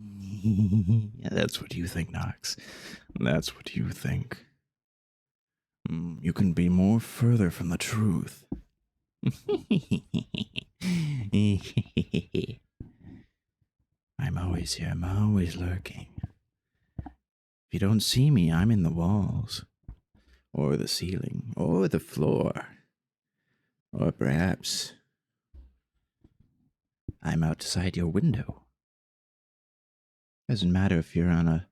Yeah, that's what you think, Knox. That's what you think. You can be more further from the truth. I'm always here. I'm always lurking. If you don't see me, I'm in the walls, or the ceiling, or the floor, or perhaps I'm outside your window. Doesn't matter if you're on a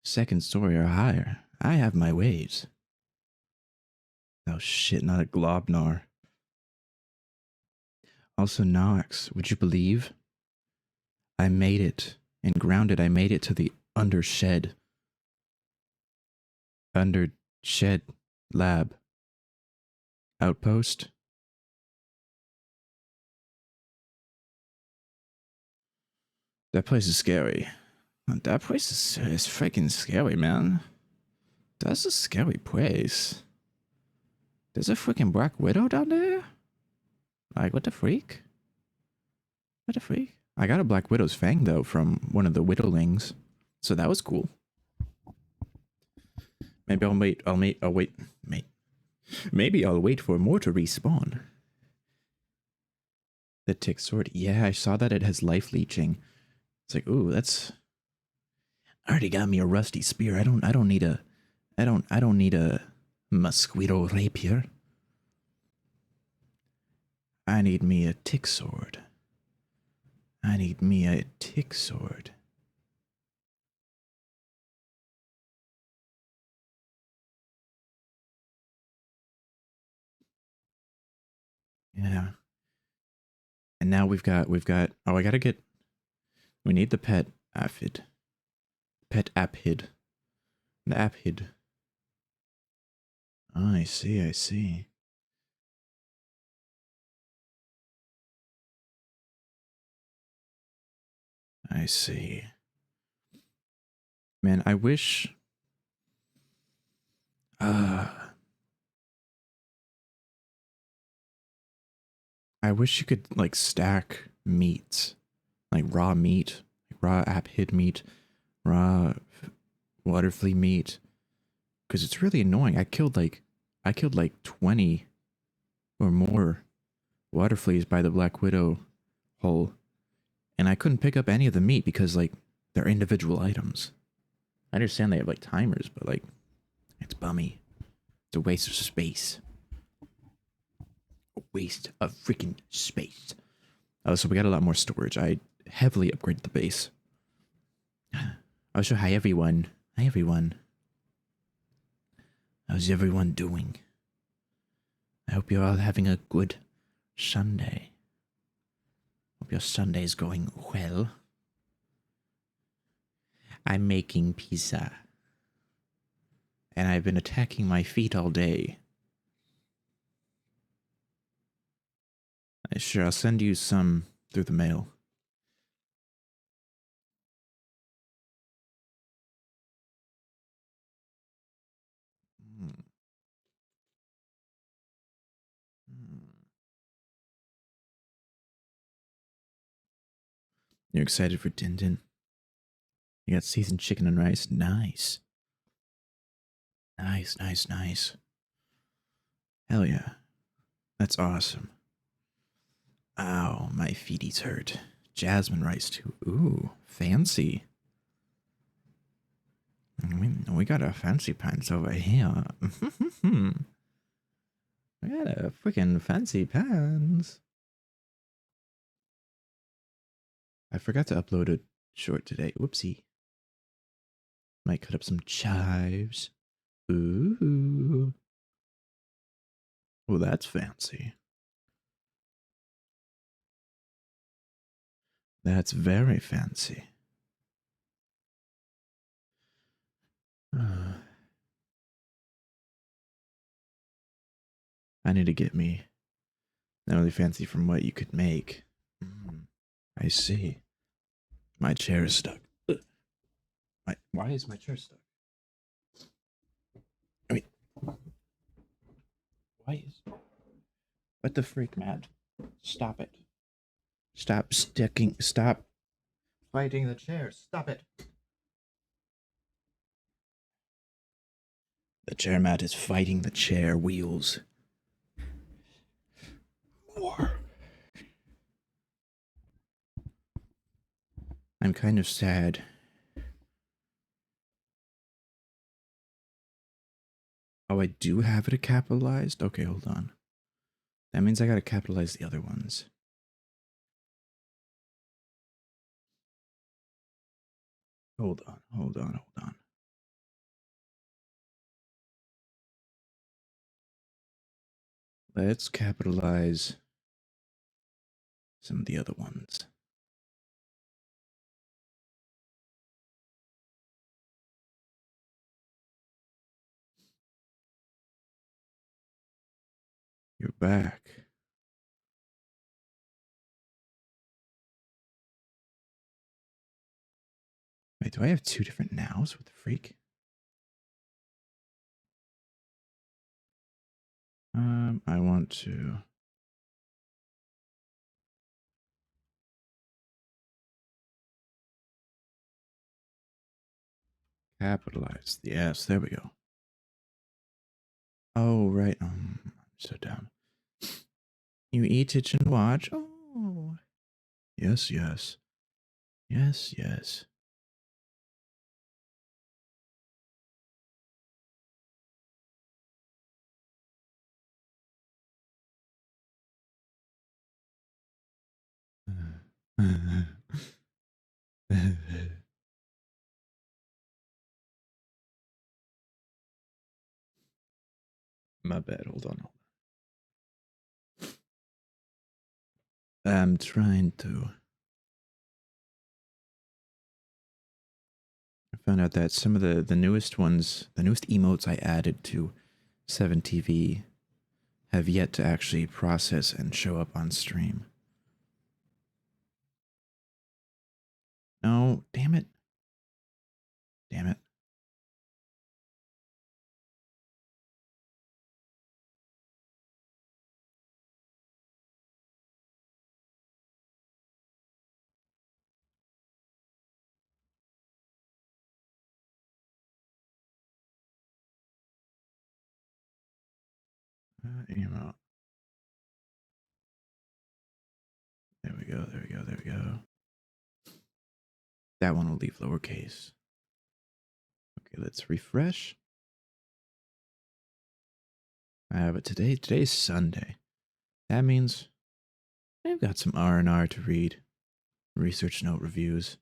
second story or higher. I have my ways. Oh shit, not a globnar. Also, Nox, would you believe? I made it. And grounded, I made it to the undershed. Undershed lab. Outpost. That place is scary. That place is freaking scary, man. That's a scary place. There's a freaking Black Widow down there? Like, what the freak? What the freak? I got a Black Widow's fang, though, from one of the Widowlings. So that was cool. Maybe I'll wait. Maybe I'll wait for more to respawn. The tick sword. Yeah, I saw that it has life leeching. It's like, ooh, that's... I already got me a rusty spear. I don't need a mosquito rapier. I need me a tick sword. I need me a tick sword. Yeah. And now we've got, oh, I gotta get, we need the pet aphid. Pet aphid. The aphid. Oh, I see, I see. I see. Man, I wish, I wish you could, like, stack meats. Like, raw meat. Raw aphid meat. Raw waterflea meat. Because it's really annoying. I killed like 20 or more waterfleas by the Black Widow hole. And I couldn't pick up any of the meat because, like, they're individual items. I understand they have, like, timers, but, like, it's bummy. It's a waste of space. A waste of freaking space. Oh, so we got a lot more storage. I heavily upgraded the base. Also, hi everyone. Hi everyone. How's everyone doing? I hope you're all having a good Sunday. Hope your Sunday's going well. I'm making pizza. And I've been attacking my feet all day. Sure, I'll send you some through the mail. You're excited for Din Din? You got seasoned chicken and rice? Nice. Nice, nice, nice. Hell yeah. That's awesome. Ow, my feeties hurt. Jasmine rice too. Ooh, fancy. We got a fancy pants over here. We got a freaking fancy pants. I forgot to upload a short today. Whoopsie. Might cut up some chives. Ooh. Well, that's fancy. That's very fancy. I need to get me not really fancy from what you could make. I see. My chair is stuck. Why is my chair stuck? I mean, why is... What the freak, Matt? Stop it. Stop sticking. Stop fighting the chair. Stop it. The chair mat is fighting the chair wheels. More. I'm kind of sad. Oh, I do have it capitalized? Okay, hold on. That means I gotta capitalize the other ones. Hold on, hold on, hold on. Let's capitalize some of the other ones. You're back. Wait, do I have two different nows? What the freak? I want to capitalize the S. There we go. Oh, right. I'm so down. You eat it and watch. Oh. Yes, yes. Yes, yes. My bad. Hold on. I'm trying to. I found out that some of the newest ones, the newest emotes I added to 7TV have yet to actually process and show up on stream. No, damn it. Damn it. Emote. There we go, there we go, there we go. That one will leave lowercase. Okay, let's refresh. But today's Sunday. That means I've got some RNR to read. Research note reviews.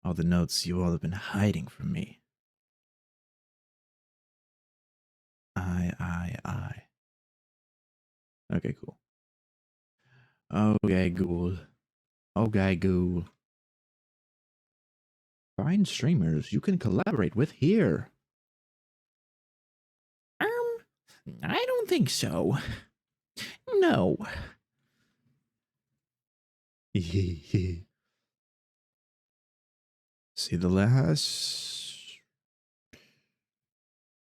All the notes you all have been hiding from me. I. Okay, cool. Okay, cool. Okay, cool. Find streamers you can collaborate with here. I don't think so. No. See the last...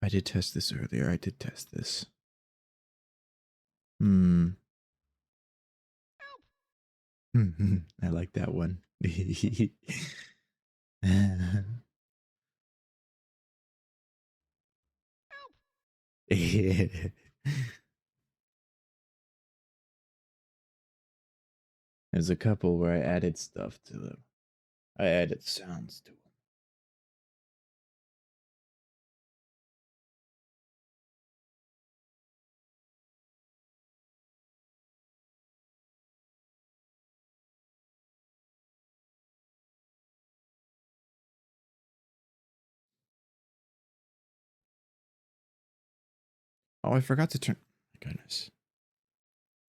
I did test this earlier. I did test this. I like that one. There's a couple where I added stuff to them. I added sounds to them. Oh, I forgot to turn... My goodness.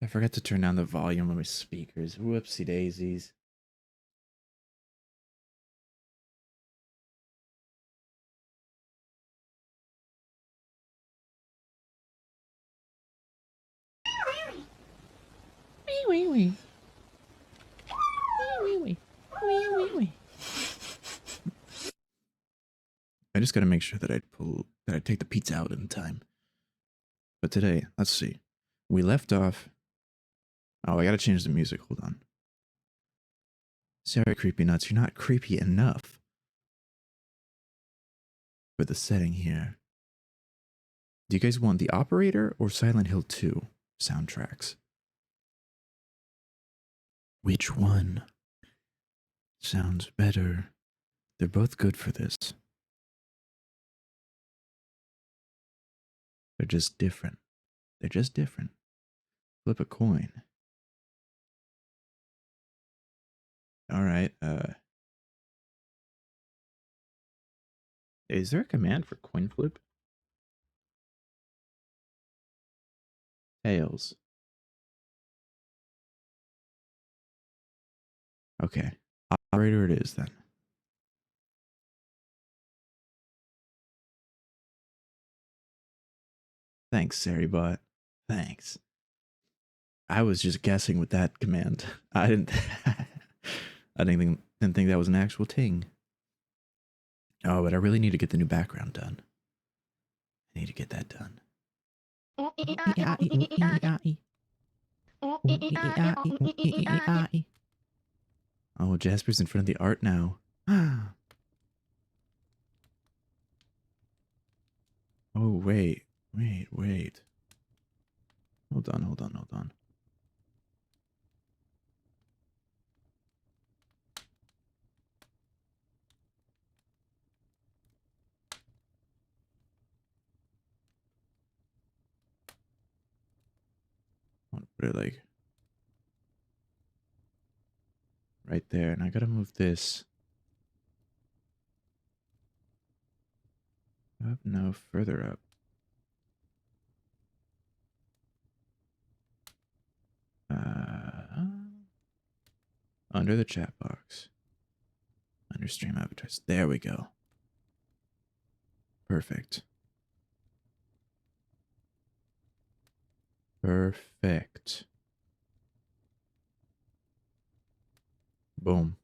I forgot to turn down the volume of my speakers. Whoopsie daisies. I just gotta make sure that I take the pizza out in time. But today, let's see. We left off... Oh, I gotta change the music. Hold on. Sorry, creepy nuts, you're not creepy enough for the setting here. Do you guys want the Operator or Silent Hill 2 soundtracks? Which one sounds better? They're both good for this. They're just different. They're just different. Flip a coin. Alright, is there a command for coin flip? Tails. Okay. Operator it is then. Thanks, Sarybot. Thanks. I was just guessing with that command. I didn't didn't think that was an actual ting. Oh, but I really need to get the new background done. I need to get that done. Oh, Jasper's in front of the art now. Oh, wait. Hold on. I want to put it like right there, and I gotta move this up, no, further up. Under the chat box. Under stream avatars. There we go. Perfect. Boom.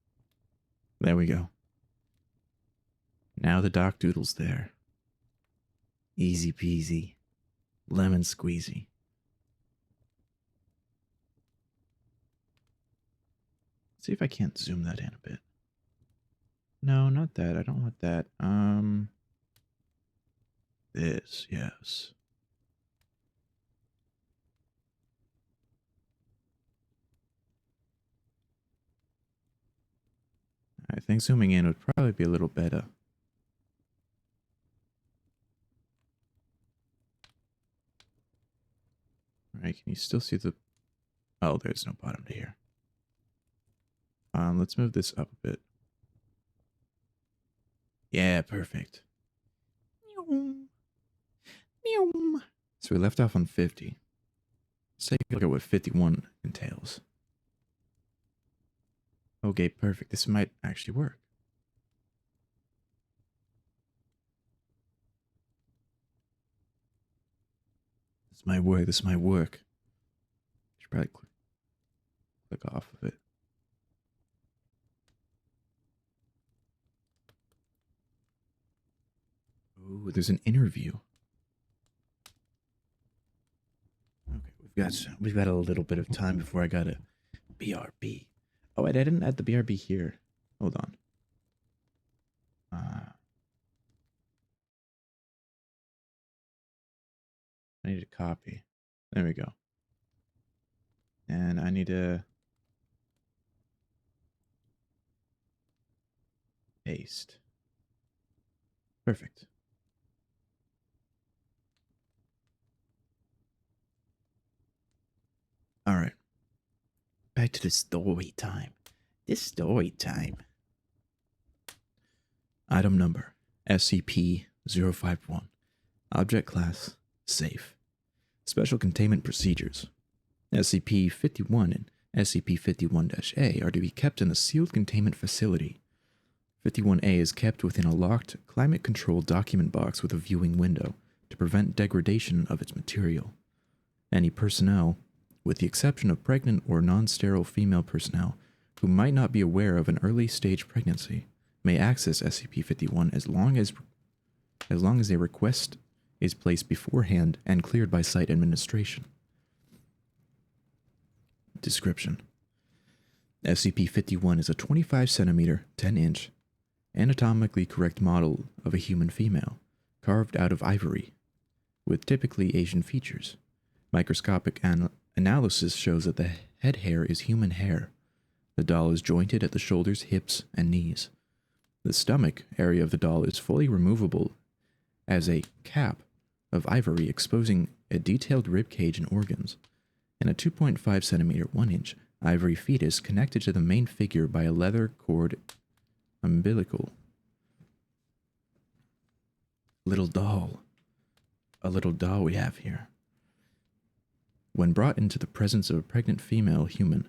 There we go. Now the Doc Doodle's there. Easy peasy. Lemon squeezy. Let's see if I can't zoom that in a bit. No, not that. I don't want that. This, yes. I think zooming in would probably be a little better. Alright, can you still see the... Oh, there's no bottom to here. Let's move this up a bit. Yeah, perfect. So we left off on 50. Let's take a look at what 51 entails. Okay, perfect. This might actually work. This might work. Should probably click off of it. Ooh, there's an interview. Okay, we've got a little bit of time before I got a BRB. Oh, wait, I didn't add the BRB here. Hold on. I need to copy. There we go. And I need to paste. Perfect. All right. Back to the story time. Item number SCP-051. Object class safe. Special containment procedures. SCP-51 and SCP-51-A are to be kept in a sealed containment facility. 51A is kept within a locked, climate-controlled document box with a viewing window to prevent degradation of its material. Any personnel, with the exception of pregnant or non-sterile female personnel who might not be aware of an early-stage pregnancy, may access SCP-51 as long as a request is placed beforehand and cleared by site administration. Description. SCP-51 is a 25 centimeter, 10 inch, anatomically correct model of a human female, carved out of ivory, with typically Asian features. Microscopic analysis shows that the head hair is human hair. The doll is jointed at the shoulders, hips, and knees. The stomach area of the doll is fully removable as a cap of ivory exposing a detailed rib cage and organs, and a 2.5 centimeter, 1 inch ivory fetus connected to the main figure by a leather cord umbilical. Little doll. A little doll we have here. When brought into the presence of a pregnant female human,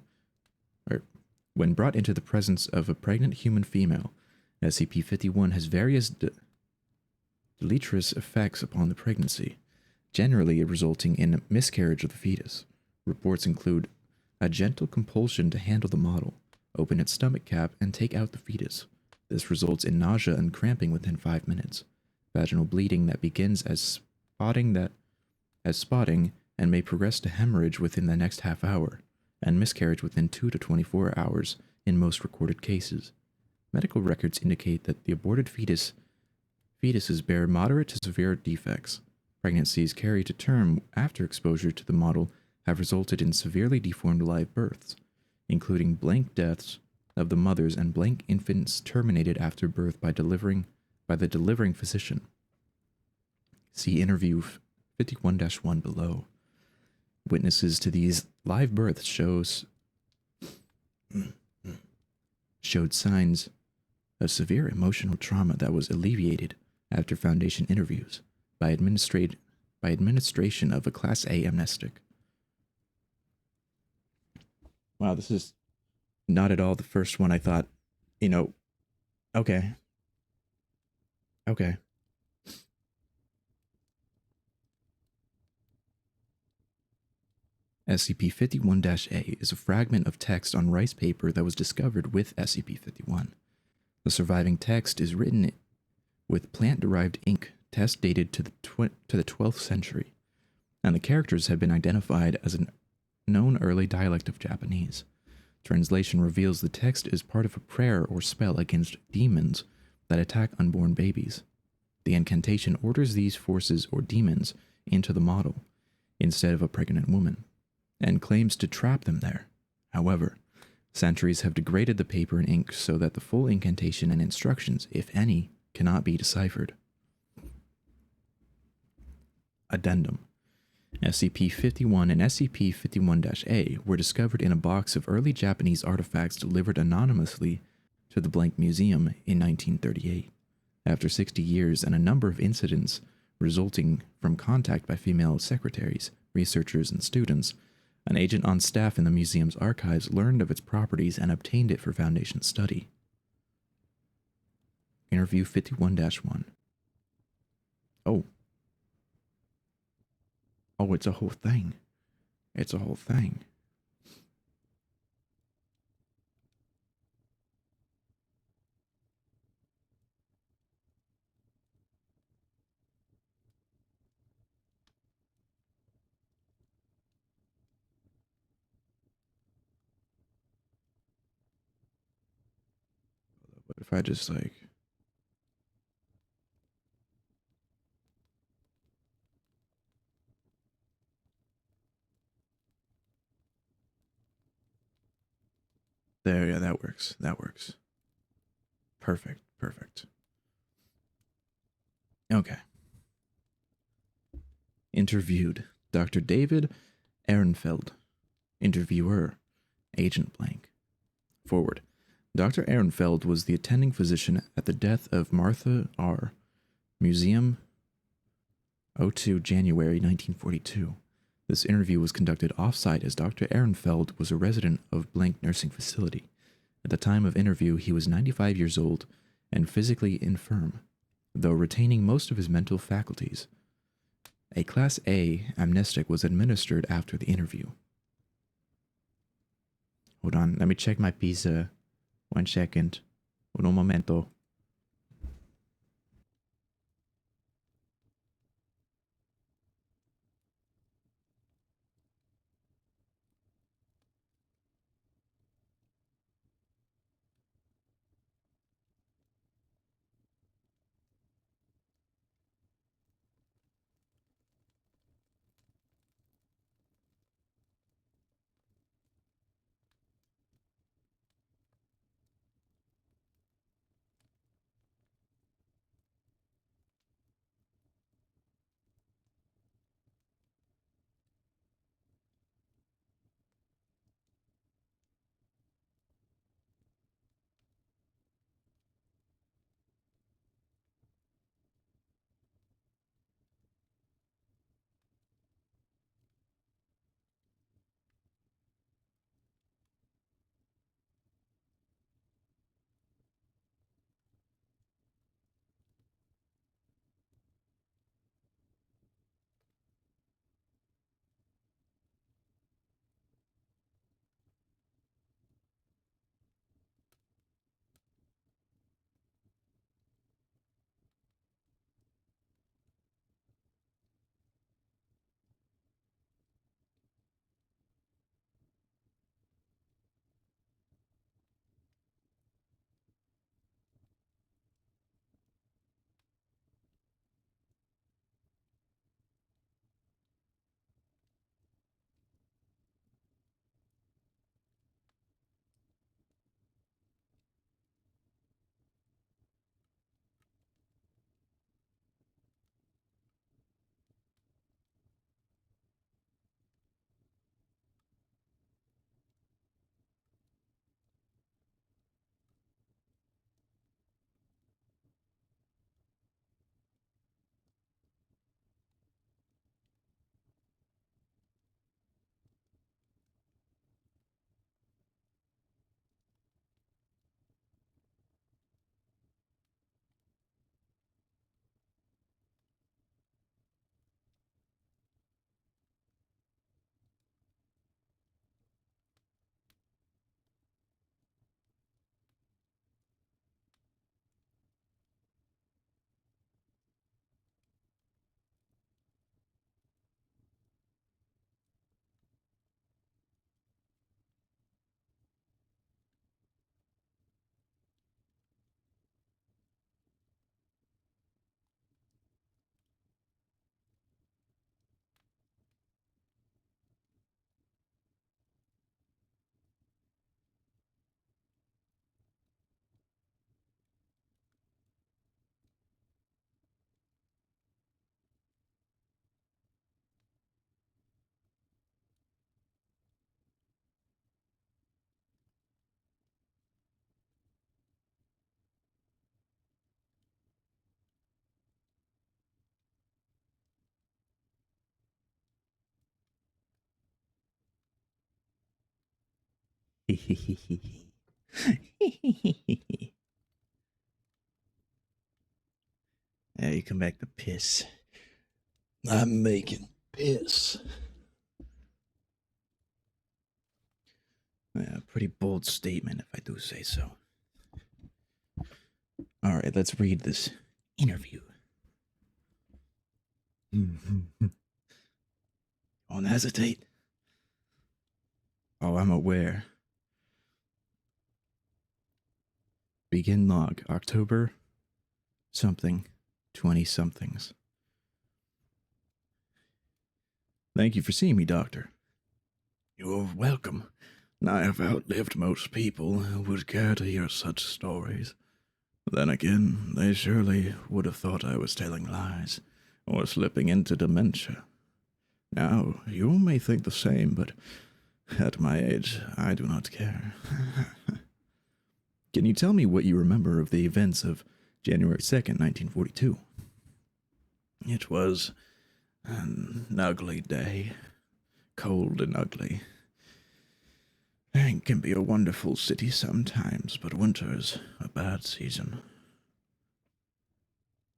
when brought into the presence of a pregnant human female, SCP-51 has various deleterious effects upon the pregnancy, generally resulting in a miscarriage of the fetus. Reports include a gentle compulsion to handle the model, open its stomach cap, and take out the fetus. This results in nausea and cramping within 5 minutes, vaginal bleeding that begins as spotting and may progress to hemorrhage within the next half hour, and miscarriage within 2 to 24 hours in most recorded cases. Medical records indicate that the aborted fetuses bear moderate to severe defects. Pregnancies carried to term after exposure to the model have resulted in severely deformed live births, including blank deaths of the mothers and blank infants terminated after birth by the delivering physician. See interview 51-1 below. Witnesses to these live births showed signs of severe emotional trauma that was alleviated after Foundation interviews by administration of a Class A amnestic. Wow, this is not at all the first one I thought, okay. SCP-51-A is a fragment of text on rice paper that was discovered with SCP-51. The surviving text is written with plant-derived ink, test dated to the 12th century, and the characters have been identified as a known early dialect of Japanese. Translation reveals the text is part of a prayer or spell against demons that attack unborn babies. The incantation orders these forces or demons into the model instead of a pregnant woman, and claims to trap them there. However, centuries have degraded the paper and ink so that the full incantation and instructions, if any, cannot be deciphered. Addendum. SCP-51 and SCP-51-A were discovered in a box of early Japanese artifacts delivered anonymously to the Blank Museum in 1938. After 60 years and a number of incidents resulting from contact by female secretaries, researchers, and students, an agent on staff in the museum's archives learned of its properties and obtained it for Foundation study. Interview 51-1. Oh, it's a whole thing. It's a whole thing. What if I just there, yeah, that works. That works. Perfect. Okay. Interviewed, Dr. David Ehrenfeld. Interviewer, Agent Blank. Forward. Dr. Ehrenfeld was the attending physician at the death of Martha R. Museum, 02 January 1942. This interview was conducted off-site as Dr. Ehrenfeld was a resident of Blank Nursing Facility. At the time of interview, he was 95 years old and physically infirm, though retaining most of his mental faculties. A Class A amnestic was administered after the interview. Hold on, let me check my pizza. 1 second. Un momento. Now you come back to piss. I'm making piss. Yeah, pretty bold statement if I do say so. All right, let's read this interview. Don't hesitate. Oh, I'm aware. Begin log, October something, 20-somethings. Thank you for seeing me, Doctor. You're welcome. I have outlived most people who would care to hear such stories. Then again, they surely would have thought I was telling lies, or slipping into dementia. Now, you may think the same, but at my age, I do not care. Can you tell me what you remember of the events of January 2nd, 1942? It was an ugly day. Cold and ugly. It can be a wonderful city sometimes, but winter's a bad season.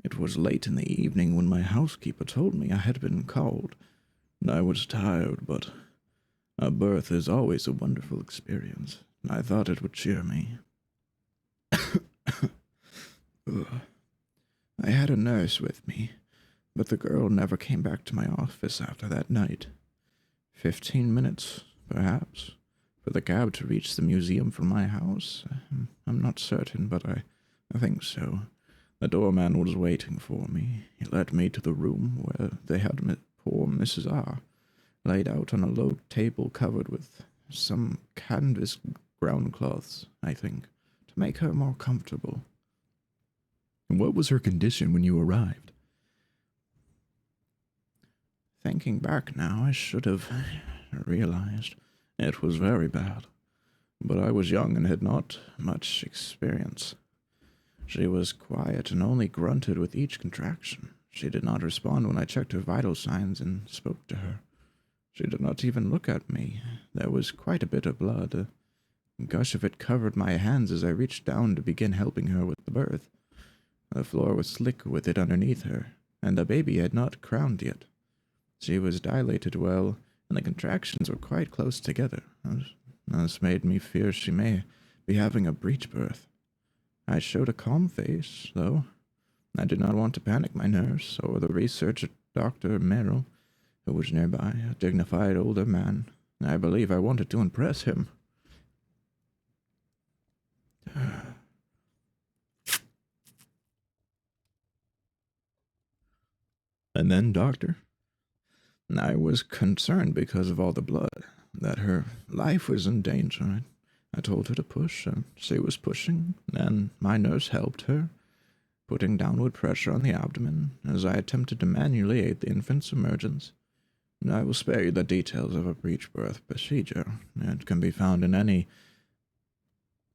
It was late in the evening when my housekeeper told me I had been called. I was tired, but a birth is always a wonderful experience. I thought it would cheer me. I had a nurse with me, but the girl never came back to my office after that night. 15 minutes, perhaps, for the cab to reach the museum from my house. I'm not certain, but I think so. The doorman was waiting for me. He led me to the room where they had poor Mrs. R. laid out on a low table covered with some canvas ground cloths, I think, to make her more comfortable. What was her condition when you arrived? Thinking back now, I should have realized it was very bad, but I was young and had not much experience. She was quiet and only grunted with each contraction. She did not respond when I checked her vital signs and spoke to her. She did not even look at me. There was quite a bit of blood. A gush of it covered my hands as I reached down to begin helping her with the birth. The floor was slick with it underneath her, and the baby had not crowned yet. She was dilated well, and the contractions were quite close together. This made me fear she may be having a breech birth. I showed a calm face, though. I did not want to panic my nurse or the researcher, Dr. Merrill, who was nearby, a dignified older man. I believe I wanted to impress him. And then, Doctor? I was concerned because of all the blood, that her life was in danger. I told her to push, and she was pushing, and my nurse helped her, putting downward pressure on the abdomen as I attempted to manually aid the infant's emergence. I will spare you the details of a breech birth procedure. It can be found in any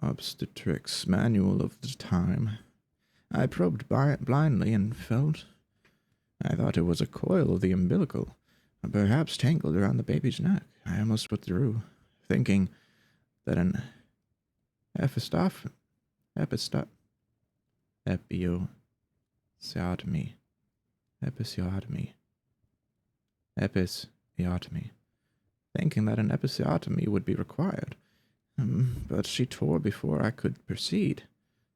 obstetrics manual of the time. I probed blindly and felt. I thought it was a coil of the umbilical, perhaps tangled around the baby's neck. I almost withdrew, thinking that an episiotomy, thinking that an episiotomy would be required. But she tore before I could proceed.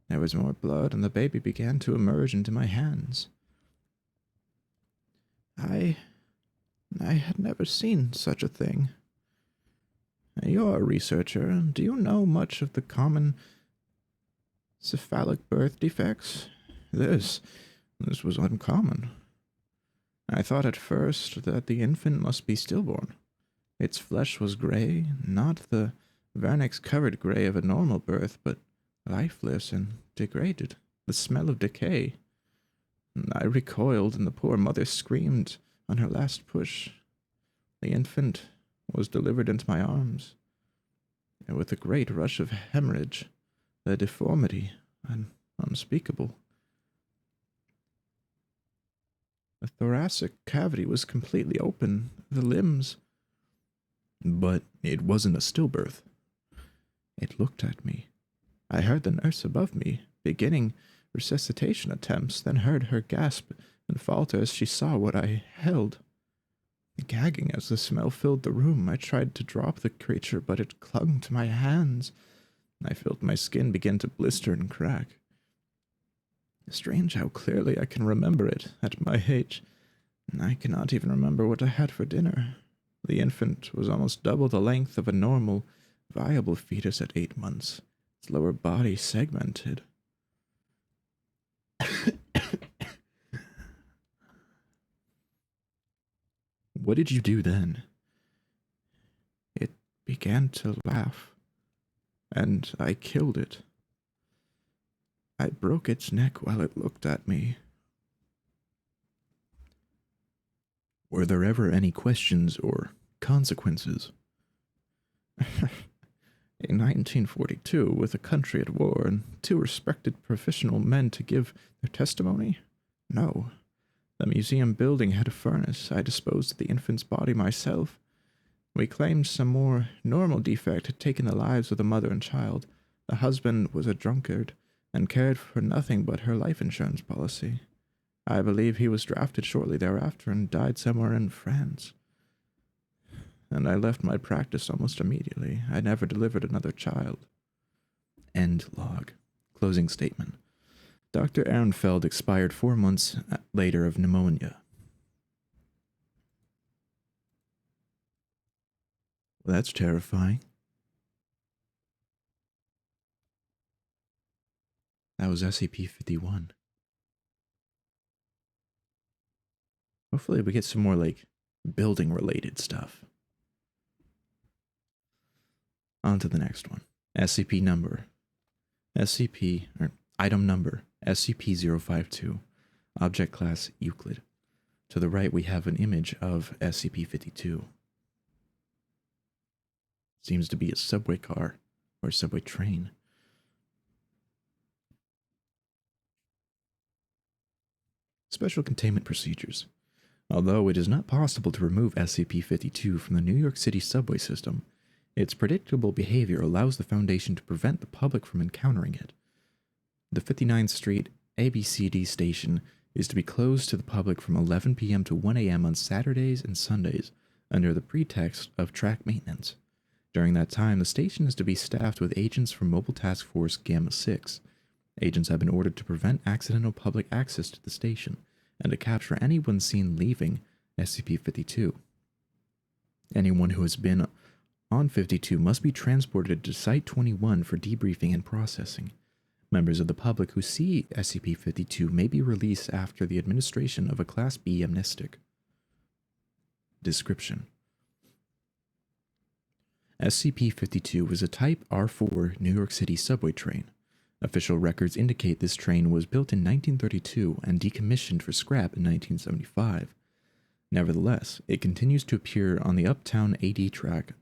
There was more blood, and the baby began to emerge into my hands. I had never seen such a thing. You're a researcher. Do you know much of the common cephalic birth defects? This was uncommon. I thought at first that the infant must be stillborn. Its flesh was gray, not the vernix-covered gray of a normal birth, but lifeless and degraded, the smell of decay. I recoiled, and the poor mother screamed on her last push. The infant was delivered into my arms, and with a great rush of hemorrhage, the deformity, unspeakable. The thoracic cavity was completely open, the limbs. But it wasn't a stillbirth. It looked at me. I heard the nurse above me beginning resuscitation attempts, then heard her gasp and falter as she saw what I held. Gagging as the smell filled the room, I tried to drop the creature, but it clung to my hands. I felt my skin begin to blister and crack. Strange how clearly I can remember it at my age. I cannot even remember what I had for dinner. The infant was almost double the length of a normal, viable fetus at 8 months, its lower body segmented. What did you do then? It began to laugh, and I killed it. I broke its neck while it looked at me. Were there ever any questions or consequences? In 1942, with a country at war and 2 respected professional men to give their testimony? No. The museum building had a furnace. I disposed of the infant's body myself. We claimed some more normal defect had taken the lives of the mother and child. The husband was a drunkard and cared for nothing but her life insurance policy. I believe he was drafted shortly thereafter and died somewhere in France. And I left my practice almost immediately. I never delivered another child. End log. Closing statement. Dr. Ehrenfeld expired 4 months later of pneumonia. Well, that's terrifying. That was SCP-51. Hopefully we get some more, like, building-related stuff. On to the next one. SCP number. Item number. SCP-052. Object class Euclid. To the right we have an image of SCP-52. Seems to be a subway car or a subway train. Special containment procedures. Although it is not possible to remove SCP-52 from the New York City subway system, its predictable behavior allows the Foundation to prevent the public from encountering it. The 59th Street ABCD station is to be closed to the public from 11 p.m. to 1 a.m. on Saturdays and Sundays under the pretext of track maintenance. During that time, the station is to be staffed with agents from Mobile Task Force Gamma 6. Agents have been ordered to prevent accidental public access to the station and to capture anyone seen leaving SCP-52. Anyone who has been on 52 must be transported to Site-21 for debriefing and processing. Members of the public who see SCP-52 may be released after the administration of a Class B amnestic. Description: SCP-52 was a Type R4 New York City subway train. Official records indicate this train was built in 1932 and decommissioned for scrap in 1975. Nevertheless, it continues to appear on the Uptown AD track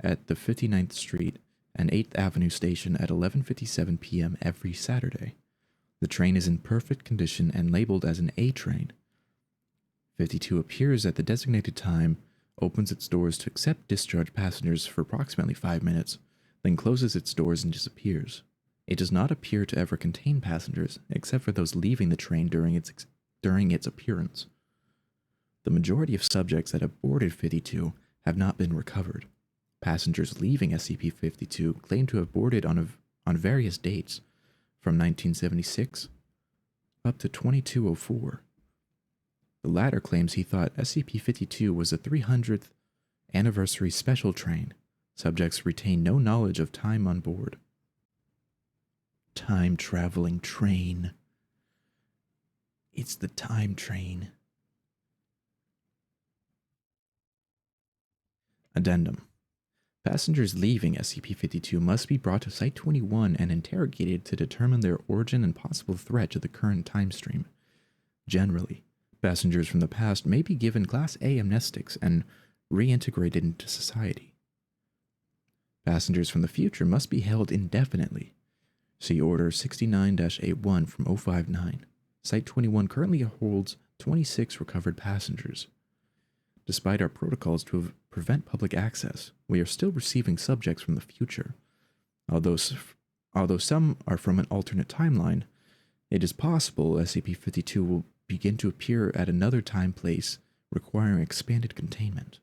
at the 59th Street and 8th Avenue station at 11:57 p.m. every Saturday. The train is in perfect condition and labeled as an A train. 52 appears at the designated time, opens its doors to accept discharge passengers for approximately 5 minutes, then closes its doors and disappears. It does not appear to ever contain passengers, except for those leaving the train during its appearance. The majority of subjects that have boarded 52 have not been recovered. Passengers leaving SCP-52 claim to have boarded on various dates, from 1976 up to 2204. The latter claims he thought SCP-52 was a 300th anniversary special train. Subjects retain no knowledge of time on board. Time-traveling train. It's the time train. Addendum. Passengers leaving SCP-52 must be brought to Site-21 and interrogated to determine their origin and possible threat to the current time stream. Generally, passengers from the past may be given Class A amnestics and reintegrated into society. Passengers from the future must be held indefinitely. See Order 69-81 from 059. Site-21 currently holds 26 recovered passengers. Despite our protocols to prevent public access, we are still receiving subjects from the future. Although, although some are from an alternate timeline, it is possible SCP-52 will begin to appear at another time place requiring expanded containment.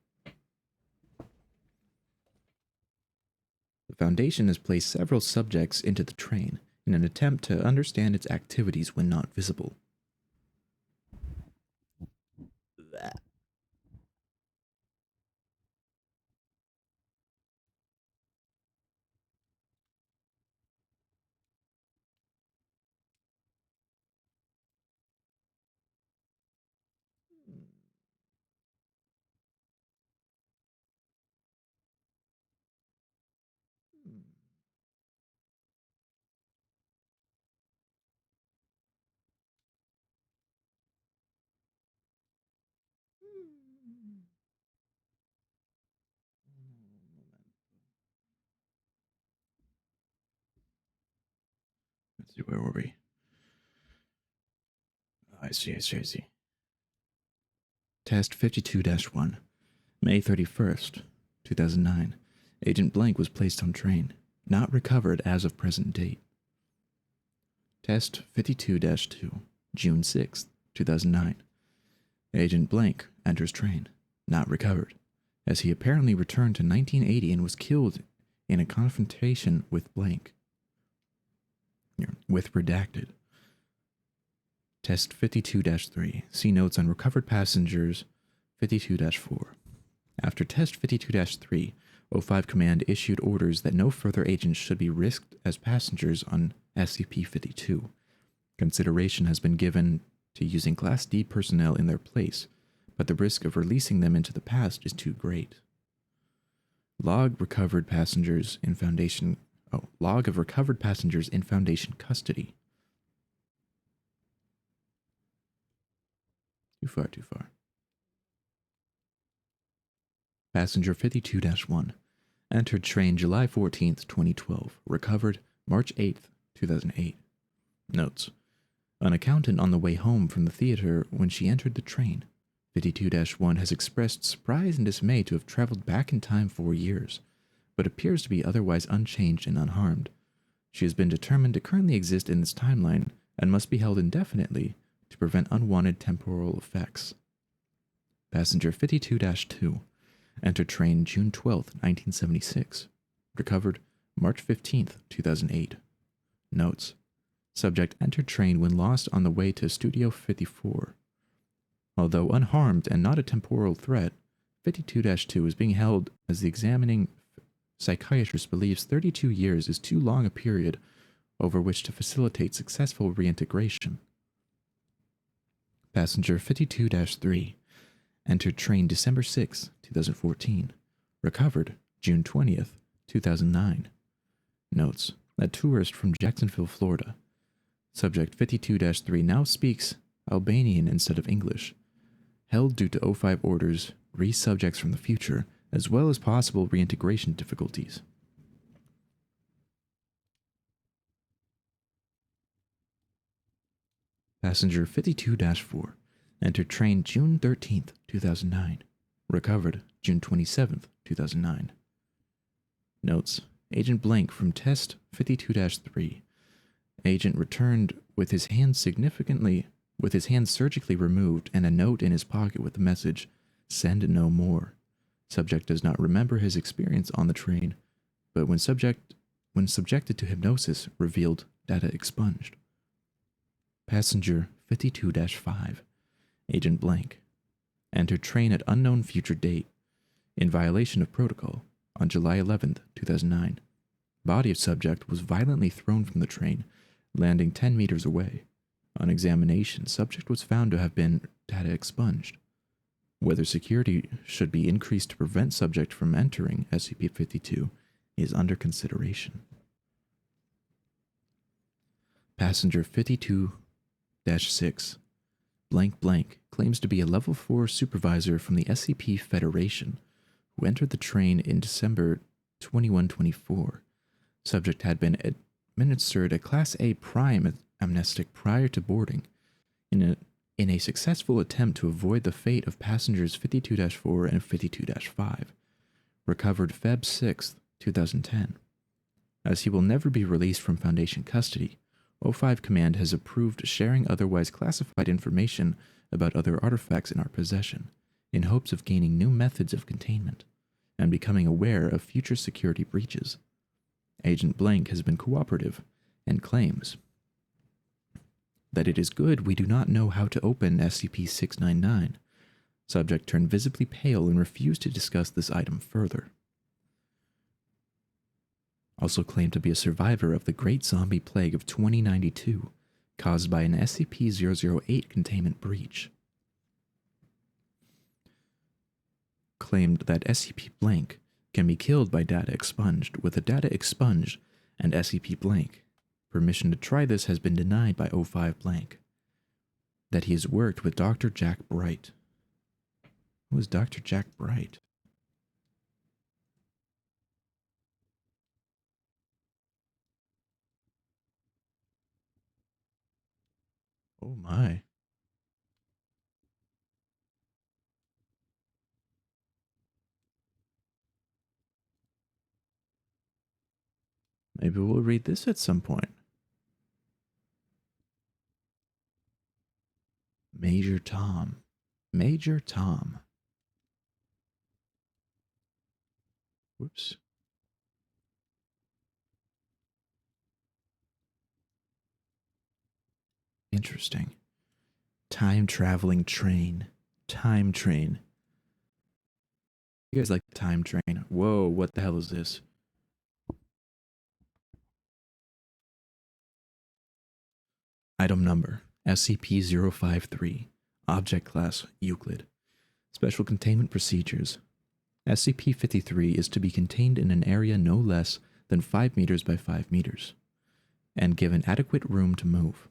The Foundation has placed several subjects into the train in an attempt to understand its activities when not visible. Let's see, where were we? I see. Test 52-1, May 31st, 2009. Agent Blank was placed on train. Not recovered as of present date. Test 52-2, June 6th, 2009. Agent Blank enters train. Not recovered, as he apparently returned to 1980 and was killed in a confrontation with Blank. With redacted. Test 52-3. See notes on recovered passengers 52-4. After Test 52-3, O5 Command issued orders that no further agents should be risked as passengers on SCP-52. Consideration has been given to using Class D personnel in their place, but the risk of releasing them into the past is too great. Log of recovered passengers in Foundation custody. Too far. Passenger 52-1. Entered train July 14th, 2012. Recovered March 8th, 2008. Notes. An accountant on the way home from the theater when she entered the train. 52-1 has expressed surprise and dismay to have traveled back in time 4 years, but appears to be otherwise unchanged and unharmed. She has been determined to currently exist in this timeline and must be held indefinitely to prevent unwanted temporal effects. Passenger 52-2. Entered train June 12, 1976. Recovered March 15th, 2008. Notes. Subject entered train when lost on the way to Studio 54. Although unharmed and not a temporal threat, 52-2 is being held as the examining psychiatrist believes 32 years is too long a period over which to facilitate successful reintegration. Passenger 52-3. Entered train December 6, 2014. Recovered June 20th, 2009. Notes. A tourist from Jacksonville, Florida. Subject 52-3 now speaks Albanian instead of English. Held due to O5 orders, re-subjects from the future, as well as possible reintegration difficulties. Passenger 52-4. Entered train June 13th, 2009. Recovered June 27th, 2009. Notes. Agent Blank from Test 52-3. Agent returned with his hands surgically removed and a note in his pocket with the message, "Send no more." Subject does not remember his experience on the train, but when subjected to hypnosis, revealed data expunged. Passenger 52-5. Agent Blank. Entered train at unknown future date, in violation of protocol, on July 11th, 2009. Body of subject was violently thrown from the train, landing 10 meters away. On examination, subject was found to have been data expunged. Whether security should be increased to prevent subject from entering SCP-52 is under consideration. Passenger 52-6. Blank claims to be a Level 4 supervisor from the SCP Federation who entered the train in December 2124. Subject had been administered a Class A prime amnestic prior to boarding in a successful attempt to avoid the fate of passengers 52-4 and 52-5. Recovered Feb 6th, 2010. As he will never be released from Foundation custody, O5 Command has approved sharing otherwise classified information about other artifacts in our possession, in hopes of gaining new methods of containment, and becoming aware of future security breaches. Agent Blank has been cooperative, and claims that it is good we do not know how to open SCP-699. Subject turned visibly pale and refused to discuss this item further. Also claimed to be a survivor of the Great Zombie Plague of 2092, caused by an SCP-008 containment breach. Claimed that SCP Blank can be killed by data expunged, with the data expunged and SCP Blank. Permission to try this has been denied by O5 Blank. That he has worked with Dr. Jack Bright. Who is Dr. Jack Bright? Oh my. Maybe we'll read this at some point. Major Tom. Major Tom. Whoops. Interesting. Time traveling train. Time train. You guys like the time train? Whoa, what the hell is this? Item number SCP-053. Object class Euclid. Special containment procedures. SCP-53 is to be contained in an area no less than 5 meters by 5 meters, and given adequate room to move.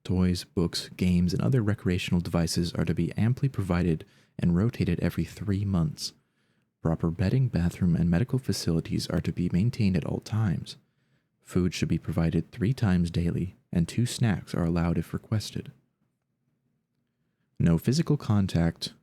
Toys, books, games, and other recreational devices are to be amply provided and rotated every 3 months. Proper bedding, bathroom, and medical facilities are to be maintained at all times. Food should be provided 3 times daily, and 2 snacks are allowed if requested. No physical contact.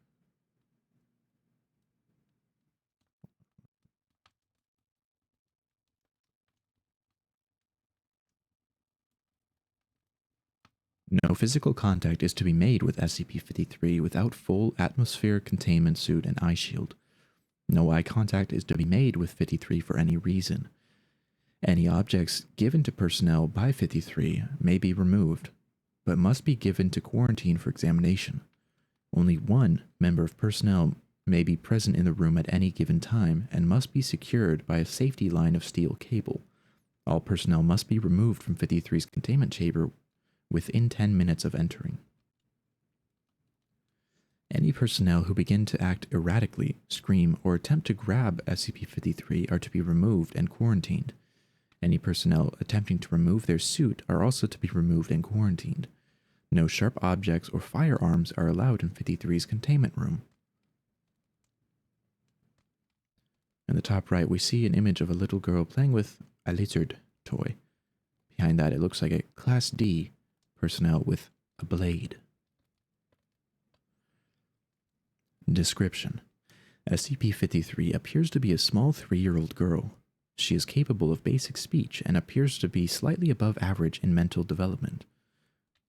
No physical contact is to be made with SCP-53 without full atmospheric containment suit and eye shield. No eye contact is to be made with 53 for any reason. Any objects given to personnel by 53 may be removed, but must be given to quarantine for examination. Only 1 member of personnel may be present in the room at any given time and must be secured by a safety line of steel cable. All personnel must be removed from 53's containment chamber within 10 minutes of entering. Any personnel who begin to act erratically, scream, or attempt to grab SCP-53 are to be removed and quarantined. Any personnel attempting to remove their suit are also to be removed and quarantined. No sharp objects or firearms are allowed in 53's containment room. In the top right, we see an image of a little girl playing with a lizard toy. Behind that, it looks like a Class D personnel with a blade. Description: SCP-53 appears to be a small 3-year-old girl. She is capable of basic speech and appears to be slightly above average in mental development.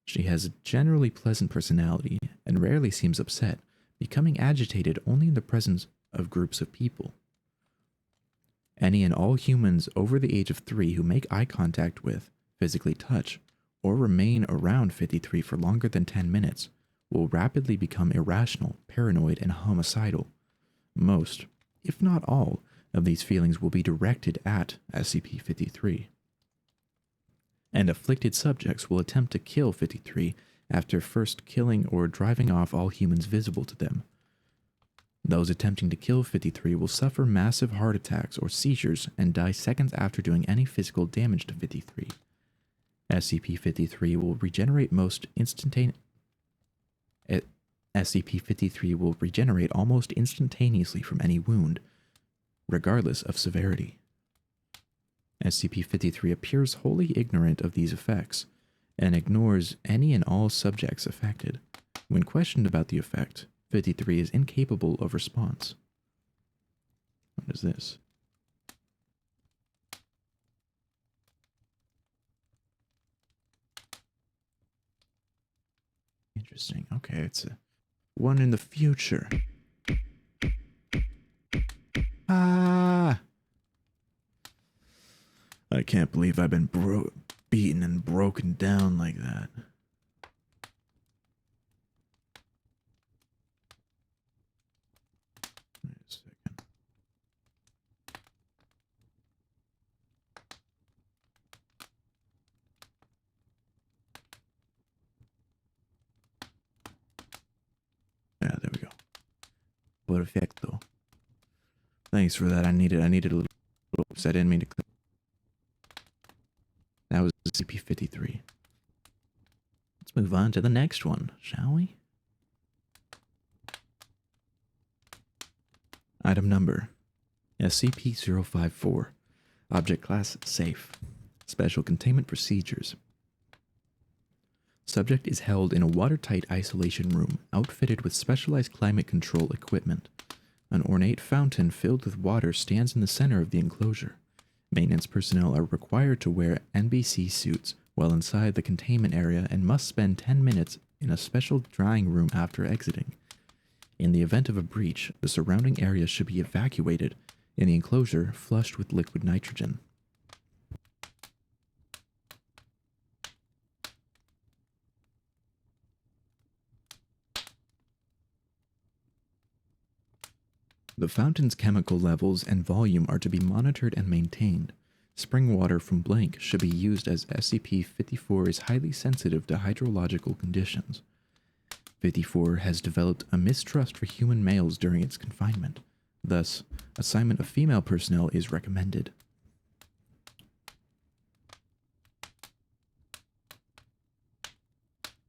She has a generally pleasant personality and rarely seems upset, becoming agitated only in the presence of groups of people. Any and all humans over the age of 3 who make eye contact with, physically touch, or remain around 53 for longer than 10 minutes will rapidly become irrational, paranoid, and homicidal. Most, if not all, of these feelings will be directed at SCP-53. And afflicted subjects will attempt to kill 53 after first killing or driving off all humans visible to them. Those attempting to kill 53 will suffer massive heart attacks or seizures and die seconds after doing any physical damage to 53. SCP-53 will regenerate SCP-53 will regenerate almost instantaneously from any wound, regardless of severity. SCP-53 appears wholly ignorant of these effects, and ignores any and all subjects affected. When questioned about the effect, 53 is incapable of response. What is this? Interesting. Okay, it's a one in the future. Ah! I can't believe I've been beaten and broken down like that. Wait a second. Yeah, there we go. Perfecto. Thanks for that. I needed a little. Oops, I didn't mean to click. That was SCP-53. Let's move on to the next one, shall we? Item number SCP-054. Object class safe. Special containment procedures. Subject is held in a watertight isolation room outfitted with specialized climate control equipment. An ornate fountain filled with water stands in the center of the enclosure. Maintenance personnel are required to wear NBC suits while inside the containment area and must spend 10 minutes in a special drying room after exiting. In the event of a breach, the surrounding area should be evacuated and the enclosure flushed with liquid nitrogen. The fountain's chemical levels and volume are to be monitored and maintained. Spring water from blank should be used as SCP-54 is highly sensitive to hydrological conditions. 54 has developed a mistrust for human males during its confinement. Thus, assignment of female personnel is recommended.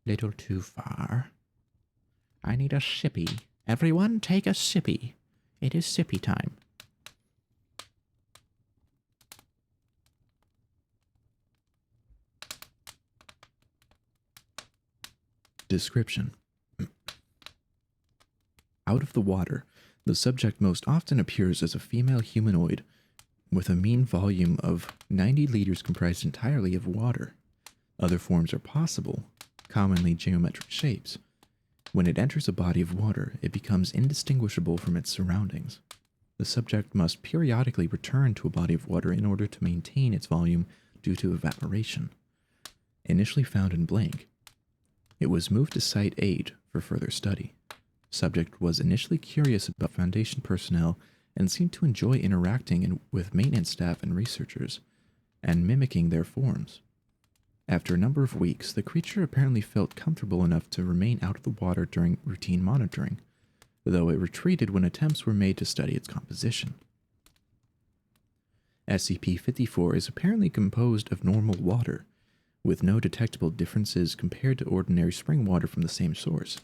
Little too far. I need a sippy. Everyone take a sippy. It is sippy time. Description. Out of the water, the subject most often appears as a female humanoid with a mean volume of 90 liters comprised entirely of water. Other forms are possible, commonly geometric shapes. When it enters a body of water, it becomes indistinguishable from its surroundings. The subject must periodically return to a body of water in order to maintain its volume due to evaporation. Initially found in blank, it was moved to Site 8 for further study. Subject was initially curious about Foundation personnel and seemed to enjoy interacting with maintenance staff and researchers, and mimicking their forms. After a number of weeks, the creature apparently felt comfortable enough to remain out of the water during routine monitoring, though it retreated when attempts were made to study its composition. SCP-54 is apparently composed of normal water, with no detectable differences compared to ordinary spring water from the same source.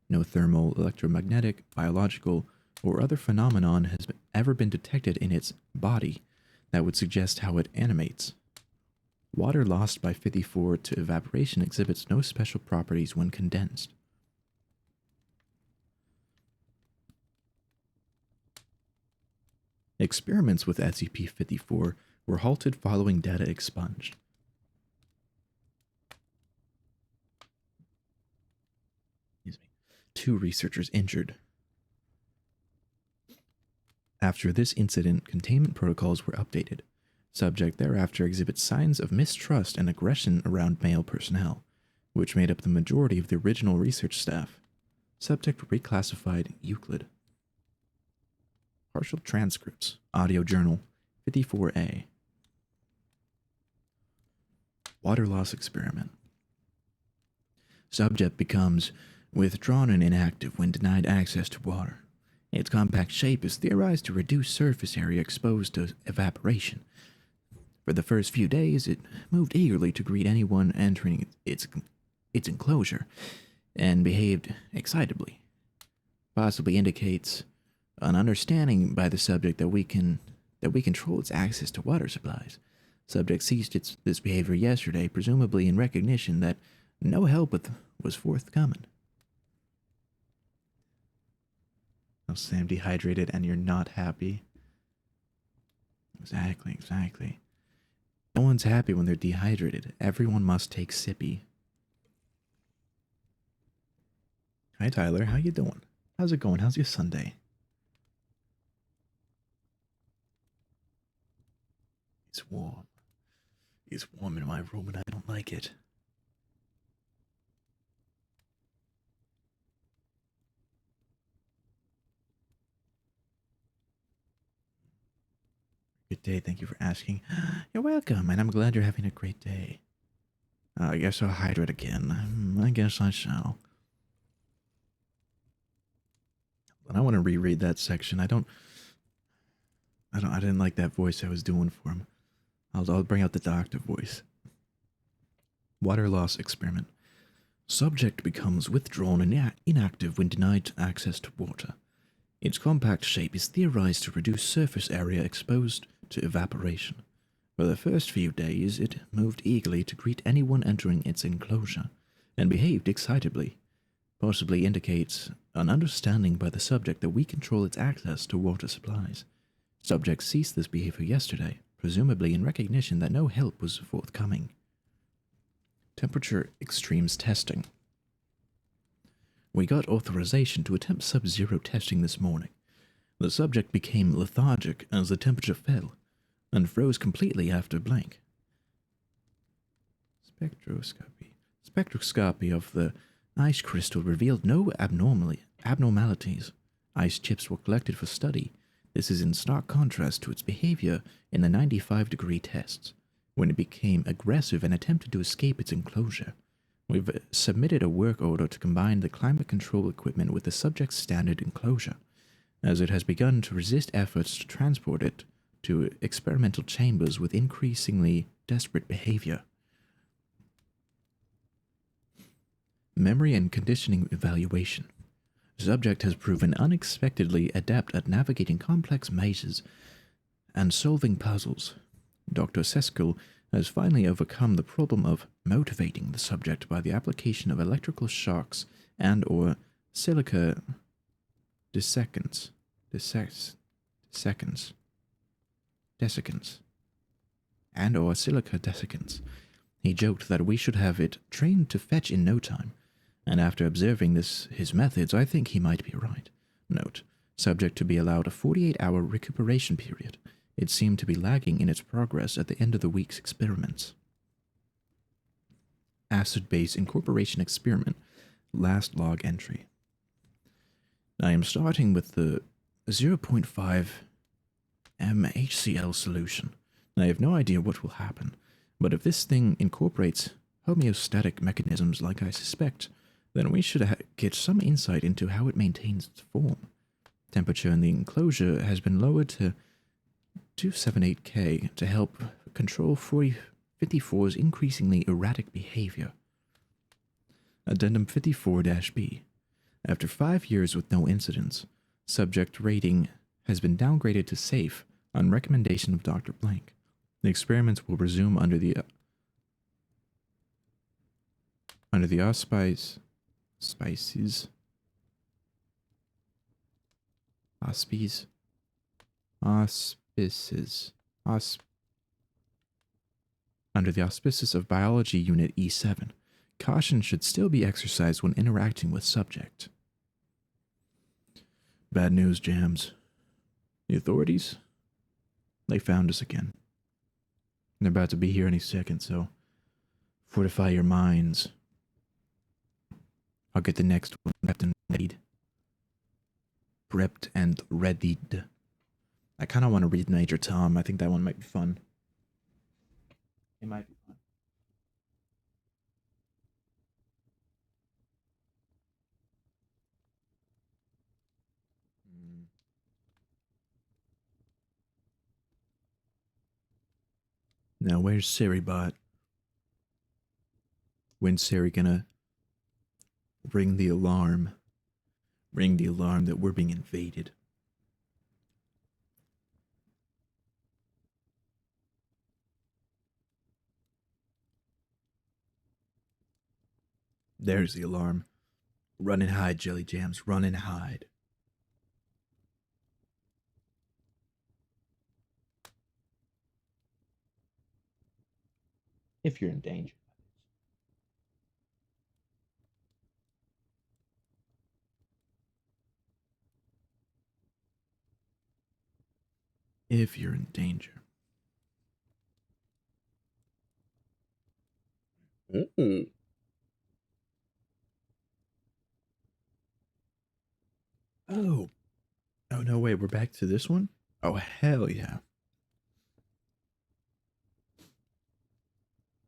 No thermal, electromagnetic, biological, or other phenomenon has ever been detected in its body that would suggest how it animates. Water lost by 54 to evaporation exhibits no special properties when condensed. Experiments with SCP-54 were halted following data expunged. Excuse me. 2 researchers injured. After this incident, containment protocols were updated. Subject thereafter exhibits signs of mistrust and aggression around male personnel, which made up the majority of the original research staff. Subject reclassified Euclid. Partial transcripts. Audio journal 54A. Water loss experiment. Subject becomes withdrawn and inactive when denied access to water. Its compact shape is theorized to reduce surface area exposed to evaporation. For the first few days, it moved eagerly to greet anyone entering its enclosure, and behaved excitably. Possibly indicates an understanding by the subject that we control its access to water supplies. Subject ceased this behavior yesterday, presumably in recognition that no help was forthcoming. Oh, Sam, dehydrated and you're not happy. Exactly. No one's happy when they're dehydrated. Everyone must take sippy. Hi Tyler, how you doing? How's it going? How's your Sunday? It's warm. It's warm in my room and I don't like it. Good day, thank you for asking. You're welcome, and I'm glad you're having a great day. I guess I'll hydrate again. I guess I shall. But I want to reread that section. I didn't like that voice I was doing for him. I'll bring out the doctor voice. Water loss experiment. Subject becomes withdrawn and inactive when denied access to water. Its compact shape is theorized to reduce surface area exposed to evaporation. For the first few days, it moved eagerly to greet anyone entering its enclosure, and behaved excitably. Possibly indicates an understanding by the subject that we control its access to water supplies. Subject ceased this behavior yesterday, presumably in recognition that no help was forthcoming. Temperature extremes testing. We got authorization to attempt sub-zero testing this morning. The subject became lethargic as the temperature fell, and froze completely after blank. Spectroscopy of the ice crystal revealed no abnormalities. Ice chips were collected for study. This is in stark contrast to its behavior in the 95-degree tests, when it became aggressive and attempted to escape its enclosure. We've submitted a work order to combine the climate control equipment with the subject's standard enclosure, as it has begun to resist efforts to transport it to experimental chambers with increasingly desperate behavior. Memory and conditioning evaluation. Subject has proven unexpectedly adept at navigating complex mazes and solving puzzles. Dr. Seskel has finally overcome the problem of motivating the subject by the application of electrical shocks and or silica desiccants, and or silica desiccants. He joked that we should have it trained to fetch in no time, and after observing his methods, I think he might be right. Note, subject to be allowed a 48-hour recuperation period. It seemed to be lagging in its progress at the end of the week's experiments. Acid-base incorporation experiment, last log entry. I am starting with the 0.5 MHCl solution. I have no idea what will happen, but if this thing incorporates homeostatic mechanisms like I suspect, then we should get some insight into how it maintains its form. Temperature in the enclosure has been lowered to 278 K to help control 54's increasingly erratic behavior. Addendum 54-B. After 5 years with no incidents, subject rating has been downgraded to safe on recommendation of Dr. Blank. The experiments will resume under the auspices of Biology Unit E7. Caution should still be exercised when interacting with subject. Bad news, Jams. The authorities? They found us again. They're about to be here any second, so fortify your minds. I'll get the next one prepped and readied. Prepped and readied. I kind of want to read Major Tom. I think that one might be fun. It might be fun. Now, where's SiriBot? When's Siri gonna ring the alarm? Ring the alarm that we're being invaded. There's the alarm. Run and hide, Jelly Jams. Run and hide. If you're in danger. if you're in danger. Mm-mm. Oh. Oh, no, wait, we're back to this one? Oh, hell yeah.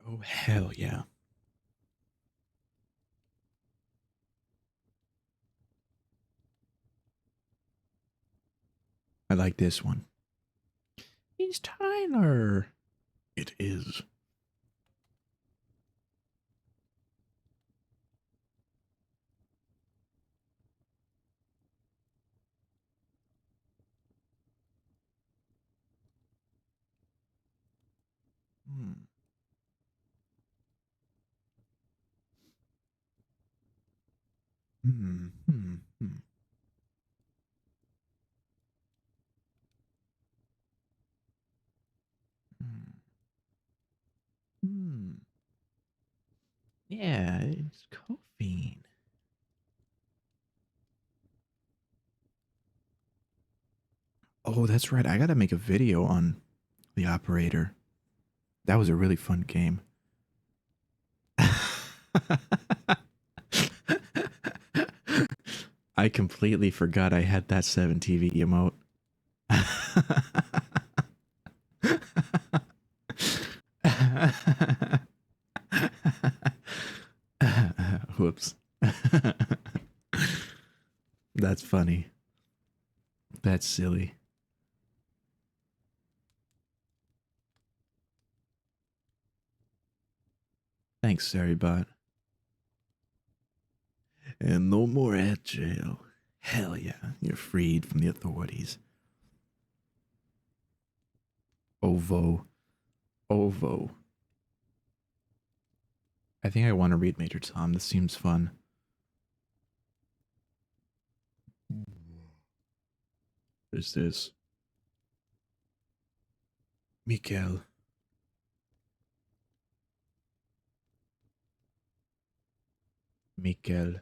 Oh, hell yeah. I like this one. He's Tyler. It is. Hmm. Hmm. Hmm. Hmm. Hmm. Hmm. Yeah, it's caffeine. Oh, that's right. I gotta make a video on the operator. That was a really fun game. I completely forgot I had that 7TV emote. Whoops. That's funny. That's silly. Thanks, Saribot. And no more at jail. Hell yeah, you're freed from the authorities. Ovo. Ovo. I think I want to read Major Tom. This seems fun. What is this? Mikel. Mikel.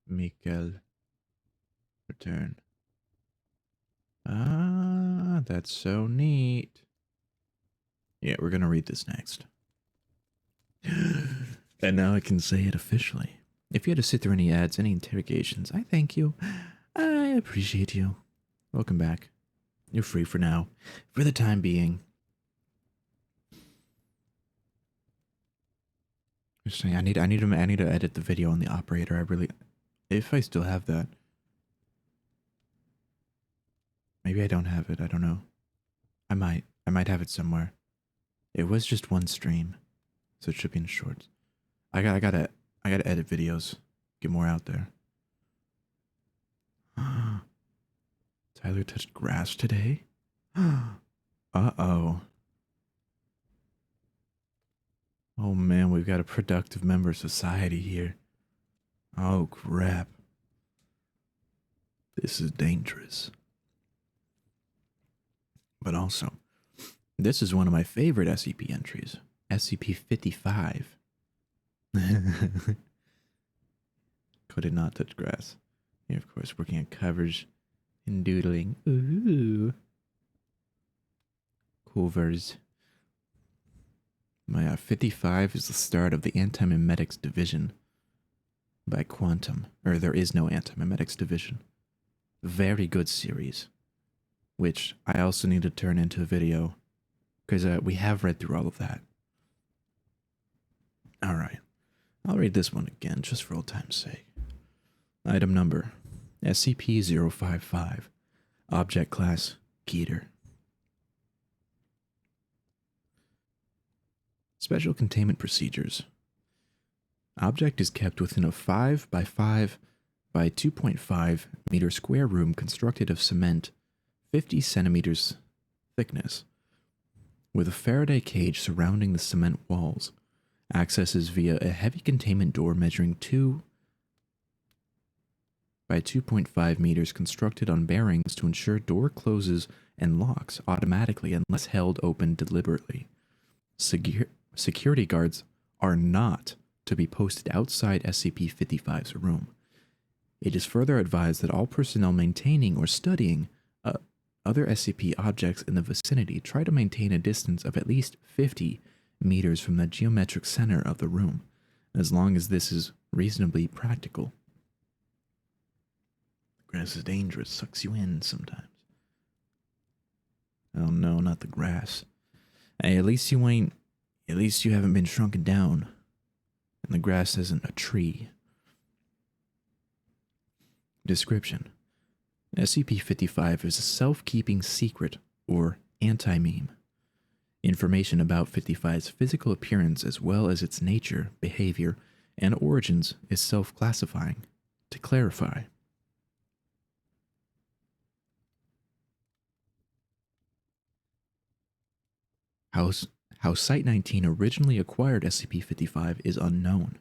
Mikel. Return. Ah, that's so neat. Yeah, we're going to read this next. And now I can say it officially. If you had to sit through any ads, any interrogations, I thank you. I appreciate you. Welcome back. You're free for now. For the time being. Just saying, I need to edit the video on the operator. I really, if I still have that. Maybe I don't have it. I don't know. I might have it somewhere. It was just one stream, so it should be in shorts. I gotta edit videos, get more out there. Tyler touched grass today. Uh-oh. Oh man, we've got a productive member of society here. Oh crap. This is dangerous. But also, this is one of my favorite SCP entries. SCP-55. Could not touch grass. Here, of course, working on coverage and doodling. Ooh. Covers. My 55 is the start of the Antimemetics Division by Quantum. Or there is no Antimemetics Division. Very good series. Which I also need to turn into a video. Because we have read through all of that. Alright. I'll read this one again, just for old time's sake. Item number. SCP-055. Object Class. Keter. Special Containment Procedures. Object is kept within a 5 by 5 by 2.5 meter square room constructed of cement, 50 centimeters thickness, with a Faraday cage surrounding the cement walls. Access is via a heavy containment door measuring 2 by 2.5 meters constructed on bearings to ensure door closes and locks automatically unless held open deliberately. Security guards are not to be posted outside SCP-55's room. It is further advised that all personnel maintaining or studying other SCP objects in the vicinity try to maintain a distance of at least 50 meters from the geometric center of the room, as long as this is reasonably practical. Grass is dangerous, sucks you in sometimes. Oh no, not the grass. Hey, at least you haven't been shrunken down. And the grass isn't a tree. Description. SCP-55 is a self-keeping secret, or anti-meme. Information about 55's physical appearance as well as its nature, behavior, and origins is self-classifying. To clarify, how Site-19 originally acquired SCP-55 is unknown.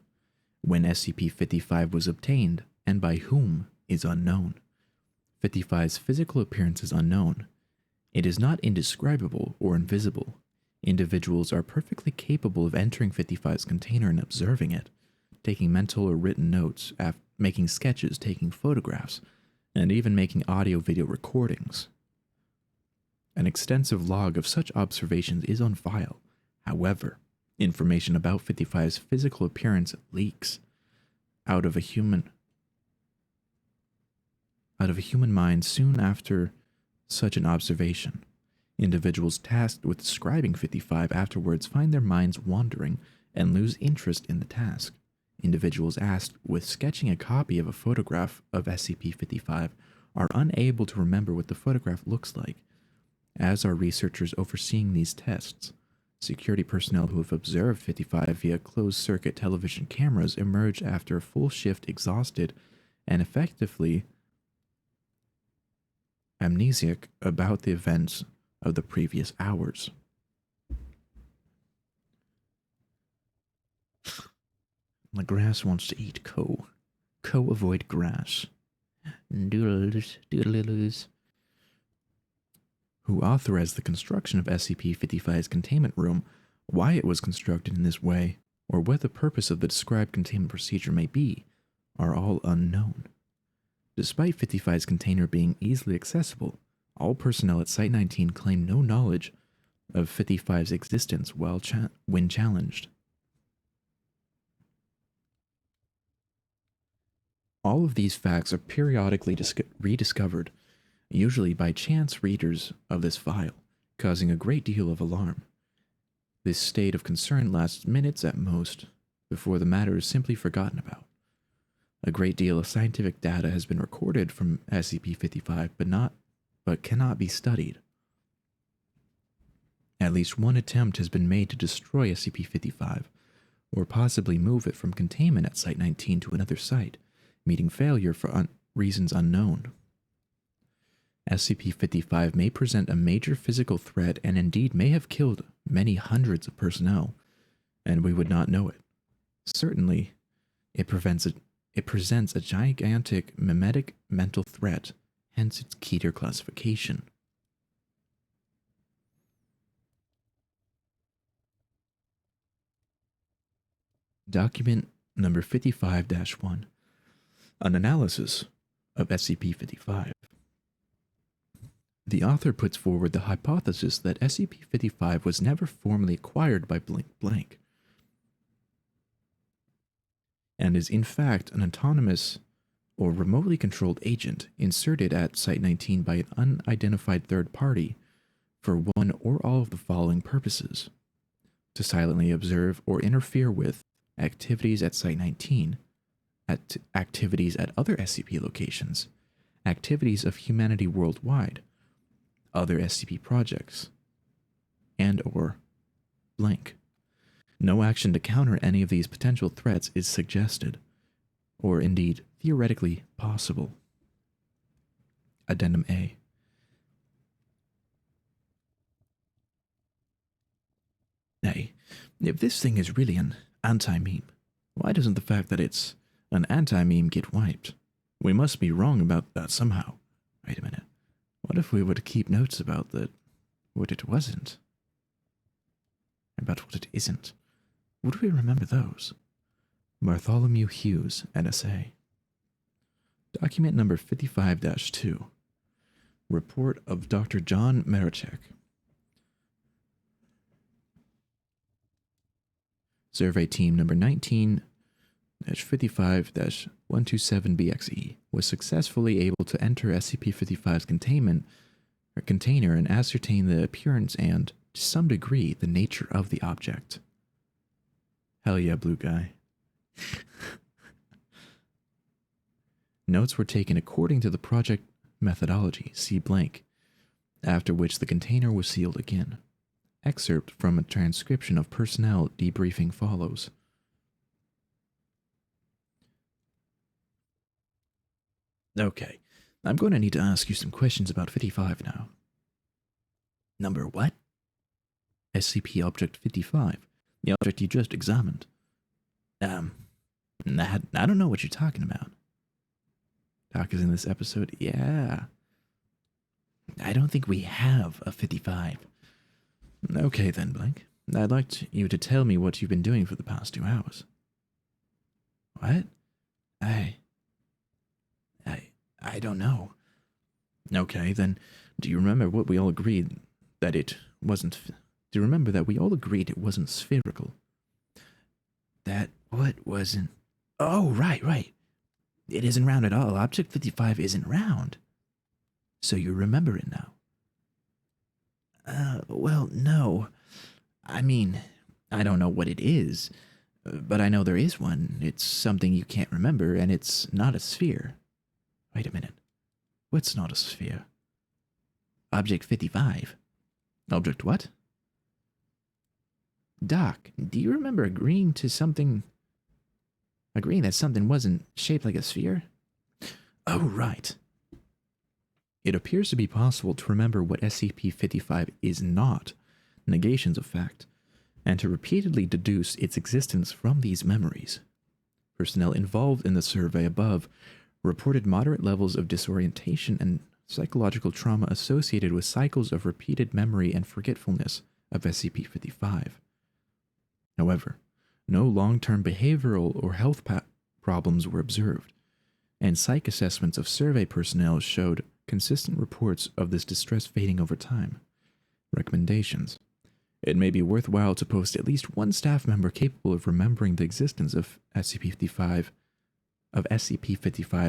When SCP-55 was obtained, and by whom, is unknown. 55's physical appearance is unknown. It is not indescribable or invisible. Individuals are perfectly capable of entering 55's container and observing it, taking mental or written notes, making sketches, taking photographs, and even making audio-video recordings. An extensive log of such observations is on file. However, information about 55's physical appearance leaks out of a human mind soon after such an observation. Individuals tasked with describing 55 afterwards find their minds wandering and lose interest in the task. Individuals asked with sketching a copy of a photograph of SCP-55 are unable to remember what the photograph looks like, as are researchers overseeing these tests. Security personnel who have observed 55 via closed-circuit television cameras emerge after a full shift exhausted and effectively amnesiac about the events of the previous hours. The grass wants to eat co. Co avoid grass. Doodles, doodles. Who authorized the construction of SCP-55's containment room, why it was constructed in this way, or what the purpose of the described containment procedure may be, are all unknown. Despite 55's container being easily accessible, all personnel at Site-19 claim no knowledge of 55's existence when challenged. All of these facts are periodically rediscovered, usually by chance readers of this file, causing a great deal of alarm. This state of concern lasts minutes at most, before the matter is simply forgotten about. A great deal of scientific data has been recorded from SCP-55, but cannot be studied. At least one attempt has been made to destroy SCP-55, or possibly move it from containment at Site-19 to another site, meeting failure for reasons unknown. SCP-55 may present a major physical threat and indeed may have killed many hundreds of personnel, and we would not know it. Certainly, it presents a gigantic mimetic mental threat, hence its Keter classification. Document number 55-1. An analysis of SCP-55. The author puts forward the hypothesis that SCP-55 was never formally acquired by blank blank, and is in fact an autonomous or remotely controlled agent inserted at Site-19 by an unidentified third party for one or all of the following purposes: to silently observe or interfere with activities at Site-19, activities at other SCP locations, activities of humanity worldwide, other SCP projects, and or blank. No action to counter any of these potential threats is suggested, or indeed theoretically possible. Addendum A. Nay, if this thing is really an anti-meme, why doesn't the fact that it's an anti-meme get wiped? We must be wrong about that somehow. Wait a minute. What if we were to keep notes about what it wasn't? About what it isn't? Would we remember those? Bartholomew Hughes, NSA. Document number 55-2. Report of Dr. John Marichek. Survey team number 19-55-127BXE was successfully able to enter SCP-55's container and ascertain the appearance and, to some degree, the nature of the object. Hell yeah, blue guy. Notes were taken according to the project methodology, see blank, after which the container was sealed again. Excerpt from a transcription of personnel debriefing follows. Okay, I'm going to need to ask you some questions about 55 now. Number what? SCP Object 55, the object you just examined. I don't know what you're talking about. Doc is in this episode? Yeah. I don't think we have a 55. Okay then, Blank. I'd like you to tell me what you've been doing for the past 2 hours. What? I don't know. Okay, then, do you remember what we all agreed that it wasn't... Do you remember that we all agreed it wasn't spherical? That what wasn't... Oh, right. It isn't round at all. Object 55 isn't round. So you remember it now? Well, no. I mean, I don't know what it is, but I know there is one. It's something you can't remember, and it's not a sphere. Wait a minute. What's not a sphere? Object 55. Object what? Doc, do you remember agreeing that something wasn't shaped like a sphere? Oh, right. It appears to be possible to remember what SCP-55 is not, negations of fact, and to repeatedly deduce its existence from these memories. Personnel involved in the survey above reported moderate levels of disorientation and psychological trauma associated with cycles of repeated memory and forgetfulness of SCP-55. However, no long-term behavioral or health problems were observed, and psych assessments of survey personnel showed consistent reports of this distress fading over time. Recommendations. It may be worthwhile to post at least one staff member capable of remembering the existence of SCP-55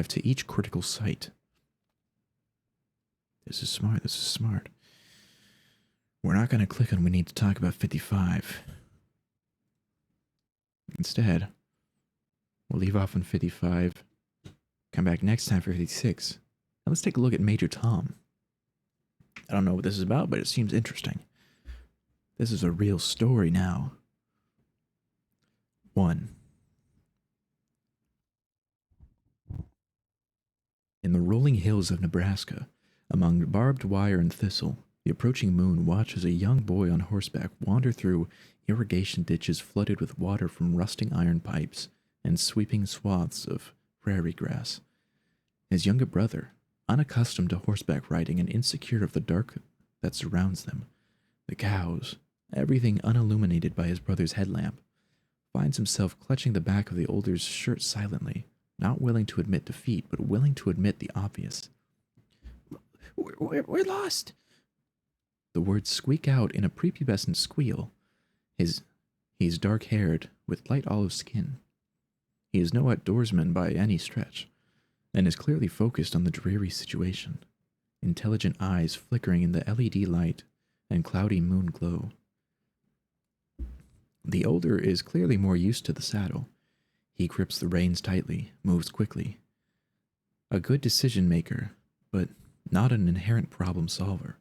to each critical site. This is smart. We're not going to click on we need to talk about 55. Instead, we'll leave off on 55, come back next time for 56. Now let's take a look at Major Tom. I don't know what this is about, but it seems interesting. This is a real story now. 1. In the rolling hills of Nebraska, among barbed wire and thistle, the approaching moon watches a young boy on horseback wander through irrigation ditches flooded with water from rusting iron pipes and sweeping swaths of prairie grass. His younger brother, unaccustomed to horseback riding and insecure of the dark that surrounds them, the cows, everything unilluminated by his brother's headlamp, finds himself clutching the back of the older's shirt silently, not willing to admit defeat, but willing to admit the obvious. We're lost. The words squeak out in a prepubescent squeal. He's dark-haired, with light olive skin. He is no outdoorsman by any stretch, and is clearly focused on the dreary situation, intelligent eyes flickering in the LED light and cloudy moon glow. The older is clearly more used to the saddle. He grips the reins tightly, moves quickly. A good decision-maker, but not an inherent problem solver.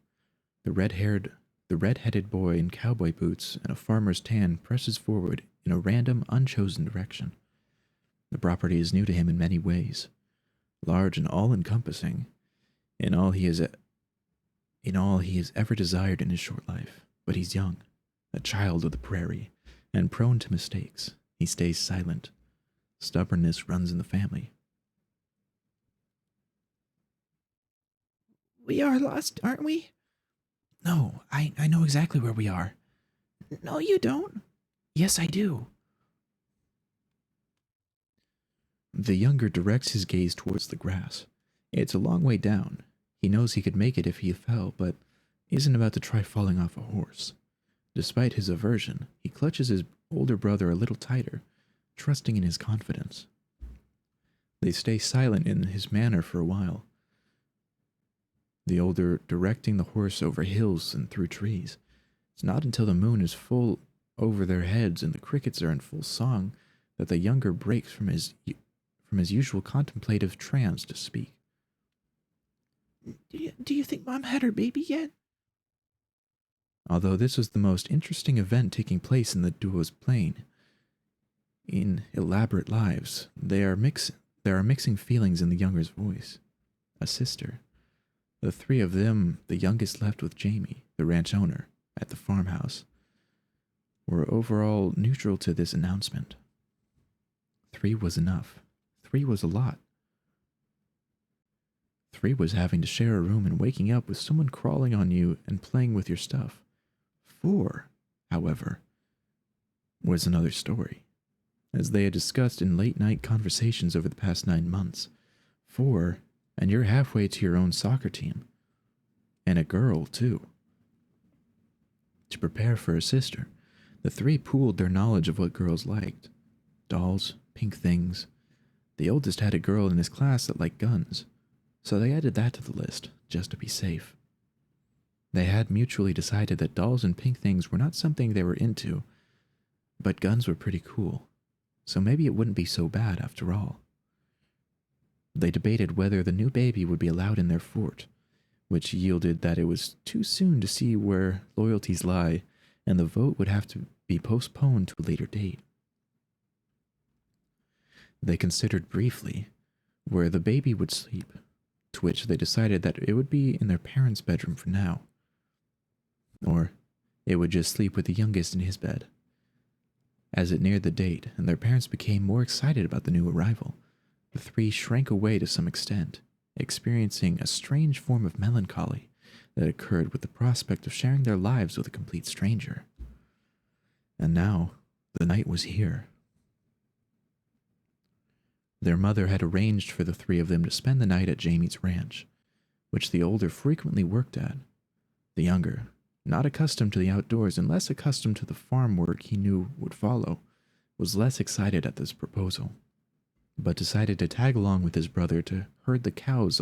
The red-headed boy in cowboy boots and a farmer's tan presses forward in a random, unchosen direction. The property is new to him in many ways, large and all-encompassing, in all he has ever desired in his short life. But he's young, a child of the prairie, and prone to mistakes. He stays silent. Stubbornness runs in the family. We are lost, aren't we? No, I know exactly where we are. No, you don't. Yes, I do. The younger directs his gaze towards the grass. It's a long way down. He knows he could make it if he fell, but isn't about to try falling off a horse. Despite his aversion, he clutches his older brother a little tighter, trusting in his confidence. They stay silent in his manner for a while, the older directing the horse over hills and through trees. It's not until the moon is full over their heads and the crickets are in full song that the younger breaks from his usual contemplative trance to speak. Do you think Mom had her baby yet? Although this was the most interesting event taking place in the duo's plane, in elaborate lives, there are mixing feelings in the younger's voice. A sister. The three of them, the youngest left with Jamie, the ranch owner, at the farmhouse, were overall neutral to this announcement. 3 was enough. 3 was a lot. 3 was having to share a room and waking up with someone crawling on you and playing with your stuff. 4, however, was another story. As they had discussed in late-night conversations over the past 9 months. 4, and you're halfway to your own soccer team. And a girl, too. To prepare for a sister, the 3 pooled their knowledge of what girls liked. Dolls, pink things. The oldest had a girl in his class that liked guns, so they added that to the list, just to be safe. They had mutually decided that dolls and pink things were not something they were into, but guns were pretty cool, so maybe it wouldn't be so bad after all. They debated whether the new baby would be allowed in their fort, which yielded that it was too soon to see where loyalties lie, and the vote would have to be postponed to a later date. They considered briefly where the baby would sleep, to which they decided that it would be in their parents' bedroom for now. Or it would just sleep with the youngest in his bed. As it neared the date, and their parents became more excited about the new arrival, the 3 shrank away to some extent, experiencing a strange form of melancholy that occurred with the prospect of sharing their lives with a complete stranger. And now, the night was here. Their mother had arranged for the 3 of them to spend the night at Jamie's ranch, which the older frequently worked at. The younger, not accustomed to the outdoors and less accustomed to the farm work he knew would follow, was less excited at this proposal, but decided to tag along with his brother to herd the cows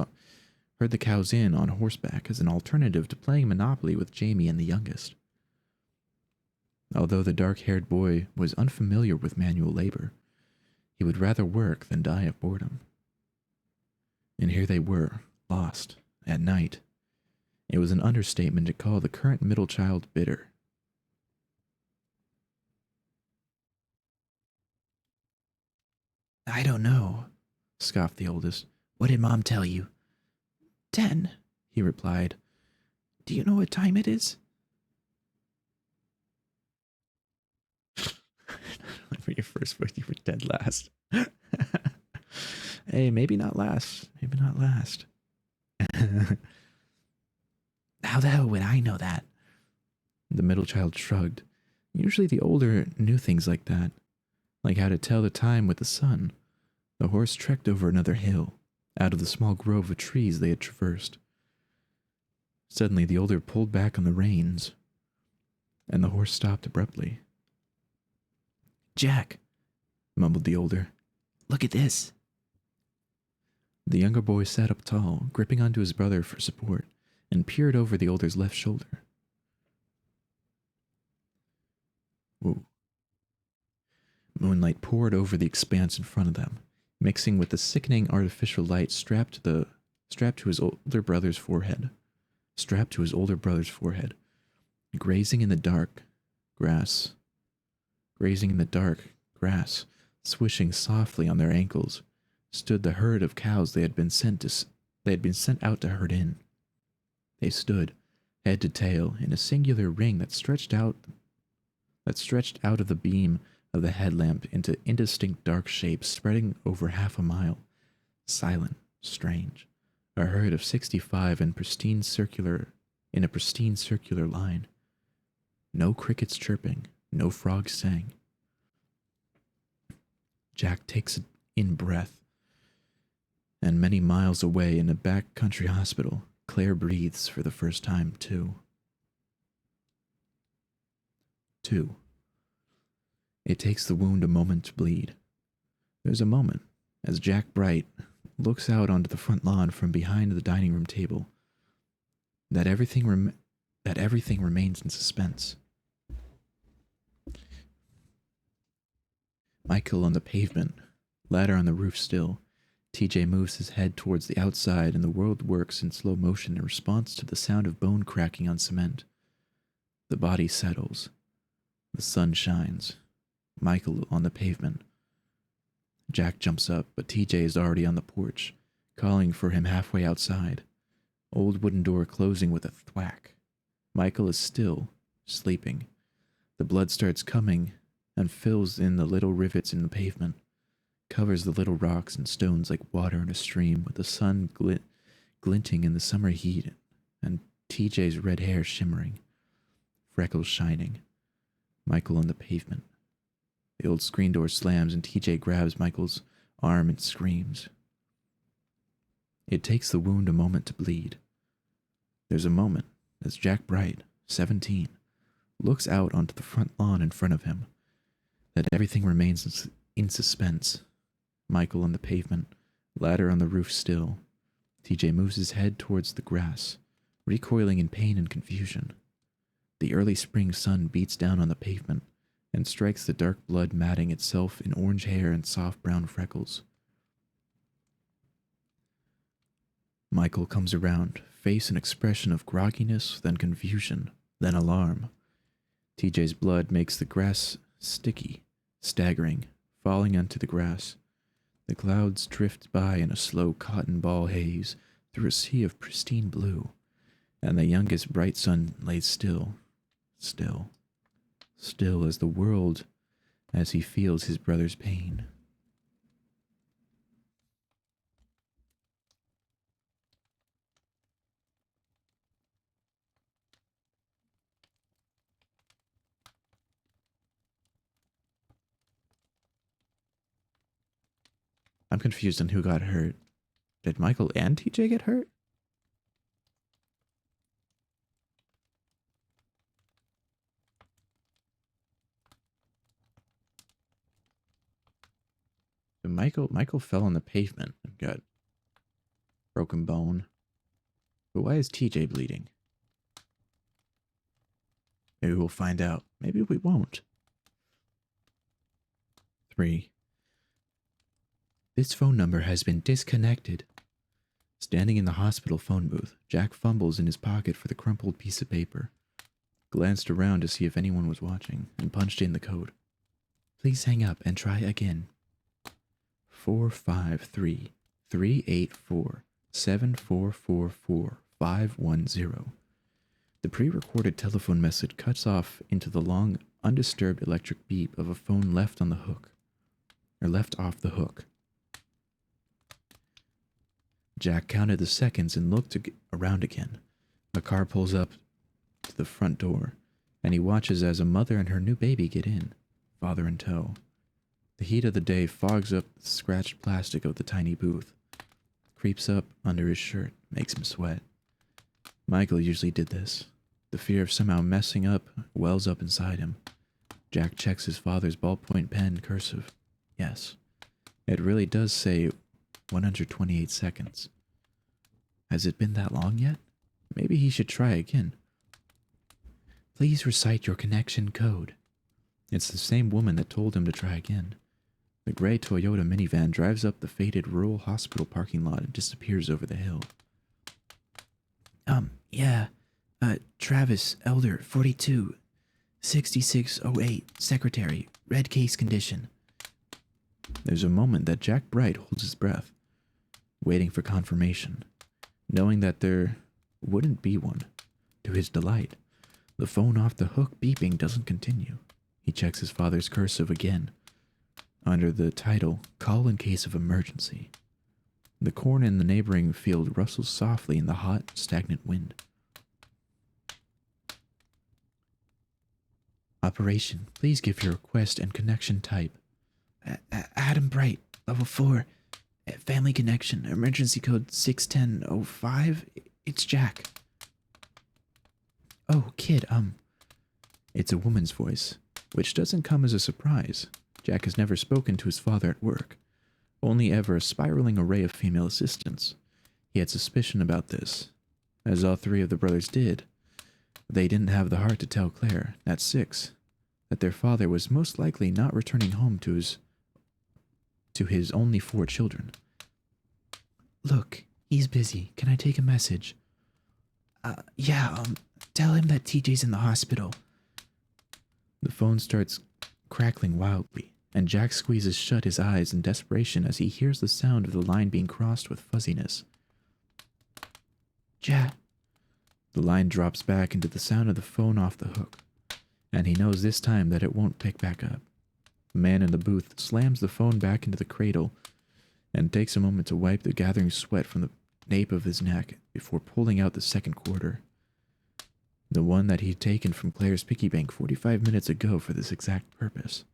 in on horseback as an alternative to playing Monopoly with Jamie and the youngest. Although the dark-haired boy was unfamiliar with manual labor, he would rather work than die of boredom. And here they were, lost, at night. It was an understatement to call the current middle child bitter. I don't know, scoffed the oldest. What did Mom tell you? 10, he replied. Do you know what time it is? For your first birthday, you were dead last. Hey, maybe not last. Maybe not last. How the hell would I know that? The middle child shrugged. Usually the older knew things like that, like how to tell the time with the sun. The horse trekked over another hill, out of the small grove of trees they had traversed. Suddenly the older pulled back on the reins, and the horse stopped abruptly. Jack, mumbled the older. Look at this. The younger boy sat up tall, gripping onto his brother for support, and peered over the older's left shoulder. Whoa. Moonlight poured over the expanse in front of them, mixing with the sickening artificial light strapped to his older brother's forehead. Grazing in the dark grass, swishing softly on their ankles, stood the herd of cows they had been sent out to herd in. They stood, head to tail, in a singular ring that stretched out of the beam of the headlamp into indistinct dark shapes spreading over half a mile. Silent, strange, a herd of 65 in a pristine circular line. No crickets chirping, no frogs sang. Jack takes in breath, And many miles away in a backcountry hospital, Claire breathes for the first time, too. 2. It takes the wound a moment to bleed. There's a moment as Jack Bright looks out onto the front lawn from behind the dining room table that everything remains in suspense. Michael on the pavement, ladder on the roof still. TJ moves his head towards the outside and the world works in slow motion in response to the sound of bone cracking on cement. The body settles. The sun shines. Michael on the pavement. Jack jumps up, but TJ is already on the porch, calling for him halfway outside. Old wooden door closing with a thwack. Michael is still sleeping. The blood starts coming and fills in the little rivets in the pavement, covers the little rocks and stones like water in a stream, with the sun glinting in the summer heat and TJ's red hair shimmering, freckles shining. Michael on the pavement. The old screen door slams and TJ grabs Michael's arm and screams. It takes the wound a moment to bleed. There's a moment as Jack Bright, 17, looks out onto the front lawn in front of him, that everything remains in suspense. Michael on the pavement, ladder on the roof still. TJ moves his head towards the grass, recoiling in pain and confusion. The early spring sun beats down on the pavement and strikes the dark blood matting itself in orange hair and soft brown freckles. Michael comes around, face an expression of grogginess, then confusion, then alarm. TJ's blood makes the grass sticky, staggering, falling onto the grass. The clouds drift by in a slow cotton ball haze through a sea of pristine blue, and the youngest bright sun lays still as the world as he feels his brother's pain. I'm confused on who got hurt. Did Michael and TJ get hurt? Michael fell on the pavement and got broken bone. But why is TJ bleeding? Maybe we'll find out. Maybe we won't. 3. This phone number has been disconnected. Standing in the hospital phone booth, Jack fumbles in his pocket for the crumpled piece of paper, glanced around to see if anyone was watching, and punched in the code. Please hang up and try again. 453-384-7444-510. The pre-recorded telephone message cuts off into the long, undisturbed electric beep of a phone left on the hook, or left off the hook. Jack counted the seconds and looked around again. A car pulls up to the front door, and he watches as a mother and her new baby get in, father in tow. The heat of the day fogs up the scratched plastic of the tiny booth, creeps up under his shirt, makes him sweat. Michael usually did this. The fear of somehow messing up wells up inside him. Jack checks his father's ballpoint pen cursive. Yes, it really does say 128 seconds. Has it been that long yet? Maybe he should try again. Please recite your connection code. It's the same woman that told him to try again. The gray Toyota minivan drives up the faded rural hospital parking lot and disappears over the hill. Travis, Elder, 42, 6608, secretary, red case condition. There's a moment that Jack Bright holds his breath, waiting for confirmation, knowing that there wouldn't be one. To his delight, the phone off the hook beeping doesn't continue. He checks his father's cursive again, under the title, Call in Case of Emergency. The corn in the neighboring field rustles softly in the hot, stagnant wind. Operation, please give your request and connection type. Adam Bright, level 4, Family connection, emergency code 61005. It's Jack. Oh, kid, It's a woman's voice, which doesn't come as a surprise. Jack has never spoken to his father at work, only ever a spiraling array of female assistants. He had suspicion about this, as all three of the brothers did. They didn't have the heart to tell Claire, at 6, that their father was most likely not returning home to his only 4 children. Look, he's busy. Can I take a message? Yeah, tell him that TJ's in the hospital. The phone starts crackling wildly, and Jack squeezes shut his eyes in desperation as he hears the sound of the line being crossed with fuzziness. Jack. The line drops back into the sound of the phone off the hook, and he knows this time that it won't pick back up. The man in the booth slams the phone back into the cradle and takes a moment to wipe the gathering sweat from the nape of his neck before pulling out the second quarter. The one that he'd taken from Claire's piggy bank 45 minutes ago for this exact purpose,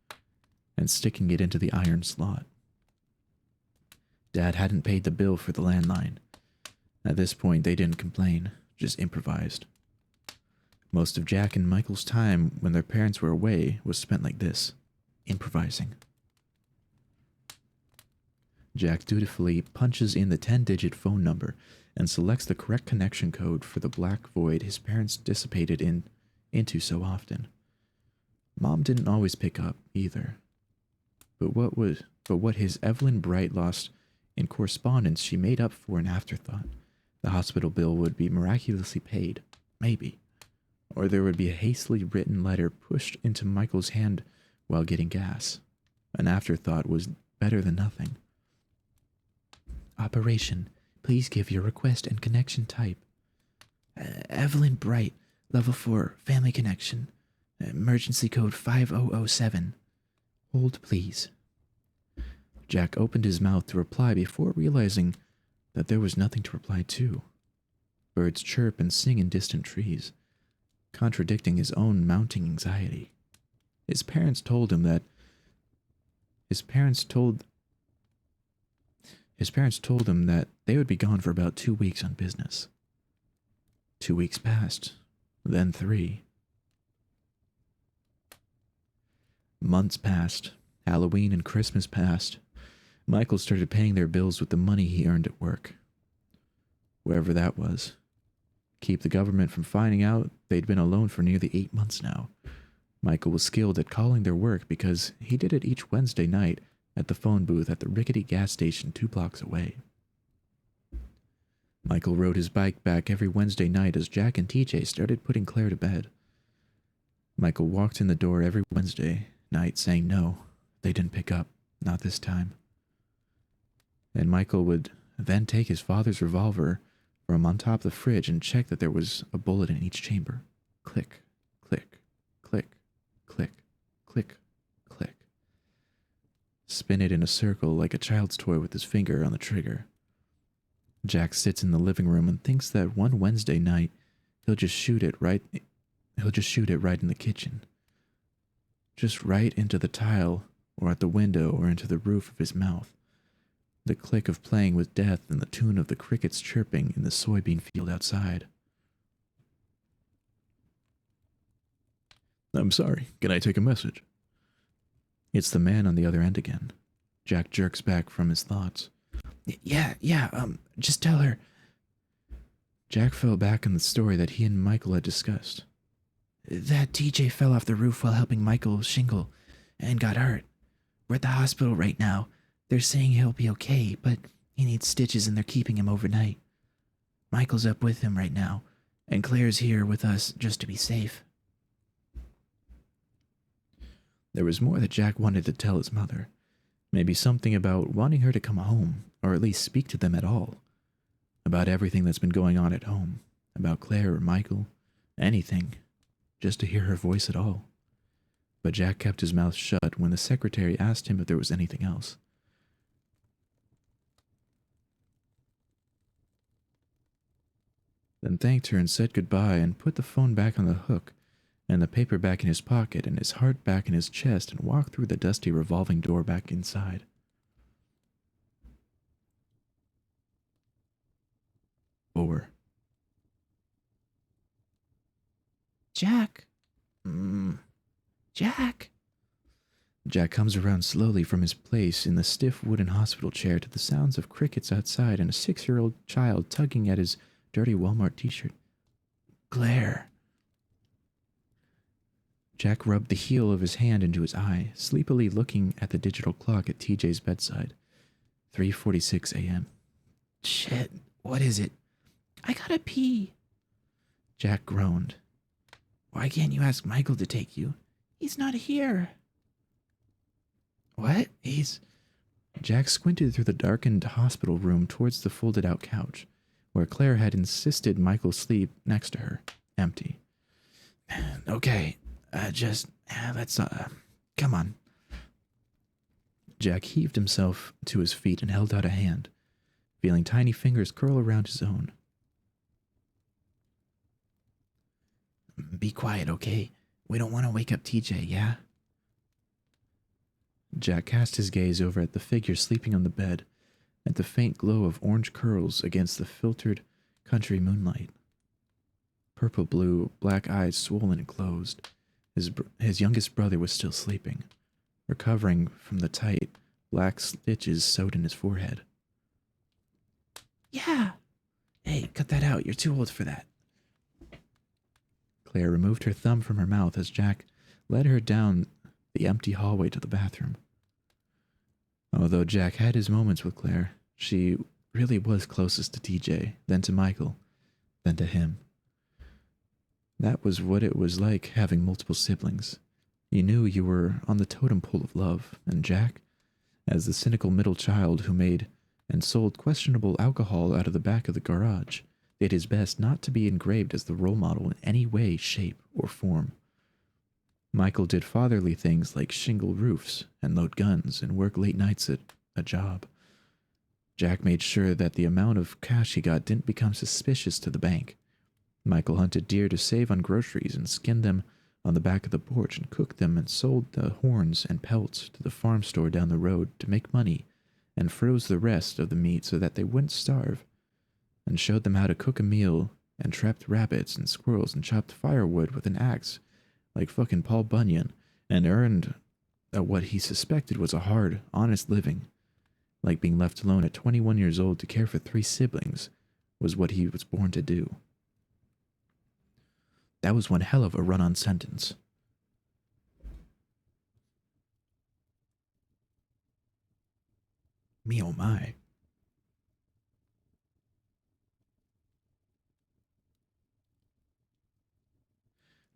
and sticking it into the iron slot. Dad hadn't paid the bill for the landline. At this point, they didn't complain, just improvised. Most of Jack and Michael's time when their parents were away was spent like this, improvising. Jack dutifully punches in the 10-digit phone number and selects the correct connection code for the black void his parents dissipated into so often. Mom didn't always pick up either. But what his Evelyn Bright lost in correspondence she made up for an afterthought. The hospital bill would be miraculously paid, maybe. Or there would be a hastily written letter pushed into Michael's hand while getting gas. An afterthought was better than nothing. Operation. Please give your request and connection type. Evelyn Bright, level 4, family connection. Emergency code 5007. Hold, please. Jack opened his mouth to reply before realizing that there was nothing to reply to. Birds chirp and sing in distant trees, contradicting his own mounting anxiety. His parents told him that they would be gone for about 2 weeks on business. 2 weeks passed, then 3. Months passed. Halloween and Christmas passed. Michael started paying their bills with the money he earned at work. Wherever that was. Keep the government from finding out they'd been alone for nearly 8 months now. Michael was skilled at calling their work because he did it each Wednesday night at the phone booth at the rickety gas station 2 blocks away. Michael rode his bike back every Wednesday night as Jack and TJ started putting Claire to bed. Michael walked in the door every Wednesday night saying no, they didn't pick up, not this time. And Michael would then take his father's revolver from on top of the fridge and check that there was a bullet in each chamber. Click, click, click, click, click, click. Spin it in a circle like a child's toy with his finger on the trigger. Jack sits in the living room and thinks that one Wednesday night he'll just shoot it right in the kitchen. Just right into the tile, or at the window, or into the roof of his mouth. The click of playing with death and the tune of the crickets chirping in the soybean field outside. I'm sorry, can I take a message? It's the man on the other end again. Jack jerks back from his thoughts. Yeah, just tell her. Jack fell back on the story that he and Michael had discussed. That TJ fell off the roof while helping Michael shingle and got hurt. We're at the hospital right now. They're saying he'll be okay, but he needs stitches and they're keeping him overnight. Michael's up with him right now, and Claire's here with us just to be safe. There was more that Jack wanted to tell his mother. Maybe something about wanting her to come home, or at least speak to them at all. About everything that's been going on at home. About Claire or Michael. Anything. Just to hear her voice at all. But Jack kept his mouth shut when the secretary asked him if there was anything else. Then thanked her and said goodbye and put the phone back on the hook and the paper back in his pocket and his heart back in his chest and walked through the dusty revolving door back inside. lower. Jack! Jack! Jack comes around slowly from his place in the stiff wooden hospital chair to the sounds of crickets outside and a 6-year-old child tugging at his dirty Walmart t-shirt. Claire. Jack rubbed the heel of his hand into his eye, sleepily looking at the digital clock at TJ's bedside. 3:46 a.m. Shit, what is it? I gotta pee. Jack groaned. Why can't you ask Michael to take you? He's not here. What? Jack squinted through the darkened hospital room towards the folded-out couch, where Claire had insisted Michael sleep next to her, empty. Okay, let's, come on. Jack heaved himself to his feet and held out a hand, feeling tiny fingers curl around his own. Be quiet, okay? We don't want to wake up TJ, yeah? Jack cast his gaze over at the figure sleeping on the bed, at the faint glow of orange curls against the filtered country moonlight. Purple-blue, black eyes swollen and closed. His youngest brother was still sleeping, recovering from the tight, black stitches sewed in his forehead. Yeah! Hey, cut that out. You're too old for that. Claire removed her thumb from her mouth as Jack led her down the empty hallway to the bathroom. Although Jack had his moments with Claire, she really was closest to TJ, then to Michael, then to him. That was what it was like having multiple siblings. You knew you were on the totem pole of love, and Jack, as the cynical middle child who made and sold questionable alcohol out of the back of the garage, did his best not to be engraved as the role model in any way, shape, or form. Michael did fatherly things like shingle roofs and load guns and work late nights at a job. Jack made sure that the amount of cash he got didn't become suspicious to the bank. Michael hunted deer to save on groceries and skinned them on the back of the porch and cooked them and sold the horns and pelts to the farm store down the road to make money and froze the rest of the meat so that they wouldn't starve, and showed them how to cook a meal and trapped rabbits and squirrels and chopped firewood with an axe like fucking Paul Bunyan, and earned what he suspected was a hard, honest living, like being left alone at 21 years old to care for 3 siblings was what he was born to do. That was one hell of a run-on sentence. Me oh my.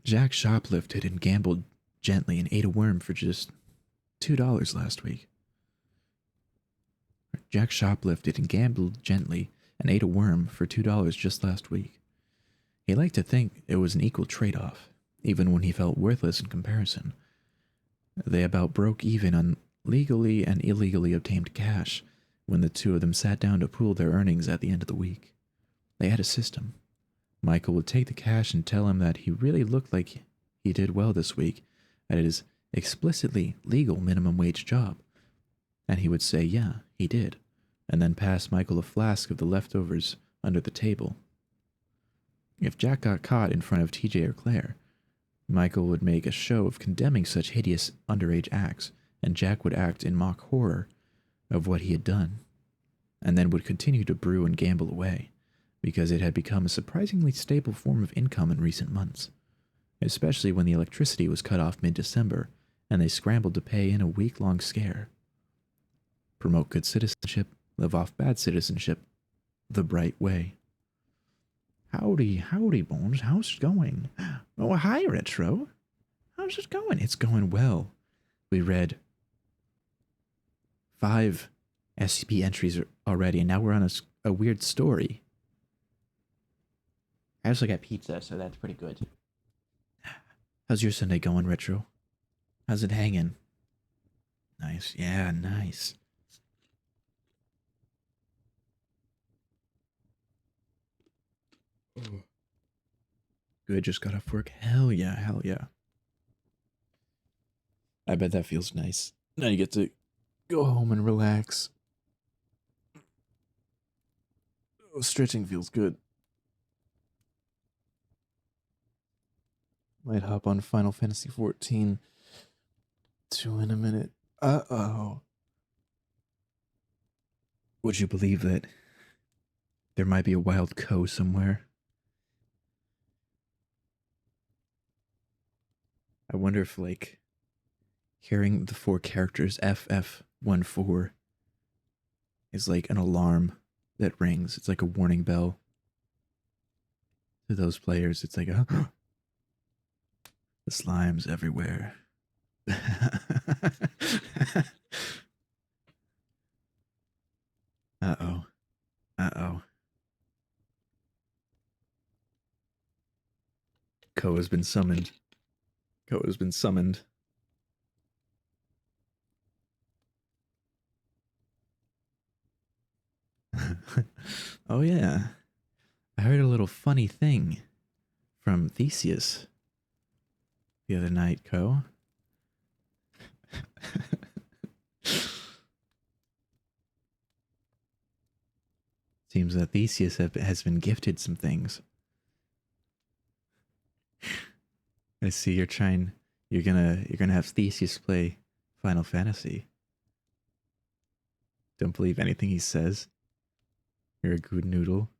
Jack shoplifted and gambled gently and ate a worm for just $2 last week. Jack shoplifted and gambled gently and ate a worm for $2 just last week. He liked to think it was an equal trade-off, even when he felt worthless in comparison. They about broke even on legally and illegally obtained cash when the two of them sat down to pool their earnings at the end of the week. They had a system. Michael would take the cash and tell him that he really looked like he did well this week at his explicitly legal minimum wage job. And he would say, yeah, he did, and then pass Michael a flask of the leftovers under the table. If Jack got caught in front of TJ or Claire, Michael would make a show of condemning such hideous underage acts, and Jack would act in mock horror of what he had done, and then would continue to brew and gamble away, because it had become a surprisingly stable form of income in recent months, especially when the electricity was cut off mid-December, and they scrambled to pay in a week-long scare. Promote good citizenship, live off bad citizenship, the bright way. Howdy, Bones. How's it going? Oh, hi, Retro. How's it going? It's going well. We read 5 SCP entries already, and now we're on a weird story. I also got pizza, so that's pretty good. How's your Sunday going, Retro? How's it hanging? Nice. Yeah, nice. Good, just got off work. Hell yeah, hell yeah. I bet that feels nice. Now you get to go home and relax. Oh, stretching feels good. Might hop on Final Fantasy 14 2 in a minute. Uh-oh. Would you believe that there might be a wild co somewhere? I wonder if, like, hearing the 4 characters FF14 is like an alarm that rings. It's like a warning bell to those players. It's like, the slime's everywhere. Uh-oh. Uh-oh. Ko has been summoned. Ko has been summoned. Oh yeah. I heard a little funny thing from Theseus the other night, Ko. Seems that Theseus has been gifted some things. I see you're trying. You're gonna have Theseus play Final Fantasy. Don't believe anything he says. You're a good noodle.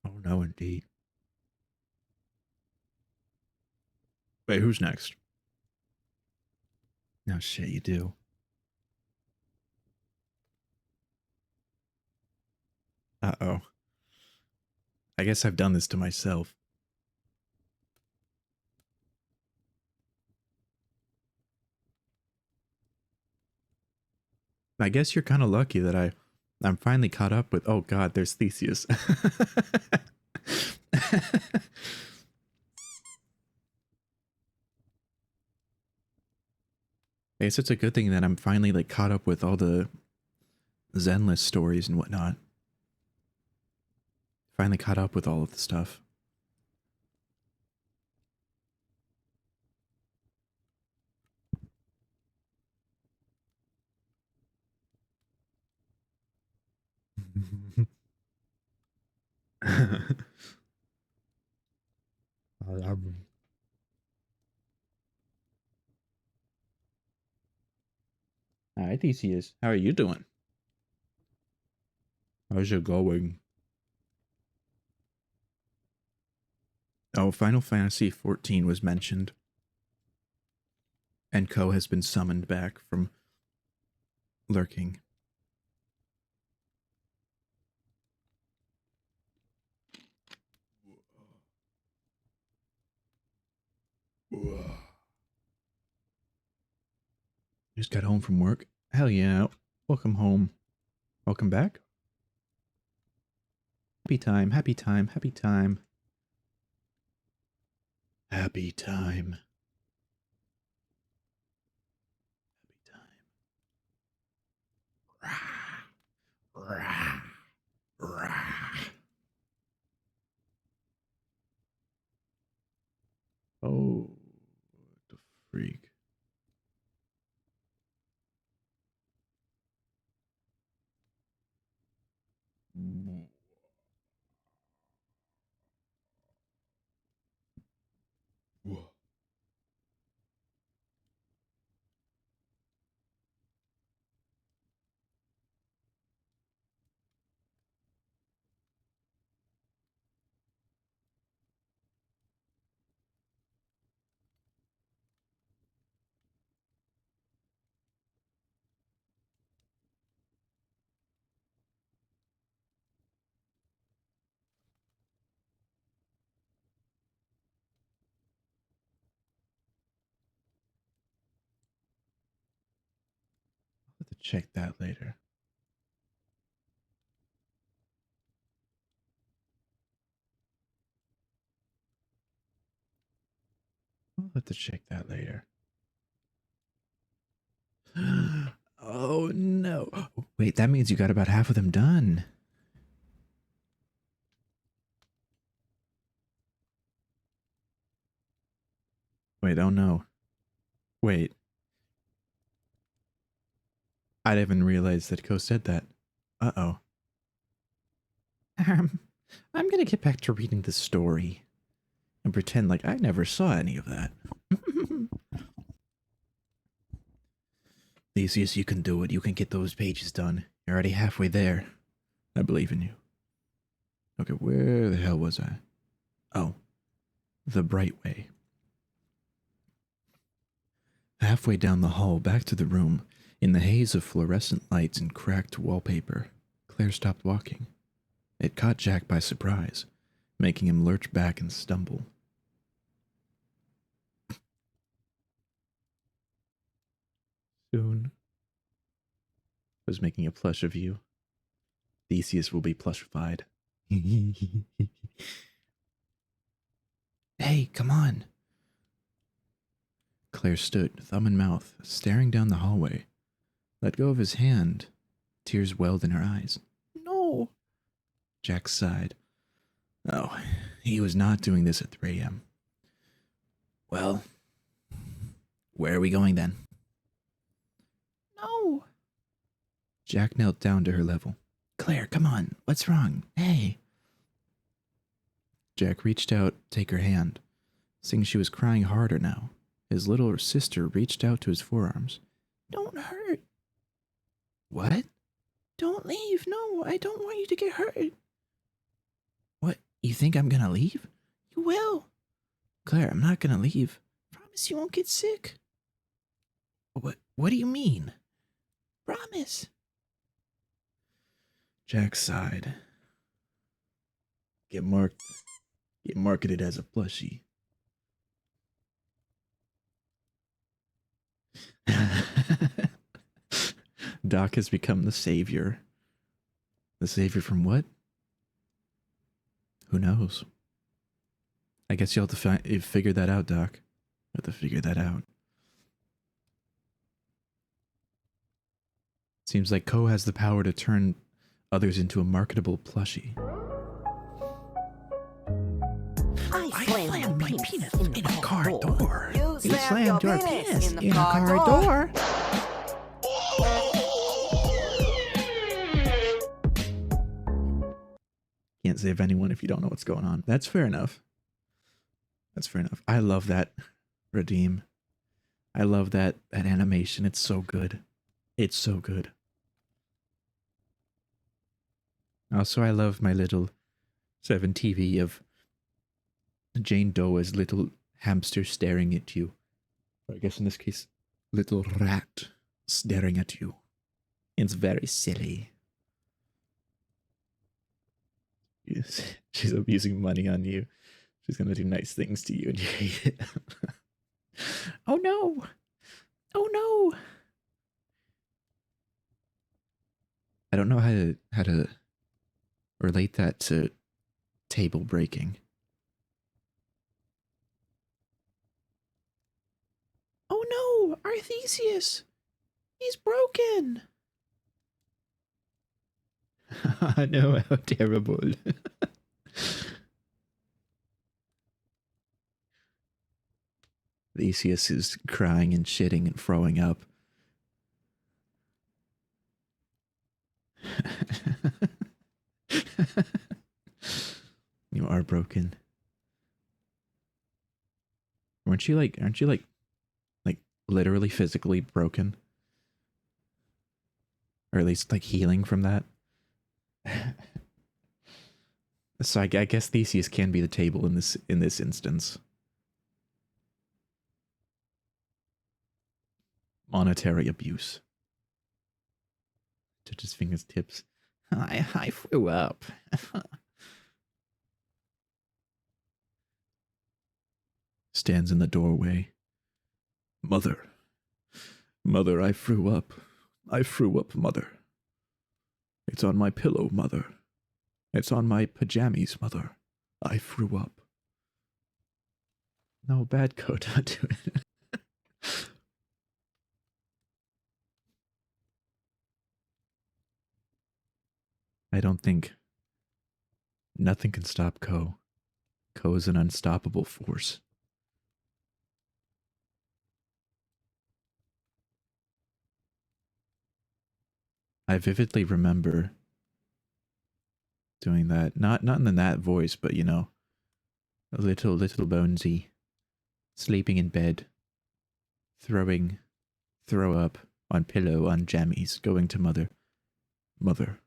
Oh no, indeed. Wait, who's next? No shit, you do. Uh-oh. I guess I've done this to myself. I guess you're kind of lucky that I'm finally caught up with. Oh god, there's Theseus. I guess it's a good thing that I'm finally like caught up with all the Zenless stories and whatnot. Finally caught up with all of the stuff. Hi, Theseus. How are you doing? How's it going? Oh, Final Fantasy 14 was mentioned. And Ko has been summoned back from lurking. Just got home from work. Hell yeah. Welcome home. Welcome back. Happy time, happy time, happy time. Happy time. Happy time. Rah, rah, rah. Oh, the freak. I'll have to check that later. I'll have to check that later. Oh no. Wait, that means you got about half of them done. Wait, oh no. Wait. I didn't even realize that Ko said that. Uh-oh. Um, I'm gonna get back to reading the story and pretend like I never saw any of that. Theseus, you can do it. You can get those pages done. You're already halfway there. I believe in you. Okay, where the hell was I? Oh, the bright way. Halfway down the hall, back to the room, in the haze of fluorescent lights and cracked wallpaper, Claire stopped walking. It caught Jack by surprise, making him lurch back and stumble. Soon, was making a plush of you. Theseus will be plushified. Hey, come on. Claire stood, thumb in mouth, staring down the hallway. Let go of his hand. Tears welled in her eyes. No. Jack sighed. Oh, he was not doing this at 3 a.m. Well, where are we going then? No. Jack knelt down to her level. Claire, come on. What's wrong? Hey. Jack reached out to take her hand, seeing she was crying harder now. His little sister reached out to his forearms. Don't hurt. What? Don't leave. No, I don't want you to get hurt. What? You think I'm gonna leave? You will. Claire, I'm not gonna leave. Promise you won't get sick. What do you mean? Promise. Jack sighed. Get marketed as a plushie. Doc has become the savior. The savior from what? Who knows? I guess you'll have to figure that out, Doc. You have to figure that out. Seems like Ko has the power to turn others into a marketable plushie. I slammed my penis in a car door. You slammed your penis in a car door. Can't save anyone if you don't know what's going on. That's fair enough. That's fair enough. I love that redeem. I love that animation. It's so good. It's so good. Also, I love my little 7 TV of Jane Doe's little hamster staring at you. Or I guess in this case, little rat staring at you. It's very silly. Yes, she's abusing money on you. She's gonna do nice things to you and you hate it. Oh no! Oh no! I don't know how to relate that to table breaking. Oh no! Our Theseus! He's broken! No, how terrible. Theseus is crying and shitting and throwing up. You are broken. Aren't you like literally physically broken? Or at least like healing from that? So I guess Theseus can be the table in this instance. Monetary abuse. Touches fingertips. I threw up. Stands in the doorway. Mother. Mother, I threw up. I threw up, Mother. It's on my pillow, Mother. It's on my pajamas, Mother. I threw up. No, bad code. Don't do it. I don't think nothing can stop Ko. Ko is an unstoppable force. I vividly remember doing that. Not in that voice, but you know, a little Bonesy sleeping in bed, throw up on pillow on jammies, going to mother. Mother,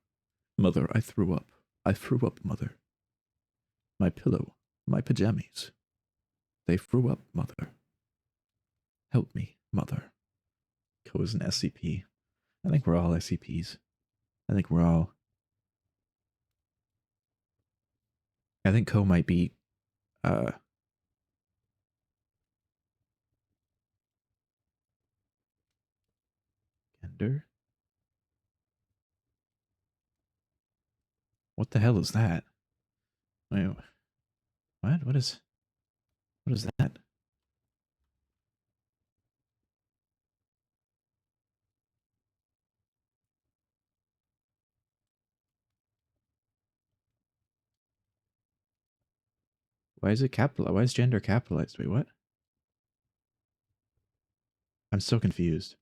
I threw up. I threw up, mother. My pillow, my pajamas. They threw up, mother. Help me, mother. Co is an SCP. I think we're all SCPs. I think Co might be, gender? What the hell is that? Wait, what? What is that? Why is it capitalized? Why is gender capitalized? Wait, what? I'm so confused.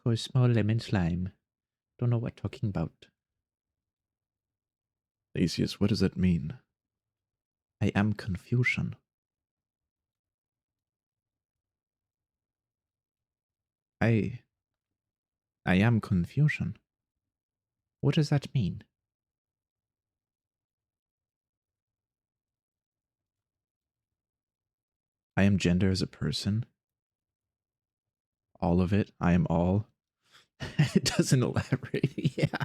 Cause small lemon slime. Don't know what talking about. Theseus, what does that mean? I am confusion. I am confusion. What does that mean? I am gender as a person. All of it. I am all. It doesn't elaborate. Yeah.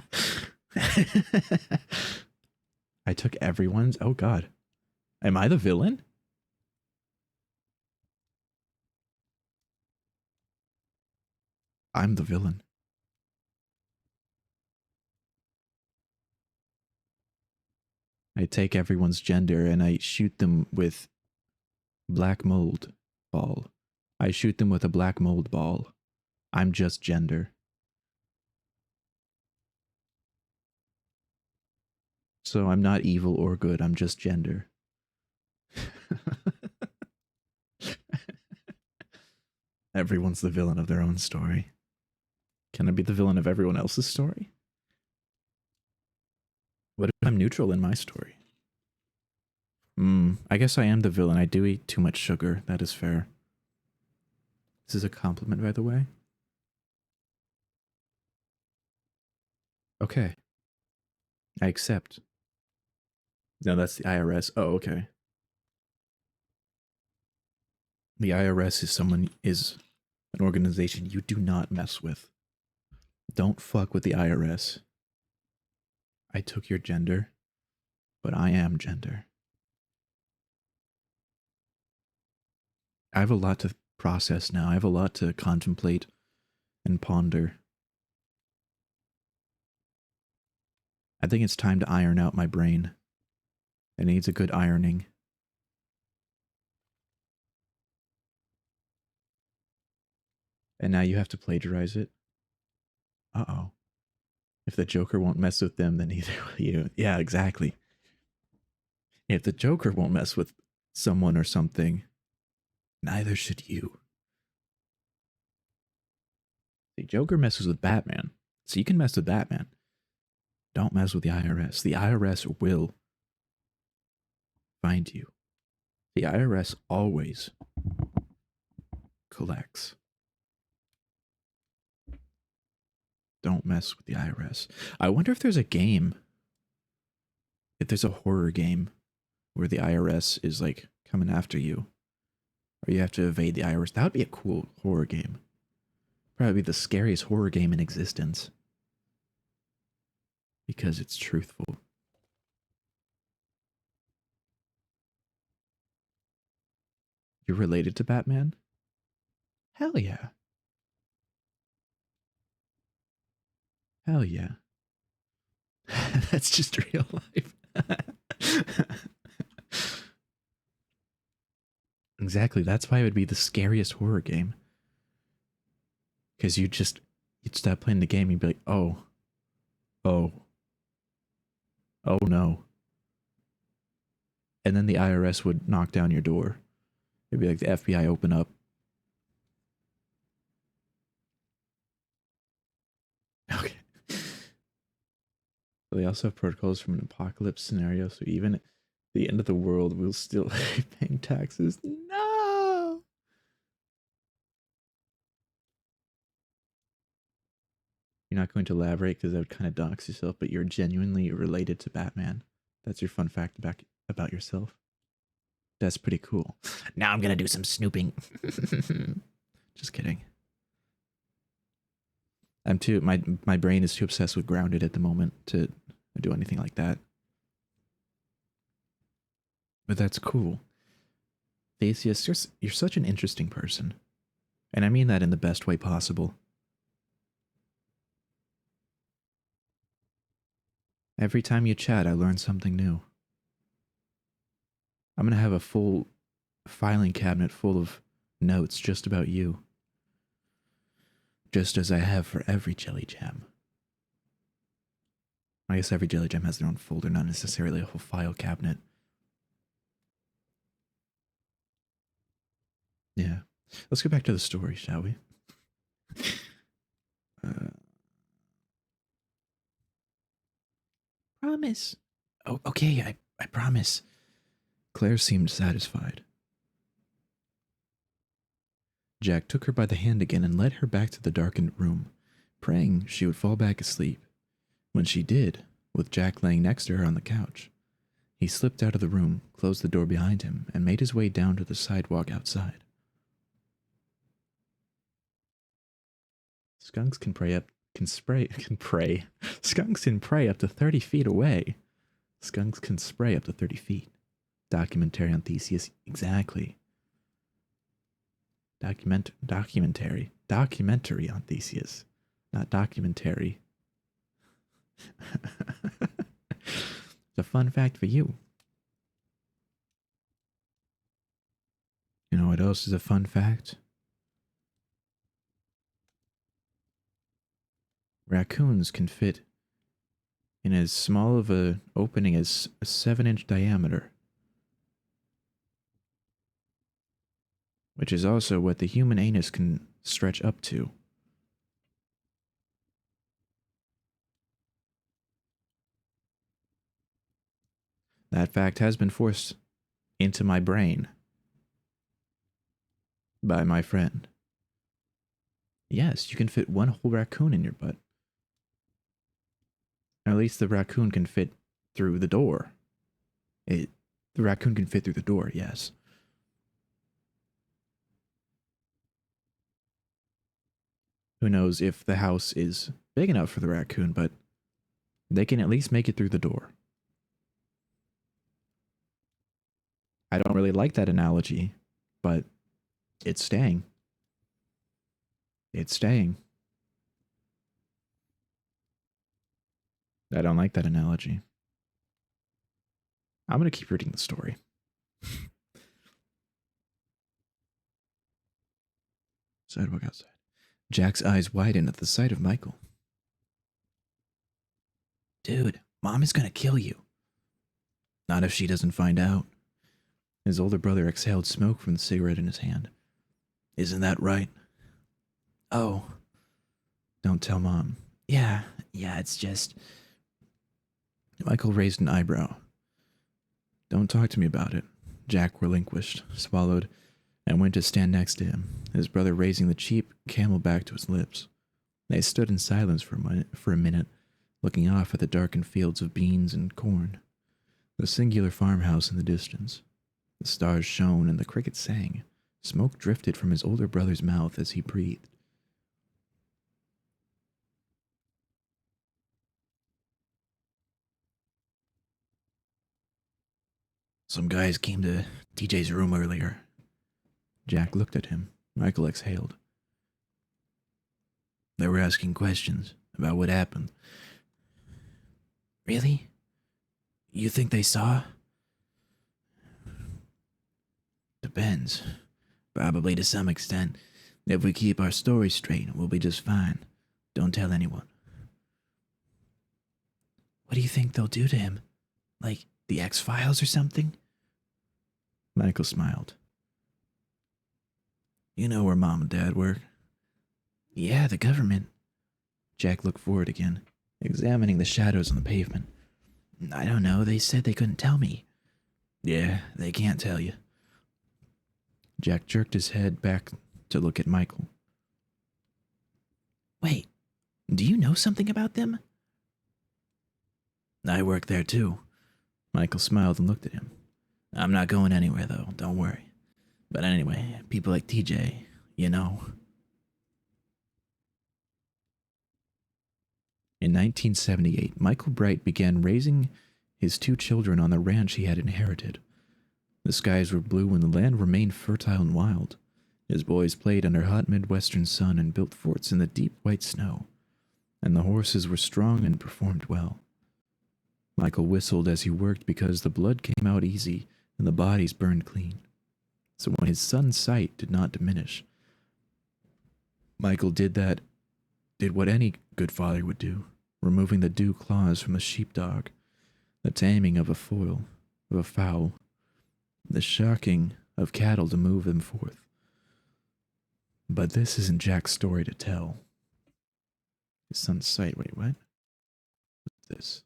I took everyone's. Oh god. Am I the villain? I'm the villain. I take everyone's gender and I shoot them with black mold ball. I shoot them with a black mold ball. I'm just gender. So I'm not evil or good, I'm just gender. Everyone's the villain of their own story. Can I be the villain of everyone else's story? What if I'm neutral in my story? I guess I am the villain. I do eat too much sugar. That is fair. This is a compliment, by the way. Okay. I accept. No, that's the IRS. Oh, okay. The IRS is an organization you do not mess with. Don't fuck with the IRS. I took your gender, but I am gender. I have a lot to process now. I have a lot to contemplate and ponder. I think it's time to iron out my brain. It needs a good ironing. And now you have to plagiarize it. Uh-oh. If the Joker won't mess with them, then neither will you. Yeah, exactly. If the Joker won't mess with someone or something, neither should you. The Joker messes with Batman, so you can mess with Batman. Don't mess with the IRS. The IRS will find you. The IRS always collects. Don't mess with the IRS. I wonder if there's a game, if there's a horror game where the IRS is like coming after you, or you have to evade the IRS. That would be a cool horror game. Probably the scariest horror game in existence. Because it's truthful. You're related to Batman? Hell yeah. Hell yeah. That's just real life. Exactly. That's why it would be the scariest horror game. Because you'd stop playing the game, you'd be like, oh no. And then the IRS would knock down your door. It'd be like the FBI open up. But they also have protocols from an apocalypse scenario, so even at the end of the world, we'll still be paying taxes. No! You're not going to elaborate because that would kind of dox yourself, but you're genuinely related to Batman. That's your fun fact about yourself. That's pretty cool. Now I'm gonna do some snooping. Just kidding. I'm too my brain is too obsessed with Grounded at the moment to do anything like that. But that's cool. Theseus, you're such an interesting person. And I mean that in the best way possible. Every time you chat, I learn something new. I'm gonna have a full filing cabinet full of notes just about you. Just as I have for every Jelly Jam. I guess every Jelly Jam has their own folder, not necessarily a whole file cabinet. Yeah. Let's go back to the story, shall we? Promise. Oh, okay, I promise. Claire seemed satisfied. Jack took her by the hand again and led her back to the darkened room, praying she would fall back asleep. When she did, with Jack laying next to her on the couch, he slipped out of the room, closed the door behind him, and made his way down to the sidewalk outside. Skunks can pray. Skunks can pray up to 30 feet away. Skunks can spray up to 30 feet. Documentary on Theseus. Exactly. Documentary on Theseus. Not documentary. It's a fun fact for you. You know what else is a fun fact? Raccoons can fit in as small of an opening as a 7-inch diameter, which is also what the human anus can stretch up to. That fact has been forced into my brain by my friend. Yes, you can fit one whole raccoon in your butt. Or at least the raccoon can fit through the door. The raccoon can fit through the door, yes. Who knows if the house is big enough for the raccoon, but they can at least make it through the door. I don't really like that analogy, but it's staying. It's staying. I don't like that analogy. I'm going to keep reading the story. Sidewalk outside. Jack's eyes widened at the sight of Michael. Dude, Mom is going to kill you. Not if she doesn't find out. His older brother exhaled smoke from the cigarette in his hand. Isn't that right? Oh. Don't tell Mom. Yeah, it's just... Michael raised an eyebrow. Don't talk to me about it. Jack relinquished, swallowed, and went to stand next to him, his brother raising the cheap camelback to his lips. They stood in silence for a minute, looking off at the darkened fields of beans and corn, the singular farmhouse in the distance. The stars shone and the crickets sang. Smoke drifted from his older brother's mouth as he breathed. Some guys came to TJ's room earlier. Jack looked at him. Michael exhaled. They were asking questions about what happened. Really? You think they saw? Depends. Probably to some extent. If we keep our story straight, we'll be just fine. Don't tell anyone. What do you think they'll do to him? Like the X-Files or something? Michael smiled. You know where Mom and Dad work? Yeah, the government. Jack looked forward again. examining the shadows on the pavement. I don't know, they said they couldn't tell me. Yeah, they can't tell you. Jack jerked his head back to look at Michael. Wait, do you know something about them? I work there too. Michael smiled and looked at him. I'm not going anywhere though, don't worry. But anyway, people like TJ, you know. In 1978, Michael Bright began raising his 2 children on the ranch he had inherited. The skies were blue and the land remained fertile and wild. His boys played under hot Midwestern sun and built forts in the deep white snow. And the horses were strong and performed well. Michael whistled as he worked because the blood came out easy and the bodies burned clean. So when his son's sight did not diminish, Michael did what any good father would do, removing the dew claws from the sheepdog, the taming of a fowl, the shocking of cattle to move them forth. But this isn't Jack's story to tell. His son's sight, wait, what? What's this?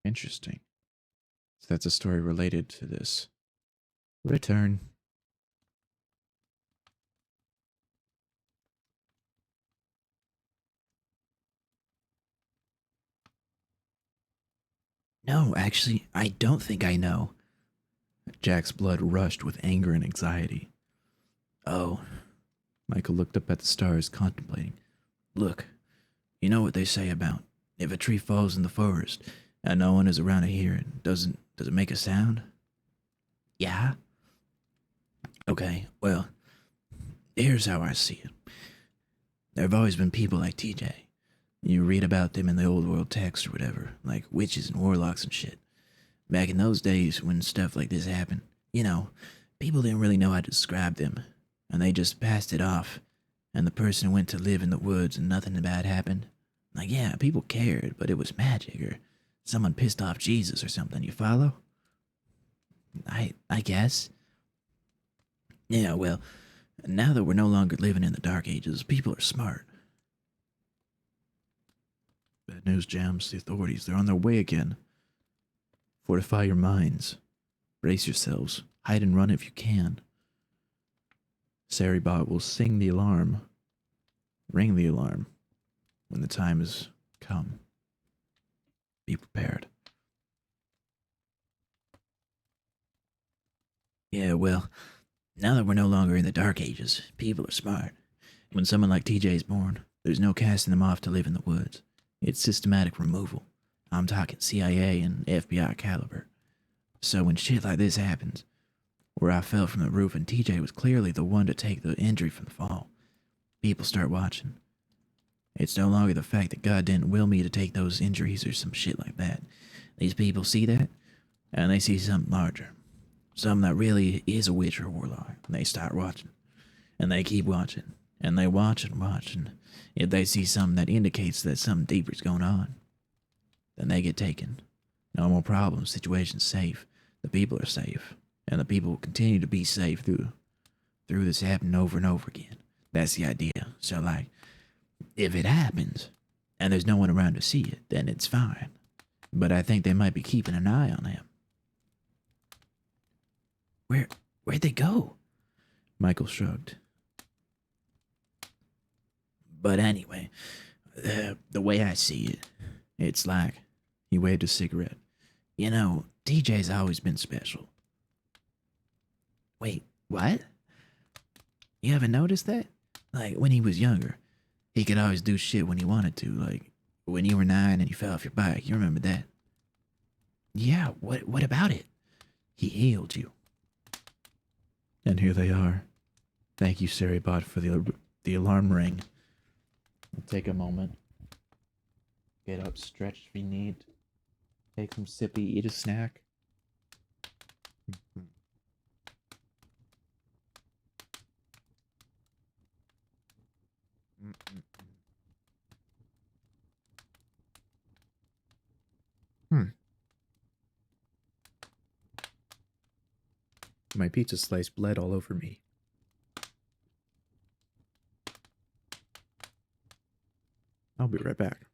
Interesting. So that's a story related to this. Return. No, actually, I don't think I know. Jack's blood rushed with anger and anxiety. Oh. Michael looked up at the stars, contemplating. Look, you know what they say about if a tree falls in the forest and no one is around to hear it, does it make a sound? Yeah. Okay, well, here's how I see it. There have always been people like TJ. You read about them in the old world text or whatever, like witches and warlocks and shit. Back in those days when stuff like this happened, you know, people didn't really know how to describe them, and they just passed it off, and the person went to live in the woods and nothing bad happened. Like, yeah, people cared, but it was magic, or someone pissed off Jesus or something, you follow? I guess. Yeah, well, now that we're no longer living in the Dark Ages, people are smart. Bad news, Jams. The authorities, they're on their way again. Fortify your minds. Brace yourselves. Hide and run if you can. Saribot will ring the alarm, when the time has come. Be prepared. Yeah, well, now that we're no longer in the Dark Ages, people are smart. When someone like TJ is born, there's no casting them off to live in the woods. It's systematic removal. I'm talking CIA and FBI caliber. So when shit like this happens, where I fell from the roof and TJ was clearly the one to take the injury from the fall, people start watching. It's no longer the fact that God didn't will me to take those injuries or some shit like that. These people see that, and they see something larger. Something that really is a witch or a warlock. And they start watching. And they keep watching. And they watch and watch. And if they see something that indicates that something deeper is going on, then they get taken. No more problems. Situation's safe. The people are safe. And the people will continue to be safe through this happening over and over again. That's the idea. So, like, if it happens, and there's no one around to see it, then it's fine. But I think they might be keeping an eye on him. Where'd they go? Michael shrugged. But anyway, the way I see it, it's like, he waved a cigarette. You know, TJ's always been special. Wait, what? You haven't noticed that? Like, when he was younger, he could always do shit when he wanted to. Like, when you were 9 and you fell off your bike, you remember that? Yeah, what about it? He healed you. And here they are. Thank you, Saribot, for the alarm ring. We'll take a moment. Get up, stretch if you need. Take some sippy, eat a snack. My pizza slice bled all over me. I'll be right back.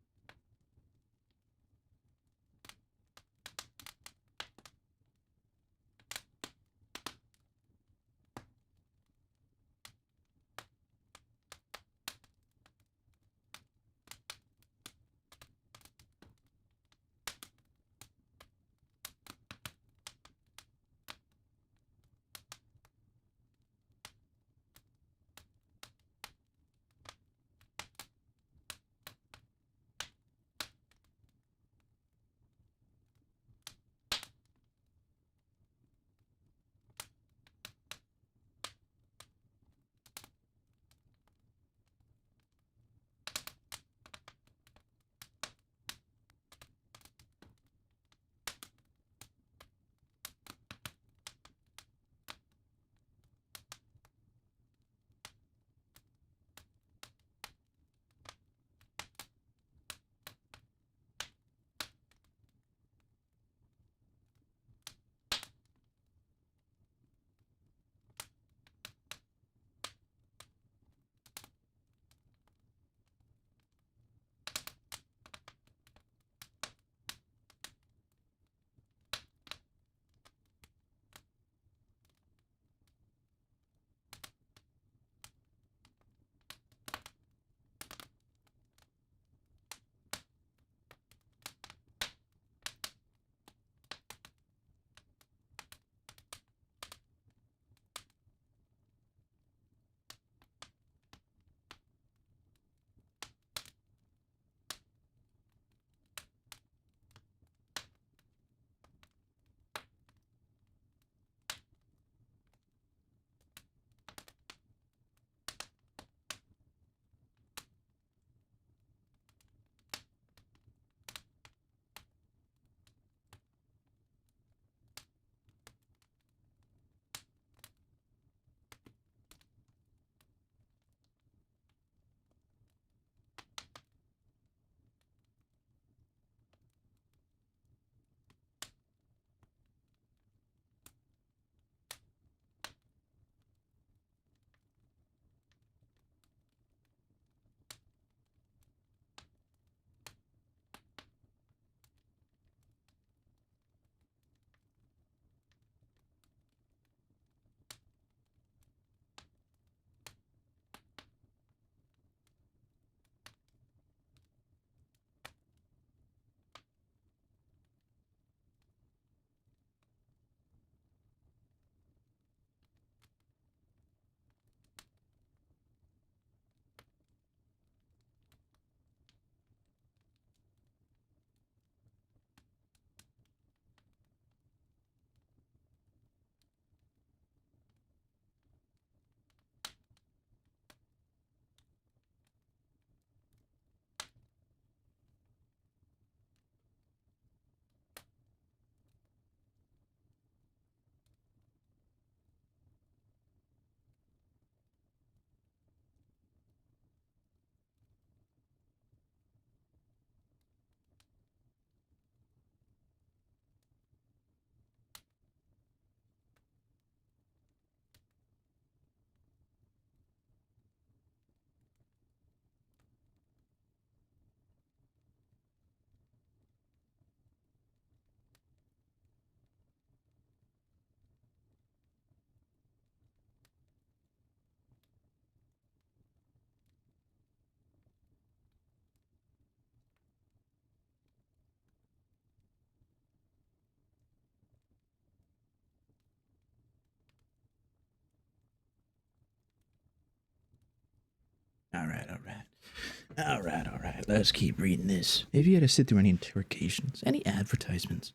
All right, all right. All right, all right. Let's keep reading this. If you had to sit through any interrogations, any advertisements,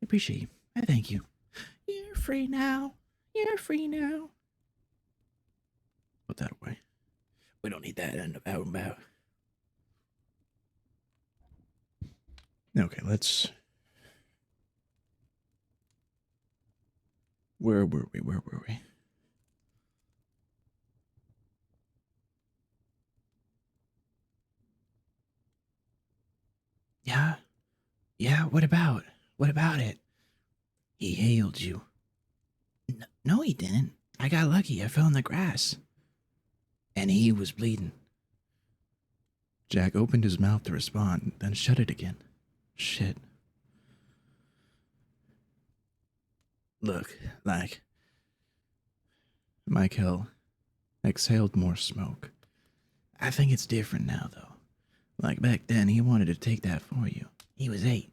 I appreciate you. I thank you. You're free now. You're free now. Put that away. We don't need that out and about. Okay, let's. Where were we? Where were we? Yeah. Yeah, what about? What about it? He hailed you. No, he didn't. I got lucky. I fell in the grass. And he was bleeding. Jack opened his mouth to respond, then shut it again. Shit. Look, like... Michael exhaled more smoke. I think it's different now, though. Like back then, he wanted to take that for you. He was 8.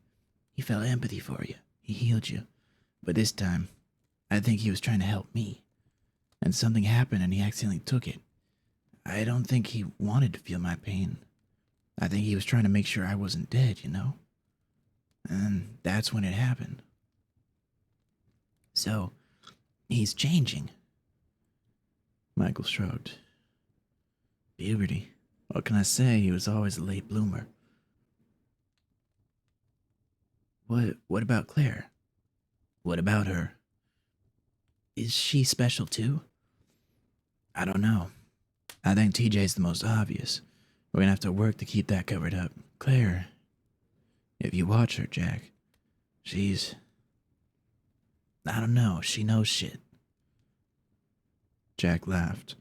He felt empathy for you. He healed you. But this time, I think he was trying to help me. And something happened and he accidentally took it. I don't think he wanted to feel my pain. I think he was trying to make sure I wasn't dead, you know? And that's when it happened. So, he's changing. Michael shrugged. Puberty. What can I say? He was always a late bloomer. What about Claire? What about her? Is she special too? I don't know. I think TJ's the most obvious. We're gonna have to work to keep that covered up. Claire, if you watch her, Jack, she's... I don't know, she knows shit. Jack laughed.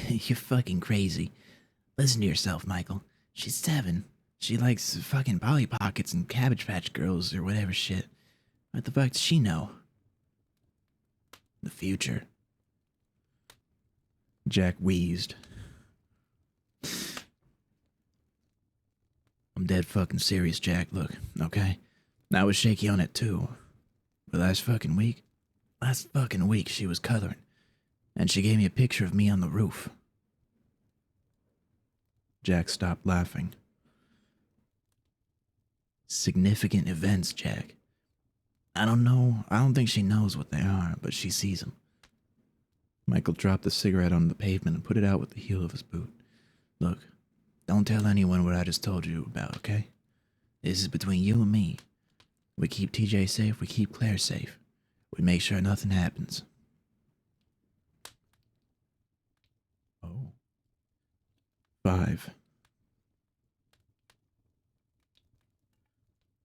You're fucking crazy. Listen to yourself, Michael. She's 7. She likes fucking Polly Pockets and Cabbage Patch Girls or whatever shit. What the fuck does she know? The future. Jack wheezed. I'm dead fucking serious, Jack. Look, okay? I was shaky on it too. But last fucking week she was coloring. And she gave me a picture of me on the roof. Jack stopped laughing. Significant events, Jack. I don't know. I don't think she knows what they are, but she sees them. Michael dropped the cigarette on the pavement and put it out with the heel of his boot. Look, don't tell anyone what I just told you about, okay? This is between you and me. We keep TJ safe, we keep Claire safe. We make sure nothing happens. Oh. 5.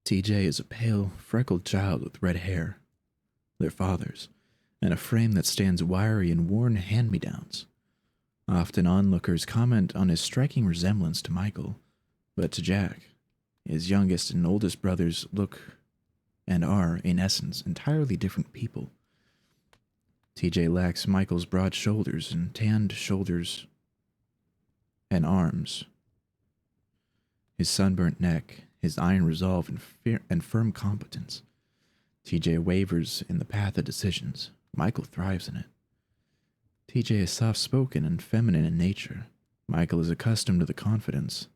TJ is a pale, freckled child with red hair. Their father's, and a frame that stands wiry in worn hand-me-downs. Often onlookers comment on his striking resemblance to Michael, but to Jack, his youngest and oldest brothers look and are, in essence, entirely different people. TJ lacks Michael's broad shoulders and tanned shoulders and arms, his sunburnt neck, his iron resolve and firm competence. TJ wavers in the path of decisions. Michael thrives in it. TJ is soft-spoken and feminine in nature. Michael is accustomed to confidence,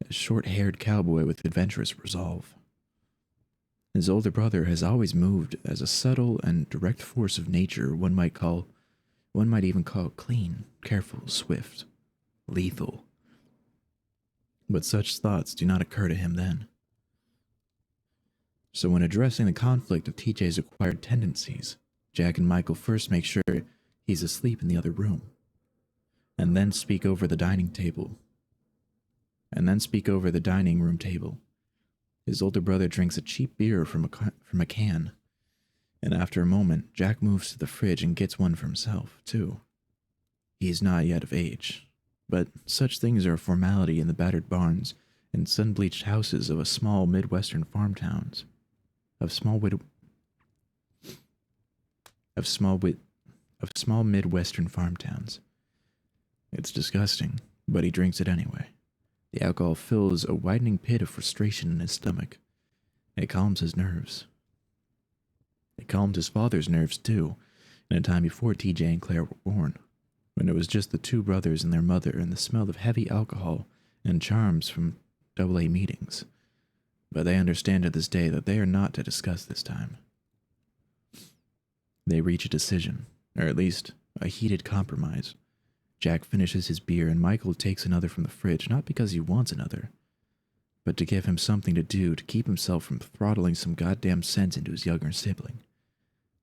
a short-haired cowboy with adventurous resolve. His older brother has always moved as a subtle and direct force of nature one might even call clean, careful, swift, lethal. But such thoughts do not occur to him then. So when addressing the conflict of TJ's acquired tendencies, Jack and Michael first make sure he's asleep in the other room, and then speak over the dining room table. His older brother drinks a cheap beer from a can, and after a moment, Jack moves to the fridge and gets one for himself, too. He is not yet of age, but such things are a formality in the battered barns and sun-bleached houses of small Midwestern farm towns. Midwestern farm towns. It's disgusting, but he drinks it anyway. The alcohol fills a widening pit of frustration in his stomach. It calms his nerves. It calmed his father's nerves, too, in a time before TJ and Claire were born, when it was just the 2 brothers and their mother and the smell of heavy alcohol and charms from AA meetings. But they understand to this day that they are not to discuss this time. They reach a decision, or at least a heated compromise. Jack finishes his beer and Michael takes another from the fridge, not because he wants another, but to give him something to do to keep himself from throttling some goddamn sense into his younger sibling.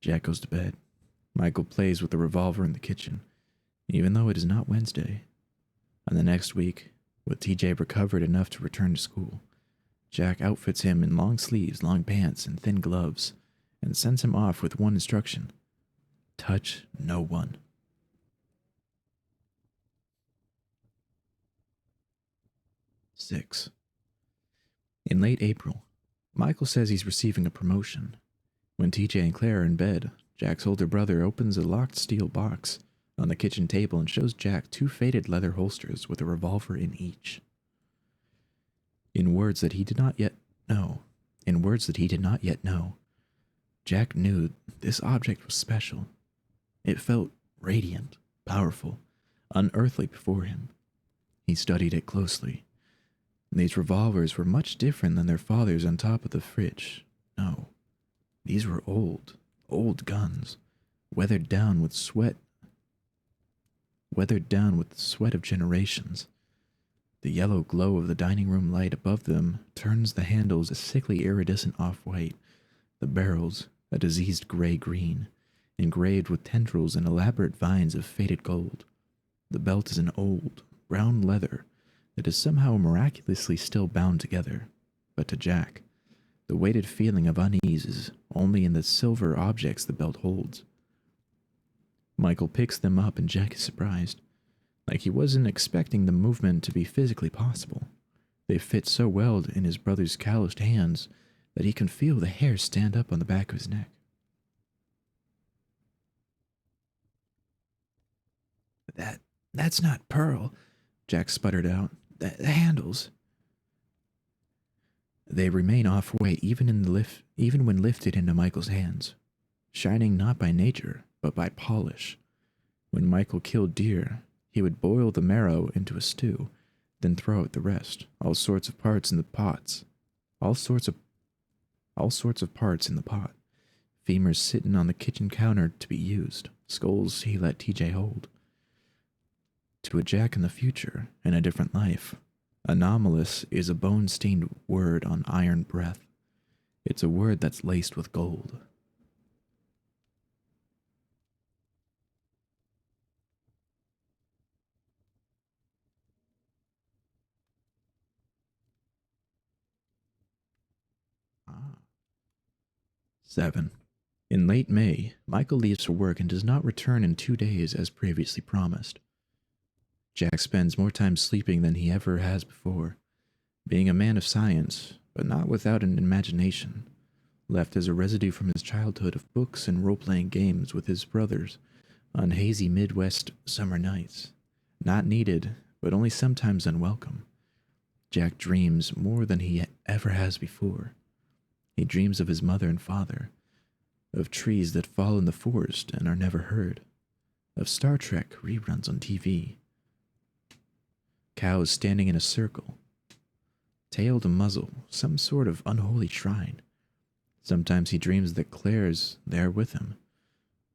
Jack goes to bed. Michael plays with the revolver in the kitchen, even though it is not Wednesday. And the next week, with TJ recovered enough to return to school, Jack outfits him in long sleeves, long pants, and thin gloves, and sends him off with one instruction: touch no one. Six. In late April, Michael says he's receiving a promotion. When TJ and Claire are in bed, Jack's older brother opens a locked steel box on the kitchen table and shows Jack 2 faded leather holsters with a revolver in each. In words that he did not yet know, Jack knew this object was special. It felt radiant, powerful, unearthly before him. He studied it closely. These revolvers were much different than their fathers on top of the fridge. No, these were old guns, weathered down with the sweat of generations. The yellow glow of the dining room light above them turns the handles a sickly iridescent off-white, the barrels a diseased gray-green, engraved with tendrils and elaborate vines of faded gold. The belt is an old, brown leather that is somehow miraculously still bound together, but to Jack, the weighted feeling of unease is only in the silver objects the belt holds. Michael picks them up and Jack is surprised, like he wasn't expecting the movement to be physically possible. They fit so well in his brother's calloused hands that he can feel the hair stand up on the back of his neck. That's not pearl, Jack sputtered out. The handles. They remain off-white even when lifted into Michael's hands, shining not by nature, but by polish. When Michael killed deer, he would boil the marrow into a stew, then throw out the rest, all sorts of parts in the pot. Femurs sitting on the kitchen counter to be used, skulls he let TJ hold. To a Jack in the future, in a different life, anomalous is a bone-stained word on iron breath. It's a word that's laced with gold. Ah. 7. In late May, Michael leaves for work and does not return in 2 days as previously promised. Jack spends more time sleeping than he ever has before, being a man of science, but not without an imagination, left as a residue from his childhood of books and role-playing games with his brothers on hazy Midwest summer nights. Not needed, but only sometimes unwelcome. Jack dreams more than he ever has before. He dreams of his mother and father, of trees that fall in the forest and are never heard, of Star Trek reruns on TV, cows standing in a circle, tail to muzzle, some sort of unholy shrine. Sometimes he dreams that Claire's there with him,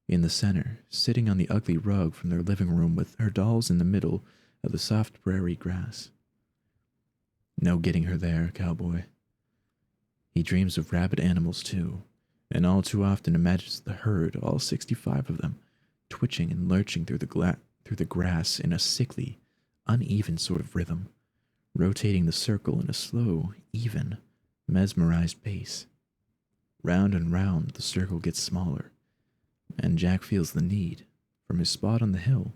in the center, sitting on the ugly rug from their living room with her dolls in the middle of the soft prairie grass. No getting her there, cowboy. He dreams of rabid animals too, and all too often imagines the herd, all 65 of them, twitching and lurching through the grass in a sickly, uneven sort of rhythm, rotating the circle in a slow, even, mesmerized pace. Round and round the circle gets smaller, and Jack feels the need, from his spot on the hill,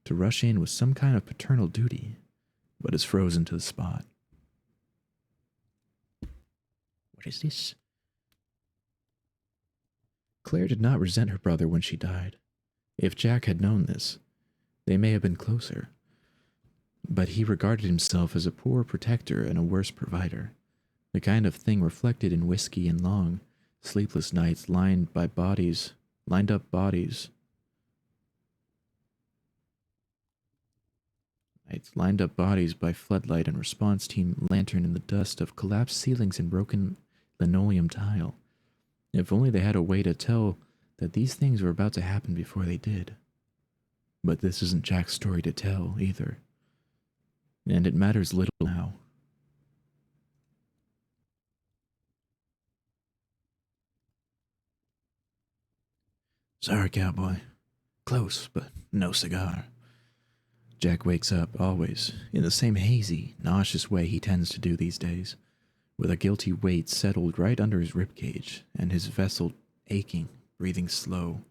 to rush in with some kind of paternal duty, but is frozen to the spot. What is this? Claire did not resent her brother when she died. If Jack had known this, they may have been closer. But he regarded himself as a poor protector and a worse provider, the kind of thing reflected in whiskey and long, sleepless nights lined up bodies by floodlight and response team lantern in the dust of collapsed ceilings and broken linoleum tile. If only they had a way to tell that these things were about to happen before they did. But this isn't Jack's story to tell, either. And it matters little now. Sorry, cowboy. Close, but no cigar. Jack wakes up, always, in the same hazy, nauseous way he tends to do these days, with a guilty weight settled right under his ribcage and his vessel aching, breathing shallow.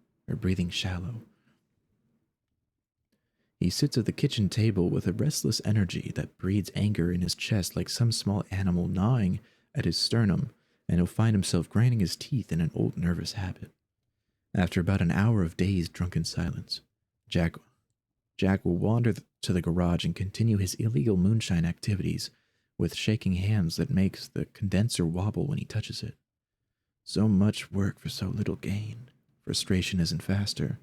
He sits at the kitchen table with a restless energy that breeds anger in his chest like some small animal gnawing at his sternum, and he'll find himself grinding his teeth in an old nervous habit. After about an hour of dazed, drunken silence, Jack will wander to the garage and continue his illegal moonshine activities with shaking hands that makes the condenser wobble when he touches it. So much work for so little gain. Frustration isn't faster,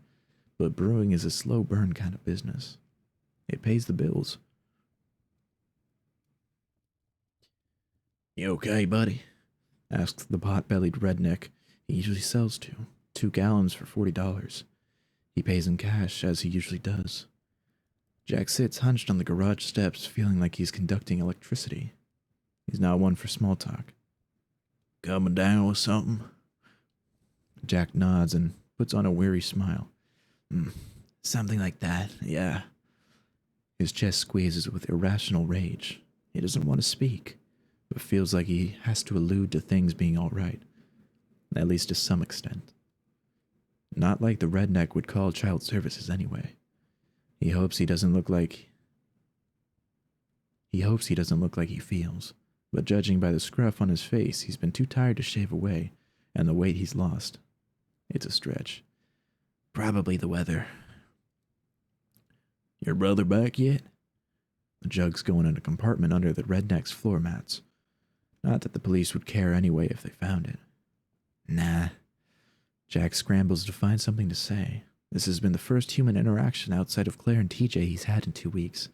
but brewing is a slow burn kind of business. It pays the bills. "You okay, buddy?" asks the pot-bellied redneck he usually sells to. 2 gallons for $40. He pays in cash, as he usually does. Jack sits hunched on the garage steps, feeling like he's conducting electricity. He's not one for small talk. "Coming down with something?" Jack nods and puts on a weary smile. Something like that, yeah." His chest squeezes with irrational rage. He doesn't want to speak, but feels like he has to allude to things being all right, at least to some extent. Not like the redneck would call child services anyway. He hopes he doesn't look like he feels, but judging by the scruff on his face, he's been too tired to shave away, and the weight he's lost. It's a stretch. Probably the weather. "Your brother back yet?" The jug's going in a compartment under the redneck's floor mats. Not that the police would care anyway if they found it. Nah. Jack scrambles to find something to say. This has been the first human interaction outside of Claire and TJ he's had in 2 weeks.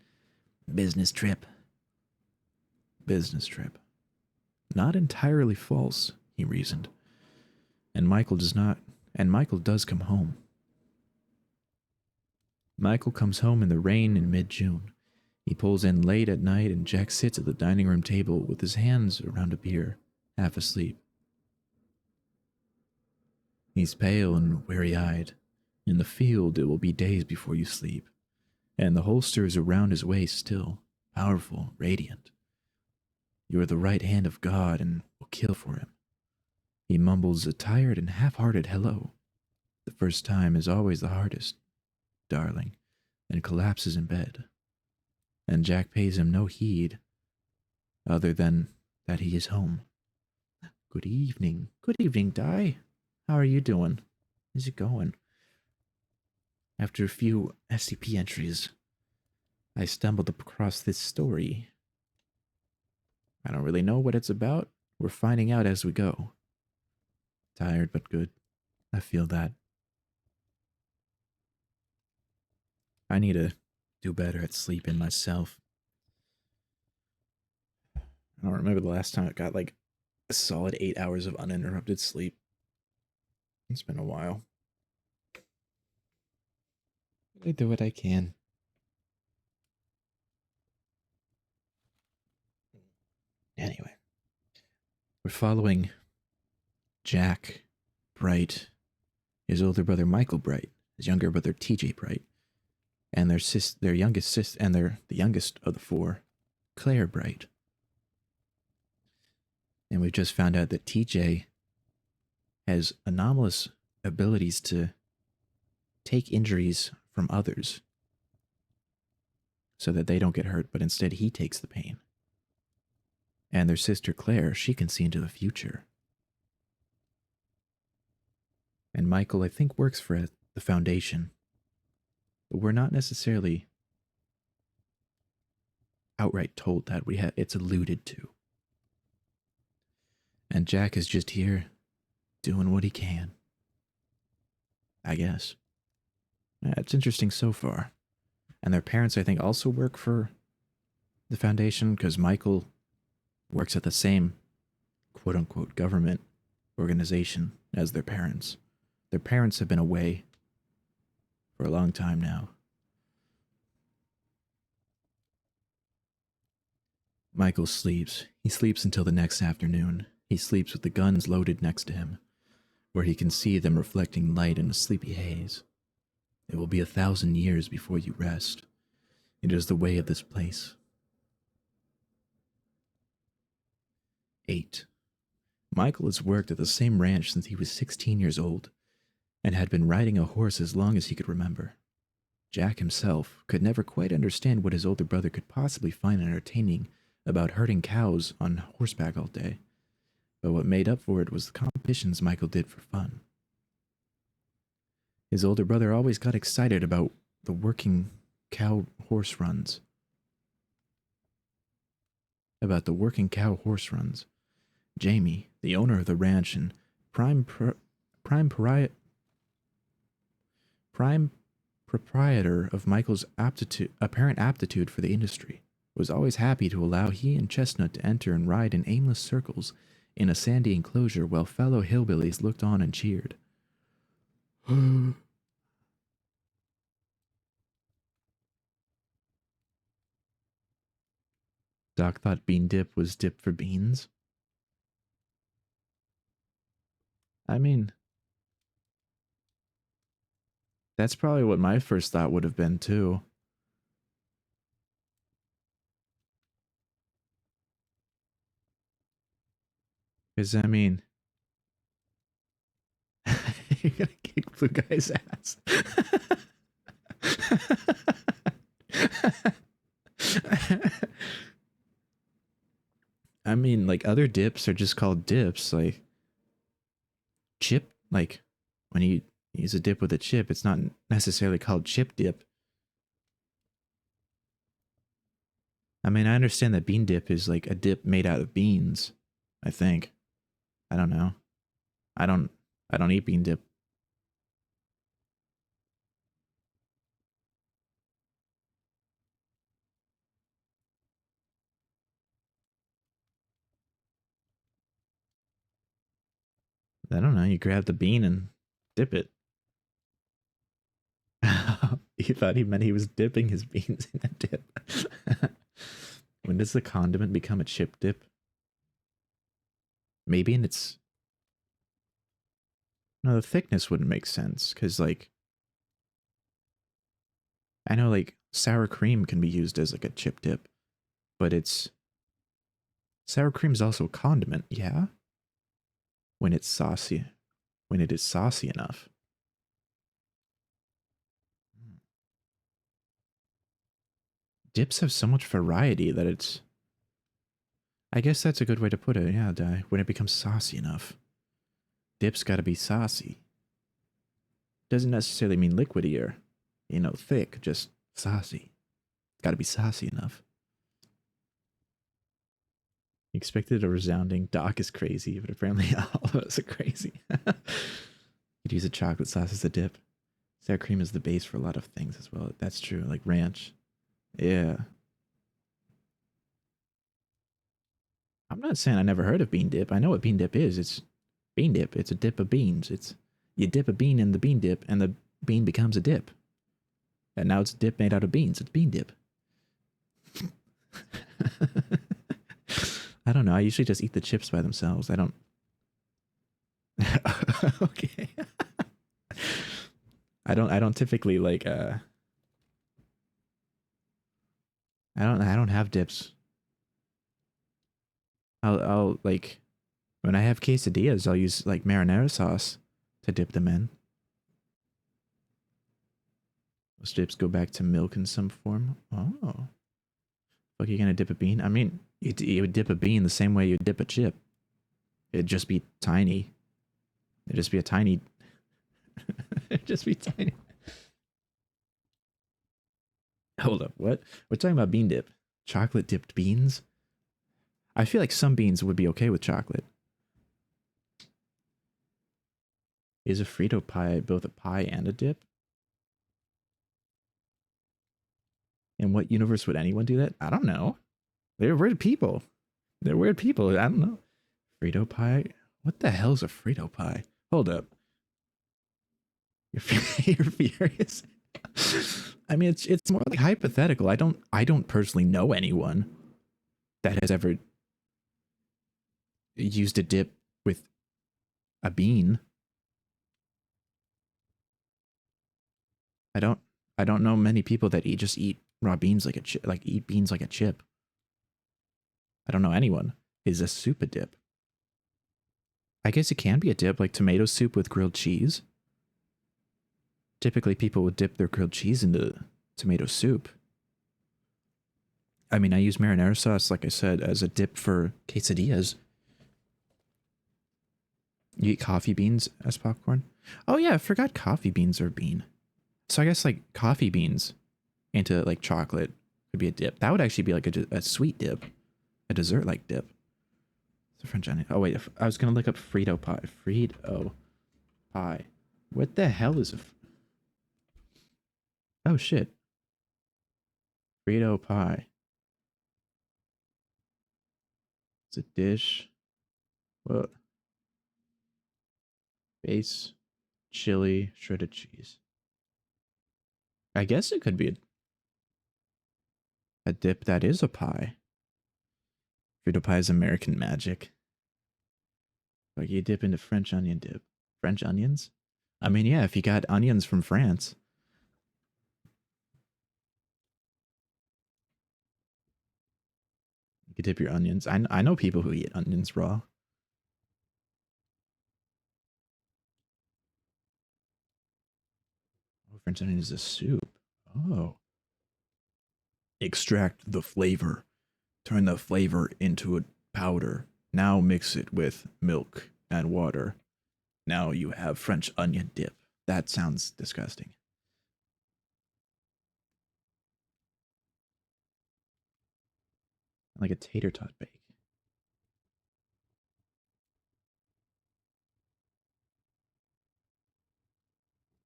Business trip. Business trip. Not entirely false, he reasoned. And Michael does come home. Michael comes home in the rain in mid-June. He pulls in late at night and Jack sits at the dining room table with his hands around a beer, half asleep. He's pale and weary-eyed. In the field, it will be days before you sleep. And the holster is around his waist still, powerful, radiant. You are the right hand of God and will kill for him. He mumbles a tired and half-hearted hello. The first time is always the hardest, darling, and collapses in bed. And Jack pays him no heed, other than that he is home. Good evening, Di. How are you doing? How's it going? After a few SCP entries, I stumbled across this story. I don't really know what it's about. We're finding out as we go. Tired but good. I feel that. I need to do better at sleeping myself. I don't remember the last time I got like a solid 8 hours of uninterrupted sleep. It's been a while. I do what I can. Anyway, we're following Jack Bright, his older brother Michael Bright, his younger brother TJ Bright, and their youngest sister, and the youngest of the 4, Claire Bright. And we've just found out that TJ has anomalous abilities to take injuries from others so that they don't get hurt, but instead he takes the pain. And their sister Claire, she can see into the future. And Michael, I think, works for the Foundation. But we're not necessarily outright told that. It's alluded to. And Jack is just here doing what he can. I guess. Yeah, it's interesting so far. And their parents, I think, also work for the Foundation, because Michael works at the same quote-unquote government organization as their parents. Their parents have been away for a long time now. Michael sleeps. He sleeps until the next afternoon. He sleeps with the guns loaded next to him, where he can see them reflecting light in a sleepy haze. It will be 1,000 years before you rest. It is the way of this place. 8. Michael has worked at the same ranch since he was 16 years old and had been riding a horse as long as he could remember. Jack himself could never quite understand what his older brother could possibly find entertaining about herding cows on horseback all day, but what made up for it was the competitions Michael did for fun. His older brother always got excited about the working cow horse runs. Jamie, the owner of the ranch and prime proprietor of Michael's apparent aptitude for the industry, was always happy to allow he and Chestnut to enter and ride in aimless circles in a sandy enclosure while fellow hillbillies looked on and cheered. Doc thought bean dip was dip for beans. I mean, that's probably what my first thought would have been too. Because, I mean, you're gonna kick Blue Guy's ass. I mean, like, other dips are just called dips. Like, chip, like, when you use a dip with a chip, it's not necessarily called chip dip. I mean, I understand that bean dip is like a dip made out of beans, I think. I don't know. I don't eat bean dip. I don't know. You grab the bean and dip it. He thought he meant he was dipping his beans in a dip. When does the condiment become a chip dip? Maybe in its... No, the thickness wouldn't make sense, because, like... I know, like, sour cream can be used as, like, a chip dip, but it's... Sour cream's also a condiment, yeah? When it's saucy. When it is saucy enough. Dips have so much variety that it's... I guess that's a good way to put it, yeah, when it becomes saucy enough. Dip's gotta be saucy. Doesn't necessarily mean liquidy or, you know, thick, just saucy. Gotta be saucy enough. You expected a resounding Doc is crazy, but apparently all of us are crazy. You'd use a chocolate sauce as a dip. Sour cream is the base for a lot of things as well. That's true, like ranch. Yeah. I'm not saying I never heard of bean dip. I know what bean dip is. It's bean dip. It's a dip of beans. It's you dip a bean in the bean dip and the bean becomes a dip. And now it's a dip made out of beans. It's bean dip. I don't know. I usually just eat the chips by themselves. I don't. Okay. I don't typically like I don't have dips. I'll like when I have quesadillas, I'll use like marinara sauce to dip them in. Most dips go back to milk in some form. Oh. Fuck, you gonna dip a bean? I mean, you would dip a bean the same way you dip a chip. It'd just be tiny. It'd just be a tiny... It'd just be tiny. Hold up, what? We're talking about bean dip. Chocolate dipped beans? I feel like some beans would be okay with chocolate. Is a Frito pie both a pie and a dip? In what universe would anyone do that? I don't know. They're weird people. They're weird people. I don't know. Frito pie? What the hell's a Frito pie? Hold up. You're furious. I mean, it's more like hypothetical. I don't personally know anyone that has ever used a dip with a bean. I don't know many people that just eat raw beans like a chip, like eat beans like a chip. I don't know anyone. Is a soup a dip? I guess it can be a dip, like tomato soup with grilled cheese. Typically, people would dip their grilled cheese into tomato soup. I mean, I use marinara sauce, like I said, as a dip for quesadillas. You eat coffee beans as popcorn? Oh yeah, I forgot coffee beans are a bean. So I guess like coffee beans into like chocolate would be a dip. That would actually be like a sweet dip. A dessert-like dip. It's a French onion. Oh wait, I was gonna look up Frito pie. Frito pie. What the hell is a... Oh shit. Frito pie. It's a dish. What? Base, chili, shredded cheese. I guess it could be a dip that is a pie. Frito pie is American magic. Like you dip into French onion dip. French onions? I mean, yeah, if you got onions from France. You could dip your onions. I know people who eat onions raw. Oh, French onion is a soup. Oh. Extract the flavor. Turn the flavor into a powder. Now mix it with milk and water. Now you have French onion dip. That sounds disgusting. Like a tater tot bake.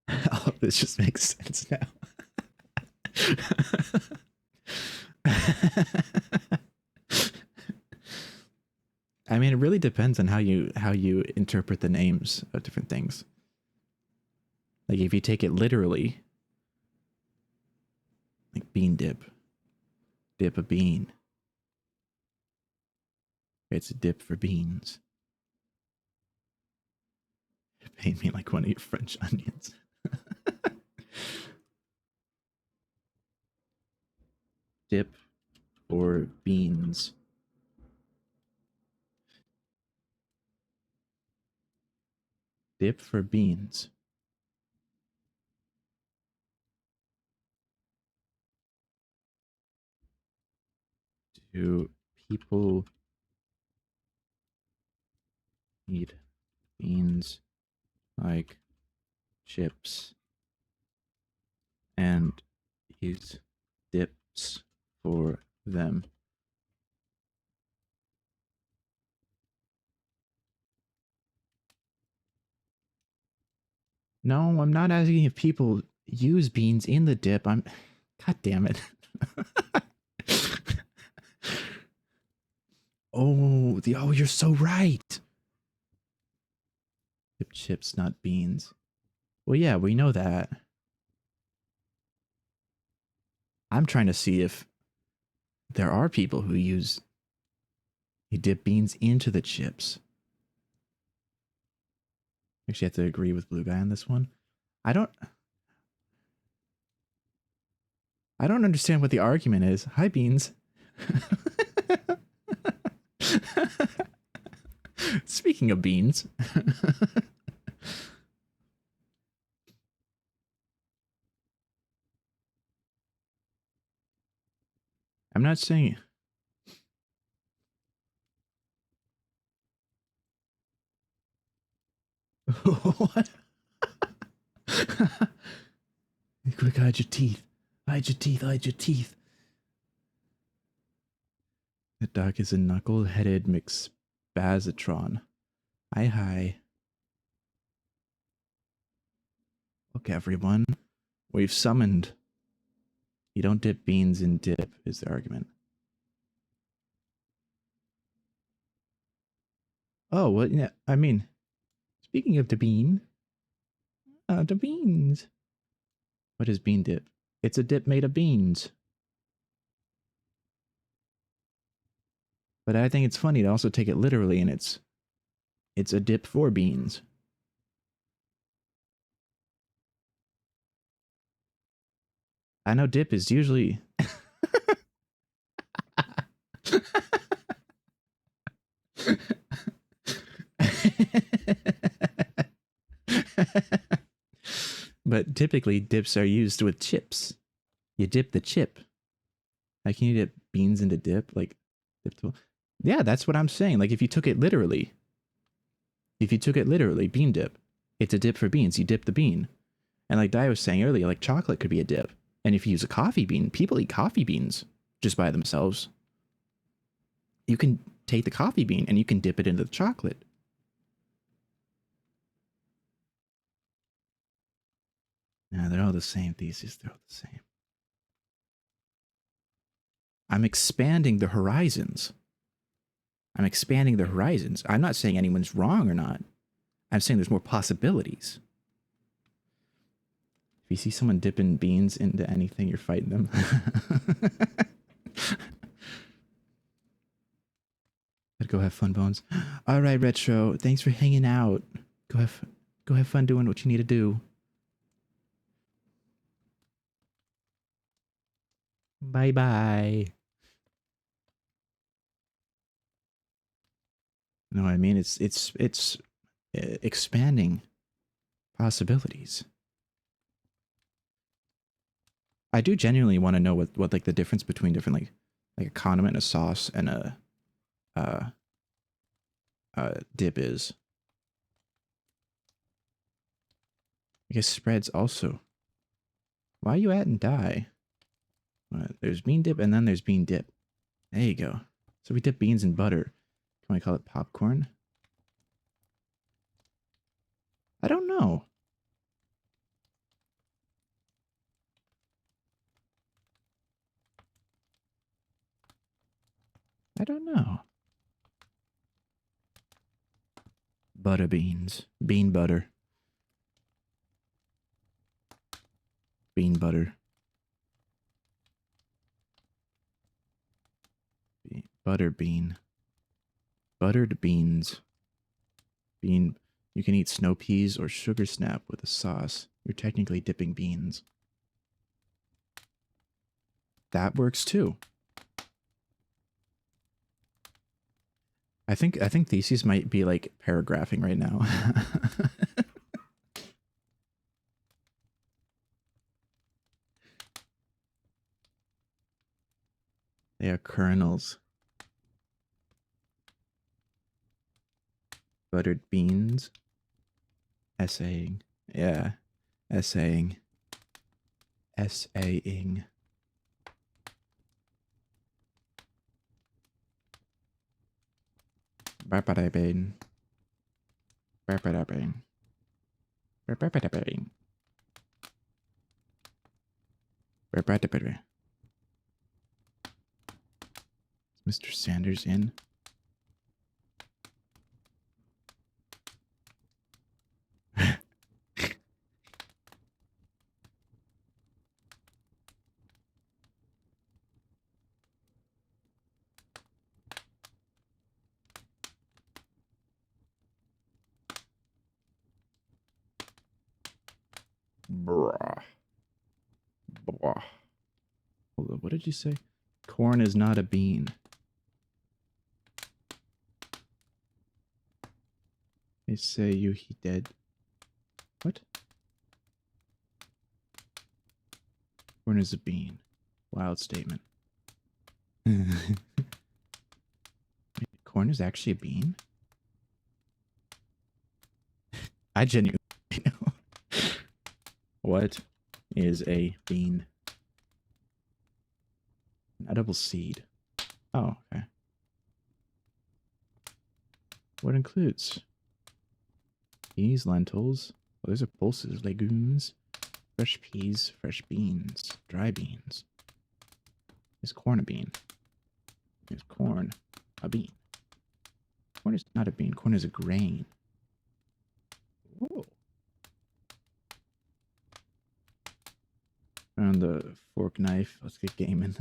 Oh, this just makes sense now. I mean, it really depends on how you interpret the names of different things. Like if you take it literally, like bean dip, dip a bean. It's a dip for beans. It made me like want to eat French onions. Dip or beans. Dip for beans. Do people eat beans like chips and use dips for them? No, I'm not asking if people use beans in the dip. I'm... God damn it. Oh, you're so right. Dip chips, not beans. Well, yeah, we know that. I'm trying to see if there are people who dip beans into the chips. Actually, have to agree with Blue Guy on this one. I don't understand what the argument is. Hi, Beans. Speaking of beans. I'm not saying... What? Quick, hide your teeth. Hide your teeth, hide your teeth. That dog is a knuckle-headed McSpazatron. Hi. Look, everyone. We've summoned. You don't dip beans in dip, is the argument. Oh, well, yeah, I mean, speaking of the bean. The beans. What is bean dip? It's a dip made of beans. But I think it's funny to also take it literally, and it's a dip for beans. I know dip is usually... But typically dips are used with chips. You dip the chip. Like, can you dip beans into dip? Like, yeah, that's what I'm saying. Like, if you took it literally, bean dip, it's a dip for beans. You dip the bean. And like Dai was saying earlier, like chocolate could be a dip. And if you use a coffee bean, people eat coffee beans just by themselves. You can take the coffee bean and you can dip it into the chocolate. No, they're all the same thesis. They're all the same. I'm expanding the horizons. I'm not saying anyone's wrong or not. I'm saying there's more possibilities. If you see someone dipping beans into anything, you're fighting them. Go have fun, Bones. All right, Retro. Thanks for hanging out. Go have fun doing what you need to do. Bye bye. No, I mean it's expanding possibilities. I do genuinely want to know what like the difference between different like a condiment, a sauce, and a dip is. I guess spreads also. Why are you at and die? There's bean dip and then there's bean dip. There you go. So we dip beans in butter. Can we call it popcorn? I don't know. I don't know. Butter beans. Bean butter. Bean butter. Butter bean. Buttered beans. Bean. You can eat snow peas or sugar snap with a sauce. You're technically dipping beans. That works too. I think theses might be like paragraphing right now. They are kernels. Buttered beans. Essaying. Yeah. Essaying. Essaying. Barbarabane. Barbarabane. Barbarabane. Barbarabane. Is Mr. Sanders in? Bruh. Bruh. Hold on, what did you say? Corn is not a bean. They say you he dead. What? Corn is a bean. Wild statement. Corn is actually a bean? I genuinely know. What is a bean? An edible seed. Oh, okay. What includes? Peas, lentils. Oh, those are pulses, legumes, fresh peas, fresh beans, dry beans. Is corn a bean? Is corn a bean? Corn is not a bean. Corn is a grain. Whoa. Found the fork knife. Let's get gaming.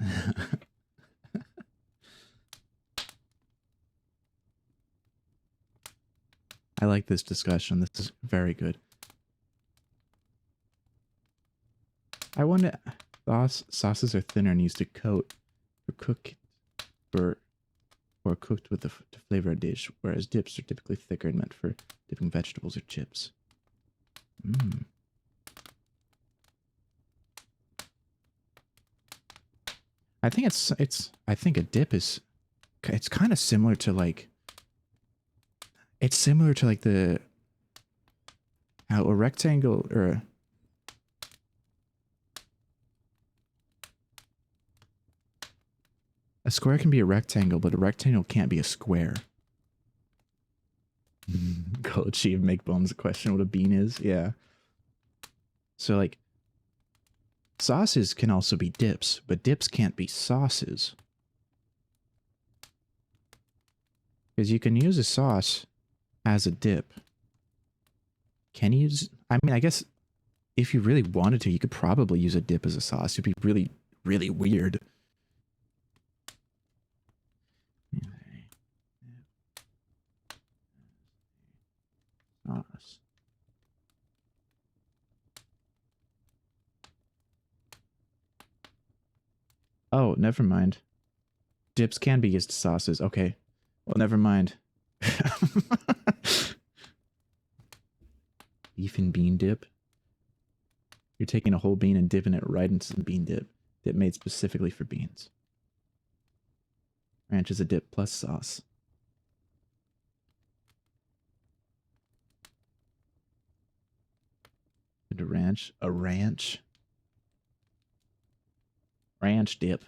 I like this discussion. This is very good. I wonder, sauces are thinner and used to coat or cooked with to flavor a dish, whereas dips are typically thicker and meant for dipping vegetables or chips. I think I think a dip is, it's kind of similar to like, it's similar to like the, how a rectangle or a square can be a rectangle, but a rectangle can't be a square. Cold Sheep make bones question what a bean is. Yeah. So like, sauces can also be dips, but dips can't be sauces. Because you can use a sauce as a dip. Can you use... I mean, I guess if you really wanted to, you could probably use a dip as a sauce. It'd be really, really weird. Sauce. Oh, never mind. Dips can be used as sauces. Okay. Well, never mind. Beef and bean dip. You're taking a whole bean and dipping it right into some bean dip made specifically for beans. Ranch is a dip plus sauce. A ranch? A ranch? Ranch dip.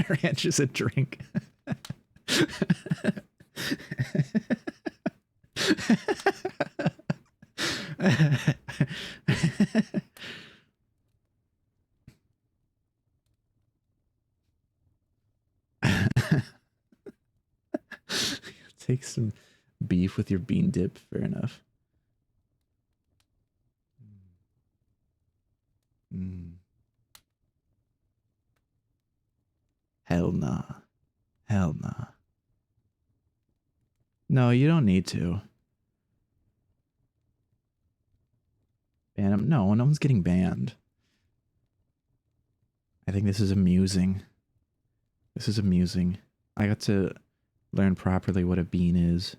Ranch is a drink. Take some beef with your bean dip. Fair enough. Hell nah. Hell nah. No, you don't need to. Ban him. No, no one's getting banned. I think this is amusing. This is amusing. I got to learn properly what a bean is.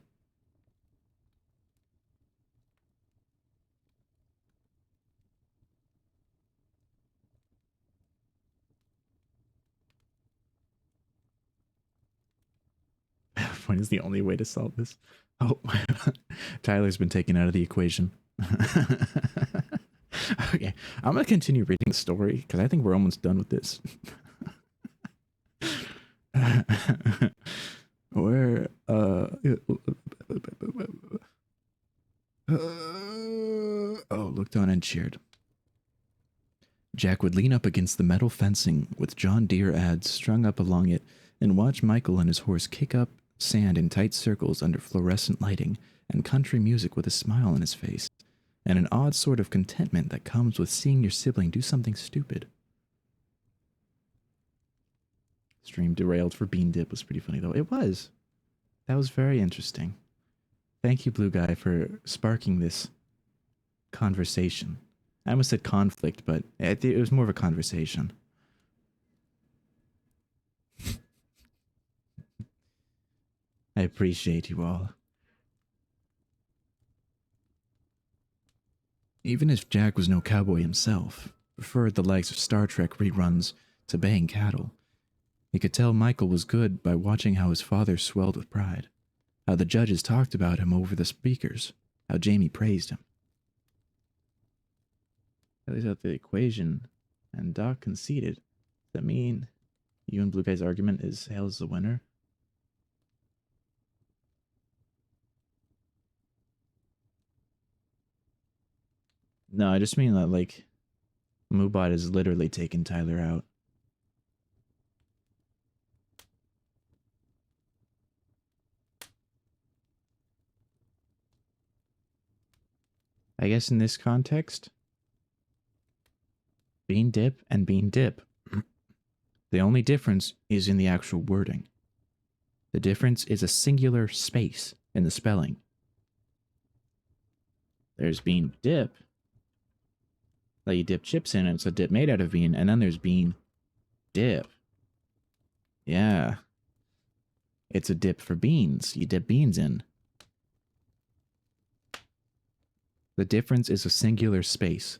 Point is the only way to solve this. Oh, Tyler's been taken out of the equation. Okay, I'm gonna continue reading the story because I think we're almost done with this. Where looked on and cheered. Jack would lean up against the metal fencing with John Deere ads strung up along it and watch Michael and his horse kick up sand in tight circles under fluorescent lighting and country music with a smile on his face and an odd sort of contentment that comes with seeing your sibling do something stupid. Stream derailed for bean dip was pretty funny though. It was. That was very interesting. Thank you, Blue Guy, for sparking this conversation. I almost said conflict, but it was more of a conversation. I appreciate you all. Even if Jack was no cowboy himself, preferred the likes of Star Trek reruns to baying cattle, he could tell Michael was good by watching how his father swelled with pride, how the judges talked about him over the speakers, how Jamie praised him. That lays out the equation, and Doc conceded. Does that mean you and Blue Guy's argument is Hale's the winner? No, I just mean that, like, Moobot has literally taken Tyler out. I guess in this context, bean dip and bean dip. The only difference is in the actual wording. The difference is a singular space in the spelling. There's bean dip that you dip chips in, and it's a dip made out of bean, and then there's bean dip. Yeah. It's a dip for beans. You dip beans in. The difference is a singular space.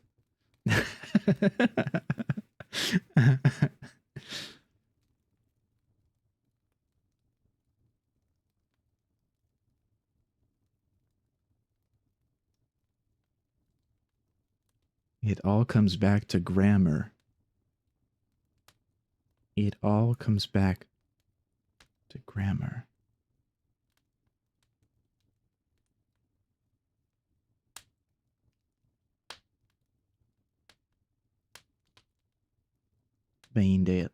It all comes back to grammar. It all comes back to grammar. Bean dip.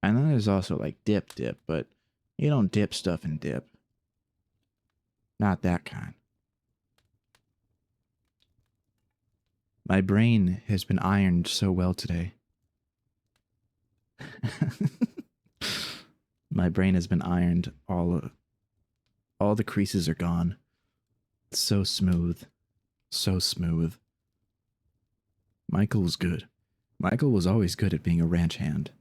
And then there's also like dip, but you don't dip stuff in dip. Not that kind. My brain has been ironed so well today. My brain has been ironed. All the creases are gone. It's so smooth. So smooth. Michael was good. Michael was always good at being a ranch hand.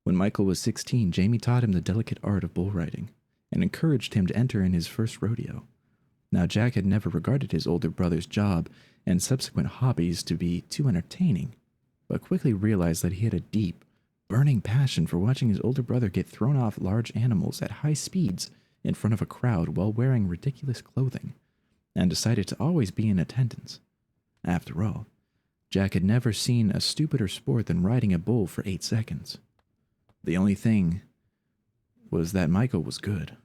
When Michael was 16, Jamie taught him the delicate art of bull riding and encouraged him to enter in his first rodeo. Now, Jack had never regarded his older brother's job and subsequent hobbies to be too entertaining, but quickly realized that he had a deep, burning passion for watching his older brother get thrown off large animals at high speeds in front of a crowd while wearing ridiculous clothing, and decided to always be in attendance. After all, Jack had never seen a stupider sport than riding a bull for 8 seconds. The only thing was that Michael was good.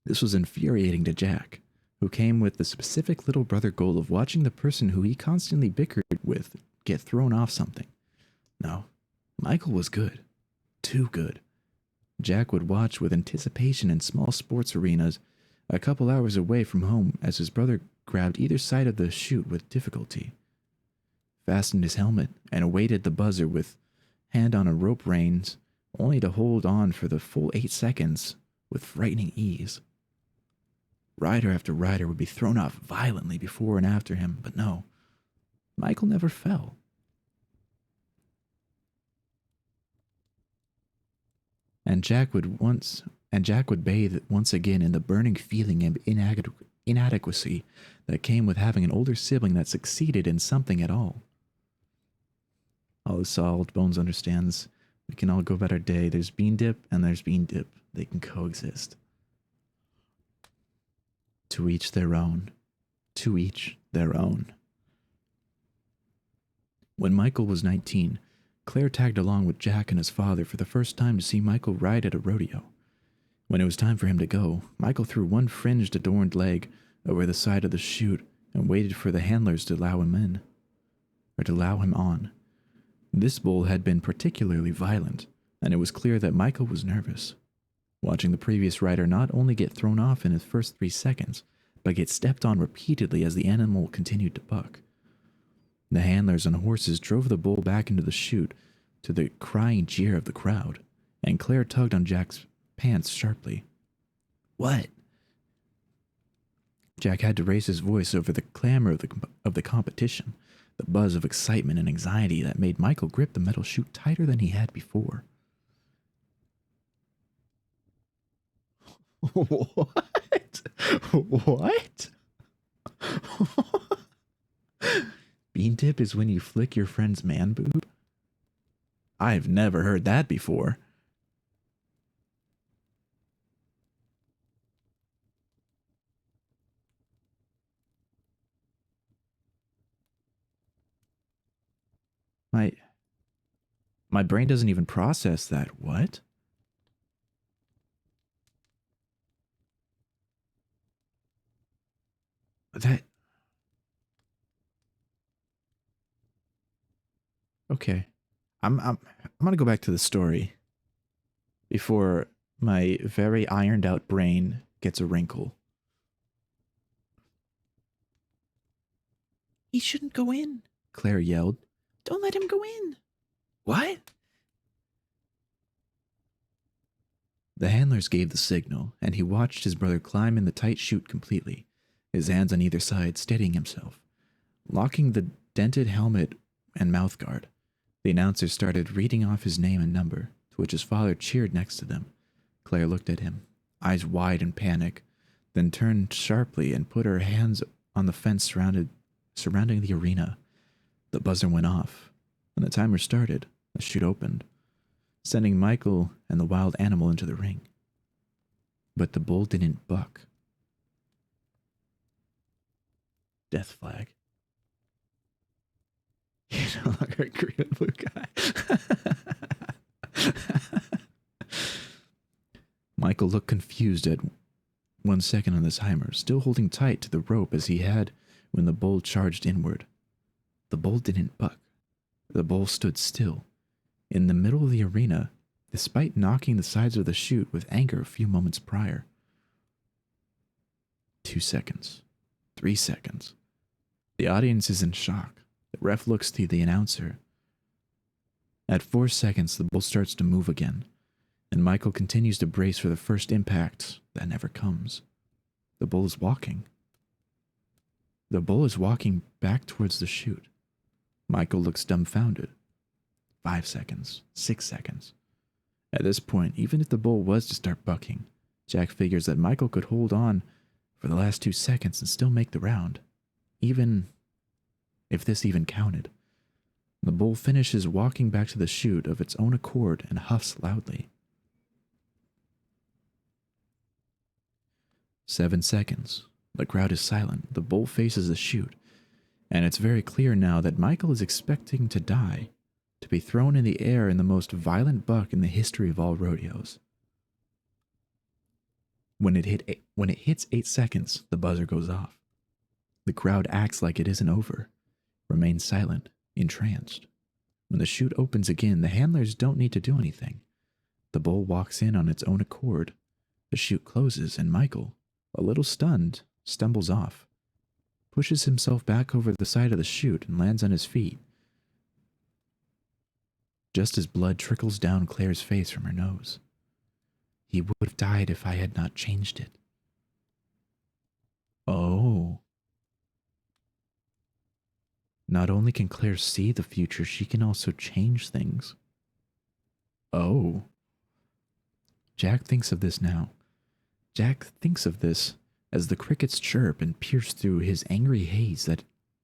This was infuriating to Jack, who came with the specific little brother goal of watching the person who he constantly bickered with get thrown off something. No, Michael was good. Too good. Jack would watch with anticipation in small sports arenas a couple hours away from home as his brother grabbed either side of the chute with difficulty, fastened his helmet, and awaited the buzzer with hand on a rope reins, only to hold on for the full 8 seconds with frightening ease. Rider after rider would be thrown off violently before and after him, but no, Michael never fell. And Jack would bathe once again in the burning feeling of inadequacy that came with having an older sibling that succeeded in something at all. All is solved. Bones understands. We can all go about our day. There's bean dip and there's bean dip. They can coexist. To each their own. To each their own. When Michael was 19, Claire tagged along with Jack and his father for the first time to see Michael ride at a rodeo. When it was time for him to go, Michael threw one fringed adorned leg over the side of the chute and waited for the handlers to allow him in, or to allow him on. This bull had been particularly violent, and it was clear that Michael was nervous. Watching the previous rider not only get thrown off in his first 3 seconds, but get stepped on repeatedly as the animal continued to buck. The handlers and horses drove the bull back into the chute to the crying jeer of the crowd, and Claire tugged on Jack's pants sharply. What? Jack had to raise his voice over the clamor of the competition, the buzz of excitement and anxiety that made Michael grip the metal chute tighter than he had before. What? What? Bean dip is when you flick your friend's man boob? I've never heard that before. My brain doesn't even process that. What? That... Okay. I'm gonna go back to the story before my very ironed out brain gets a wrinkle. He shouldn't go in, Claire yelled. Don't let him go in. What? The handlers gave the signal, and he watched his brother climb in the tight chute completely, his hands on either side, steadying himself. Locking the dented helmet and mouthguard, the announcer started reading off his name and number, to which his father cheered next to them. Claire looked at him, eyes wide in panic, then turned sharply and put her hands on the fence surrounding the arena. The buzzer went off, and the timer started. The chute opened, sending Michael and the wild animal into the ring. But the bull didn't buck. Death flag. You no longer a green and blue guy. Michael looked confused at 1 second on the timer, still holding tight to the rope as he had when the bull charged inward. The bull didn't buck. The bull stood still, in the middle of the arena, despite knocking the sides of the chute with anger a few moments prior. 2 seconds. 3 seconds. The audience is in shock. The ref looks to the announcer. At 4 seconds, the bull starts to move again, and Michael continues to brace for the first impact that never comes. The bull is walking. The bull is walking back towards the chute. Michael looks dumbfounded. 5 seconds. 6 seconds. At this point, even if the bull was to start bucking, Jack figures that Michael could hold on for the last 2 seconds and still make the round, even if this even counted. The bull finishes walking back to the chute of its own accord and huffs loudly. 7 seconds. The crowd is silent. The bull faces the chute, and it's very clear now that Michael is expecting to die, to be thrown in the air in the most violent buck in the history of all rodeos. When it hits 8 seconds, the buzzer goes off. The crowd acts like it isn't over, remains silent, entranced. When the chute opens again, the handlers don't need to do anything. The bull walks in on its own accord. The chute closes, and Michael, a little stunned, stumbles off, pushes himself back over the side of the chute, and lands on his feet, just as blood trickles down Claire's face from her nose. He would have died if I had not changed it. Oh. Not only can Claire see the future, she can also change things. Oh. Jack thinks of this now. Jack thinks of this as the crickets chirp and pierce through his angry haze that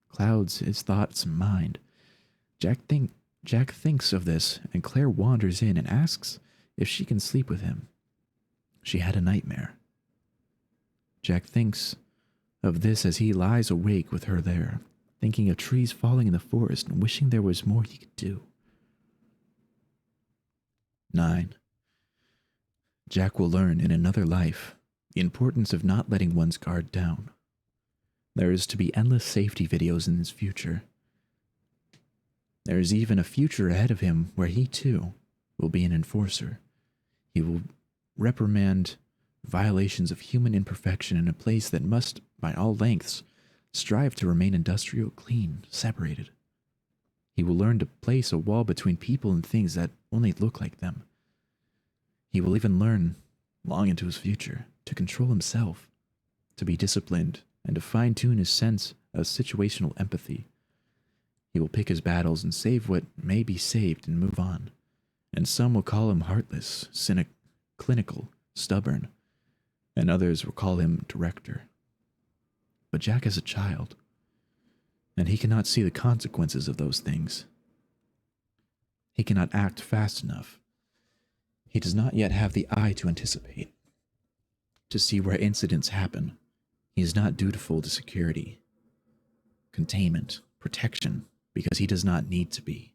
clouds his thoughts and mind. Jack thinks of this, and Claire wanders in and asks if she can sleep with him. She had a nightmare. Jack thinks of this as he lies awake with her there, thinking of trees falling in the forest and wishing there was more he could do. 9. Jack will learn in another life the importance of not letting one's guard down. There is to be endless safety videos in his future. There is even a future ahead of him where he, too, will be an enforcer. He will reprimand violations of human imperfection in a place that must, by all lengths, strive to remain industrial, clean, separated. He will learn to place a wall between people and things that only look like them. He will even learn, long into his future, to control himself, to be disciplined, and to fine-tune his sense of situational empathy. He will pick his battles and save what may be saved and move on. And some will call him heartless, clinical, stubborn, and others will call him director. But Jack is a child, and he cannot see the consequences of those things. He cannot act fast enough. He does not yet have the eye to anticipate, to see where incidents happen. He is not dutiful to security, containment, protection, because he does not need to be.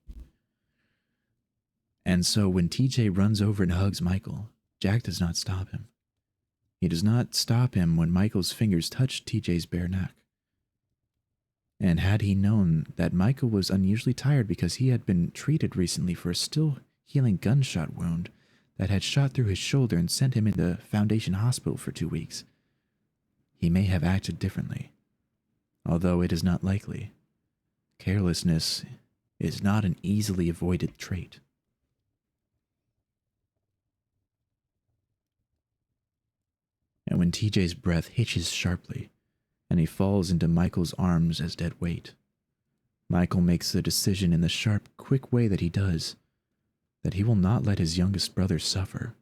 And so when TJ runs over and hugs Michael, Jack does not stop him. He does not stop him when Michael's fingers touch TJ's bare neck. And had he known that Michael was unusually tired because he had been treated recently for a still healing gunshot wound that had shot through his shoulder and sent him into Foundation Hospital for 2 weeks, he may have acted differently, although it is not likely. Carelessness is not an easily avoided trait. And when TJ's breath hitches sharply, and he falls into Michael's arms as dead weight, Michael makes the decision in the sharp, quick way that he does. that he will not let his youngest brother suffer.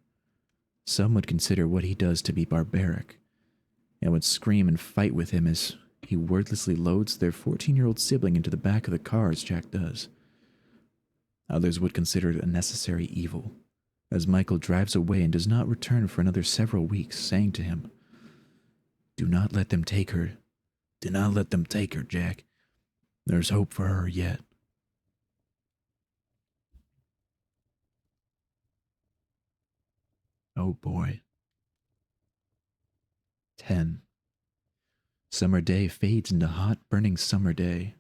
Some would consider what he does to be barbaric, and would scream and fight with him as he wordlessly loads their 14-year-old sibling into the back of the car as Jack does. Others would consider it a necessary evil, as Michael drives away and does not return for another several weeks, saying to him, "Do not let them take her. Do not let them take her, Jack. There's hope for her yet." Oh boy. 10. Summer day fades into hot, burning summer day.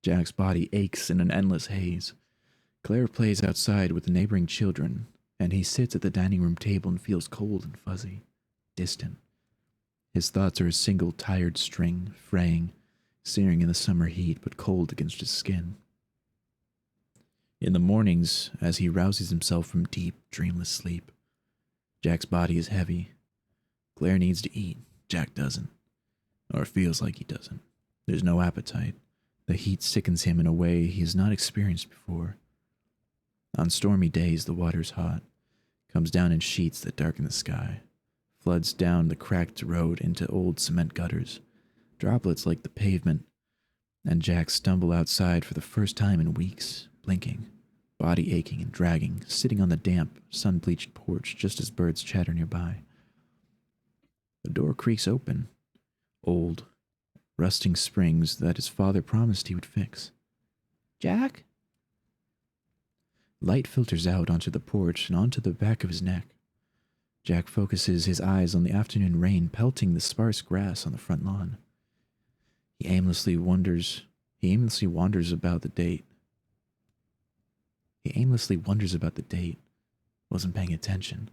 Jack's body aches in an endless haze. Claire plays outside with the neighboring children, and he sits at the dining room table and feels cold and fuzzy, distant. His thoughts are a single tired string, fraying, searing in the summer heat, but cold against his skin. In the mornings, as he rouses himself from deep, dreamless sleep, Jack's body is heavy. Claire needs to eat. Jack doesn't. Or feels like he doesn't. There's no appetite. The heat sickens him in a way he has not experienced before. On stormy days, the water's hot, comes down in sheets that darken the sky, floods down the cracked road into old cement gutters, droplets like the pavement, and Jack stumble outside for the first time in weeks, blinking, body aching and dragging, sitting on the damp, sun-bleached porch just as birds chatter nearby. The door creaks open. Old, rusting springs that his father promised he would fix. "Jack?" Light filters out onto the porch and onto the back of his neck. Jack focuses his eyes on the afternoon rain pelting the sparse grass on the front lawn. He aimlessly wanders about the date. Wasn't paying attention.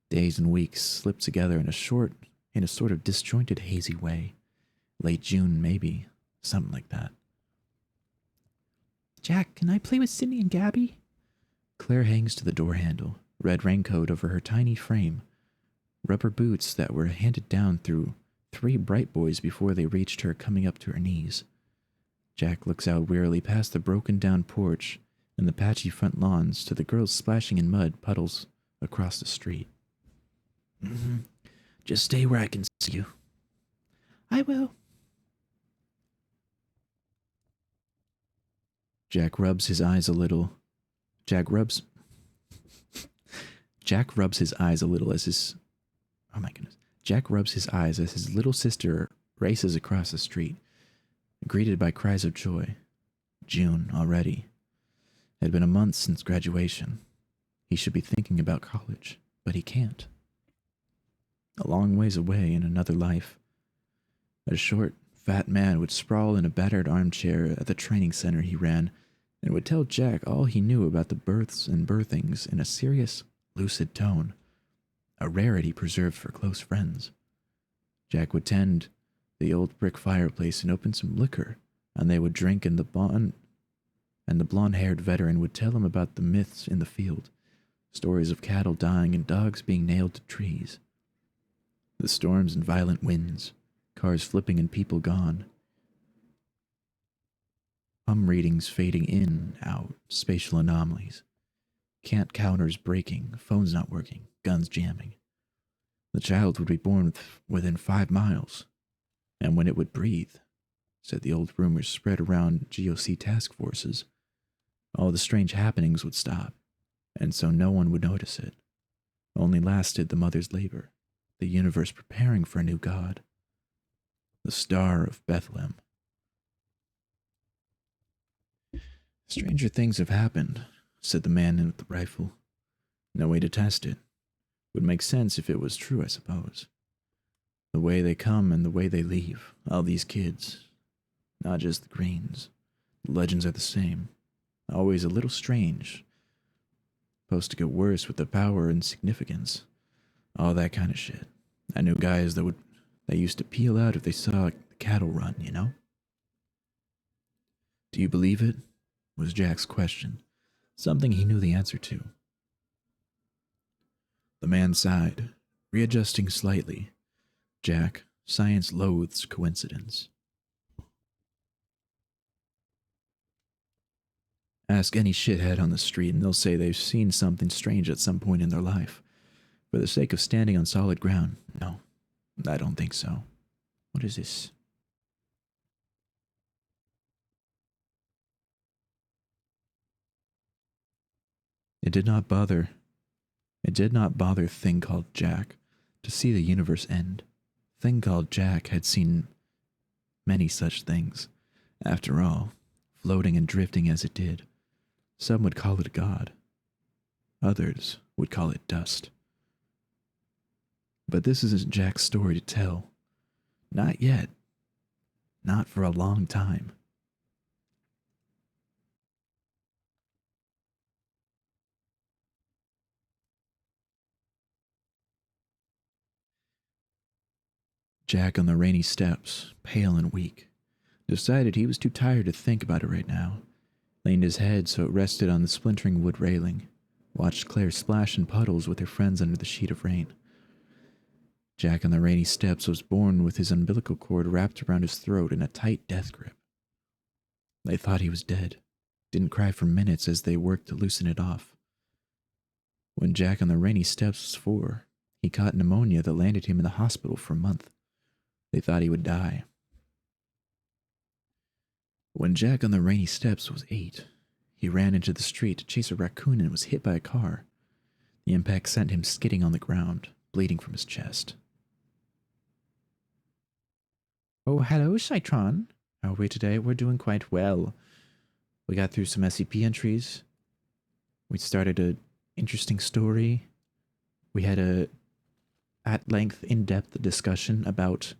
Days and weeks slipped together in a sort of disjointed, hazy way. Late June, maybe. Something like that. "Jack, can I play with Sydney and Gabby?" Claire hangs to the door handle, red raincoat over her tiny frame, rubber boots that were handed down through 3 bright boys before they reached her coming up to her knees. Jack looks out wearily past the broken-down porch and the patchy front lawns to the girls splashing in mud puddles across the street. Just stay where I can see you." "I will." Jack rubs his eyes a little as his little sister races across the street, greeted by cries of joy. June already. It had been a month since graduation. He should be thinking about college, but he can't. A long ways away in another life, a short, fat man would sprawl in a battered armchair at the training center he ran and would tell Jack all he knew about the births and birthings in a serious, lucid tone, a rarity preserved for close friends. Jack would tend the old brick fireplace and open some liquor, and they would drink, and the blonde-haired veteran would tell him about the myths in the field, stories of cattle dying and dogs being nailed to trees, the storms and violent winds, cars flipping and people gone, readings fading in, out, spatial anomalies, can't counters breaking, phones not working, guns jamming. The child would be born within 5 miles, and when it would breathe, said the old rumors spread around GOC task forces, all the strange happenings would stop, and so no one would notice it. Only lasted the mother's labor, the universe preparing for a new god, the Star of Bethlehem. "Stranger things have happened," said the man with the rifle. "No way to test it. Would make sense if it was true, I suppose. The way they come and the way they leave, all these kids. Not just the Greens. The legends are the same. Always a little strange. Supposed to get worse with the power and significance. All that kind of shit. I knew guys that used to peel out if they saw the cattle run, you know?" "Do you believe it?" was Jack's question, something he knew the answer to. The man sighed, readjusting slightly. Jack, science loathes coincidence. Ask any shithead on the street and they'll say they've seen something strange at some point in their life. For the sake of standing on solid ground, no, I don't think so. What is this? It did not bother Thing called Jack to see the universe end. Thing called Jack had seen many such things. After all, floating and drifting as it did, some would call it a god. Others would call it dust. But this isn't Jack's story to tell. Not yet. Not for a long time. Jack on the rainy steps, pale and weak, decided he was too tired to think about it right now, leaned his head so it rested on the splintering wood railing, watched Claire splash in puddles with her friends under the sheet of rain. Jack on the rainy steps was born with his umbilical cord wrapped around his throat in a tight death grip. They thought he was dead, didn't cry for minutes as they worked to loosen it off. When Jack on the rainy steps was 4, he caught pneumonia that landed him in the hospital for a month. They thought he would die. When Jack on the rainy steps was 8, he ran into the street to chase a raccoon and was hit by a car. The impact sent him skidding on the ground, bleeding from his chest. Oh, hello, Citron. How are we today? We're doing quite well. We got through some SCP entries. We started an interesting story. We had a at-length, in-depth discussion about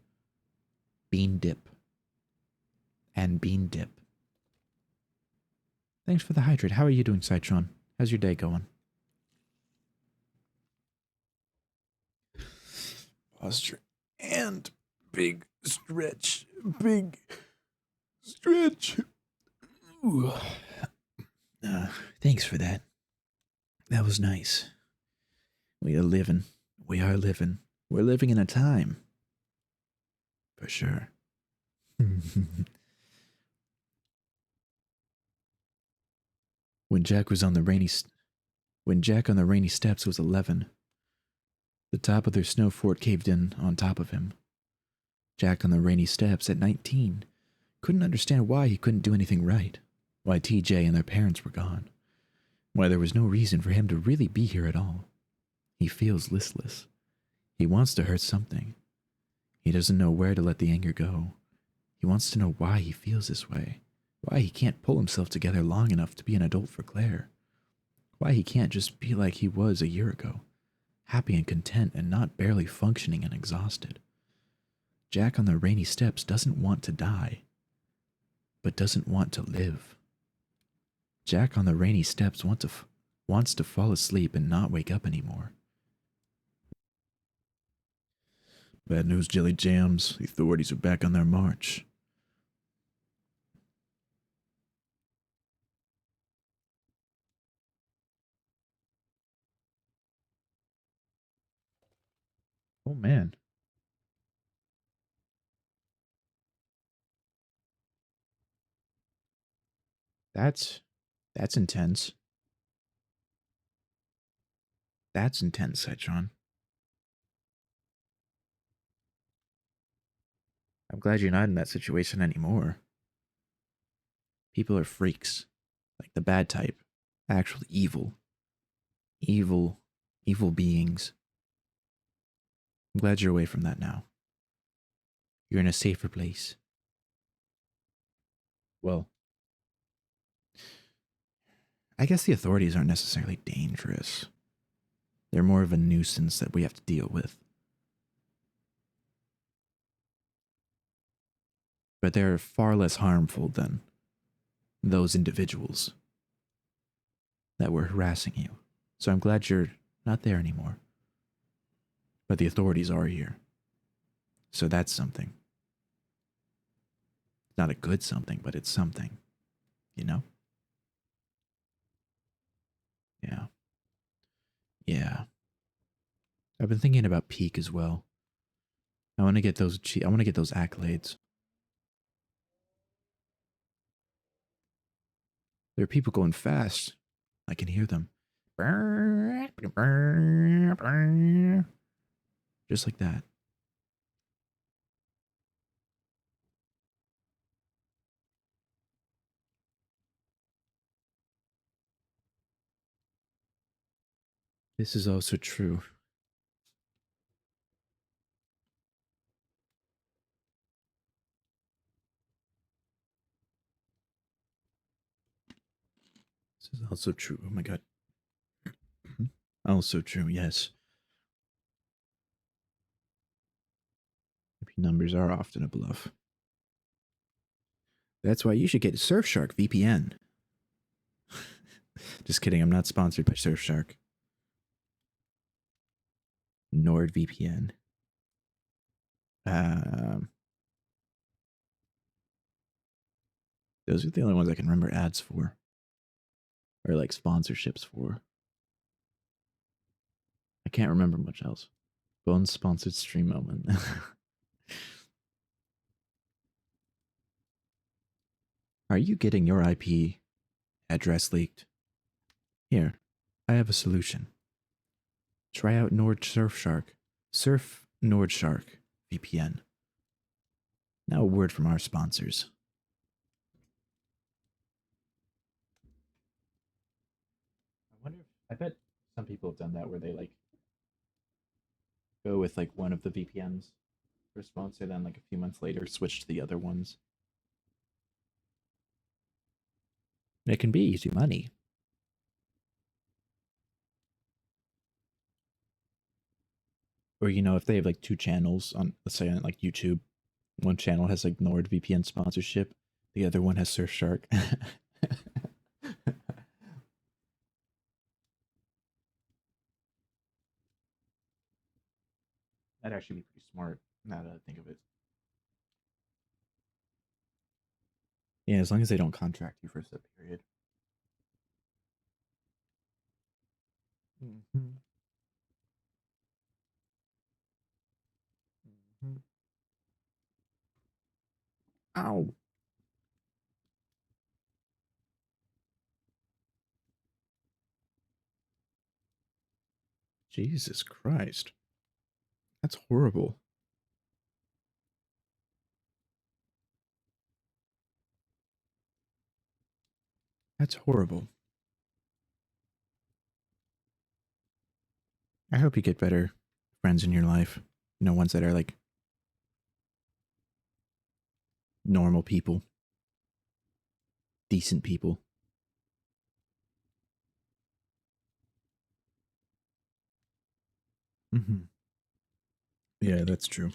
bean dip and bean dip. Thanks for the hydrate. How are you doing, Citron? How's your day going? Posture and big stretch. Big stretch. Ooh. Thanks for that. That was nice. We are living. We are living. We're living in a time. For sure. When Jack on the rainy steps was 11, the top of their snow fort caved in on top of him. Jack on the rainy steps at 19 couldn't understand why he couldn't do anything right, why TJ and their parents were gone, why there was no reason for him to really be here at all. He feels listless. He wants to hurt something. He doesn't know where to let the anger go. He wants to know why he feels this way, why he can't pull himself together long enough to be an adult for Claire, why he can't just be like he was a year ago, happy and content and not barely functioning and exhausted. Jack on the rainy steps doesn't want to die, but doesn't want to live. Jack on the rainy steps wants to fall asleep and not wake up anymore. Bad news, Jelly Jams. The authorities are back on their march. Oh, man. That's intense. That's intense, Citron. I'm glad you're not in that situation anymore. People are freaks. Like the bad type. Actually evil. Evil beings. I'm glad you're away from that now. You're in a safer place. Well, I guess the authorities aren't necessarily dangerous. They're more of a nuisance that we have to deal with. But they're far less harmful than those individuals that were harassing you. So I'm glad you're not there anymore. But the authorities are here. So that's something. Not a good something, but it's something. You know? Yeah. Yeah. I've been thinking about Peak as well. I want to get those accolades. There are people going fast. I can hear them. Just like that. This is also true. This is also true. Oh my god. Also true, yes. IP numbers are often a bluff. That's why you should get Surfshark VPN. Just kidding, I'm not sponsored by Surfshark. NordVPN. Those are the only ones I can remember ads for. Or like sponsorships for. I can't remember much else. Bones sponsored stream moment. Are you getting your IP address leaked? Here, I have a solution. Try out Surfshark. Surf Nordshark VPN. Now a word from our sponsors. I bet some people have done that where they like go with like one of the VPNs for a sponsor, then like a few months later switch to the other ones. It can be easy money. Or you know, if they have like two channels on, let's say on like YouTube, one channel has like NordVPN sponsorship, the other one has Surfshark. That'd actually be pretty smart, now that I think of it. Yeah, as long as they don't contract you for a set period. Mm-hmm. Mm-hmm. Ow. Jesus Christ. That's horrible. That's horrible. I hope you get better friends in your life. You know, ones that are like normal people, decent people. Mm-hmm. Yeah, that's true.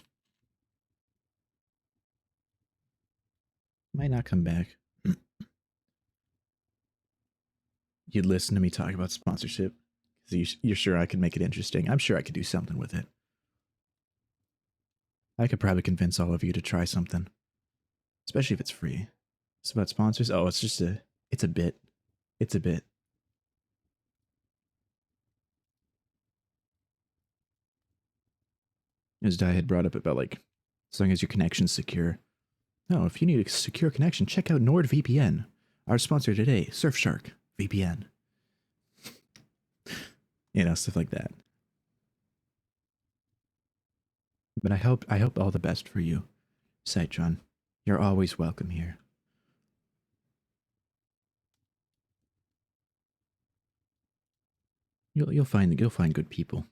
Might not come back. You'd listen to me talk about sponsorship because you're sure I could make it interesting. I'm sure I could do something with it. I could probably convince all of you to try something, especially if it's free. It's about sponsors. Oh, it's a bit. It's a bit. As Di had brought up about like, as long as your connection's secure. No, if you need a secure connection, check out NordVPN. Our sponsor today, Surfshark VPN. You know, stuff like that. But I hope all the best for you, Saitron. You're always welcome here. You'll find good people.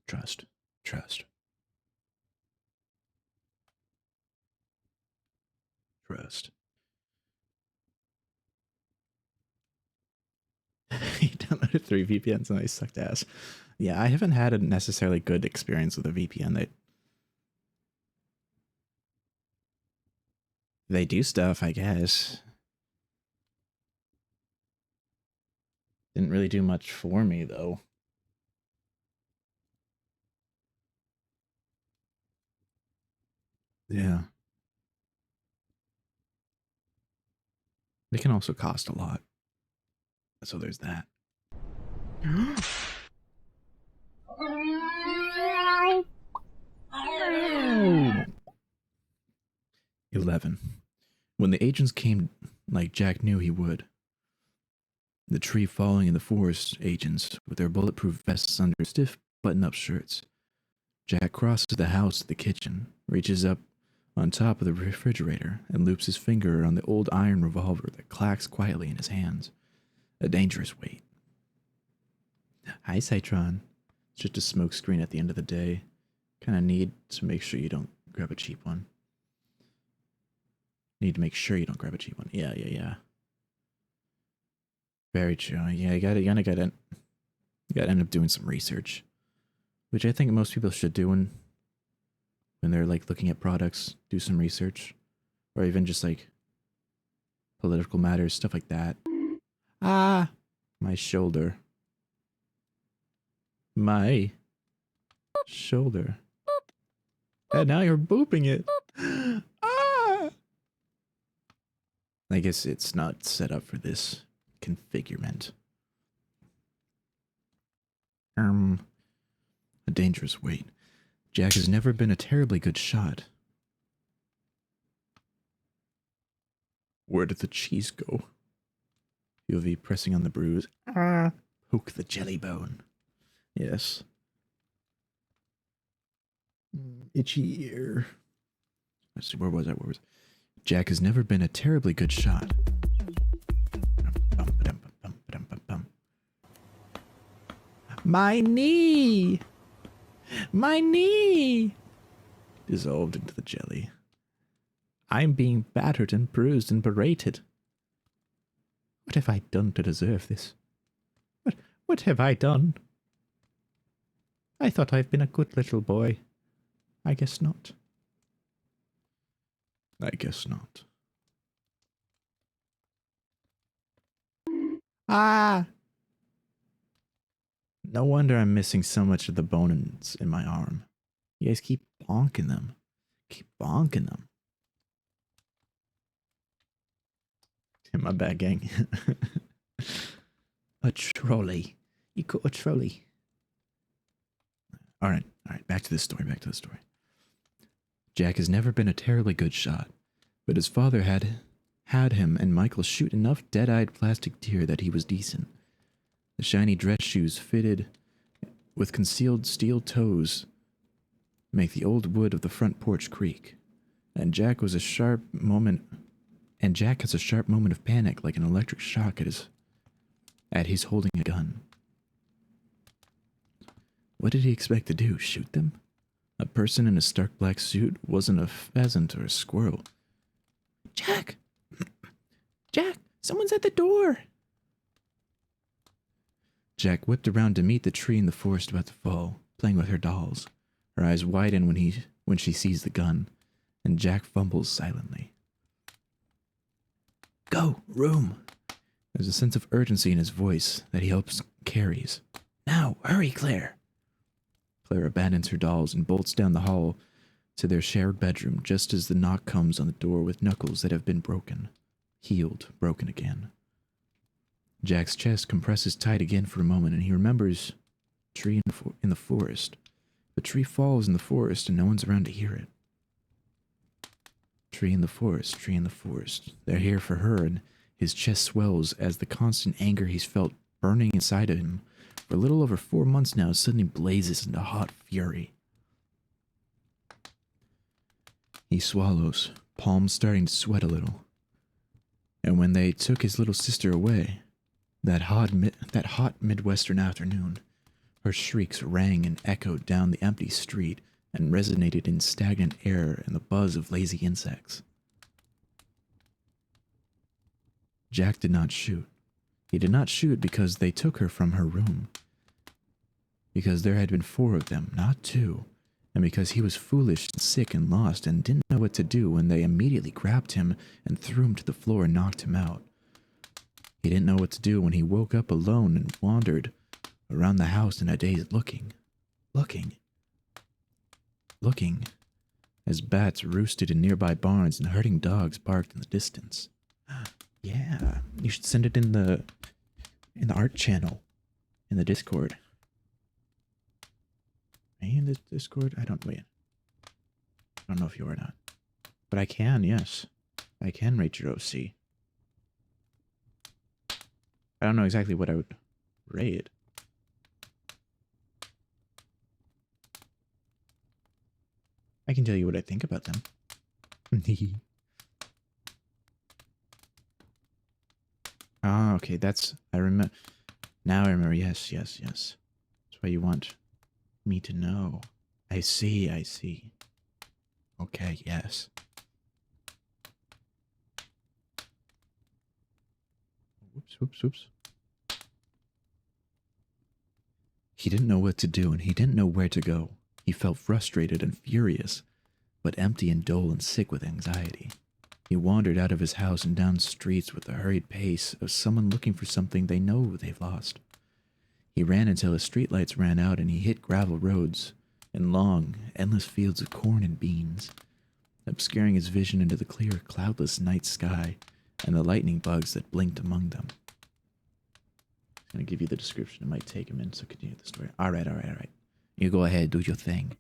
Trust. Trust. Trust. You downloaded 3 VPNs and they sucked ass. Yeah, I haven't had a necessarily good experience with a VPN. They do stuff, I guess. Didn't really do much for me though. Yeah. They can also cost a lot. So there's that. 11. When the agents came like Jack knew he would. The tree falling in the forest agents with their bulletproof vests under stiff button-up shirts. Jack crosses the house to the kitchen, reaches up on top of the refrigerator, and loops his finger on the old iron revolver that clacks quietly in his hands. A dangerous weight. Hi, Citron. It's just a smoke screen at the end of the day. Kind of need to make sure you don't grab a cheap one. Need to make sure you don't grab a cheap one. Yeah. Very true. Yeah, you gotta end up doing some research, which I think most people should do when they're like looking at products. Do some research, or even just like political matters, stuff like that. Ah, my shoulder. My shoulder. And now you're booping it. Ah! I guess it's not set up for this configurement. A dangerous weight. Jack has never been a terribly good shot. Where did the cheese go? UV pressing on the bruise. Ah! Poke the jelly bone. Yes. Itchy ear. Let's see, where was I? Jack has never been a terribly good shot. My knee! My knee! Dissolved into the jelly. I'm being battered and bruised and berated. What have I done to deserve this? What have I done? I thought I've been a good little boy. I guess not. I guess not. Ah! No wonder I'm missing so much of the bones in my arm. You guys keep bonking them. Keep bonking them. My bad, gang. A trolley. You caught a trolley. Alright, back to the story. Jack has never been a terribly good shot, but his father had him and Michael shoot enough dead-eyed plastic deer that he was decent. The shiny dress shoes fitted with concealed steel toes make the old wood of the front porch creak, and Jack has a sharp moment of panic, like an electric shock at his holding a gun. What did he expect to do? Shoot them? A person in a stark black suit wasn't a pheasant or a squirrel. Jack! Jack! Someone's at the door! Jack whipped around to meet the tree in the forest about to fall, playing with her dolls. Her eyes widen when she sees the gun, and Jack fumbles silently. Go! Room! There's a sense of urgency in his voice that he helps carries. Now! Hurry, Claire! Claire abandons her dolls and bolts down the hall to their shared bedroom just as the knock comes on the door with knuckles that have been broken. Healed, broken again. Jack's chest compresses tight again for a moment, and he remembers tree in the forest. The tree falls in the forest, and no one's around to hear it. Tree in the forest, tree in the forest. They're here for her, and his chest swells as the constant anger he's felt burning inside of him for a little over 4 months now suddenly blazes into hot fury. He swallows, palms starting to sweat a little. And when they took his little sister away, that hot Midwestern afternoon, her shrieks rang and echoed down the empty street and resonated in stagnant air and the buzz of lazy insects. Jack did not shoot. He did not shoot because they took her from her room. Because there had been 4 of them, not 2. And because he was foolish and sick and lost and didn't know what to do when they immediately grabbed him and threw him to the floor and knocked him out. He didn't know what to do when he woke up alone and wandered around the house in a daze looking as bats roosted in nearby barns and herding dogs barked in the distance. Yeah, you should send it in the art channel in the Discord. Are you in the Discord? I don't know if you are or not. But I can, yes. I can rate your OC. I don't know exactly what I would rate. I can tell you what I think about them. Ah, okay, that's... I remember... Now I remember. Yes, yes, yes. That's why you want me to know. I see, I see. Okay, yes. Whoops, whoops, whoops. He didn't know what to do, and he didn't know where to go. He felt frustrated and furious, but empty and dull and sick with anxiety. He wandered out of his house and down streets with the hurried pace of someone looking for something they know they've lost. He ran until his streetlights ran out, and he hit gravel roads and long, endless fields of corn and beans, obscuring his vision into the clear, cloudless night sky and the lightning bugs that blinked among them. I'm going to give you the description. It might take a minute to continue the story. All right. You go ahead, do your thing.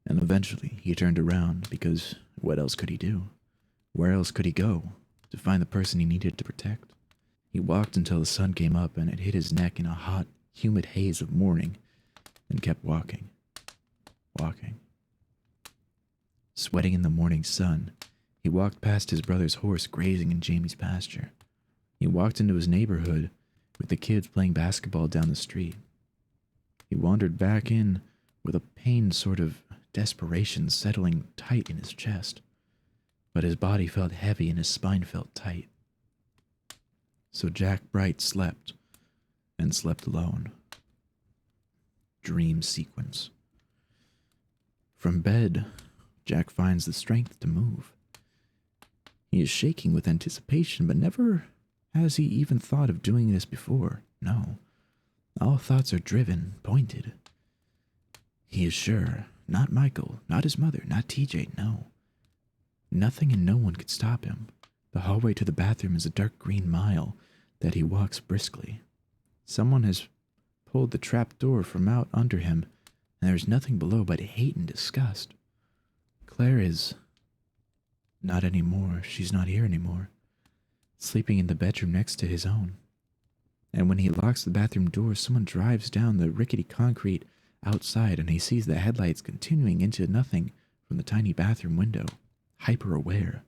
And eventually, he turned around because what else could he do? Where else could he go to find the person he needed to protect? He walked until the sun came up and it hit his neck in a hot, humid haze of morning, and kept walking. Sweating in the morning sun, he walked past his brother's horse grazing in Jamie's pasture. He walked into his neighborhood with the kids playing basketball down the street. He wandered back in with a pained sort of desperation settling tight in his chest, but his body felt heavy and his spine felt tight. So Jack Bright slept, and slept alone. Dream sequence. From bed, Jack finds the strength to move. He is shaking with anticipation, but never has he even thought of doing this before. No. All thoughts are driven, pointed. He is sure. Not Michael, not his mother, not TJ, no. Nothing and no one could stop him. The hallway to the bathroom is a dark green mile that he walks briskly. Someone has pulled the trap door from out under him, and there is nothing below but hate and disgust. Claire is... not anymore. She's not here anymore. Sleeping in the bedroom next to his own. And when he locks the bathroom door, someone drives down the rickety concrete outside, and he sees the headlights continuing into nothing from the tiny bathroom window, hyper-aware.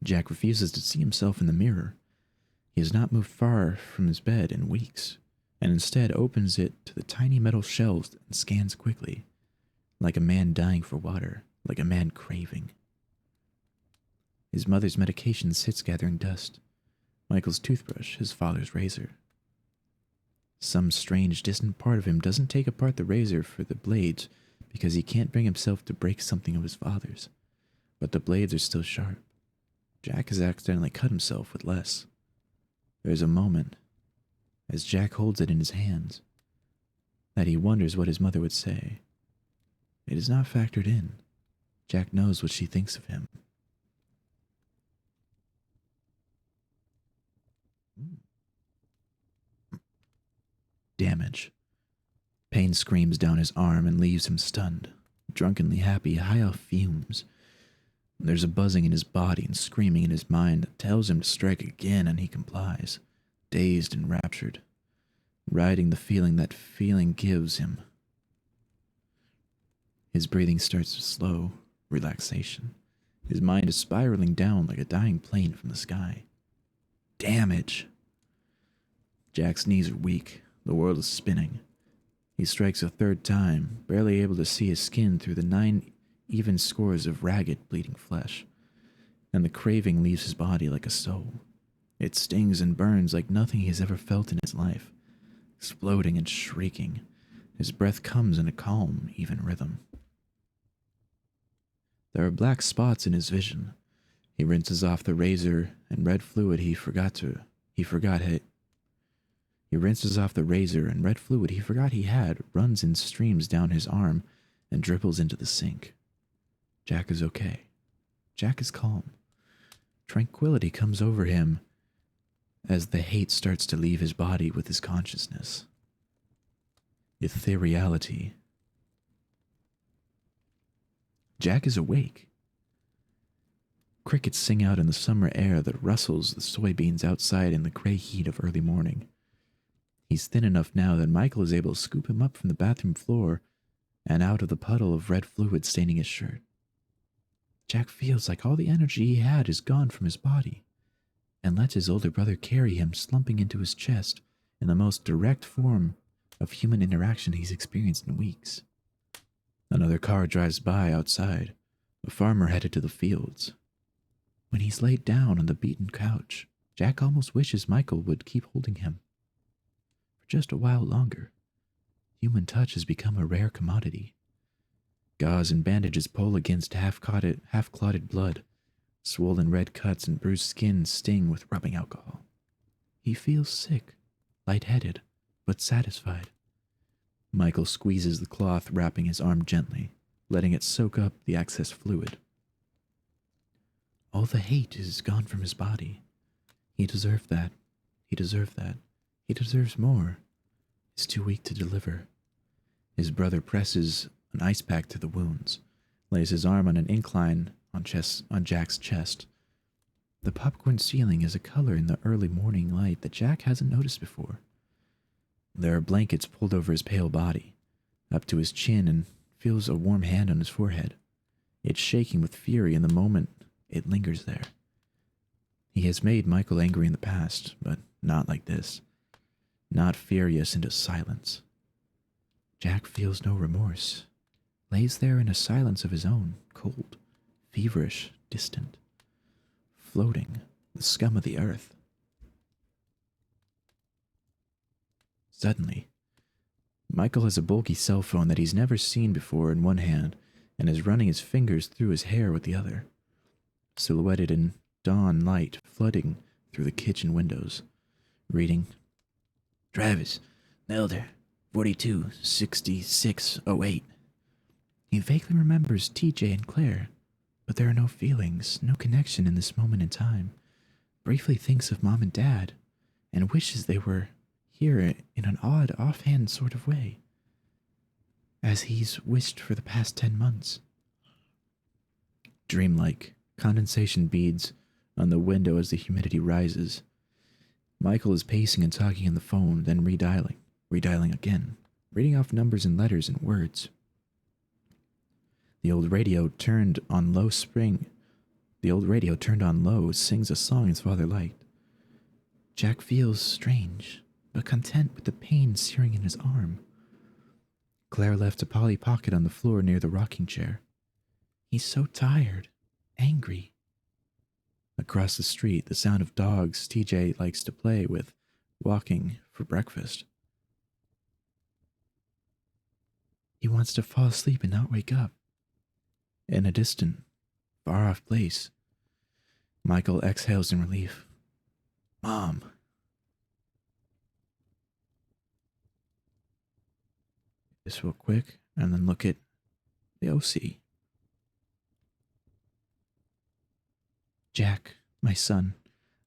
Jack refuses to see himself in the mirror. He has not moved far from his bed in weeks, and instead opens it to the tiny metal shelves and scans quickly, like a man dying for water, like a man craving. His mother's medication sits gathering dust. Michael's toothbrush, his father's razor. Some strange, distant part of him doesn't take apart the razor for the blades because he can't bring himself to break something of his father's. But the blades are still sharp. Jack has accidentally cut himself with less. There is a moment, as Jack holds it in his hands, that he wonders what his mother would say. It is not factored in. Jack knows what she thinks of him. Damage. Pain screams down his arm and leaves him stunned, drunkenly happy, high off fumes. There's a buzzing in his body and screaming in his mind that tells him to strike again, and he complies, dazed and raptured, riding the feeling that feeling gives him. His breathing starts to slow, relaxation. His mind is spiraling down like a dying plane from the sky. Damage! Jack's knees are weak. The world is spinning. He strikes a third time, barely able to see his skin through the 9 even scores of ragged, bleeding flesh, and the craving leaves his body like a soul. It stings and burns like nothing he has ever felt in his life, exploding and shrieking. His breath comes in a calm, even rhythm. There are black spots in his vision. He rinses off the razor and red fluid he forgot he had runs in streams down his arm and dribbles into the sink. Jack is okay. Jack is calm. Tranquility comes over him as the hate starts to leave his body with his consciousness. Ethereality. Jack is awake. Crickets sing out in the summer air that rustles the soybeans outside in the gray heat of early morning. He's thin enough now that Michael is able to scoop him up from the bathroom floor and out of the puddle of red fluid staining his shirt. Jack feels like all the energy he had is gone from his body, and lets his older brother carry him slumping into his chest in the most direct form of human interaction he's experienced in weeks. Another car drives by outside, a farmer headed to the fields. When he's laid down on the beaten couch, Jack almost wishes Michael would keep holding him. For just a while longer, human touch has become a rare commodity. Gauze and bandages pull against half-clotted blood. Swollen red cuts and bruised skin sting with rubbing alcohol. He feels sick, lightheaded, but satisfied. Michael squeezes the cloth wrapping his arm gently, letting it soak up the excess fluid. All the hate is gone from his body. He deserved that. He deserved that. He deserves more. He's too weak to deliver. His brother presses an ice pack to the wounds, lays his arm on an incline on Jack's chest. The popcorn ceiling is a color in the early morning light that Jack hasn't noticed before. There are blankets pulled over his pale body, up to his chin, and feels a warm hand on his forehead. It's shaking with fury in the moment it lingers there. He has made Michael angry in the past, but not like this. Not furious into silence. Jack feels no remorse. Lays there in a silence of his own, cold, feverish, distant, floating, the scum of the earth. Suddenly, Michael has a bulky cell phone that he's never seen before in one hand and is running his fingers through his hair with the other, silhouetted in dawn light flooding through the kitchen windows, reading, "Travis, Nelder, 426608. He vaguely remembers TJ and Claire, but there are no feelings, no connection in this moment in time. Briefly thinks of Mom and Dad, and wishes they were here in an odd, offhand sort of way, as he's wished for the past 10 months. Dreamlike, condensation beads on the window as the humidity rises. Michael is pacing and talking on the phone, then redialing again, reading off numbers and letters and words. The old radio turned on low, sings a song his father liked. Jack feels strange, but content with the pain searing in his arm. Claire left a Polly Pocket on the floor near the rocking chair. He's so tired, angry. Across the street, the sound of dogs TJ likes to play with, walking for breakfast. He wants to fall asleep and not wake up. In a distant, far-off place, Michael exhales in relief. Mom. This real quick, and then look at the OC. Jack, my son,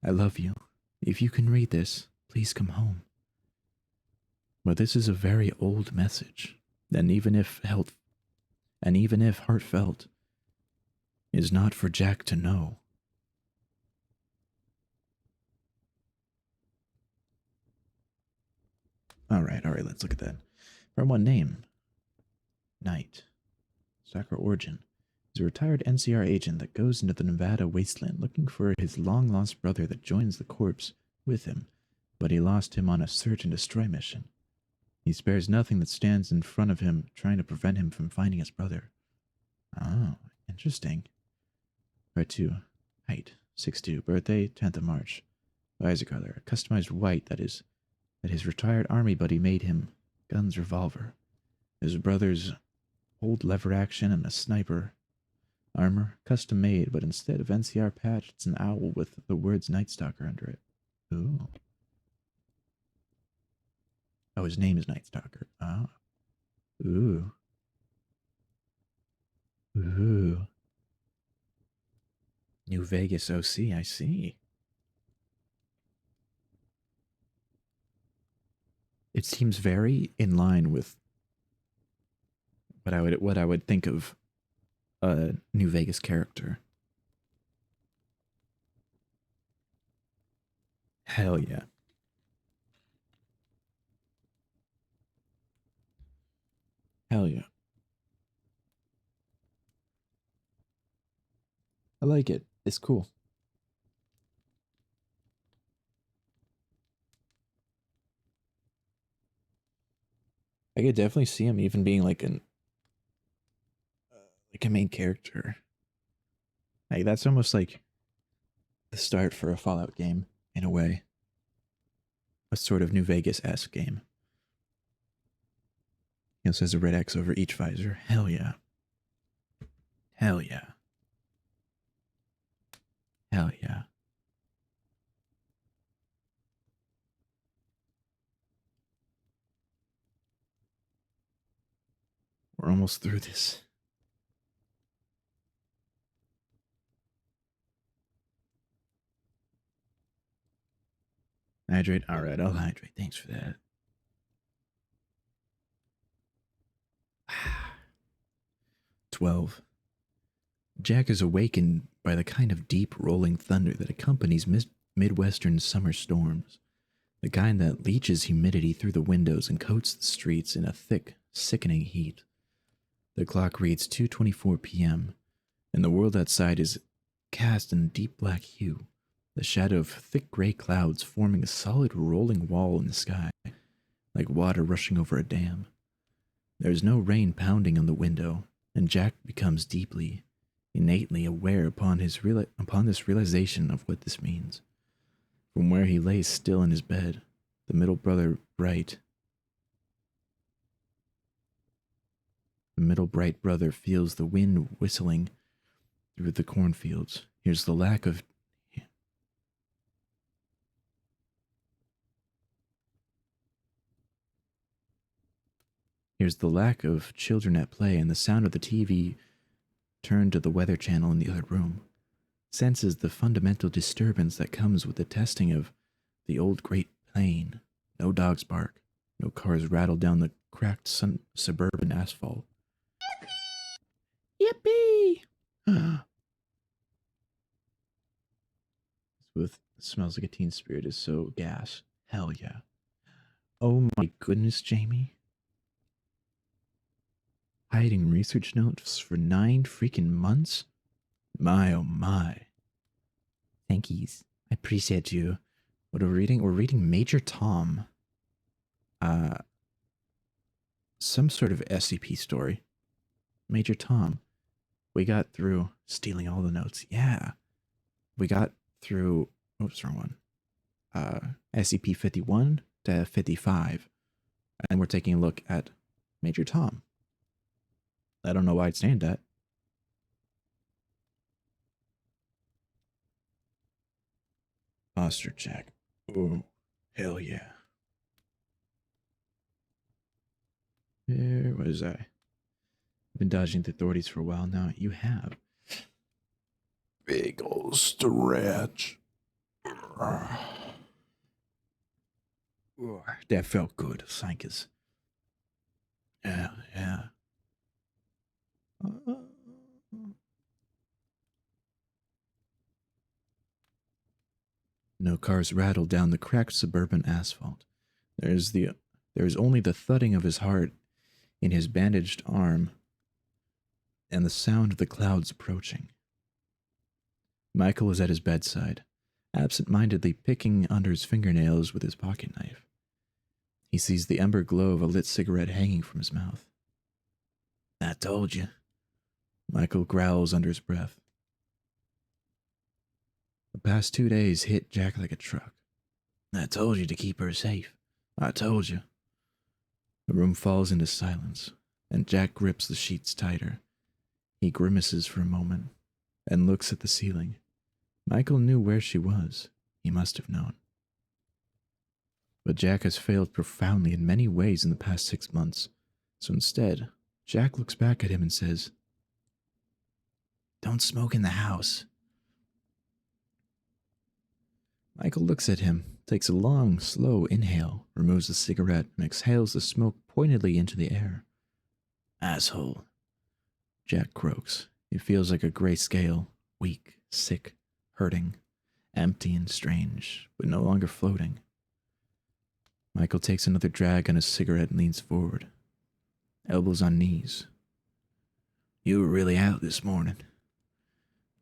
I love you. If you can read this, please come home. But this is a very old message, and even if heartfelt, is not for Jack to know. All right, let's look at that. From one name, Knight. Soccer origin is a retired NCR agent that goes into the Nevada wasteland looking for his long-lost brother that joins the corps with him, but he lost him on a search and destroy mission. He spares nothing that stands in front of him, trying to prevent him from finding his brother. Oh, interesting. Part 2. Height, 6'2". Birthday, 10th of March. Visor color, customized white that his retired army buddy made him. Guns, revolver. His brother's old lever action and a sniper. Armor, custom made, but instead of NCR patch, it's an owl with the words Night Stalker under it. Ooh. Oh, his name is Night Stalker. Ah. Ooh. Ooh. New Vegas OC, I see. It seems very in line with what I would think of a New Vegas character. Hell yeah. Hell yeah. I like it. It's cool. I could definitely see him even being like a main character. Like that's almost like the start for a Fallout game in a way. A sort of New Vegas-esque game. He also has a red X over each visor. Hell yeah. Hell yeah. Hell yeah. We're almost through this. Hydrate. Alright, I'll hydrate. Thanks for that. 12. Jack is awakened by the kind of deep rolling thunder that accompanies Midwestern summer storms. The kind that leaches humidity through the windows and coats the streets in a thick, sickening heat. The clock reads 2:24 p.m., and the world outside is cast in deep black hue, the shadow of thick gray clouds forming a solid rolling wall in the sky, like water rushing over a dam. There is no rain pounding on the window, and Jack becomes deeply, innately aware upon this realization of what this means. From where he lays still in his bed, the middle bright brother feels the wind whistling through the cornfields. Here's the lack of children at play and the sound of the TV turned to the weather channel in the other room. Senses the fundamental disturbance that comes with the testing of the old Great Plain. No dogs bark. No cars rattle down the cracked suburban asphalt. Yippee! With smells like a teen spirit is so gas. Hell yeah. Oh my goodness, Jamie. Hiding research notes for 9 freaking months? My oh my. Thank yous. I appreciate you. What are we reading? We're reading Major Tom. Some sort of SCP story. Major Tom. We got through stealing all the notes. Yeah. We got through, oops, wrong one. SCP 51 to 55. And we're taking a look at Major Tom. I don't know why I'd stand that. Posture check. Oh, hell yeah. Where was I? I've been dodging the authorities for a while now. You have. Big ol' stretch. That felt good, Sankers. Yeah, yeah. No cars rattle down the cracked suburban asphalt. There is only the thudding of his heart in his bandaged arm and the sound of the clouds approaching. Michael is at his bedside, absent-mindedly picking under his fingernails with his pocket knife. He sees the ember glow of a lit cigarette hanging from his mouth. I told you. Michael growls under his breath. The past 2 days hit Jack like a truck. I told you to keep her safe. I told you. The room falls into silence, and Jack grips the sheets tighter. He grimaces for a moment, and looks at the ceiling. Michael knew where she was. He must have known. But Jack has failed profoundly in many ways in the past 6 months, so instead, Jack looks back at him and says, "Don't smoke in the house." Michael looks at him, takes a long, slow inhale, removes the cigarette, and exhales the smoke pointedly into the air. "Asshole." Jack croaks. It feels like a gray scale, weak, sick, hurting. empty and strange, but no longer floating. Michael takes another drag on his cigarette and leans forward, elbows on knees. You were really out this morning.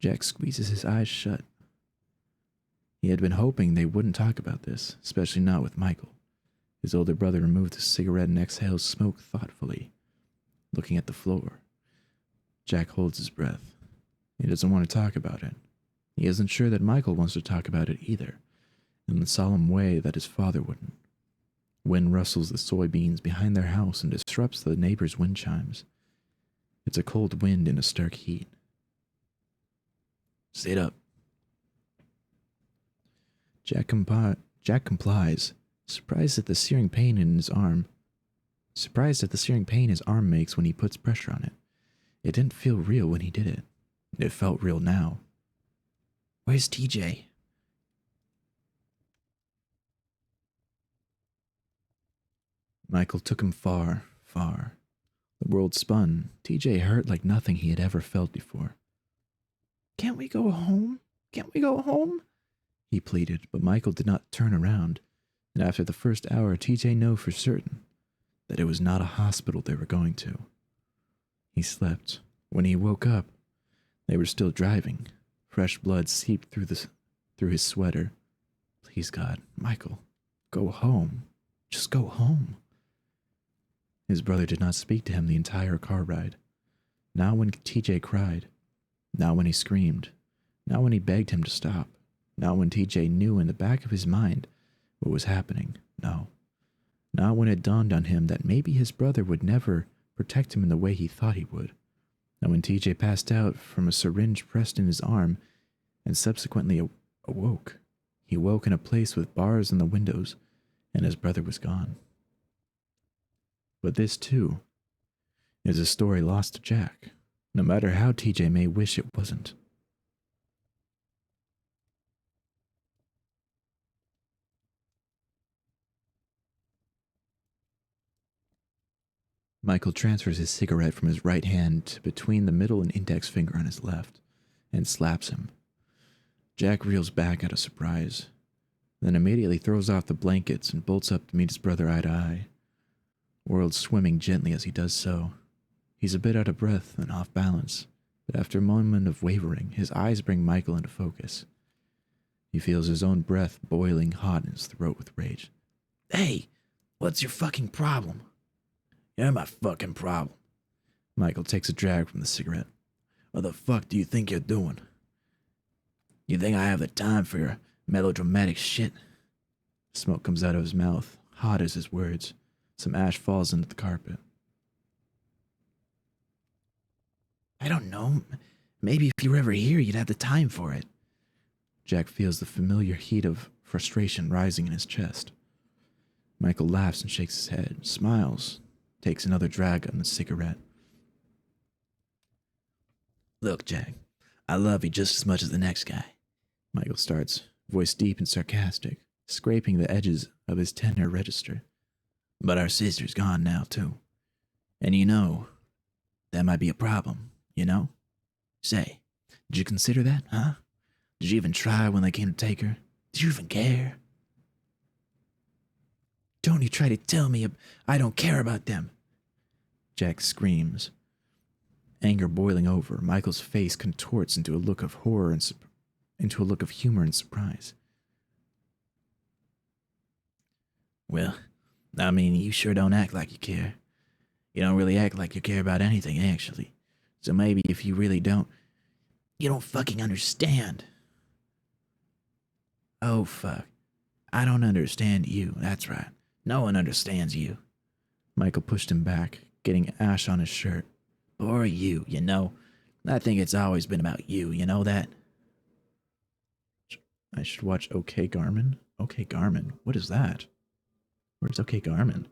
Jack squeezes his eyes shut. He had been hoping they wouldn't talk about this, especially not with Michael. His older brother removed his cigarette and exhales smoke thoughtfully, looking at the floor. Jack holds his breath. He doesn't want to talk about it. He isn't sure that Michael wants to talk about it either, in the solemn way that his father wouldn't. Wind rustles the soybeans behind their house and disrupts the neighbor's wind chimes. It's a cold wind in a stark heat. Sit up. Jack complies, surprised at the searing pain his arm makes when he puts pressure on it. It didn't feel real when he did it. It felt real now. Where's TJ? Michael took him far, far. The world spun. TJ hurt like nothing he had ever felt before. Can't we go home? Can't we go home? He pleaded, but Michael did not turn around, and after the first hour, TJ knew for certain that it was not a hospital they were going to. He slept. When he woke up, they were still driving. Fresh blood seeped through his sweater. Please, God, Michael, go home. Just go home. His brother did not speak to him the entire car ride. Not when TJ cried. Not when he screamed. Not when he begged him to stop. Not when TJ knew in the back of his mind what was happening. No. Not when it dawned on him that maybe his brother would never protect him in the way he thought he would. Not when TJ passed out from a syringe pressed in his arm and subsequently awoke. He woke in a place with bars on the windows, and his brother was gone. But this, too, is a story lost to Jack, no matter how TJ may wish it wasn't. Michael transfers his cigarette from his right hand to between the middle and index finger on his left, and slaps him. Jack reels back out of surprise, then immediately throws off the blankets and bolts up to meet his brother eye to eye, world swimming gently as he does so. He's a bit out of breath and off balance, but after a moment of wavering, his eyes bring Michael into focus. He feels his own breath boiling hot in his throat with rage. Hey, what's your fucking problem? You're my fucking problem. Michael takes a drag from the cigarette. What the fuck do you think you're doing? You think I have the time for your melodramatic shit? Smoke comes out of his mouth, hot as his words. Some ash falls into the carpet. I don't know. Maybe if you were ever here, you'd have the time for it. Jack feels the familiar heat of frustration rising in his chest. Michael laughs and shakes his head, smiles, takes another drag on the cigarette. Look, Jack, I love you just as much as the next guy. Michael starts, voice deep and sarcastic, scraping the edges of his tenor register. But our sister's gone now, too. And you know, that might be a problem, you know? Say, did you consider that, huh? Did you even try when they came to take her? Did you even care? Don't you try to tell me I don't care about them. Jack screams. Anger boiling over, Michael's face contorts into a look of horror and into a look of humor and surprise. Well, I mean, you sure don't act like you care. You don't really act like you care about anything, actually. So maybe if you really don't, you don't fucking understand. Oh, fuck. I don't understand you, that's right. No one understands you. Michael pushed him back, getting ash on his shirt. Or you, you know. I think it's always been about you, you know that? I should watch OK Garmin? OK Garmin? What is that? Where's OK Garmin?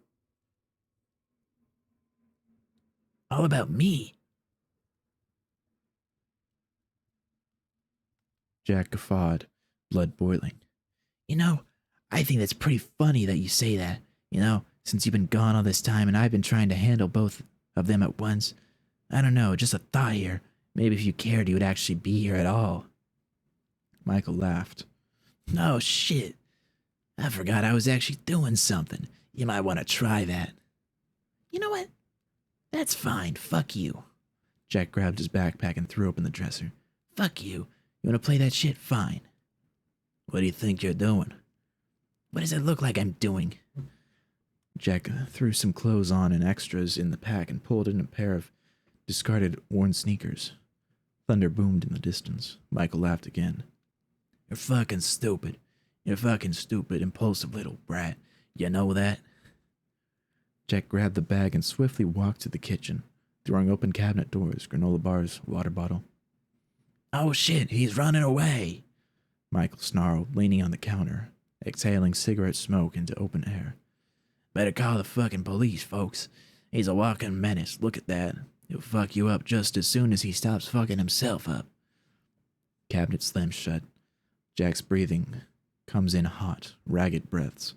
All about me. Jack guffawed, blood boiling. You know, I think that's pretty funny that you say that, you know, since you've been gone all this time and I've been trying to handle both of them at once. I don't know, just a thought here. Maybe if you cared, you would actually be here at all. Michael laughed. Oh shit. I forgot I was actually doing something. You might want to try that. You know what? That's fine. Fuck you. Jack grabbed his backpack and threw open the dresser. Fuck you. You want to play that shit? Fine. What do you think you're doing? What does it look like I'm doing? Jack threw some clothes on and extras in the pack and pulled in a pair of discarded worn sneakers. Thunder boomed in the distance. Michael laughed again. You're fucking stupid. You're fucking stupid, impulsive little brat. You know that? Jack grabbed the bag and swiftly walked to the kitchen, throwing open cabinet doors, granola bars, water bottle. Oh shit, he's running away. Michael snarled, leaning on the counter, exhaling cigarette smoke into open air. Better call the fucking police, folks. He's a walking menace. Look at that. He'll fuck you up just as soon as he stops fucking himself up. Cabinet slams shut. Jack's breathing comes in hot, ragged breaths,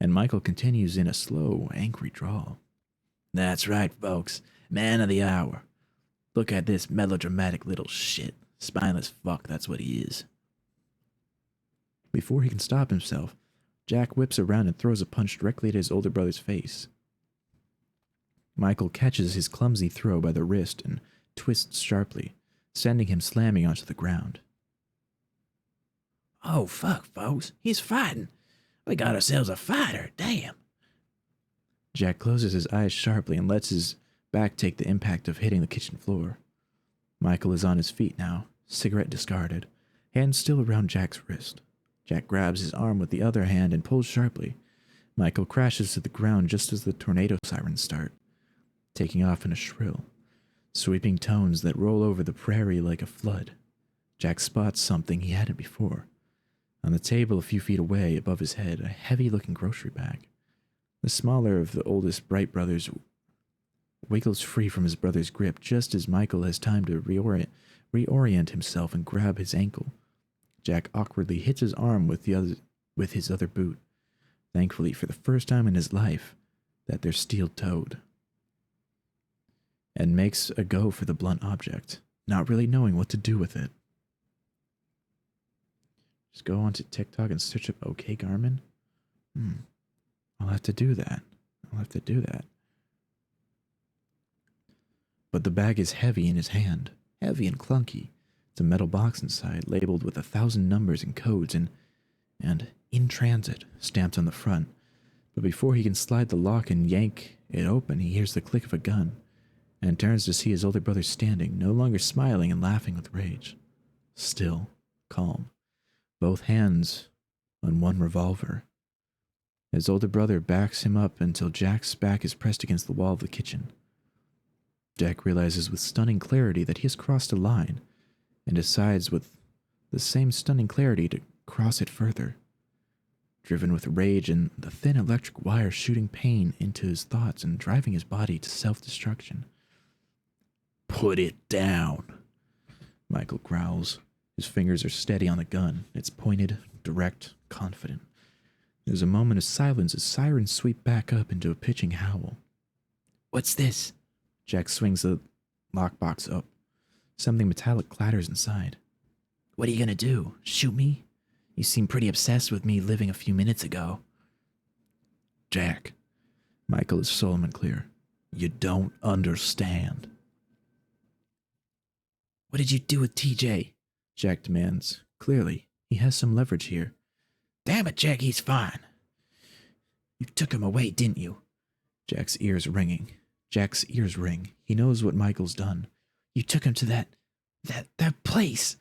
and Michael continues in a slow, angry drawl. That's right, folks. Man of the hour. Look at this melodramatic little shit. Spineless fuck, that's what he is. Before he can stop himself, Jack whips around and throws a punch directly at his older brother's face. Michael catches his clumsy throw by the wrist and twists sharply, sending him slamming onto the ground. Oh, fuck, folks. He's fighting. We got ourselves a fighter. Damn. Jack closes his eyes sharply and lets his back take the impact of hitting the kitchen floor. Michael is on his feet now, cigarette discarded, hand still around Jack's wrist. Jack grabs his arm with the other hand and pulls sharply. Michael crashes to the ground just as the tornado sirens start, taking off in a shrill, sweeping tones that roll over the prairie like a flood. Jack spots something he hadn't before. On the table a few feet away, above his head, a heavy-looking grocery bag. The smaller of the oldest Bright brothers wiggles free from his brother's grip just as Michael has time to reorient himself and grab his ankle. Jack awkwardly hits his arm with his other boot, thankfully for the first time in his life that they're steel-toed, and makes a go for the blunt object, not really knowing what to do with it. Just go onto TikTok and search up OK Garmin? I'll have to do that. But the bag is heavy in his hand, heavy and clunky. It's a metal box inside, labeled with 1,000 numbers and codes and "In Transit" stamped on the front. But before he can slide the lock and yank it open, he hears the click of a gun and turns to see his older brother standing, no longer smiling and laughing with rage. Still, calm, both hands on one revolver. His older brother backs him up until Jack's back is pressed against the wall of the kitchen. Jack realizes with stunning clarity that he has crossed a line, and decides with the same stunning clarity to cross it further. Driven with rage and the thin electric wire shooting pain into his thoughts and driving his body to self-destruction. Put it down, Michael growls. His fingers are steady on the gun. It's pointed, direct, confident. There's a moment of silence as sirens sweep back up into a pitching howl. What's this? Jack swings the lockbox up. Something metallic clatters inside. What are you gonna do? Shoot me? You seem pretty obsessed with me living a few minutes ago. Jack, Michael is solemn and clear. You don't understand. What did you do with TJ? Jack demands. Clearly, he has some leverage here. Damn it, Jack, he's fine. You took him away, didn't you? Jack's ears ring. He knows what Michael's done. You took him to that place.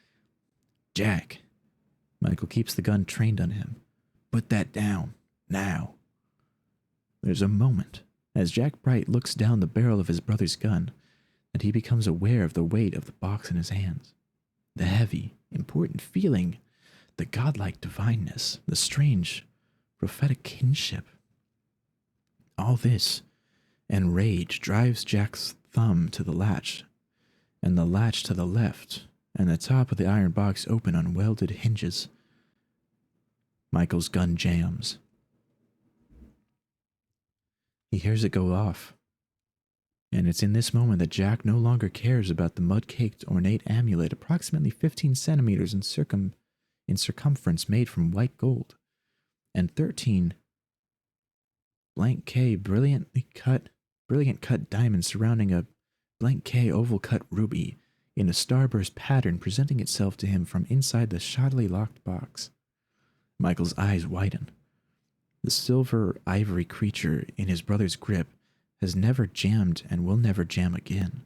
Jack. Michael keeps the gun trained on him. Put that down. Now. There's a moment, as Jack Bright looks down the barrel of his brother's gun, that he becomes aware of the weight of the box in his hands. The heavy, important feeling, the godlike divineness, the strange, prophetic kinship. All this, and rage, drives Jack's thumb to the latch, and the latch to the left, and the top of the iron box open on welded hinges. Michael's gun jams. He hears it go off. And it's in this moment that Jack no longer cares about the mud-caked ornate amulet approximately 15 centimeters in circumference made from white gold, and 13 blank K brilliant cut diamonds surrounding a blank K oval cut ruby in a starburst pattern presenting itself to him from inside the shoddily locked box. Michael's eyes widen. The silver ivory creature in his brother's grip has never jammed and will never jam again.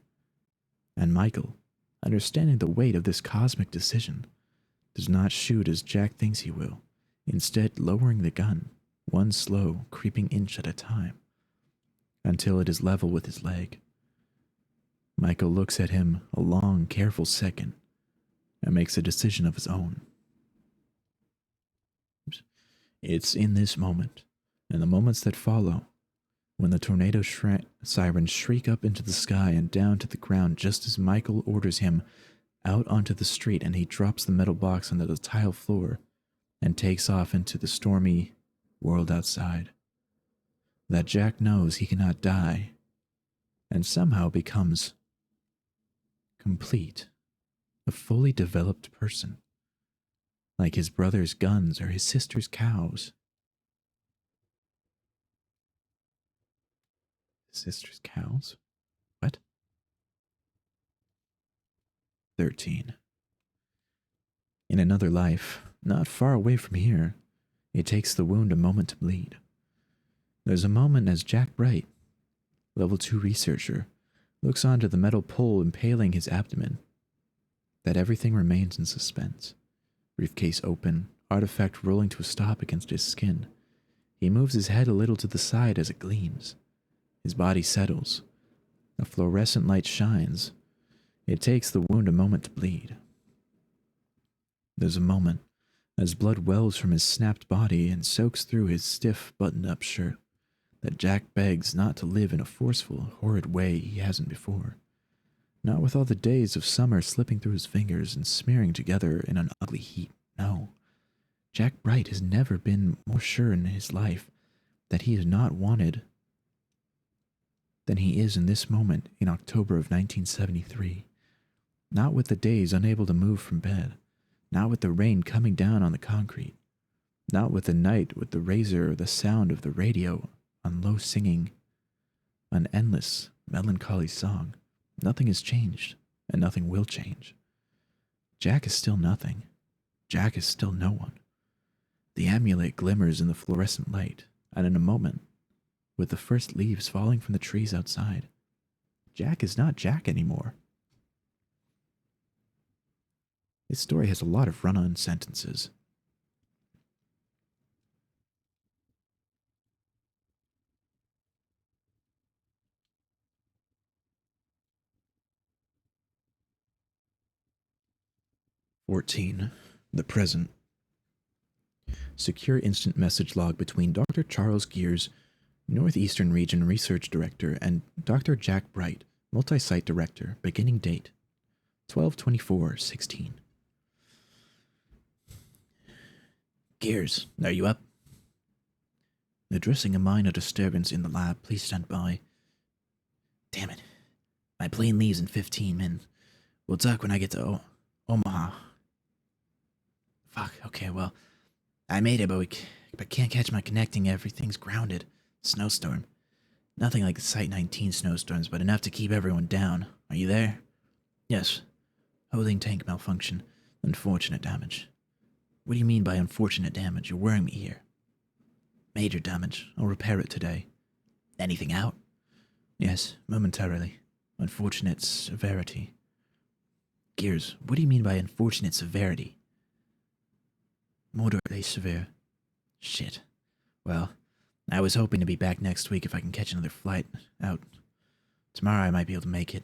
And Michael, understanding the weight of this cosmic decision, does not shoot as Jack thinks he will, instead lowering the gun, one slow, creeping inch at a time, until it is level with his leg. Michael looks at him a long, careful second and makes a decision of his own. It's in this moment, and the moments that follow, when the tornado sirens shriek up into the sky and down to the ground just as Michael orders him out onto the street, and he drops the metal box onto the tile floor and takes off into the stormy world outside, that Jack knows he cannot die and somehow becomes complete, a fully developed person, like his brother's guns or his sister's cows. Sister's cows? What? 13. In another life, not far away from here, it takes the wound a moment to bleed. There's a moment as Jack Bright, level 2 researcher, looks onto the metal pole impaling his abdomen, that everything remains in suspense. Briefcase open, artifact rolling to a stop against his skin. He moves his head a little to the side as it gleams. His body settles. A fluorescent light shines. It takes the wound a moment to bleed. There's a moment as blood wells from his snapped body and soaks through his stiff, buttoned-up shirt, that Jack begs not to live in a forceful, horrid way he hasn't before. Not with all the days of summer slipping through his fingers and smearing together in an ugly heap. No. Jack Bright has never been more sure in his life that he is not wanted than he is in this moment in October of 1973. Not with the days unable to move from bed. Not with the rain coming down on the concrete. Not with the night with the razor or the sound of the radio on low singing an endless, melancholy song. Nothing has changed, and nothing will change. Jack is still nothing. Jack is still no one. The amulet glimmers in the fluorescent light, and in a moment, with the first leaves falling from the trees outside, Jack is not Jack anymore. This story has a lot of run-on sentences. "14. The present. Secure instant message log between Dr. Charles Gears, Northeastern Region Research Director, and Dr. Jack Bright, Multi-Site Director. Beginning date 12/24/16. Gears, are you up? Addressing a minor disturbance in the lab. Please stand by. Damn it. My plane leaves in 15 minutes. We'll talk when I get to Omaha. Fuck, okay, well, I made it, but can't catch my connecting. Everything's grounded. Snowstorm. Nothing like the Site 19 snowstorms, but enough to keep everyone down. Are you there? Yes. Holding tank malfunction. Unfortunate damage. What do you mean by unfortunate damage? You're wearing me here. Major damage. I'll repair it today. Anything out? Yes, momentarily. Unfortunate severity. Gears, what do you mean by unfortunate severity? Moderately severe. Shit. Well, I was hoping to be back next week if I can catch another flight out. Tomorrow I might be able to make it.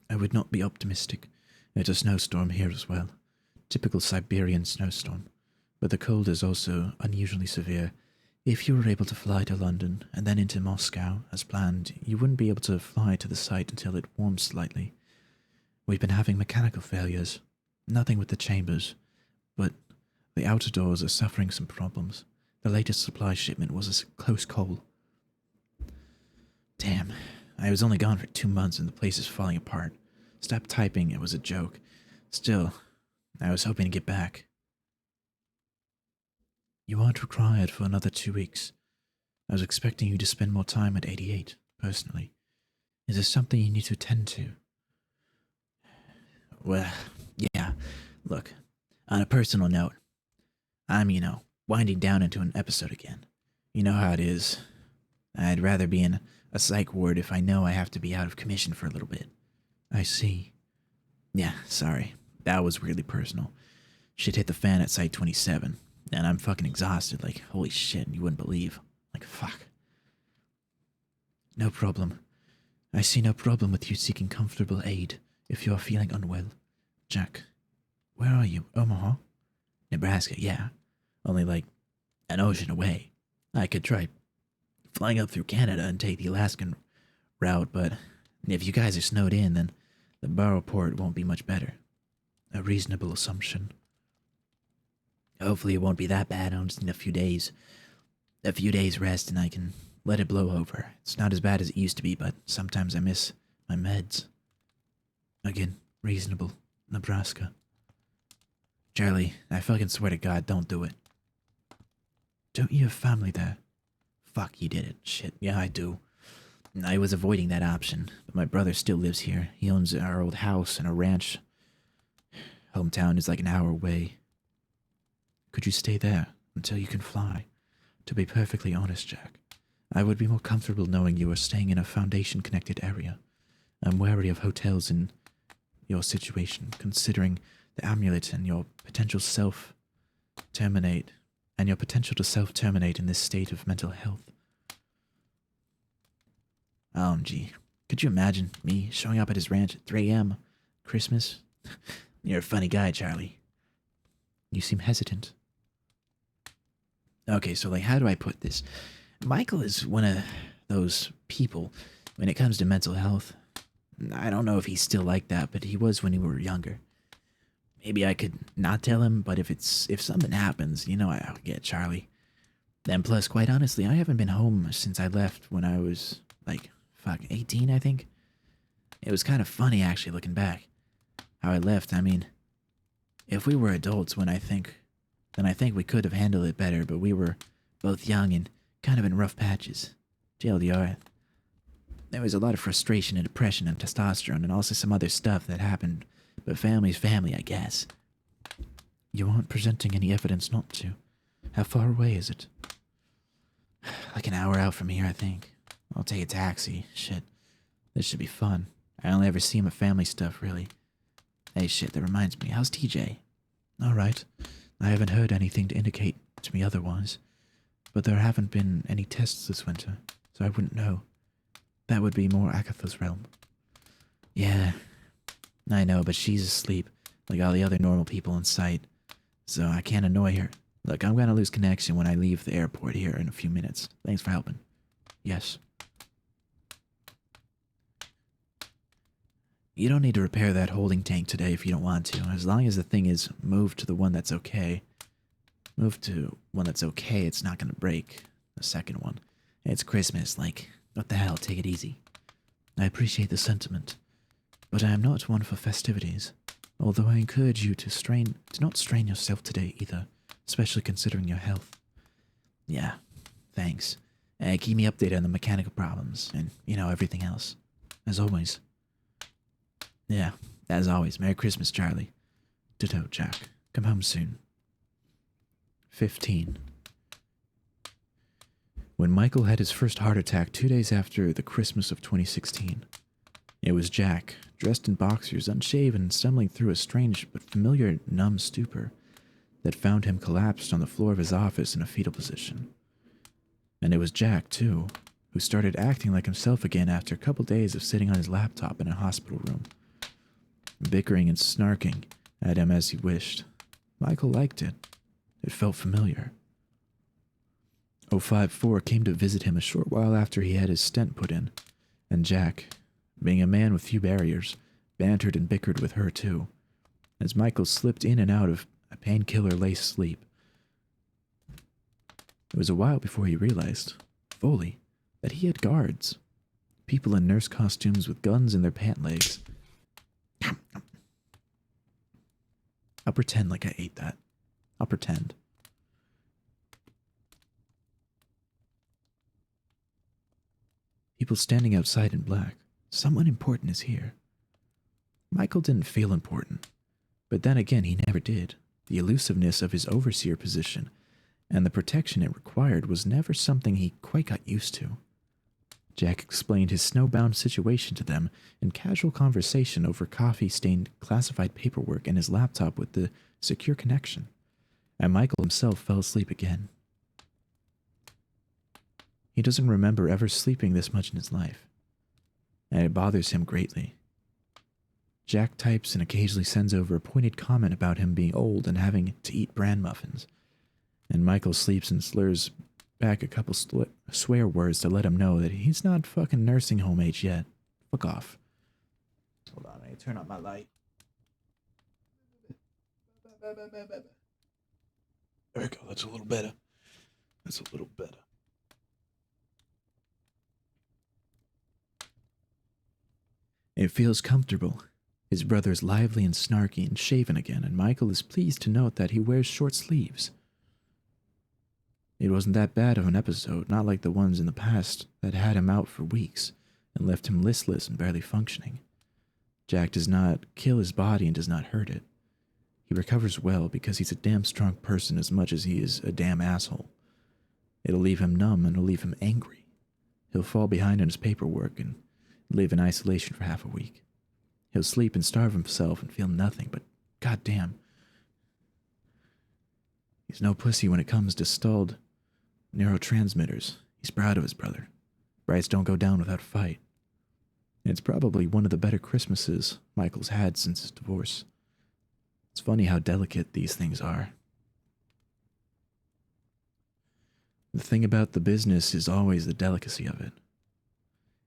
I would not be optimistic. It's a snowstorm here as well. Typical Siberian snowstorm. But the cold is also unusually severe. If you were able to fly to London and then into Moscow as planned, you wouldn't be able to fly to the site until it warms slightly. We've been having mechanical failures. Nothing with the chambers, but the outer doors are suffering some problems. The latest supply shipment was a close call. Damn, I was only gone for 2 months and the place is falling apart. Stop typing, it was a joke. Still, I was hoping to get back. You aren't required for another 2 weeks. I was expecting you to spend more time at 88, personally. Is this something you need to attend to? Well, yeah. Look, on a personal note, I'm, winding down into an episode again. You know how it is. I'd rather be in a psych ward if I know I have to be out of commission for a little bit. I see. Yeah, sorry. That was weirdly personal. Shit hit the fan at Site 27, and I'm fucking exhausted. Like, holy shit, you wouldn't believe. Like, fuck. No problem. I see no problem with you seeking comfortable aid if you are feeling unwell. Jack, where are you? Omaha? Nebraska, yeah. Only like an ocean away. I could try flying up through Canada and take the Alaskan route, but if you guys are snowed in, then the Barrow port won't be much better. A reasonable assumption. Hopefully it won't be that bad. I'll just need a few days. A few days rest and I can let it blow over. It's not as bad as it used to be, but sometimes I miss my meds. Again, reasonable. Nebraska. Charlie, I fucking swear to God, don't do it. Don't you have family there? Fuck, you did it. Shit, yeah, I do. I was avoiding that option, but my brother still lives here. He owns our old house and a ranch. Hometown is like an hour away. Could you stay there until you can fly? To be perfectly honest, Jack, I would be more comfortable knowing you are staying in a Foundation-connected area. I'm wary of hotels in your situation, considering the amulet and your potential to self-terminate in this state of mental health. OMG. Could you imagine me showing up at his ranch at 3 a.m. Christmas? You're a funny guy, Charlie. You seem hesitant. Okay, so how do I put this? Michael is one of those people when it comes to mental health. I don't know if he's still like that, but he was when we were younger. Maybe I could not tell him, but if something happens, I'll get Charlie. And plus, quite honestly, I haven't been home since I left when I was 18, I think. It was kind of funny actually looking back. How I left. I mean, if we were adults then I think we could have handled it better, but we were both young and kind of in rough patches. TLDR. There was a lot of frustration and depression and testosterone and also some other stuff that happened, but family's family, I guess. You aren't presenting any evidence not to. How far away is it? Like an hour out from here, I think. I'll take a taxi. Shit. This should be fun. I only ever see him at family stuff, really. Hey, shit, that reminds me. How's TJ? All right. I haven't heard anything to indicate to me otherwise. But there haven't been any tests this winter, so I wouldn't know. That would be more Agatha's realm. Yeah, I know, but she's asleep, like all the other normal people in sight. So I can't annoy her. Look, I'm gonna lose connection when I leave the airport here in a few minutes. Thanks for helping. Yes. You don't need to repair that holding tank today if you don't want to. As long as the thing is moved to the one that's okay. Moved to one that's okay, it's not gonna break. The second one. It's Christmas, what the hell, take it easy. I appreciate the sentiment, but I am not one for festivities. Although I encourage you to not strain yourself today either, especially considering your health. Yeah, thanks. Keep me updated on the mechanical problems and, everything else. As always. Yeah, as always. Merry Christmas, Charlie. Ditto, Jack. Come home soon. 15. When Michael had his first heart attack 2 days after the Christmas of 2016, it was Jack, dressed in boxers, unshaven, and stumbling through a strange but familiar numb stupor that found him collapsed on the floor of his office in a fetal position. And it was Jack, too, who started acting like himself again after a couple days of sitting on his laptop in a hospital room, bickering and snarking at him as he wished. Michael liked it. It felt familiar. 054 came to visit him a short while after he had his stent put in, and Jack, being a man with few barriers, bantered and bickered with her too, as Michael slipped in and out of a painkiller-laced sleep. It was a while before he realized, fully, that he had guards, people in nurse costumes with guns in their pant legs. I'll pretend like I ate that. I'll pretend. People standing outside in black. Someone important is here. Michael didn't feel important, but then again he never did. The elusiveness of his overseer position and the protection it required was never something he quite got used to. Jack explained his snowbound situation to them in casual conversation over coffee-stained classified paperwork and his laptop with the secure connection, and Michael himself fell asleep again. He doesn't remember ever sleeping this much in his life, and it bothers him greatly. Jack types and occasionally sends over a pointed comment about him being old and having to eat bran muffins, and Michael sleeps and slurs back a couple swear words to let him know that he's not fucking nursing home age yet. Fuck off. Hold on, I need to turn on my light. There we go, that's a little better. That's a little better. It feels comfortable. His brother is lively and snarky and shaven again, and Michael is pleased to note that he wears short sleeves. It wasn't that bad of an episode, not like the ones in the past that had him out for weeks and left him listless and barely functioning. Jack does not kill his body and does not hurt it. He recovers well because he's a damn strong person as much as he is a damn asshole. It'll leave him numb and it'll leave him angry. He'll fall behind on his paperwork and live in isolation for half a week. He'll sleep and starve himself and feel nothing, but goddamn, he's no pussy when it comes to stalled neurotransmitters. He's proud of his brother. Brides don't go down without a fight. And it's probably one of the better Christmases Michael's had since his divorce. It's funny how delicate these things are. The thing about the business is always the delicacy of it.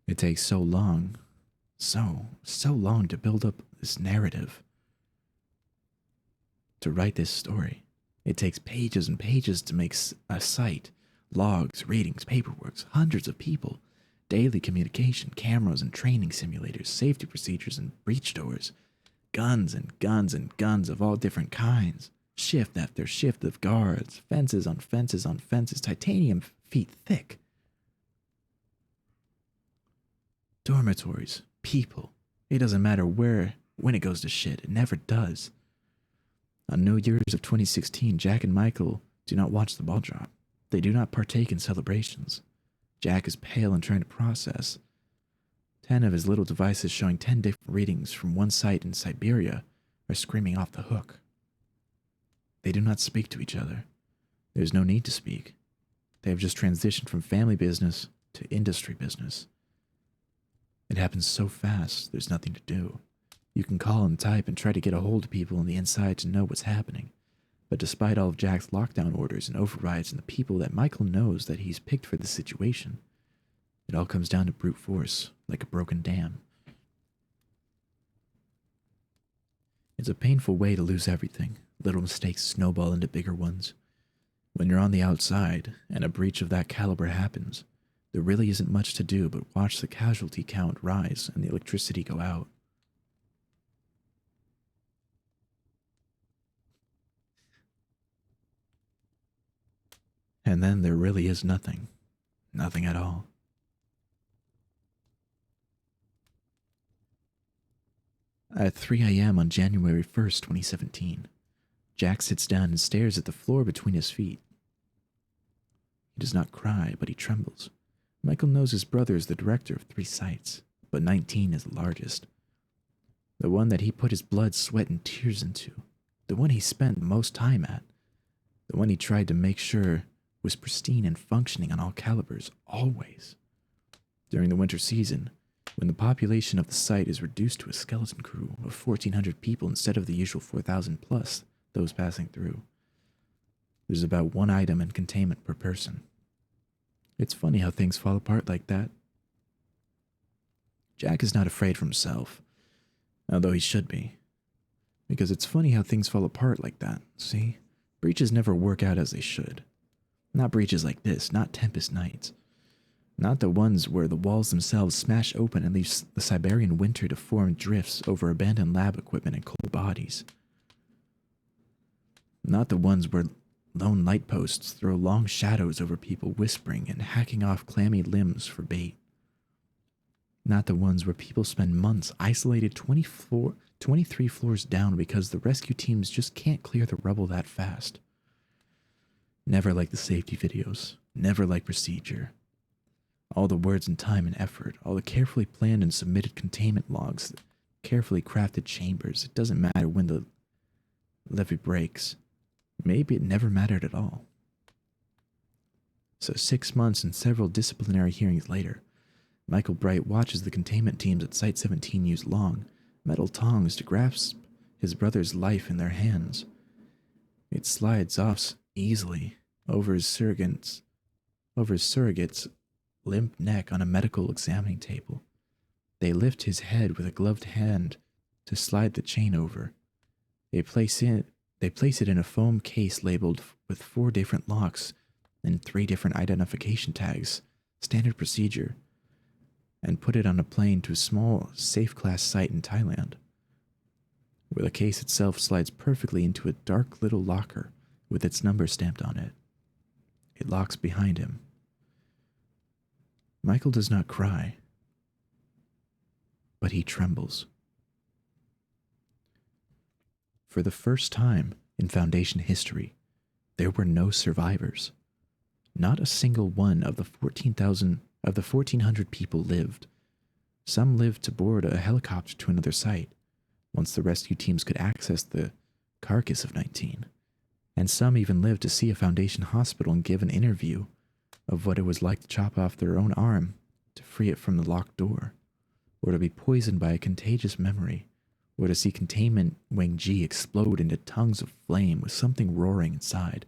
It takes so long, so long to build up this narrative, to write this story. It takes pages and pages to make a site, logs, ratings, paperwork, hundreds of people, daily communication, cameras and training simulators, safety procedures and breach doors, guns and guns and guns of all different kinds, shift after shift of guards, fences on fences on fences, titanium feet thick. Dormitories, people. It doesn't matter when it goes to shit. It never does. On New Year's of 2016, Jack and Michael do not watch the ball drop. They do not partake in celebrations. Jack is pale and trying to process. 10 of his little devices showing 10 different readings from one site in Siberia are screaming off the hook. They do not speak to each other. There is no need to speak. They have just transitioned from family business to industry business. It happens so fast, there's nothing to do. You can call and type and try to get a hold of people on the inside to know what's happening. But despite all of Jack's lockdown orders and overrides and the people that Michael knows that he's picked for this situation, it all comes down to brute force, like a broken dam. It's a painful way to lose everything. Little mistakes snowball into bigger ones. When you're on the outside, and a breach of that caliber happens, there really isn't much to do but watch the casualty count rise and the electricity go out. And then there really is nothing. Nothing at all. At 3 a.m. on January 1st, 2017, Jack sits down and stares at the floor between his feet. He does not cry, but he trembles. Michael knows his brother is the director of 3 sites, but 19 is the largest. The one that he put his blood, sweat, and tears into. The one he spent most time at. The one he tried to make sure was pristine and functioning on all calibers, always. During the winter season, when the population of the site is reduced to a skeleton crew of 1,400 people instead of the usual 4,000 plus those passing through, there's about 1 item in containment per person. It's funny how things fall apart like that. Jack is not afraid for himself, although he should be. Because it's funny how things fall apart like that, see? Breaches never work out as they should. Not breaches like this, not Tempest Nights. Not the ones where the walls themselves smash open and leave the Siberian winter to form drifts over abandoned lab equipment and cold bodies. Not the ones where lone light posts throw long shadows over people whispering and hacking off clammy limbs for bait. Not the ones where people spend months isolated 23 floors down because the rescue teams just can't clear the rubble that fast. Never like the safety videos, never like procedure. All the words and time and effort, all the carefully planned and submitted containment logs, carefully crafted chambers. It doesn't matter when the levee breaks. Maybe it never mattered at all. So 6 months and several disciplinary hearings later, Michael Bright watches the containment teams at Site 17 use long, metal tongs to grasp his brother's life in their hands. It slides off easily over his surrogate's limp neck on a medical examining table. They lift his head with a gloved hand to slide the chain over. They place it in a foam case labeled with 4 different locks and 3 different identification tags, standard procedure, and put it on a plane to a small, safe-class site in Thailand, where the case itself slides perfectly into a dark little locker with its number stamped on it. It locks behind him. Michael does not cry, but he trembles. For the first time in Foundation history, there were no survivors. Not a single one of the 1,400 people lived. Some lived to board a helicopter to another site, once the rescue teams could access the carcass of 19. And some even lived to see a Foundation hospital and give an interview of what it was like to chop off their own arm to free it from the locked door, or to be poisoned by a contagious memory, or to see Containment Wing G explode into tongues of flame with something roaring inside,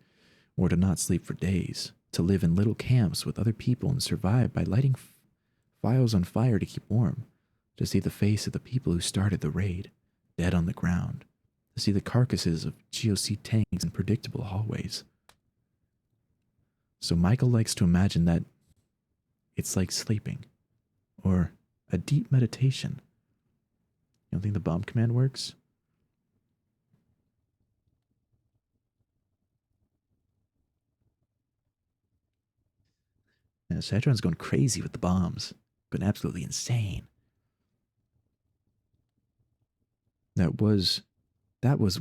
or to not sleep for days, to live in little camps with other people and survive by lighting files on fire to keep warm, to see the face of the people who started the raid, dead on the ground, to see the carcasses of GOC tanks in predictable hallways. So Michael likes to imagine that it's like sleeping, or a deep meditation. You don't think the bomb command works? Yeah, Saturn's going crazy with the bombs. Going absolutely insane. That was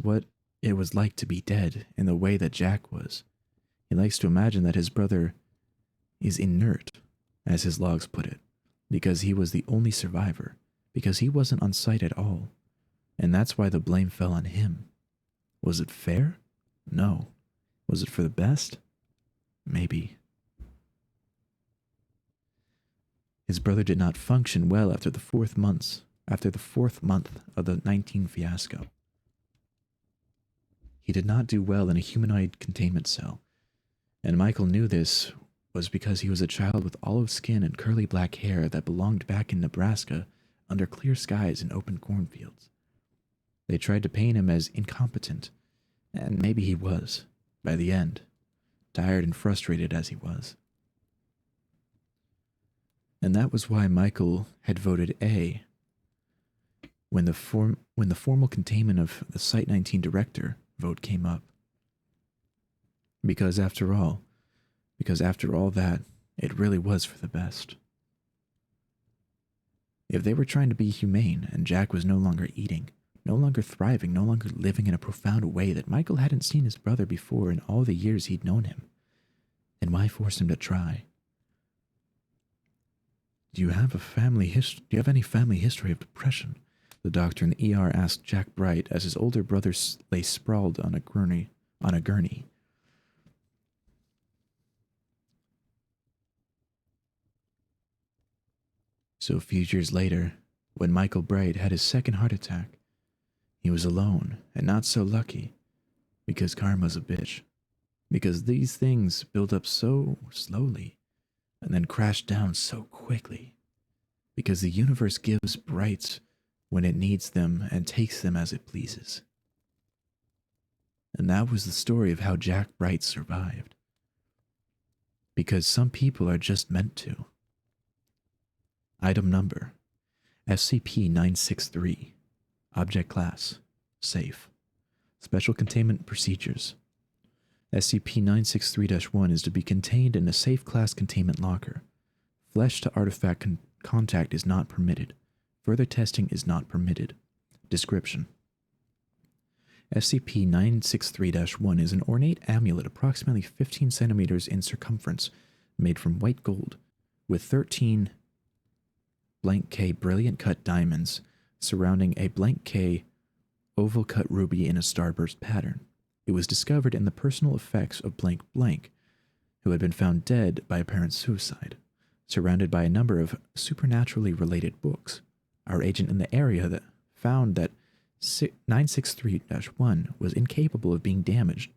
what it was like to be dead in the way that Jack was. He likes to imagine that his brother is inert, as his logs put it, because he was the only survivor, because he wasn't on site at all, and that's why the blame fell on him. Was it fair? No. Was it for the best? Maybe. His brother did not function well after the fourth month of the 19 fiasco. He did not do well in a humanoid containment cell, and Michael knew this was because he was a child with olive skin and curly black hair that belonged back in Nebraska under clear skies and open cornfields. They tried to paint him as incompetent, and maybe he was, by the end, tired and frustrated as he was. And that was why Michael had voted A when the formal containment of the Site 19 director vote came up. Because after all that, it really was for the best. If they were trying to be humane and Jack was no longer eating, no longer thriving, no longer living in a profound way that Michael hadn't seen his brother before in all the years he'd known him, then why force him to try? Do you have any family history of depression? The doctor in the ER asked Jack Bright as his older brother lay sprawled on a gurney. So a few years later, when Michael Bright had his second heart attack, he was alone and not so lucky, because karma's a bitch. Because these things build up so slowly and then crash down so quickly. Because the universe gives Brights when it needs them and takes them as it pleases. And that was the story of how Jack Bright survived. Because some people are just meant to. Item number, SCP-963. Object class, safe. Special containment procedures, SCP-963-1 is to be contained in a safe class containment locker. Flesh to artifact contact is not permitted. Further testing is not permitted. Description: SCP-963-1 is an ornate amulet approximately 15 centimeters in circumference, made from white gold, with 13 blank K brilliant cut diamonds surrounding a blank K oval cut ruby in a starburst pattern. It was discovered in the personal effects of blank blank, who had been found dead by apparent suicide, surrounded by a number of supernaturally related books. Our agent in the area that found that 963-1 was incapable of being damaged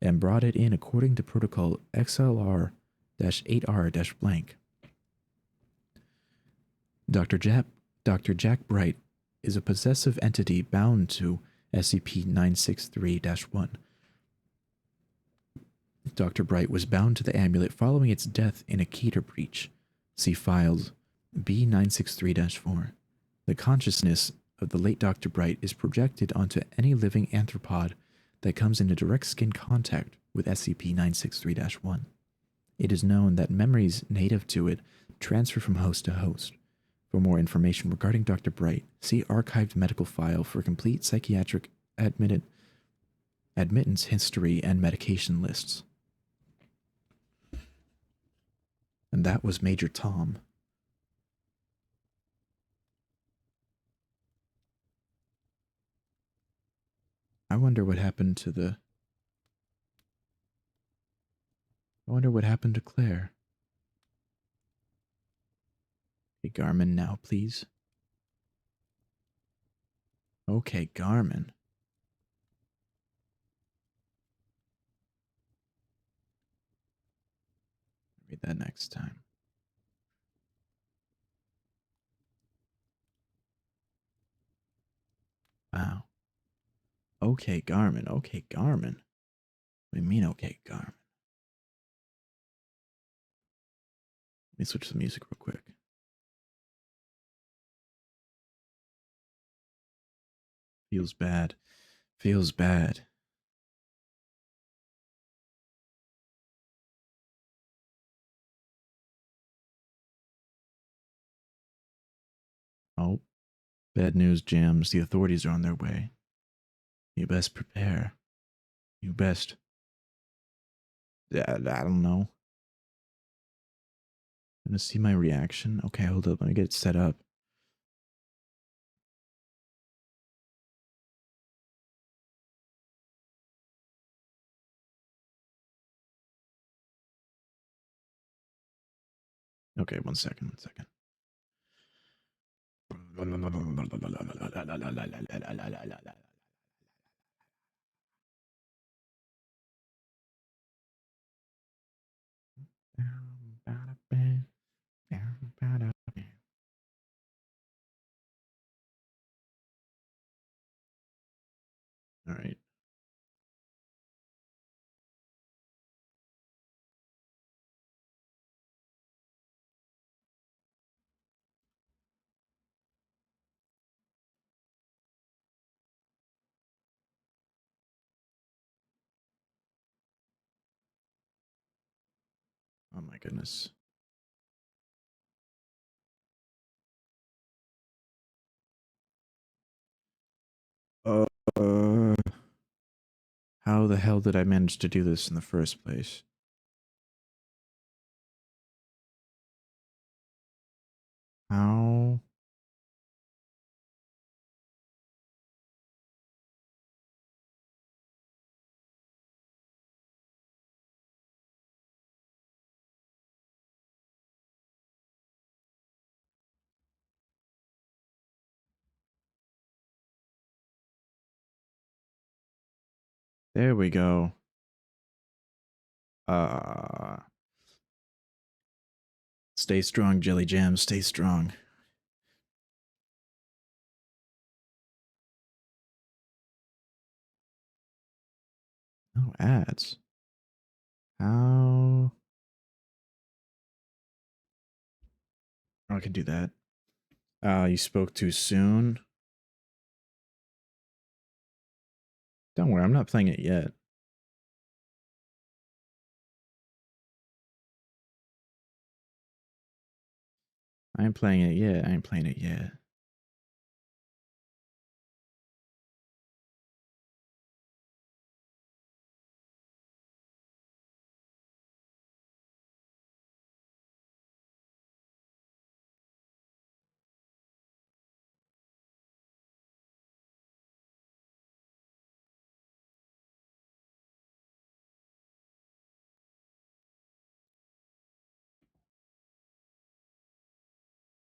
and brought it in according to protocol XLR-8R-blank. Dr. Jack Bright is a possessive entity bound to SCP-963-1. Dr. Bright was bound to the amulet following its death in a Keter breach. See files B963-4. The consciousness of the late Dr. Bright is projected onto any living arthropod that comes into direct skin contact with SCP-963-1. It is known that memories native to it transfer from host to host. For more information regarding Dr. Bright, see archived medical file for complete psychiatric admittance history and medication lists. And that was Major Tom. I wonder what happened to Claire. Okay, Garmin now, please. Okay, Garmin. Read that next time. Wow. Okay, Garmin. Okay, Garmin. What do you mean, okay, Garmin? Let me switch the music real quick. Feels bad. Feels bad. Oh, bad news, Jams. The authorities are on their way. You best prepare. You best. I don't know. I'm gonna see my reaction. Okay, hold up. Let me get it set up. Okay, one second. All right. Oh my goodness. Uh, how the hell did I manage to do this in the first place? How? There we go. Stay strong, Jelly Jam. Stay strong. No ads. How? Oh, I can do that. You spoke too soon. Don't worry, I'm not playing it yet. I ain't playing it yet. I ain't playing it yet.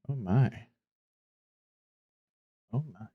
Oh my. Oh my.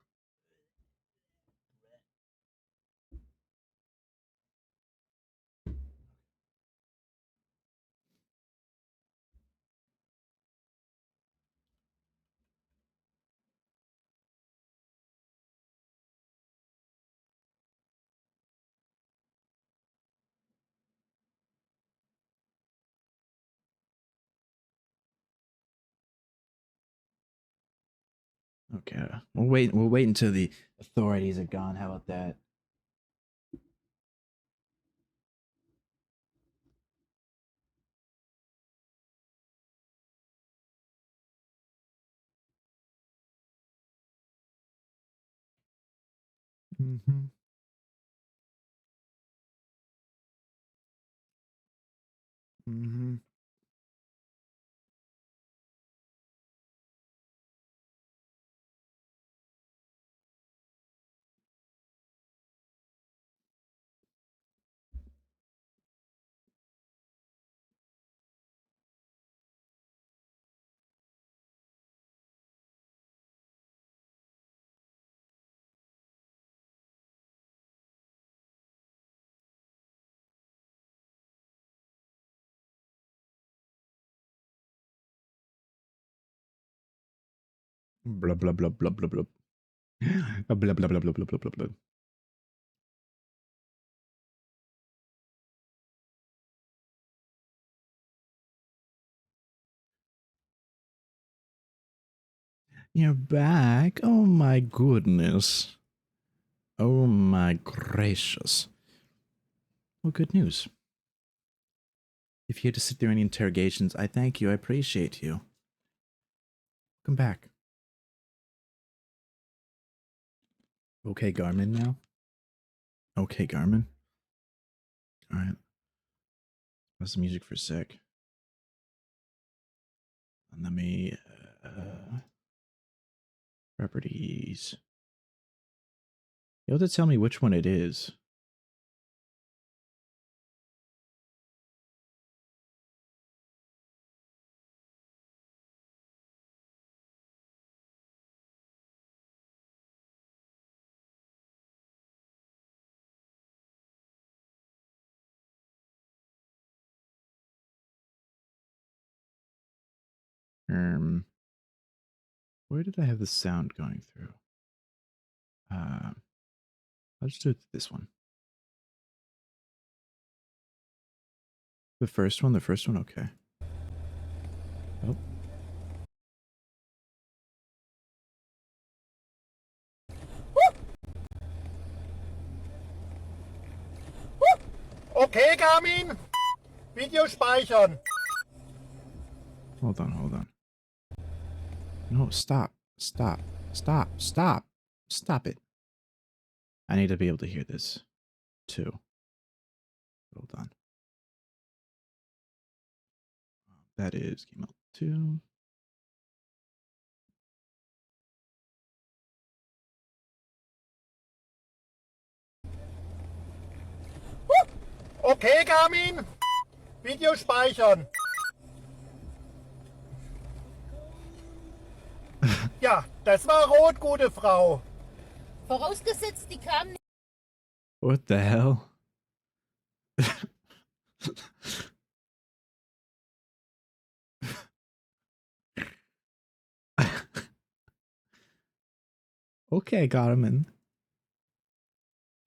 Okay. We'll wait. We'll wait until the authorities are gone. How about that? Mm-hmm. Mm-hmm. Blah blah blah blah blah blah. Blah blah blah blah blah blah blah blah. You're back. Oh my goodness. Oh my gracious. Well, good news. If you had to sit through any interrogations, I thank you. I appreciate you. Come back. Okay, Garmin now. Okay, Garmin. All right. Pause the music for a sec. And let me. Properties. You have to tell me which one it is. Where did I have the sound going through? I'll just do it this one. The first one. The first one. Okay. Oh. Okay, Garmin. Video speichern. Hold on. Hold on. No, stop. Stop. Stop. Stop. Stop it. I need to be able to hear this too. Hold on. That is game out 2. Okay, Garmin. Video speichern. Ja, das war rot, gute Frau. Vorausgesetzt, die kamen What the hell? Okay, Garmin.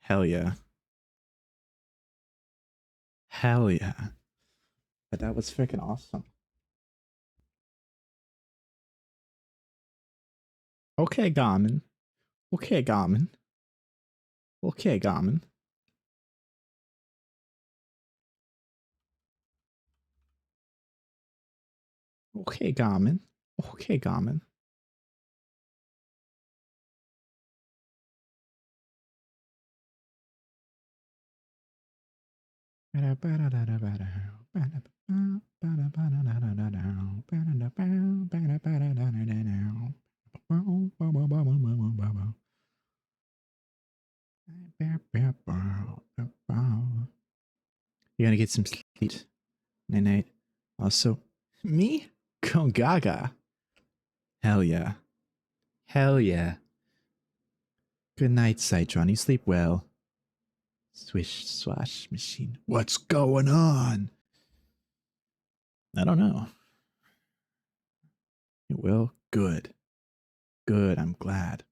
Hell yeah. Hell yeah. But that was freaking awesome. Okay, Garmin. Okay, Garmin. Okay, Garmin. Okay, Garmin. Okay, Garmin. You're gonna get some sleep. Night night. Also, me? Go gaga. Hell yeah. Hell yeah. Good night, Citron. You sleep well. Swish, swash, machine. What's going on? I don't know. Well, good. Good, I'm glad.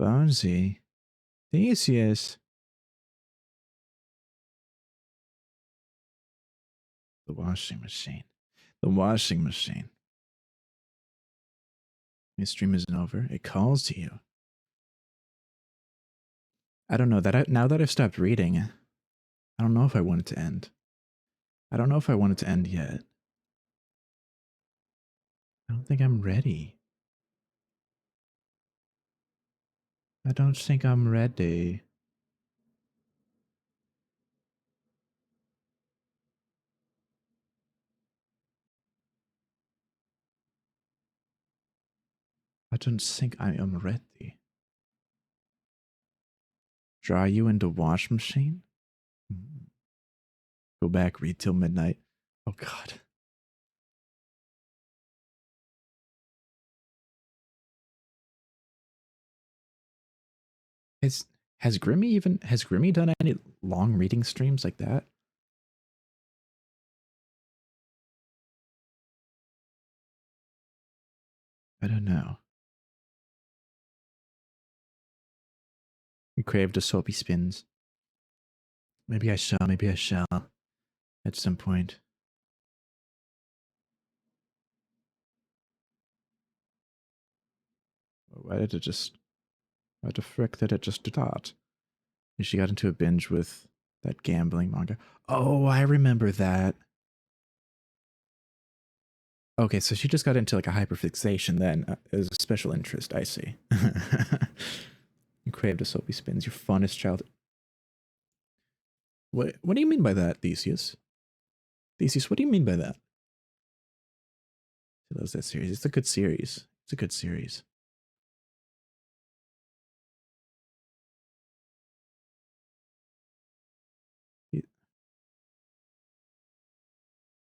Bonesy. Theseus. The washing machine. The washing machine. Your stream isn't over. It calls to you. I don't know that now that I've stopped reading, I don't know if I want it to end. I don't know if I want it to end yet. I don't think I'm ready. I don't think I'm ready. I don't think I am ready. Draw you into wash machine? Go back, read till midnight. Oh god. Has Grimmy done any long reading streams like that? I don't know. You craved a soapy spins. Maybe I shall at some point. Why did it just why the frick did it just start? She got into a binge with that gambling manga. Oh, I remember that. Okay, so she just got into like a hyperfixation then as a special interest. I see. You craved a soapy spins, your funnest childhood. What do you mean by that, Theseus? Theseus, what do you mean by that? She loves that series. It's a good series. It's a good series.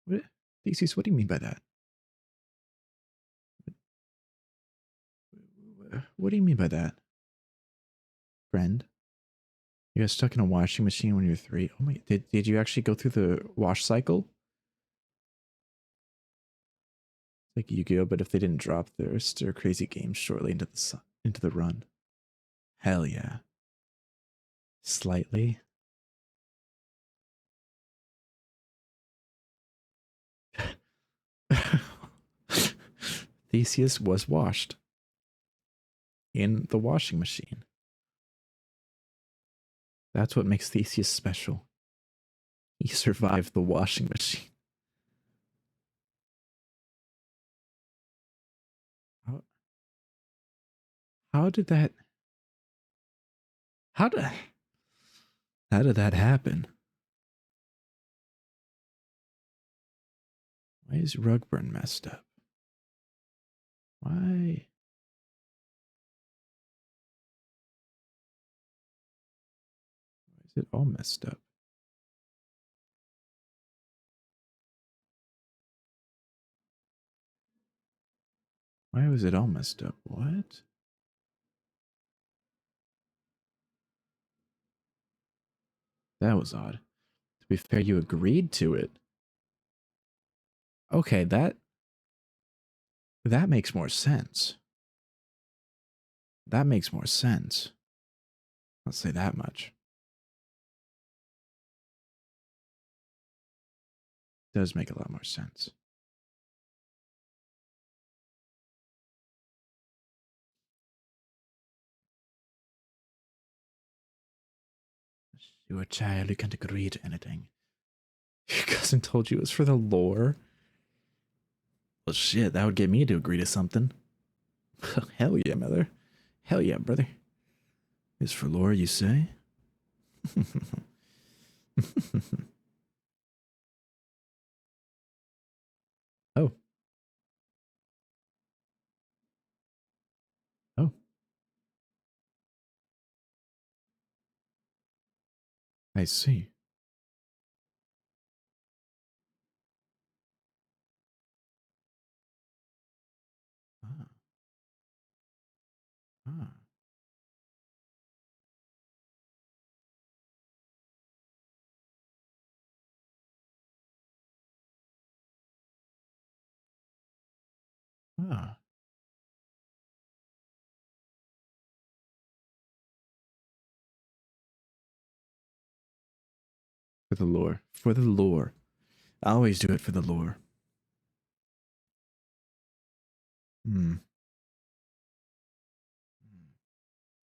What, Theseus, what do you mean by that? What do you mean by that? Friend? You got stuck in a washing machine when you were 3? Oh my, did you actually go through the wash cycle? Like Yu-Gi-Oh, but if they didn't drop their stir crazy games shortly into the run. Hell yeah. Slightly. Theseus was washed in the washing machine. That's what makes Theseus special. He survived the washing machine. How did that how did that happen? Why is Rugburn messed up? Why is it all messed up? Why was it all messed up? What? That was odd. To be fair, you agreed to it. Okay, that makes more sense. That makes more sense. I'll say that much. Does make a lot more sense. You were a child, you can't agree to anything. Your cousin told you it was for the lore? Well, shit, that would get me to agree to something. Hell yeah, mother. Hell yeah, brother. Is for lore, you say? Oh. Oh. I see. Ah. Ah. Ah. For the lore. For the lore. I always do it for the lore. Hmm.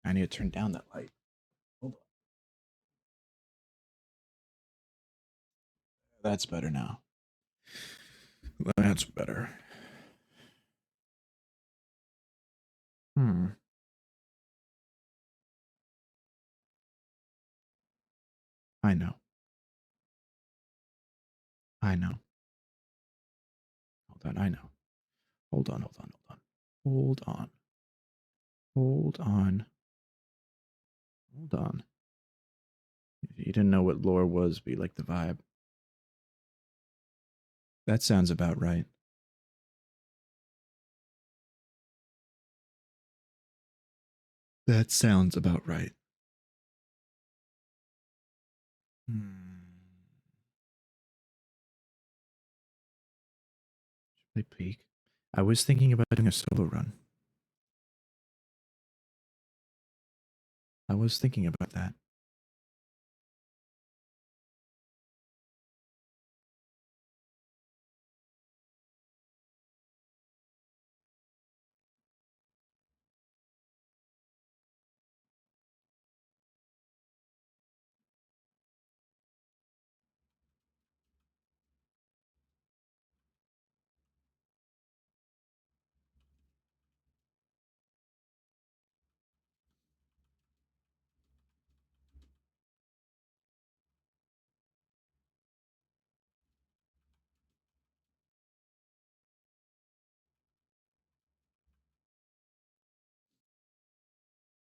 I need to turn down that light. Hold on. That's better now. That's better. Hmm. I know. I know. Hold on, I know. Hold on, hold on, hold on. Hold on. Hold on. Hold on. You didn't know what lore was, but you like the vibe. That sounds about right. That sounds about right. Should I peek? I was thinking about doing a solo run. I was thinking about that.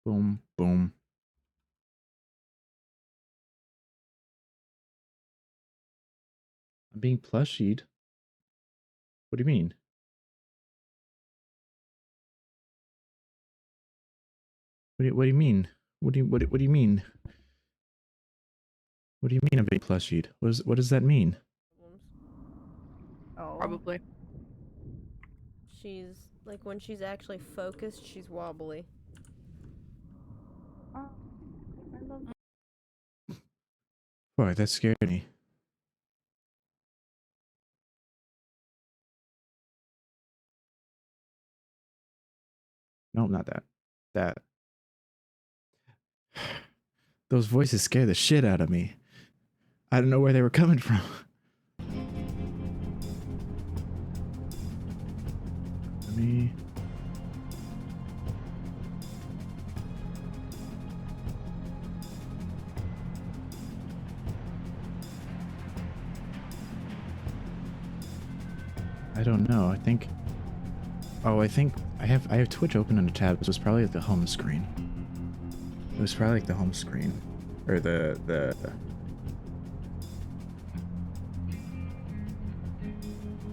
Boom, boom. I'm being plushied. What do you mean? What do you mean? What do you mean? What do you mean I'm being plushied? What does that mean? Oh. Probably. She's like when she's actually focused, she's wobbly. Oh, I love Boy, that scared me. No, not that. That. Those voices scare the shit out of me. I don't know where they were coming from. Let me. I don't know. I think. Oh, I think I have Twitch open on a tab. This was probably like the home screen. It was probably like the home screen, or the.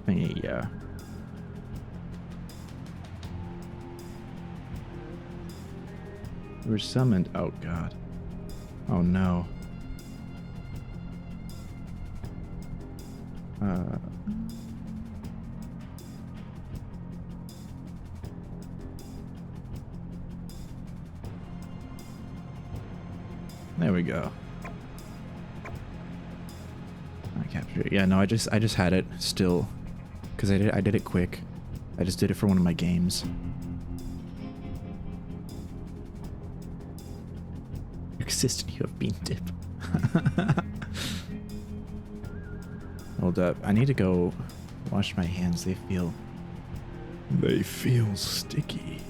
Thingy, yeah. We were summoned. Oh god. Oh no. There we go. I captured it. Yeah, no, I just had it still, because I did it quick. I just did it for one of my games. Existent, you have bean dip. Hold up. I need to go wash my hands. They feel sticky.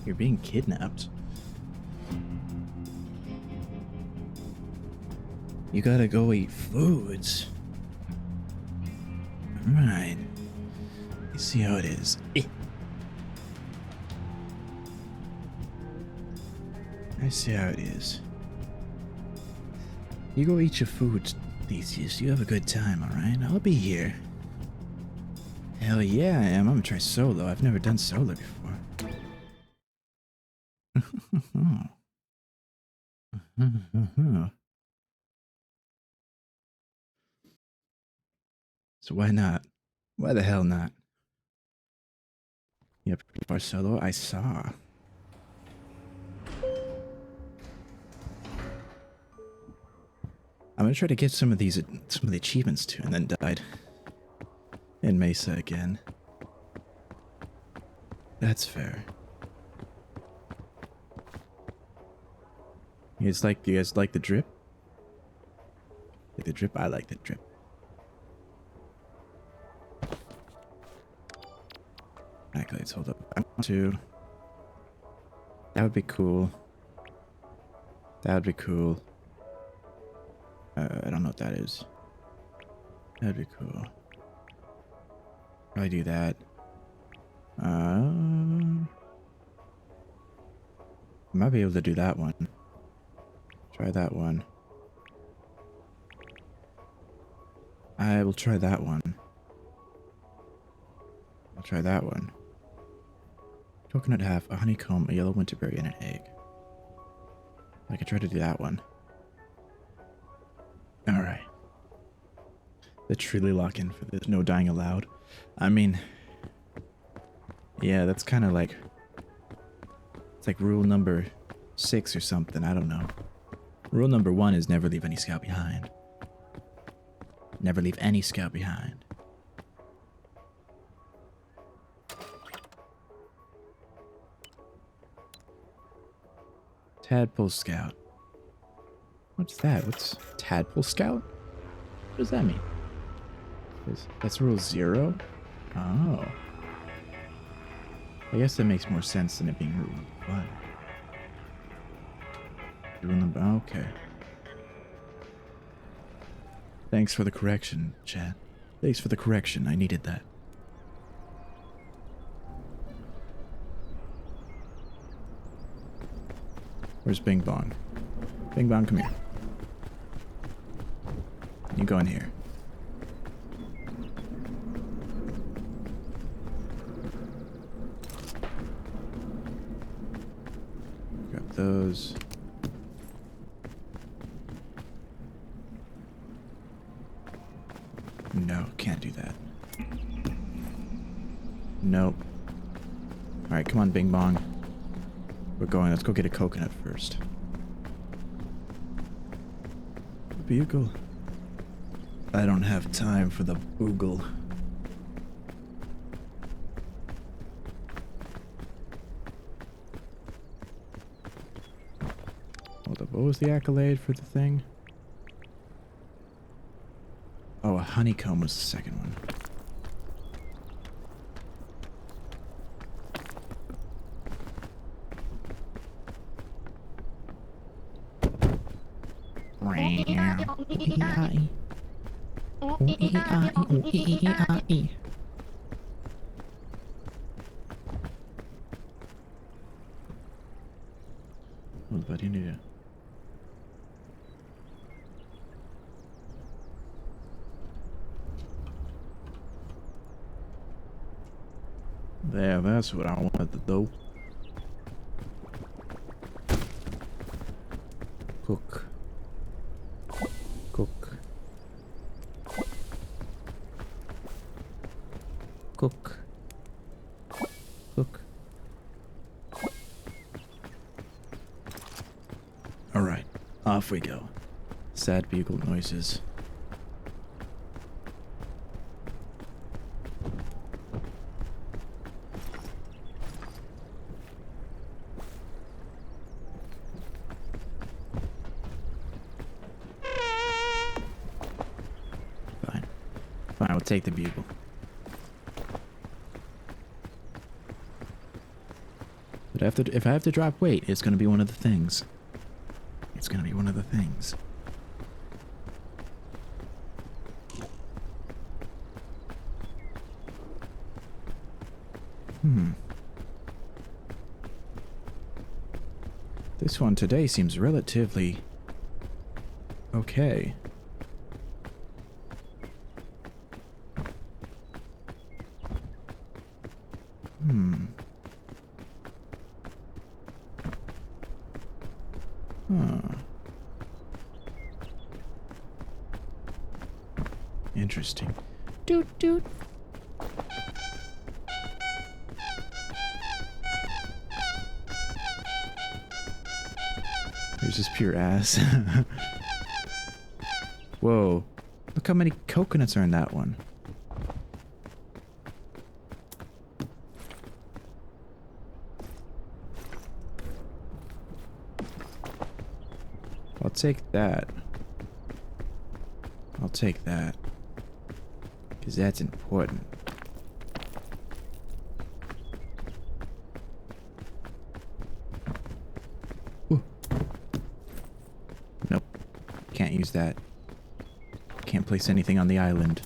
You're being kidnapped. You gotta go eat foods. Alright. Let's see how it is. I see how it is. You go eat your food, Theseus. You have a good time, alright? I'll be here. Hell yeah, I am. I'm gonna try solo. I've never done solo before. So why not? Why the hell not? Yep, for solo, I saw. I'm gonna try to get some of the achievements too, and then died in Mesa again. That's fair. You guys like the drip? Like the drip? I like the drip. Accolades, hold up. I want to. That would be cool. That would be cool. I don't know what that is. That'd be cool. Probably do that. Might be able to do that one. Try that one. I will try that one. I'll try that one. Coconut half, a honeycomb, a yellow winterberry, and an egg. I could try to do that one. Alright. Let's truly lock in for this. No dying allowed. I mean... Yeah, that's kind of like... It's like rule number 6 or something. I don't know. Rule number 1 is never leave any scout behind. Never leave any scout behind. Tadpole Scout. What's that? What's Tadpole Scout? What does that mean? That's rule 0? Oh. I guess that makes more sense than it being rule 1. Rule number... Okay. Thanks for the correction, chat. Thanks for the correction. I needed that. Where's Bing Bong? Bing Bong, come here. You go in here. Grab those. No, can't do that. Nope. Alright, come on, Bing Bong. We're going. Let's go get a coconut first. Bugle. I don't have time for the boogle. Hold up. What was the accolade for the thing? Oh, a honeycomb was the second one. Well, buddy, you need to... There, that's what I wanted to do. Cook. Cook. Cook. Cook. Alright, off we go. Sad bugle noises. Fine. Fine, I'll take the bugle. But if I have to drop weight, it's gonna be one of the things. It's gonna be one of the things. This one today seems relatively okay. Interesting. Doot doot. There's just pure ass. Whoa. Look how many coconuts are in that one. I'll take that. I'll take that. Because that's important. Ooh. Nope. Can't use that. Can't place anything on the island.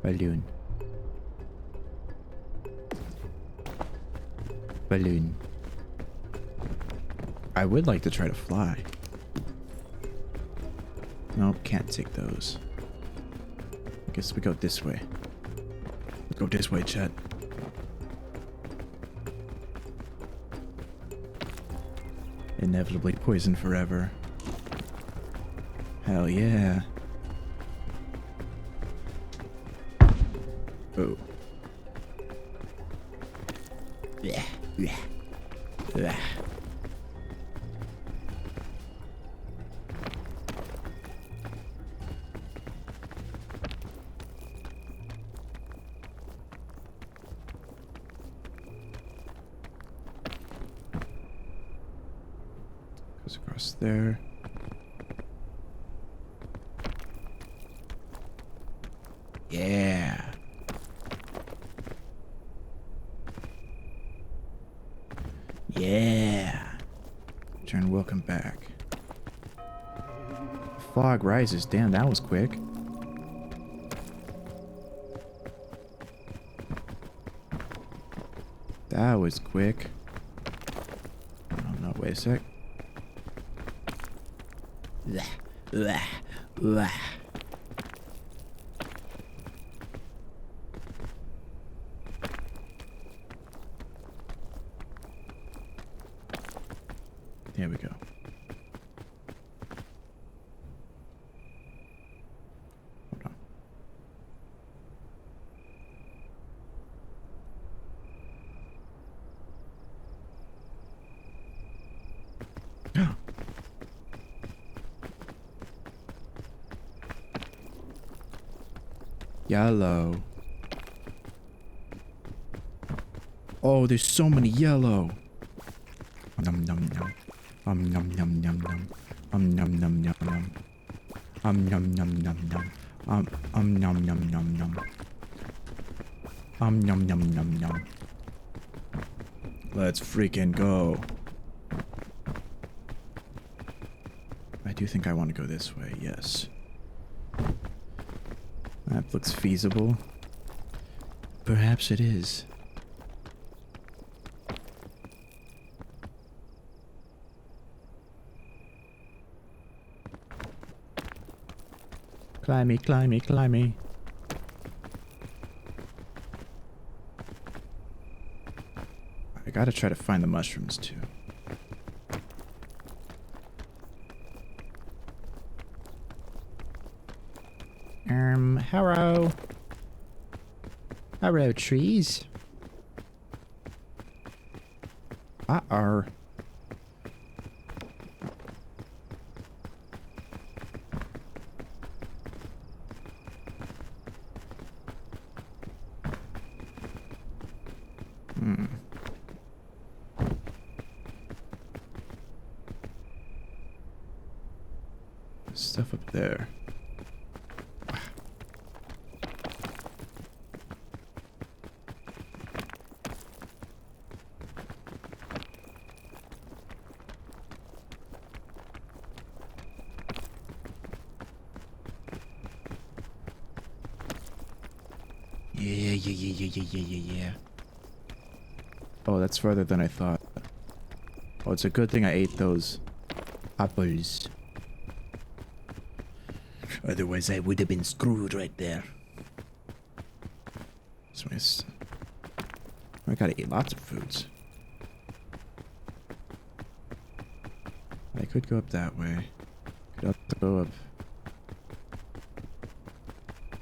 Balloon. balloon. I would like to try to fly. Nope, can't take those. I guess we go this way. Let's go this way, chat. Inevitably poison forever. Hell yeah. Oh. Yeah, yeah, yeah. Goes across there. Yeah. Yeah. Turn, welcome back. Fog rises. Damn, that was quick. That was quick. Oh no, wait a sec. There we go. Hold on. Yellow. Oh, there's so many yellow. Num num num. Num num num num. Num num num num. Num num num num. Num num num num. Num num num num. Let's freaking go. I do think I want to go this way, yes. That looks feasible. Perhaps it is. Climby, climby, climby. I gotta try to find the mushrooms too. Hello. Hello, trees. Uh-oh. Stuff up there. Yeah. Oh, that's farther than I thought. Oh, it's a good thing I ate those apples. Otherwise, I would have been screwed right there. So I gotta eat lots of foods. I could go up that way. Could go up.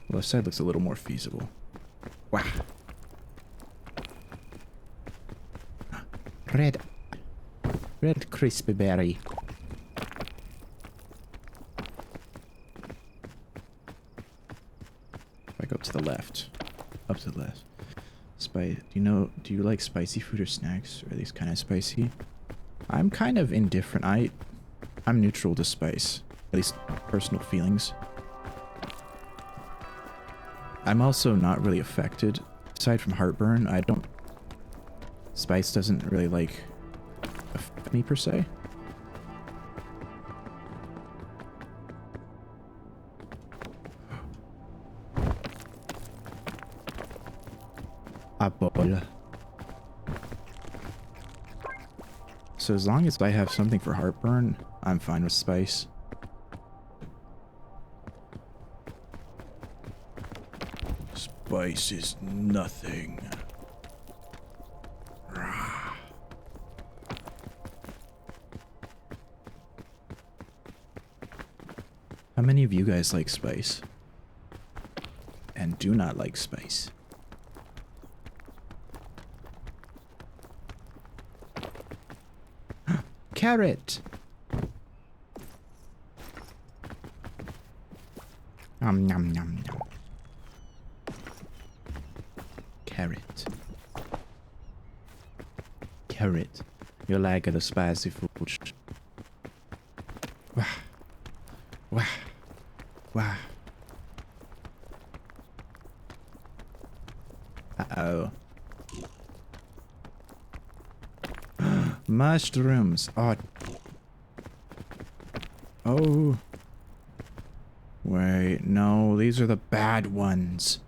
The left side looks a little more feasible. Wow. Red crispy berry. If I go to the left. Up to the left. Do you like spicy food or snacks? Or are these kind of spicy? I'm kind of indifferent. I'm neutral to spice. At least personal feelings. I'm also not really affected. Aside from heartburn, spice doesn't really affect me per se. Apple. So as long as I have something for heartburn, I'm fine with spice. Spice is nothing. Rah. How many of you guys like spice? And do not like spice? Carrot! Nom nom nom nom. Carrot. Carrot. You like the spicy food. Wah. Wah. Wah. Uh-oh. Mushrooms. Oh. Oh. Wait, no, these are the bad ones.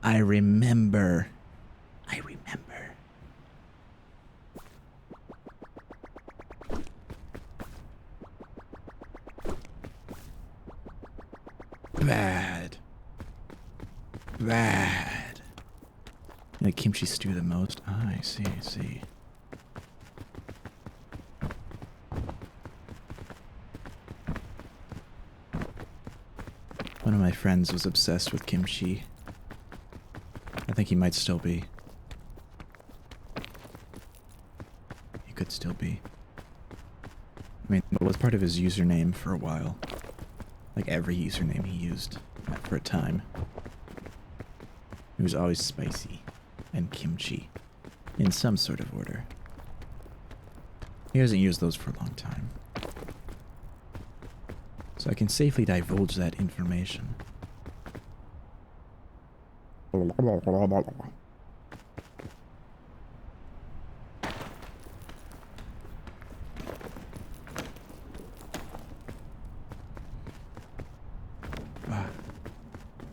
I remember. I remember. Bad. Bad. Like kimchi stew the most? Ah, I see, I see. One of my friends was obsessed with kimchi. I think he might still be. He could still be. I mean, it was part of his username for a while. Like every username he used for a time. It was always spicy and kimchi in some sort of order. He hasn't used those for a long time. So I can safely divulge that information.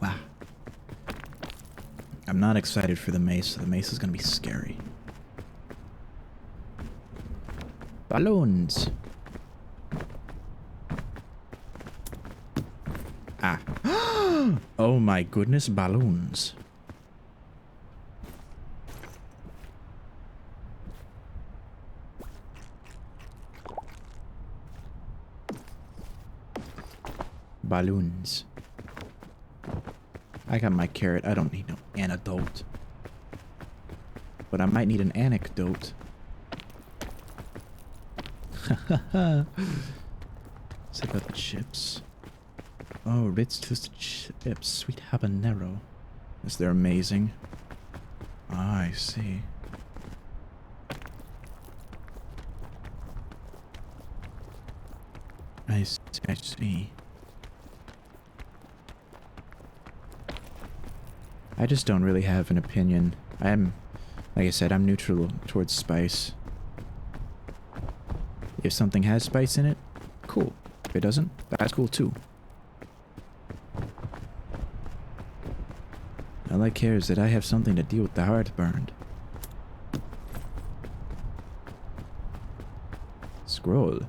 Wow. I'm not excited for the mace, so the mace is gonna be scary. Balloons! Ah. Oh my goodness, balloons. Balloons. I got my carrot. I don't need no antidote. But I might need an anecdote. Let's take out the chips. Oh, Ritz toasted chips. Sweet habanero. Is they're amazing? Ah, I see. I see. I just don't really have an opinion. Like I said, I'm neutral towards spice. If something has spice in it, cool. If it doesn't, that's cool too. All I care is that I have something to deal with the heartburn. Scroll.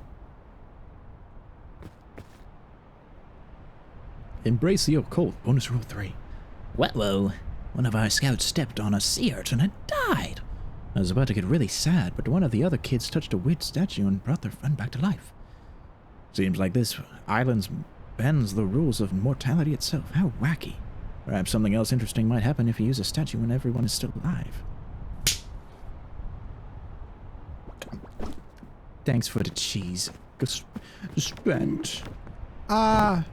Embrace the occult. Bonus rule 3. Well, one of our scouts stepped on a sea urchin and died. I was about to get really sad, but one of the other kids touched a weird statue and brought their friend back to life. Seems like this island bends the rules of mortality itself. How wacky. Perhaps something else interesting might happen if you use a statue when everyone is still alive. Thanks for the cheese. Spent. Ah.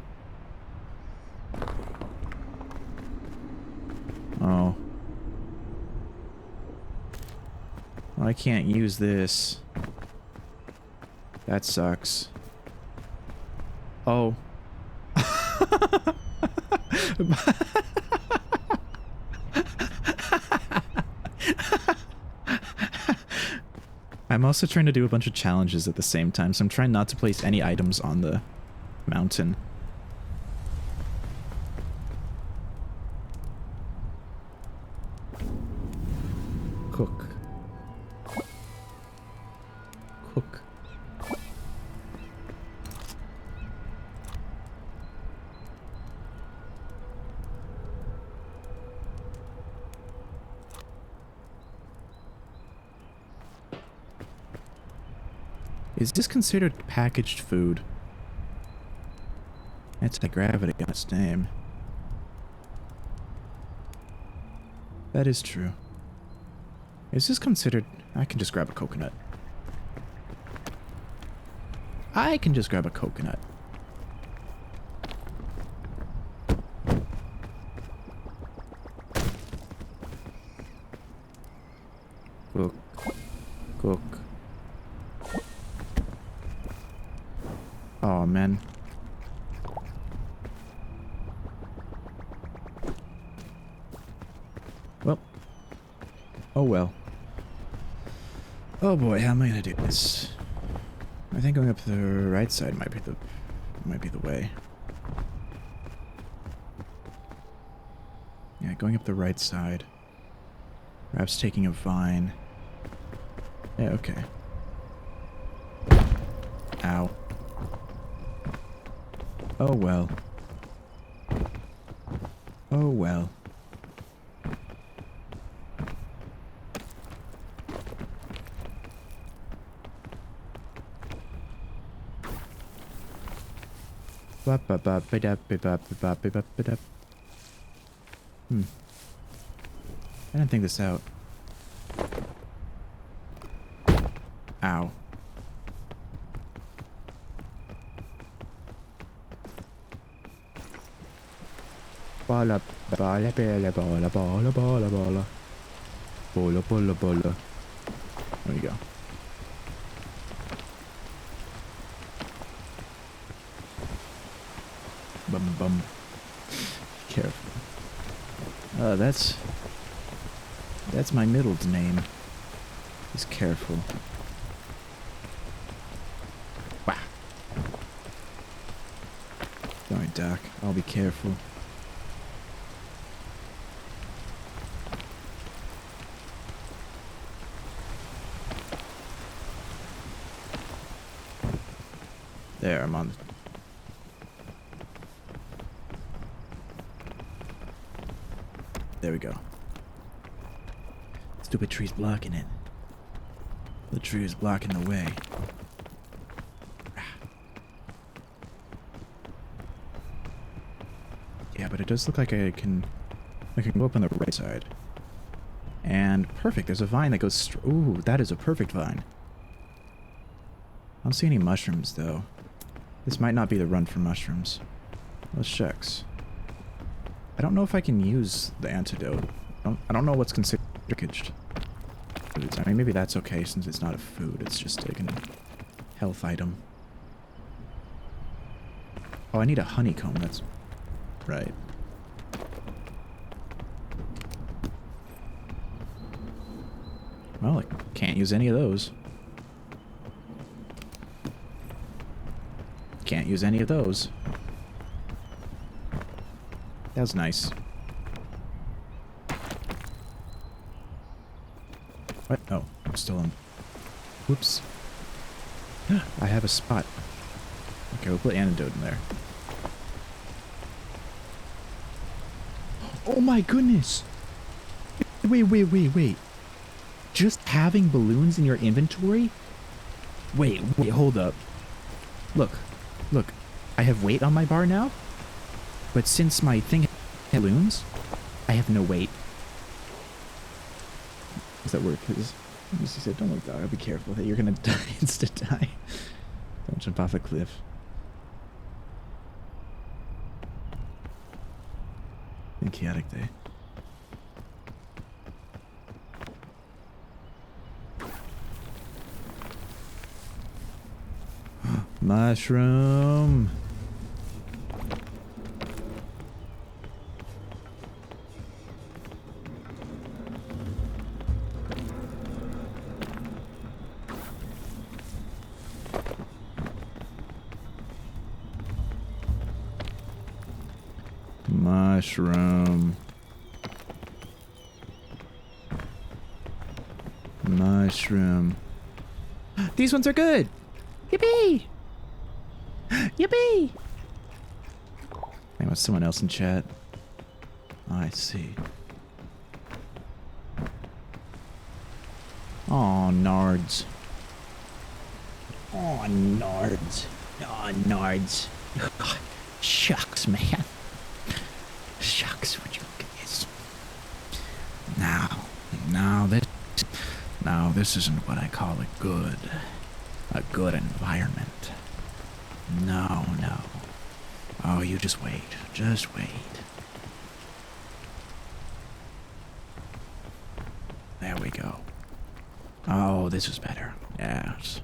Oh. Well, I can't use this. That sucks. Oh. I'm also trying to do a bunch of challenges at the same time, so I'm trying not to place any items on the mountain. Cook. cook. Is this considered packaged food? Anti-gravity on its name. That is true. Is this considered... I can just grab a coconut. I can just grab a coconut. Cook. Cook. Oh, man. Well. Oh, well. Oh, boy, how am I gonna do this? I think going up the right side might be the way. Yeah, going up the right side. Perhaps taking a vine. Yeah, okay. Ow. Oh well. Oh well. I didn't think this out. Ow. Bola, bola, bola, bola, bola, bola, bola. Bola, bola, bola. There you go. Bum bum. Careful. That's my middle name. He's careful. Wow. Alright, Doc. I'll be careful. There, I'm on. There we go. Stupid tree's blocking it. The tree is blocking the way. Yeah, but it does look like I can go up on the right side. And perfect, there's a vine that goes ooh, that is a perfect vine. I don't see any mushrooms though. This might not be the run for mushrooms. Let's check. I don't know if I can use the antidote. I don't know what's considered packaged foods. I mean, maybe that's okay since it's not a food. It's just like a health item. Oh, I need a honeycomb. That's right. Well, I can't use any of those. Can't use any of those. That was nice. What? Oh, I'm still on. Whoops. I have a spot. Okay, we'll put antidote in there. Oh my goodness! Wait. Just having balloons in your inventory? Wait, hold up. Look. I have weight on my bar now? But since my thing has balloons, I have no weight. Does that work? Because he said, don't worry, dog. I'll be careful that you're going to die. Instant die. Don't jump off a cliff. And chaotic day. Mushroom. Mushroom. Mushroom. These ones are good. Yippee! Yippee! There was someone else in chat. I see. Oh, nards. Oh, nards. Oh, nards. Shucks, man. Shucks, would you look at this? Now this isn't what I call a good environment. No. Oh, you just wait. Just wait. There we go. Oh, this is better. Yes.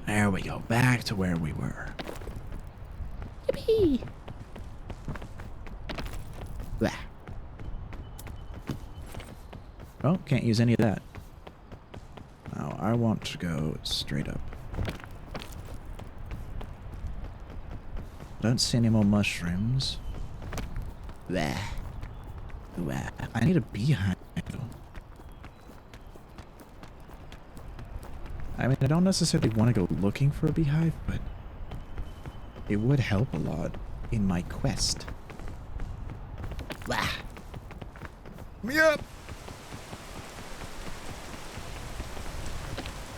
There we go. Back to where we were. Yippee! Blah. Oh, can't use any of that. Now, I want to go straight up. Don't see any more mushrooms. Blah. Blah. I need a beehive. I mean, I don't necessarily want to go looking for a beehive, but it would help a lot in my quest. Blah. Yep.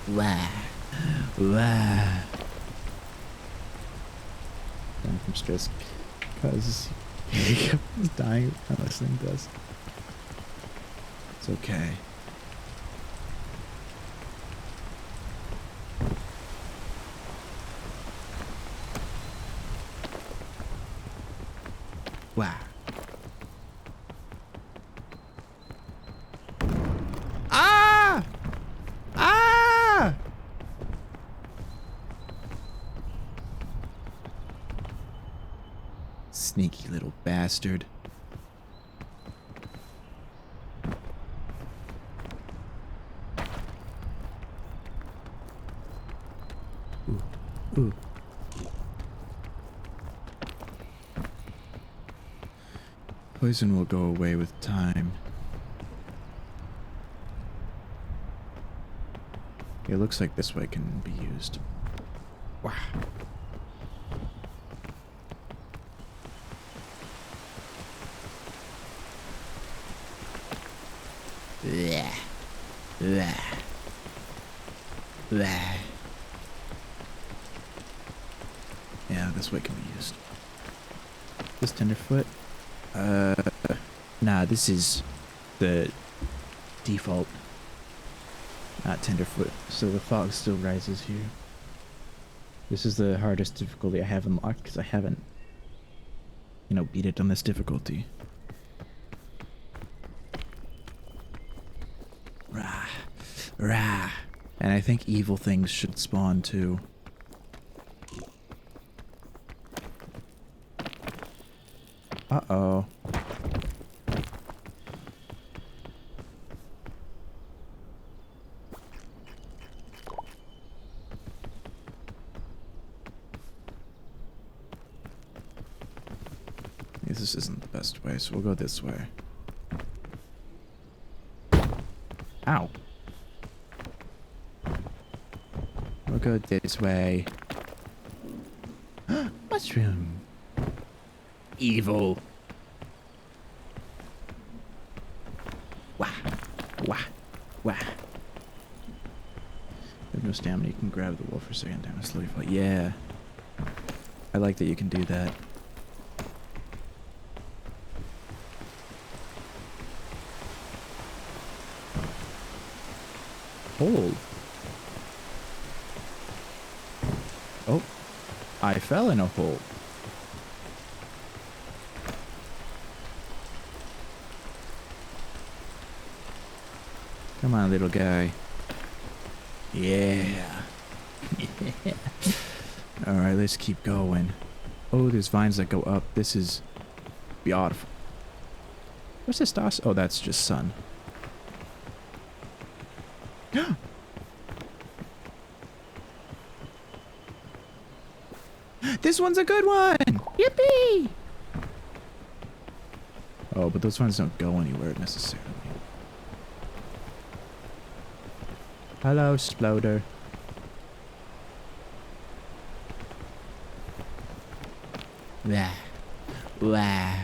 Blah. Blah. I'm stressed because he was dying from listening to us. It's okay. Wow. Ah! Ah! Sneaky little bastard. Ooh. Poison will go away with time. It looks like this way can be used. Wow. Blah. Blah. Blah. Yeah, this way can be used. This tenderfoot. Nah, this is the default, not tenderfoot, so the fog still rises here. This is the hardest difficulty I have unlocked because I haven't, beat it on this difficulty. Rah, rah. And I think evil things should spawn too. Uh-oh. This isn't the best way, so we'll go this way. Ow. We'll go this way. Mushroom. Evil. Wah. Wah. Wah. You have no stamina, you can grab the wall for a second time and slowly fall. Yeah. I like that you can do that. Hold. Oh. I fell in a hole. Come on, little guy. Yeah. Alright, let's keep going. Oh, there's vines that go up. This is beautiful. What's this toss? Oh, that's just sun. This one's a good one! Yippee! Oh, but those ones don't go anywhere necessarily. Hello, Sploder. Wah. Wah.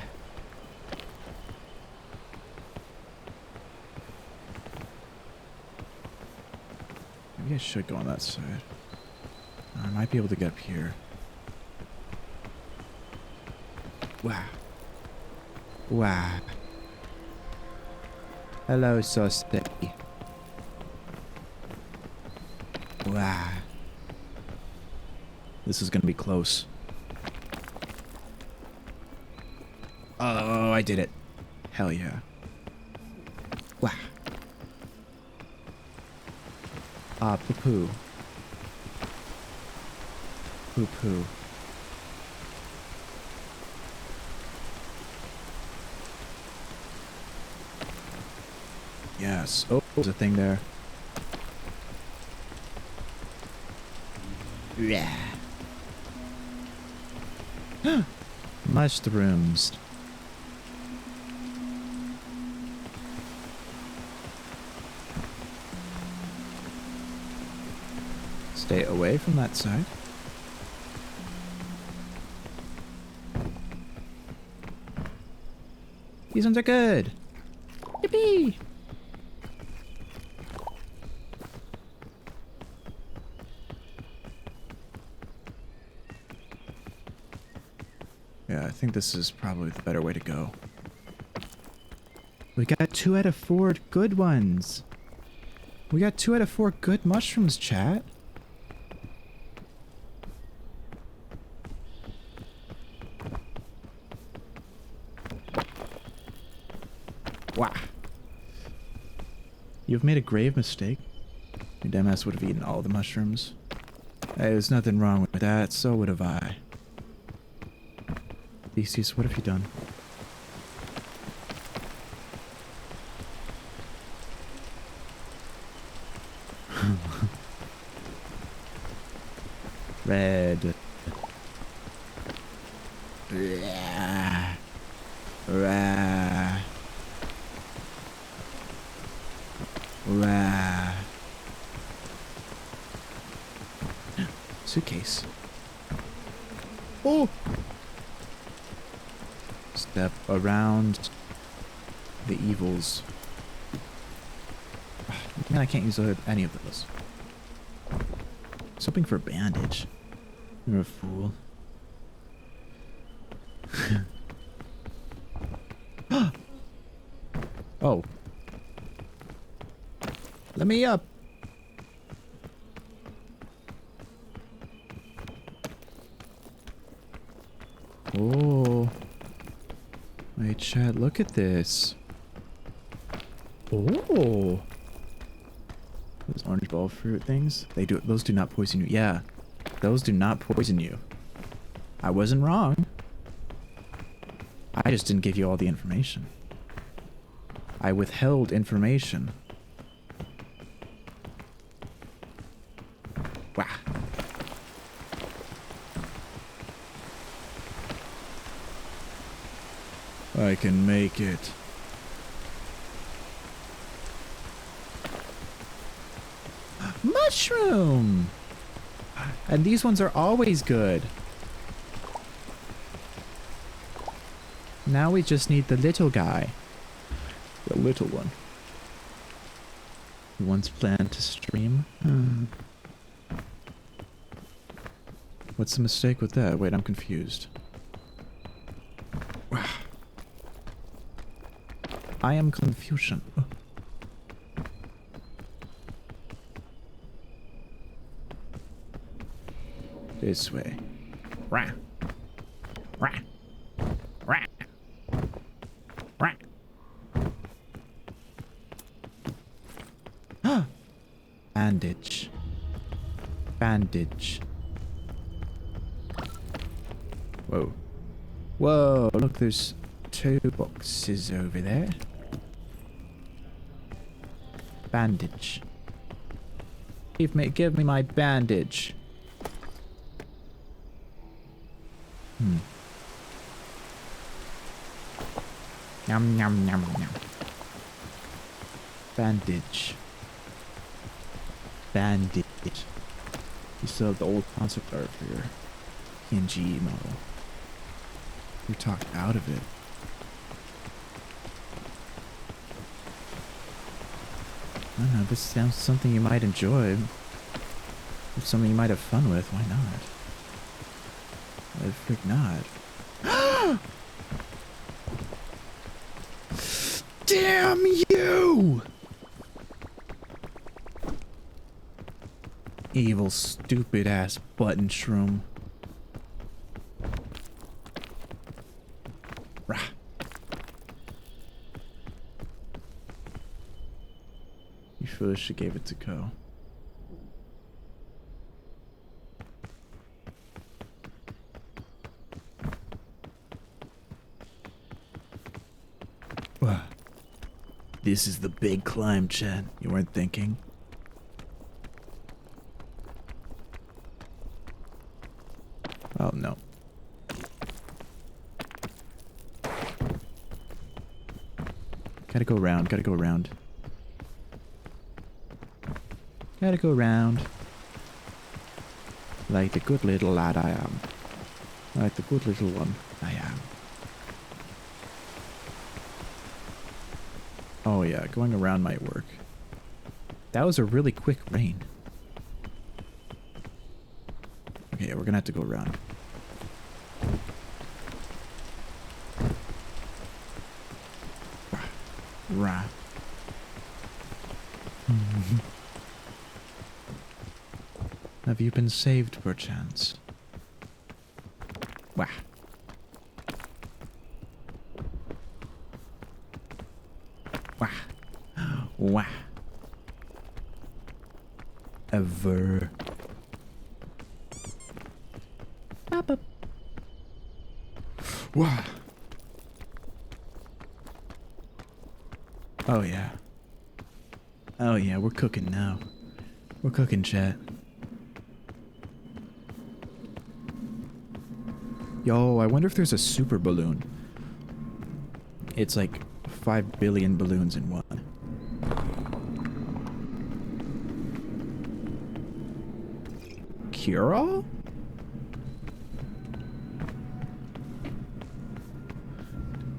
Maybe I should go on that side. I might be able to get up here. Wow. Wow. Hello, Sausage. Wow. This is gonna be close. Oh, I did it. Hell yeah. Wow. Ah, poo-poo. Poo-poo. Yes. Oh, there's a thing there. Yeah. Mushrooms. Stay away from that side. These ones are good. Yippee! Yeah, I think this is probably the better way to go. We got 2 out of 4 good ones. We got 2 out of 4 good mushrooms, chat. Wow. You've made a grave mistake. Your dumbass would have eaten all the mushrooms. Hey, there's nothing wrong with that, so would have I. Theseus, what have you done? Red. Wah. Rah. Rah. Suitcase. Oh! Step around the evils. Man, I can't use any of those. I was hoping for a bandage. You're a fool. Oh. Let me up. Oh. Wait, chat, look at this. Oh. Those orange ball fruit things, those do not poison you. Yeah. Those do not poison you. I wasn't wrong. I just didn't give you all the information. I withheld information. Wow. I can make it. Mushroom! And these ones are always good. Now we just need the little guy. The little one. Who once planned to stream? What's the mistake with that? Wait, I'm confused. Wow. I am confusion. This way. Rah. Rah. Rah. Rah. Bandage. Bandage. Whoa. Whoa, look, there's 2 boxes over there. Bandage. Give me my bandage. Yum, yum, yum, yum. Bandage. Bandage. You still have the old concept art for your PNG model. You're talked out of it. I don't know, this sounds something you might enjoy. It's something you might have fun with. Why not? Why the frick not? Damn you! Evil, stupid ass button shroom. Rah. You foolish gave it to Ko. This is the big climb, Chad. You weren't thinking? Oh, no. Gotta go around, gotta go around. Gotta go around. Like the good little lad I am. Like the good little one I am. Oh yeah, going around might work. That was a really quick rain. Okay, we're gonna have to go around. Rah. Have you been saved, perchance? Wah. Wah. Wah. Ever. Up, up. Wah. Oh yeah. Oh yeah, we're cooking now. We're cooking, chat. Yo, I wonder if there's a super balloon. It's like 5 billion balloons in one. Cure-all?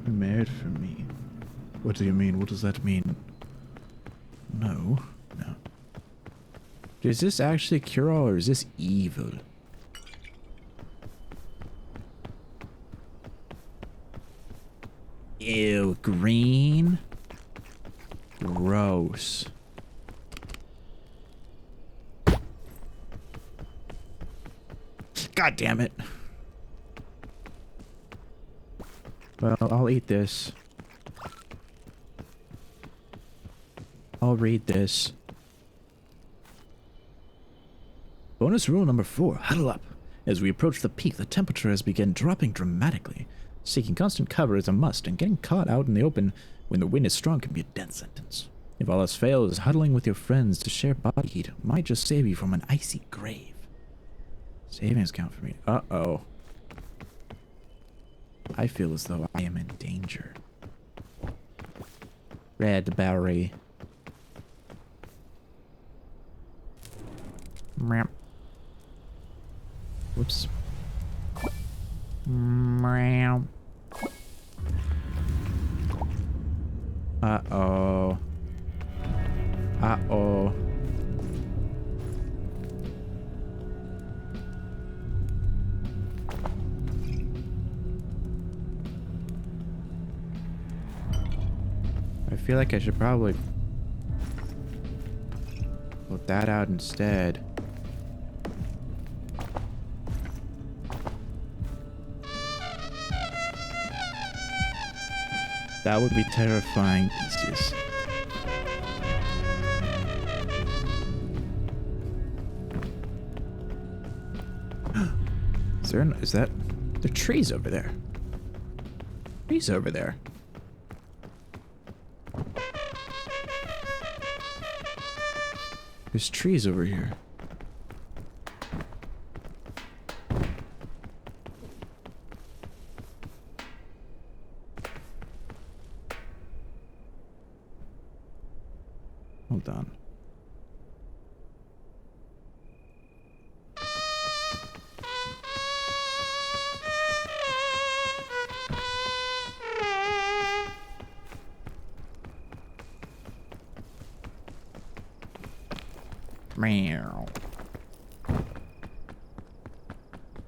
Made for me. What do you mean? What does that mean? No. No. Is this actually cure-all or is this evil? Ew, green? Gross. God damn it. Well, I'll eat this. I'll read this. Bonus rule number 4, huddle up. As we approach the peak, the temperature has begun dropping dramatically. Seeking constant cover is a must, and getting caught out in the open when the wind is strong can be a death sentence. If all else fails, huddling with your friends to share body heat might just save you from an icy grave. Savings count for me. Uh-oh. I feel as though I am in danger. Red berry. Meow. Whoops. Meow. Uh-oh. Uh-oh. I feel like I should probably put that out instead. That would be terrifying, Theseus. Is that... There are trees over there. Trees over there. There's trees over here. Hold on. Meow.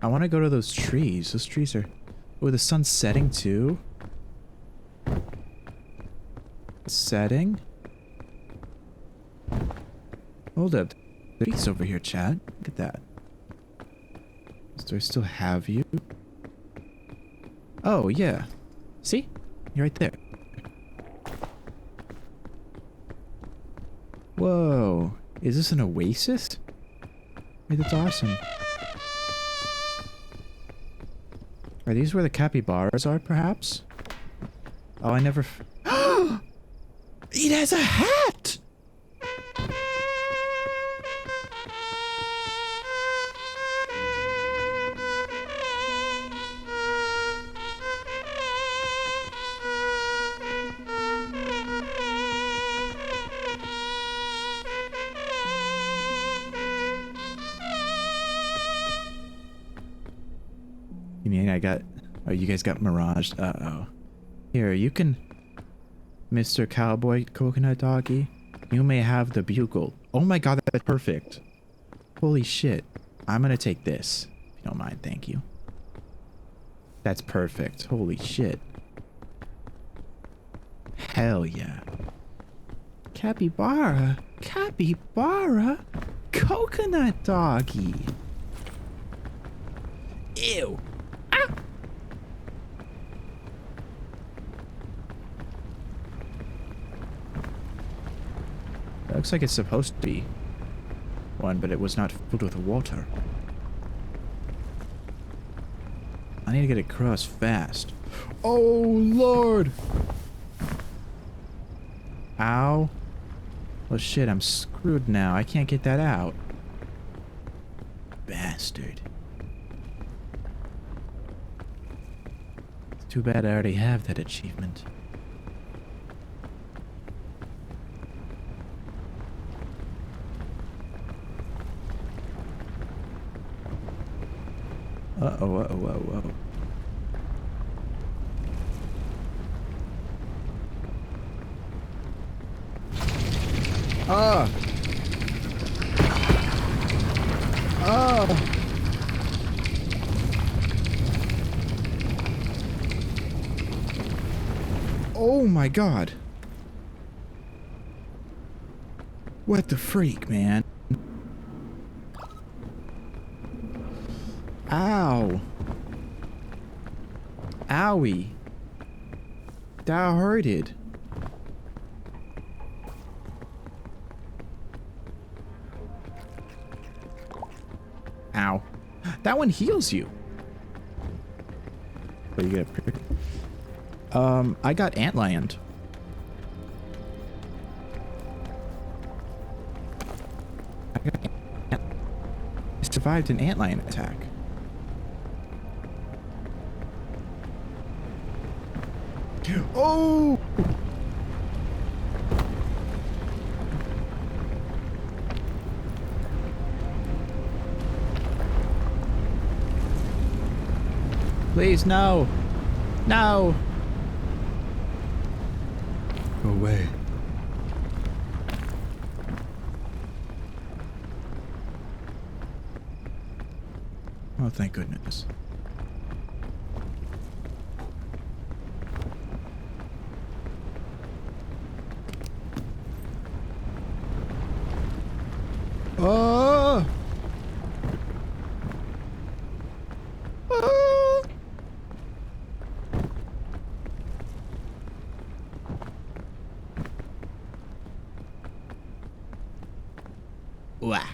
I want to go to those trees. Those trees are... Oh, the sun's setting too? Setting? Hold up. The trees over here, chat. Look at that. Do I still have you? Oh, yeah. See? You're right there. Whoa. Is this an oasis? Hey, that's awesome. Are these where the capybaras are, perhaps? Oh, I never... It has a hat! You mean I got... Oh, you guys got miraged. Uh-oh. Here, you can... Mr. Cowboy Coconut Doggy, you may have the bugle. Oh my god, that's perfect. Holy shit. I'm gonna take this. If you don't mind, thank you. That's perfect. Holy shit. Hell yeah. Capybara. Capybara. Coconut Doggy. Ew. That looks like it's supposed to be one, but it was not filled with water. I need to get across fast. Oh, Lord! Ow. Well, shit, I'm screwed now. I can't get that out. Bastard. It's too bad I already have that achievement. Uh-oh, uh-oh, uh-oh, uh-oh. Ah! Ah! Oh my god! What the freak, man? Ow. Owie. That hurted. Ow. That one heals you. What do you get? I got Antland. I survived an antlion attack. Oh! Please, no! No! Go away. Oh, thank goodness. Oh! Oh! Wah.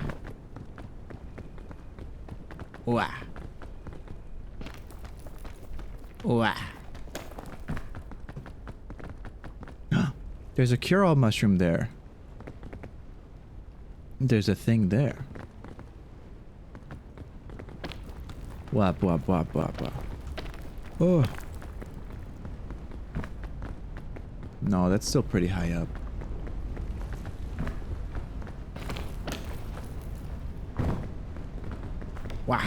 Wah. Wah. There's a cure-all mushroom there. There's a thing there. Wop, wop, wop, wop, wop. Oh. No, that's still pretty high up. Wow.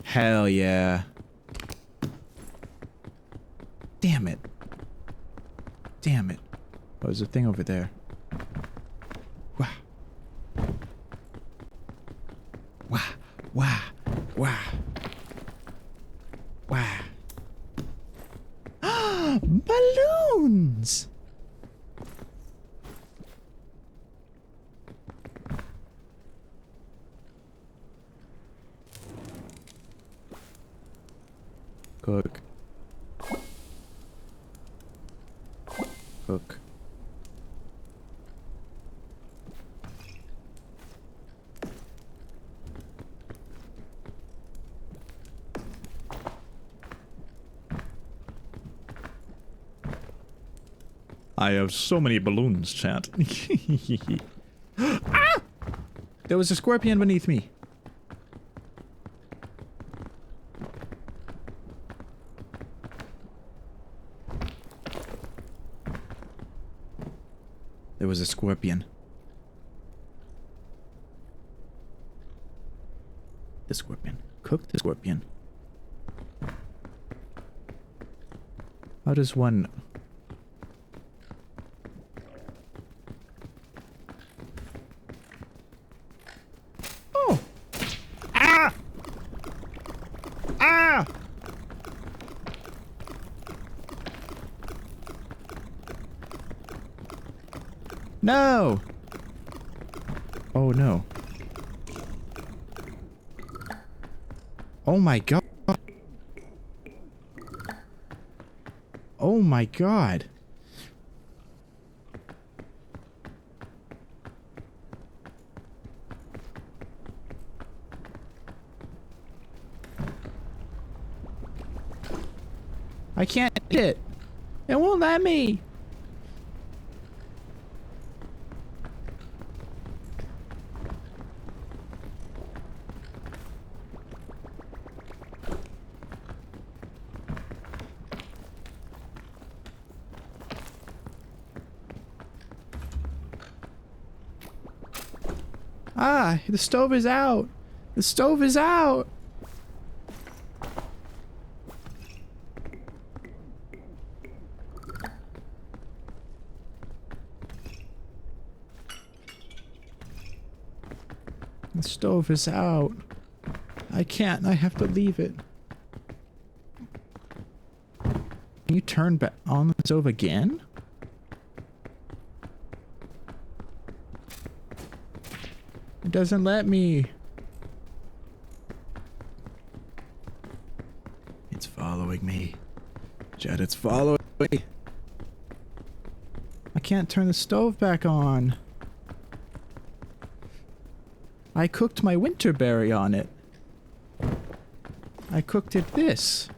Hell yeah. Damn it. Damn it. Oh, there's a thing over there. Wow. Wow. Wow. Wow. Wow. Balloons! Cook. Cook. I have so many balloons, chat. Ah! There was a scorpion beneath me. There was a scorpion. The scorpion. Cook the scorpion. How does one... Oh! Ah! Ah! No! Oh no. Oh my god. Oh my god. I can't eat it. It won't let me. Ah, the stove is out. The stove is out. The stove is out. I can't. I have to leave it. Can you turn back on the stove again? It doesn't let me. It's following me. Jed, it's following me. I can't turn the stove back on. I cooked my winterberry on it. I cooked it this.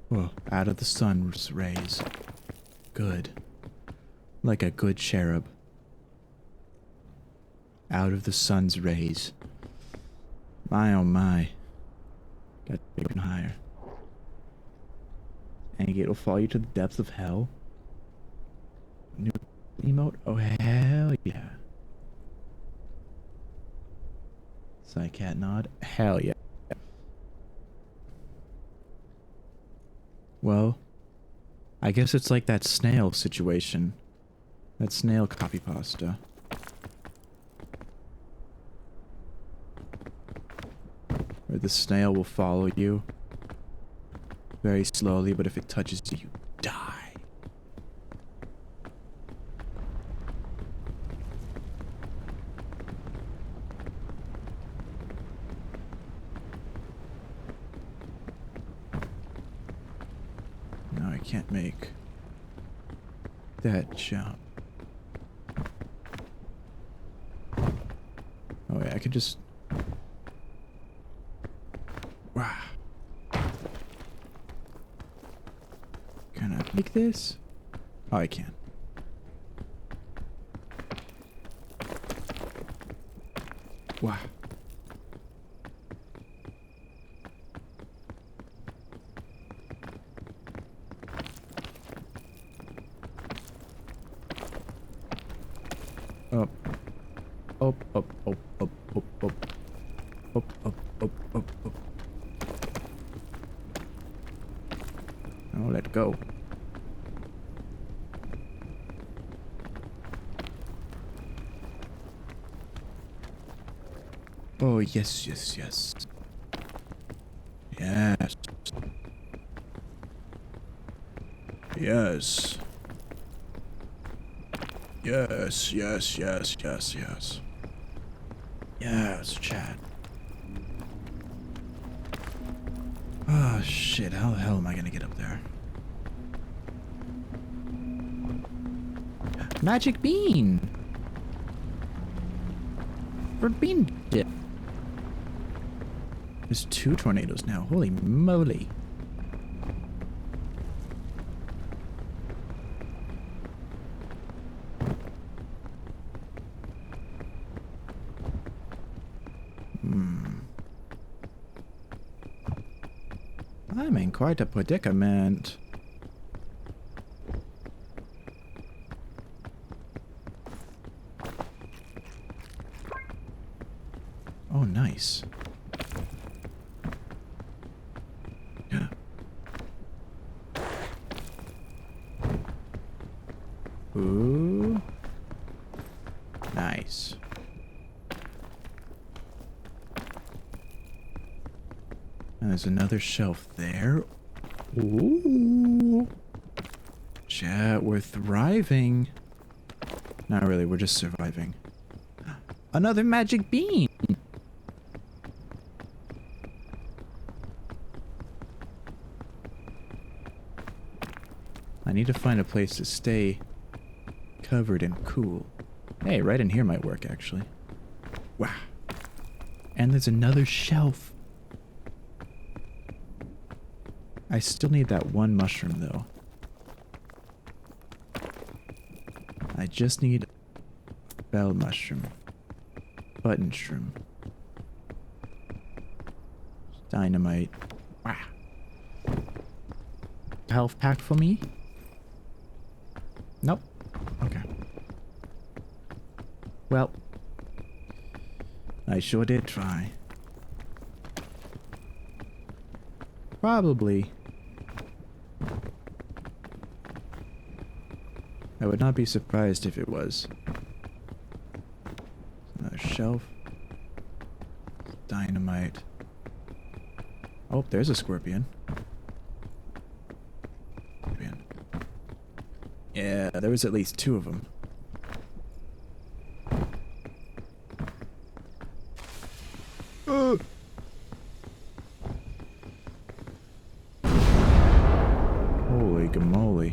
Whoa, out of the sun's rays. Good. Like a good cherub. Out of the sun's rays. My oh my. Got to go even higher. And it'll fall you to the depths of hell. New emote? Oh hell yeah. Psycat nod? Hell yeah. Well, I guess it's like that snail situation. That snail copy pasta. Where the snail will follow you. Very slowly, but if it touches you, you die. No, I can't make that jump. Oh yeah, I could just like this? Oh, I can. Wow. Up. Up, up, up, up, up, up. Up, up, up, up, up. Oh, let go. Oh, yes, yes, yes. Yes. Yes. Yes, yes, yes, yes, yes. Yes, chat. Oh, shit. How the hell am I gonna get up there? Magic bean! For bean dip. There's 2 tornadoes now. Holy moly. I'm in quite a predicament. Oh, nice. Ooh. Nice. And there's another shelf there. Ooh. Chat, we're thriving. Not really, we're just surviving. Another magic bean! I need to find a place to stay covered and cool. Hey, right in here might work, actually. Wow. And there's another shelf. I still need that one mushroom, though. I just need bell mushroom. Button shroom. Dynamite. Wow. Health pack for me? Nope. Okay. Well, I sure did try. Probably. I would not be surprised if it was. Another shelf. Dynamite. Oh, there's a scorpion. Yeah, there was at least 2 of them. Holy gamoly.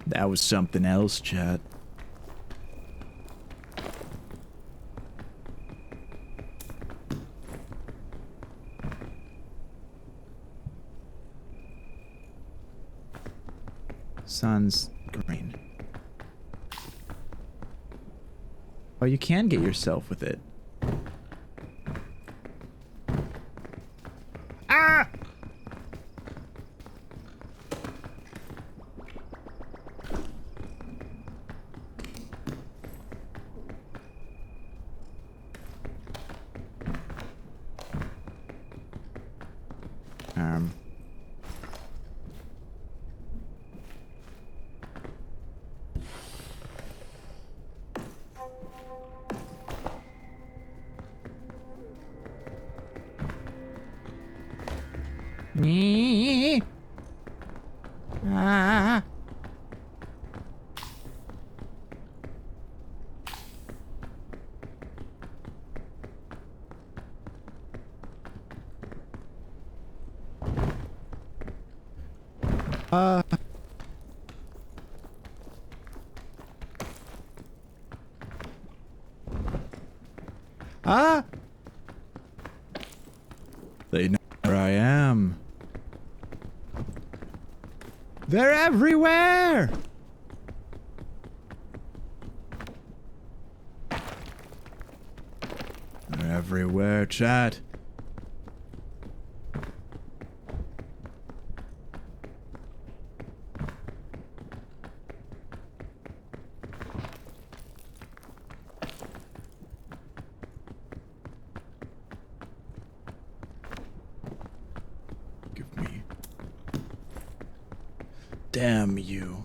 That was something else, chat. Sun's green. Oh, you can get yourself with it. Ah! Ah. Ah! They know where I am. They're everywhere! They're everywhere, chat. Give me. Damn you.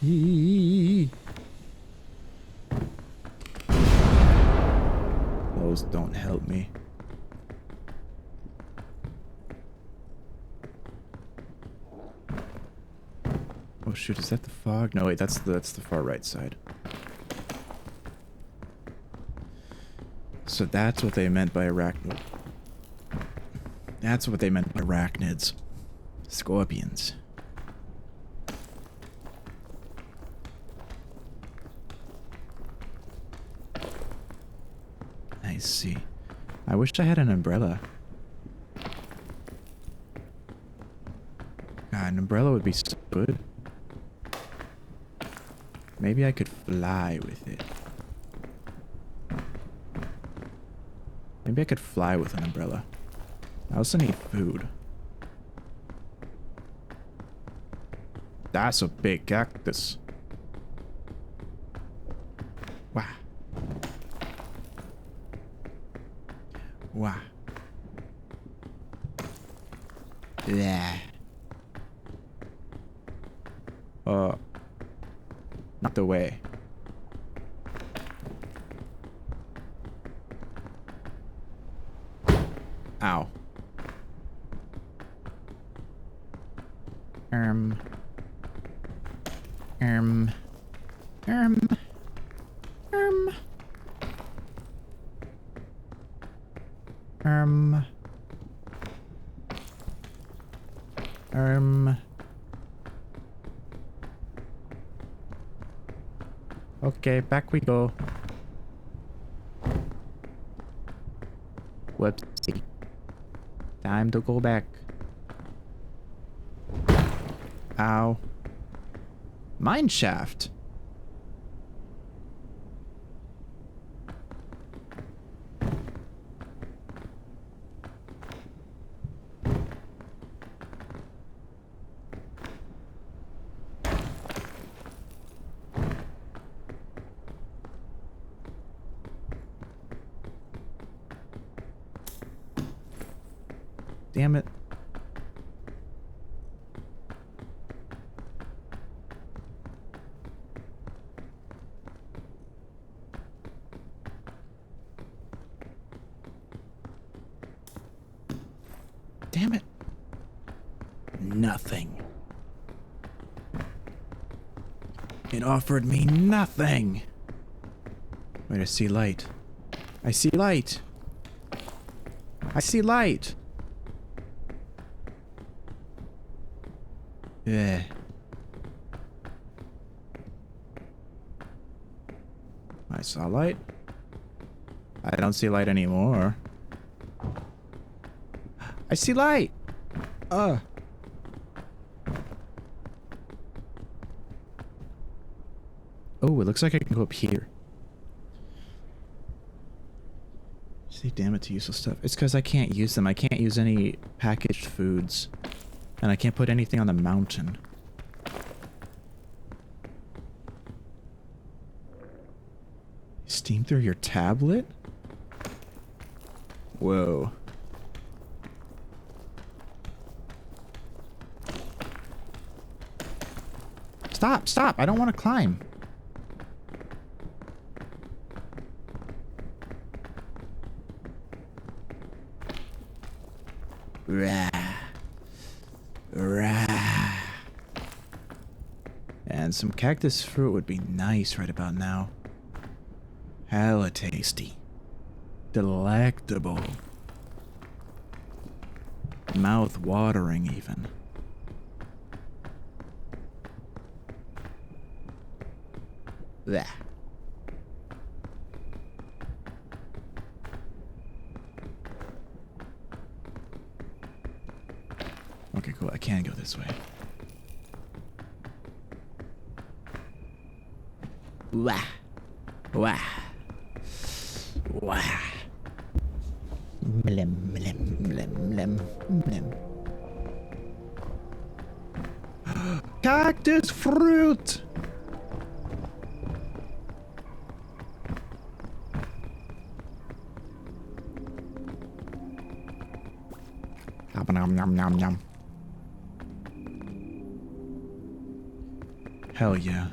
Yee. Those don't help me. Oh shoot, is that the fog? No wait, that's the far right side. So that's what they meant by arachnid. That's what they meant by arachnids. Scorpions. I see. I wish I had an umbrella. God, an umbrella would be so good. Maybe I could fly with it. Maybe I could fly with an umbrella. I also need food. That's a big cactus. Wow. Wow. Yeah. Not the way. Ow. Um. Um. Okay, back we go. Whoopsie. Time to go back. Ow. Mine shaft. Damn it. Damn it. Nothing. It offered me nothing. Wait, I see light. I see light. I see light. Yeah. I saw light. I don't see light anymore. I see light. Oh, it looks like I can go up here. See, damn it to useless stuff. It's because I can't use them. I can't use any packaged foods. And I can't put anything on the mountain. Steam through your tablet? Whoa. Stop, stop. I don't want to climb. Rah. Rah. And some cactus fruit would be nice right about now. Hella tasty. Delectable. Mouth watering even. Blech. Okay, cool. I can go this way. Wah. Wah. Wah. Mlem, mlem, mlem, mlem, mlem. Cactus fruit! Nom, nom, nom, nom. Hell yeah.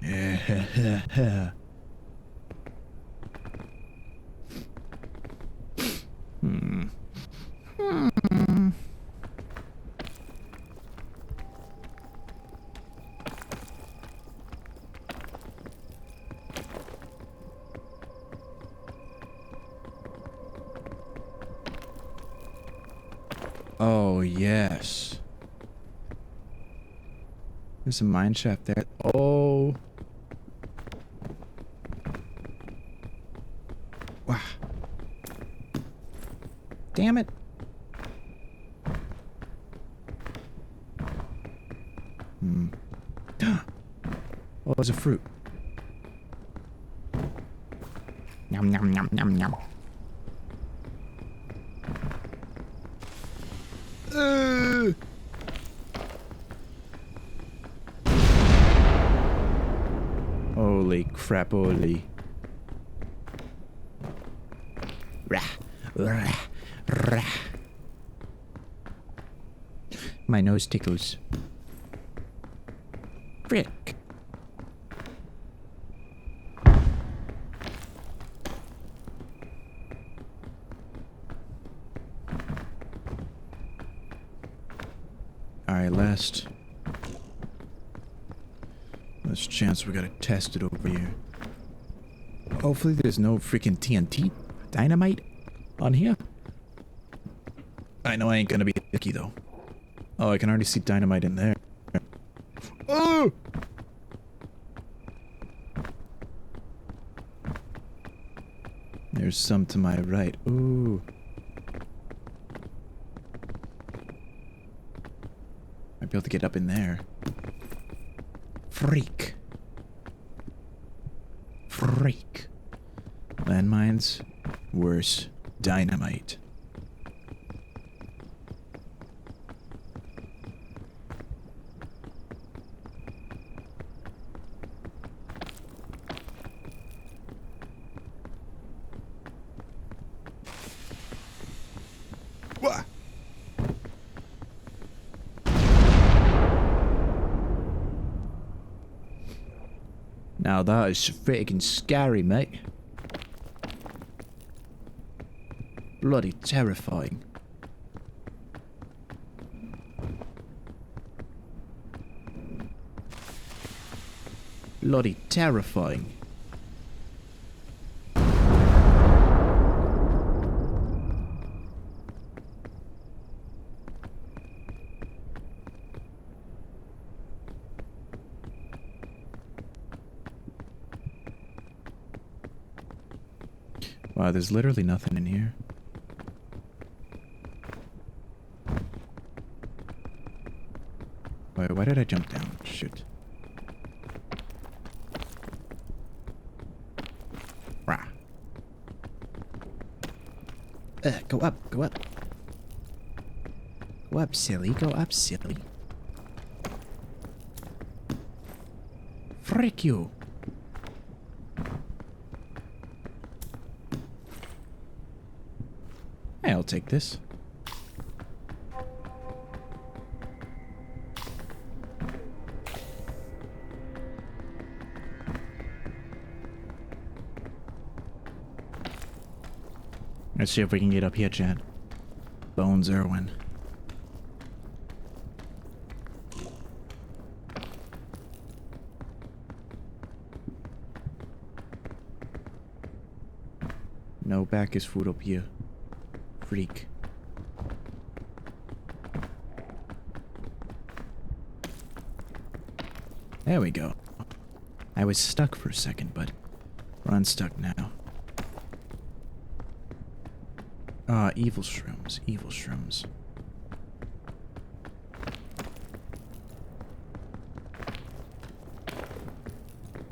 Yeah. Oh, yes. There's a mine shaft there. Oh. Wow. Damn it. Oh, there's a fruit. Yum, yum, yum, yum, yum. Holy crap, holy. Rah, rah, rah. My nose tickles. Frick. Alright, last chance we gotta test it over here. Hopefully there's no freaking TNT dynamite on here. I know I ain't gonna be lucky though. Oh, I can already see dynamite in there. Oh! There's some to my right. Ooh. Might be able to get up in there. Freak. Freak. Landmines. Worse. Dynamite. Wah! Now that is freaking scary, mate. Bloody terrifying. Bloody terrifying. Wow, there's literally nothing in here. Wait, why did I jump down? Shoot. Rah. Go up, go up. Go up, silly, go up, silly. Frick you. Hey, I'll take this. Let's see if we can get up here, Chad. Bones Irwin. No back is food up here. Freak. There we go. I was stuck for a second, but We're unstuck now. Evil shrooms. Evil shrooms.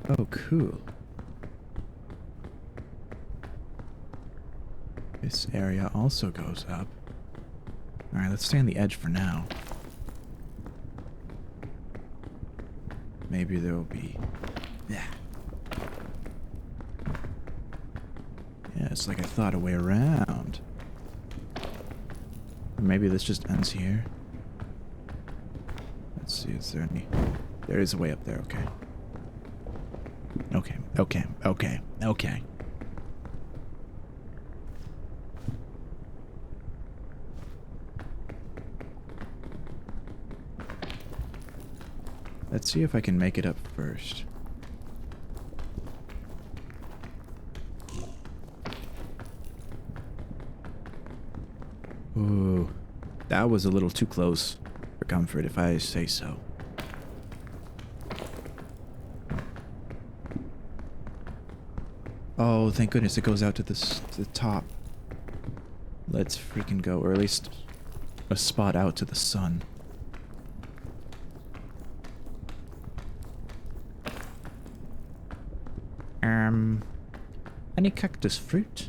Oh, cool. This area also goes up. Alright, let's stay on the edge for now. Maybe there will be... Yeah. Yeah, it's like I thought a way around. Or maybe this just ends here. Let's see, is there any... There is a way up there, okay. Okay. Let's see if I can make it up first. Ooh, that was a little too close for comfort, if I say so. Oh, thank goodness it goes out to the top. Let's freaking go, or at least a spot out to the sun. Any cactus fruit?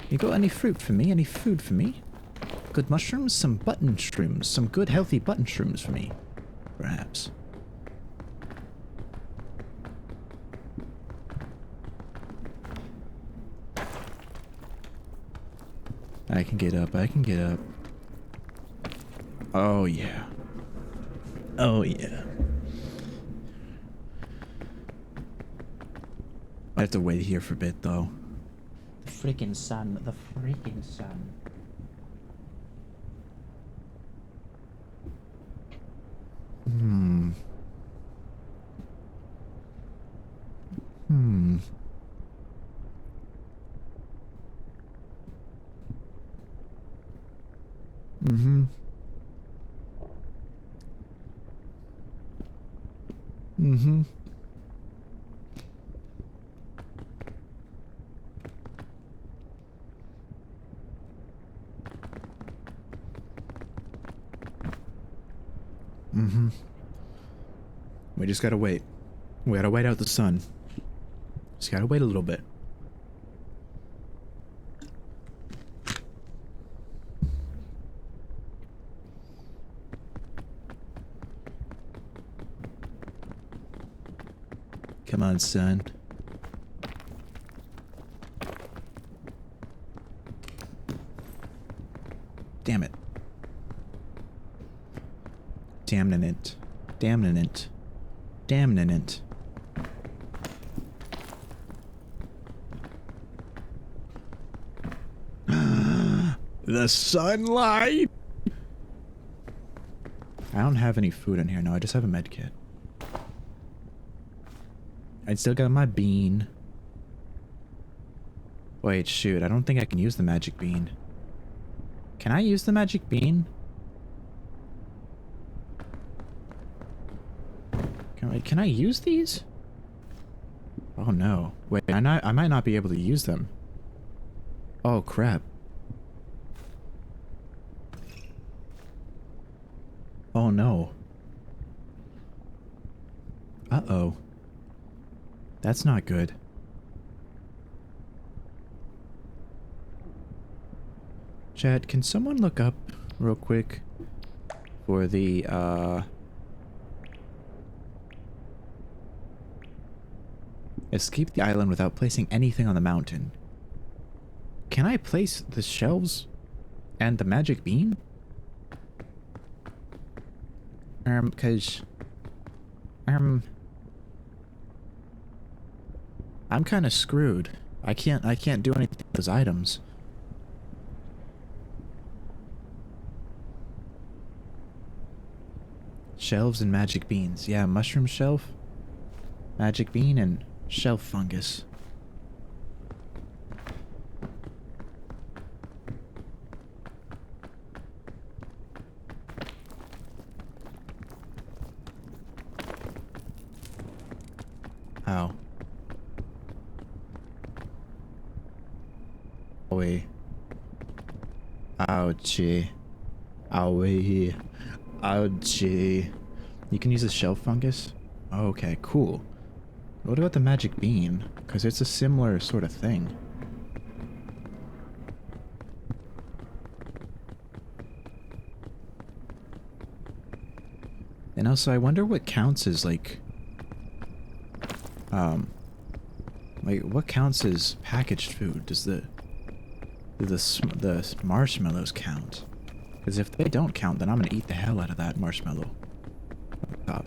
You got any fruit for me? Any food for me? Good mushrooms? Some button shrooms? Some good healthy button shrooms for me? Perhaps. I can get up, I can get up. Oh yeah. Oh yeah. I have to wait here for a bit though. The freaking sun. The freaking sun. Hmm. We just gotta wait. We gotta wait out the sun. Just gotta wait a little bit. Come on, son. Damn it. Damnin it. Damnin it. Damnin it. The sunlight! I don't have any food in here. No, I just have a med kit. I still got my bean. Wait, shoot. I don't think I can use the magic bean. Can I use the magic bean? Can I use these? Oh no. Wait, I might not be able to use them. Oh crap. Oh no. Uh-oh. That's not good. Chad, can someone look up real quick for the, escape the island without placing anything on the mountain. Can I place the shelves and the magic bean? Cause... I'm kind of screwed. I can't do anything with those items. Shelves and magic beans. Yeah, mushroom shelf, magic bean, and shelf fungus. How? Owie. Ouchie. Owie. Ouchie. You can use a shell fungus? Okay, cool. What about the magic bean? Because it's a similar sort of thing. And also, I wonder what counts as, like, what counts as packaged food? Does the marshmallows count? Because if they don't count, then I'm gonna eat the hell out of that marshmallow. Top.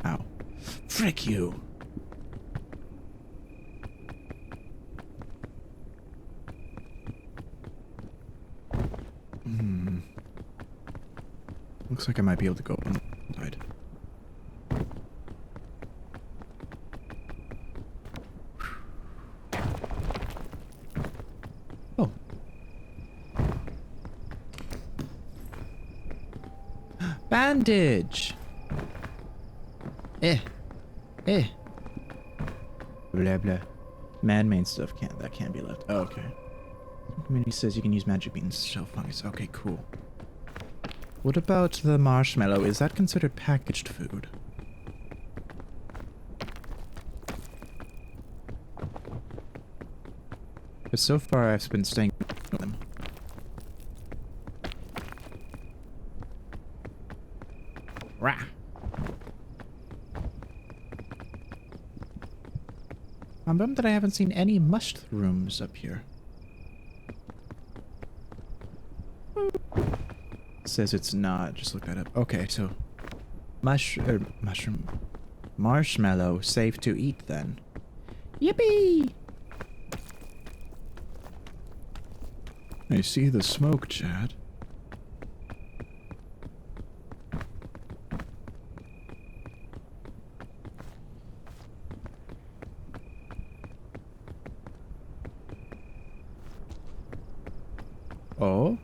Ow. Frick you! Looks like I might be able to go up on the side. Oh. Bandage! Eh. Blah blah. Man-made stuff can't be left. Oh, okay. Community says you can use magic beans, shell fungus. Okay, cool. What about the marshmallow? Is that considered packaged food? Because so far I've been staying with them. Rah! I'm bummed that I haven't seen any mushrooms up here. Says it's not. Just look that up. Okay, so marshmallow safe to eat then. Yippee! I see the smoke, Chad. Oh?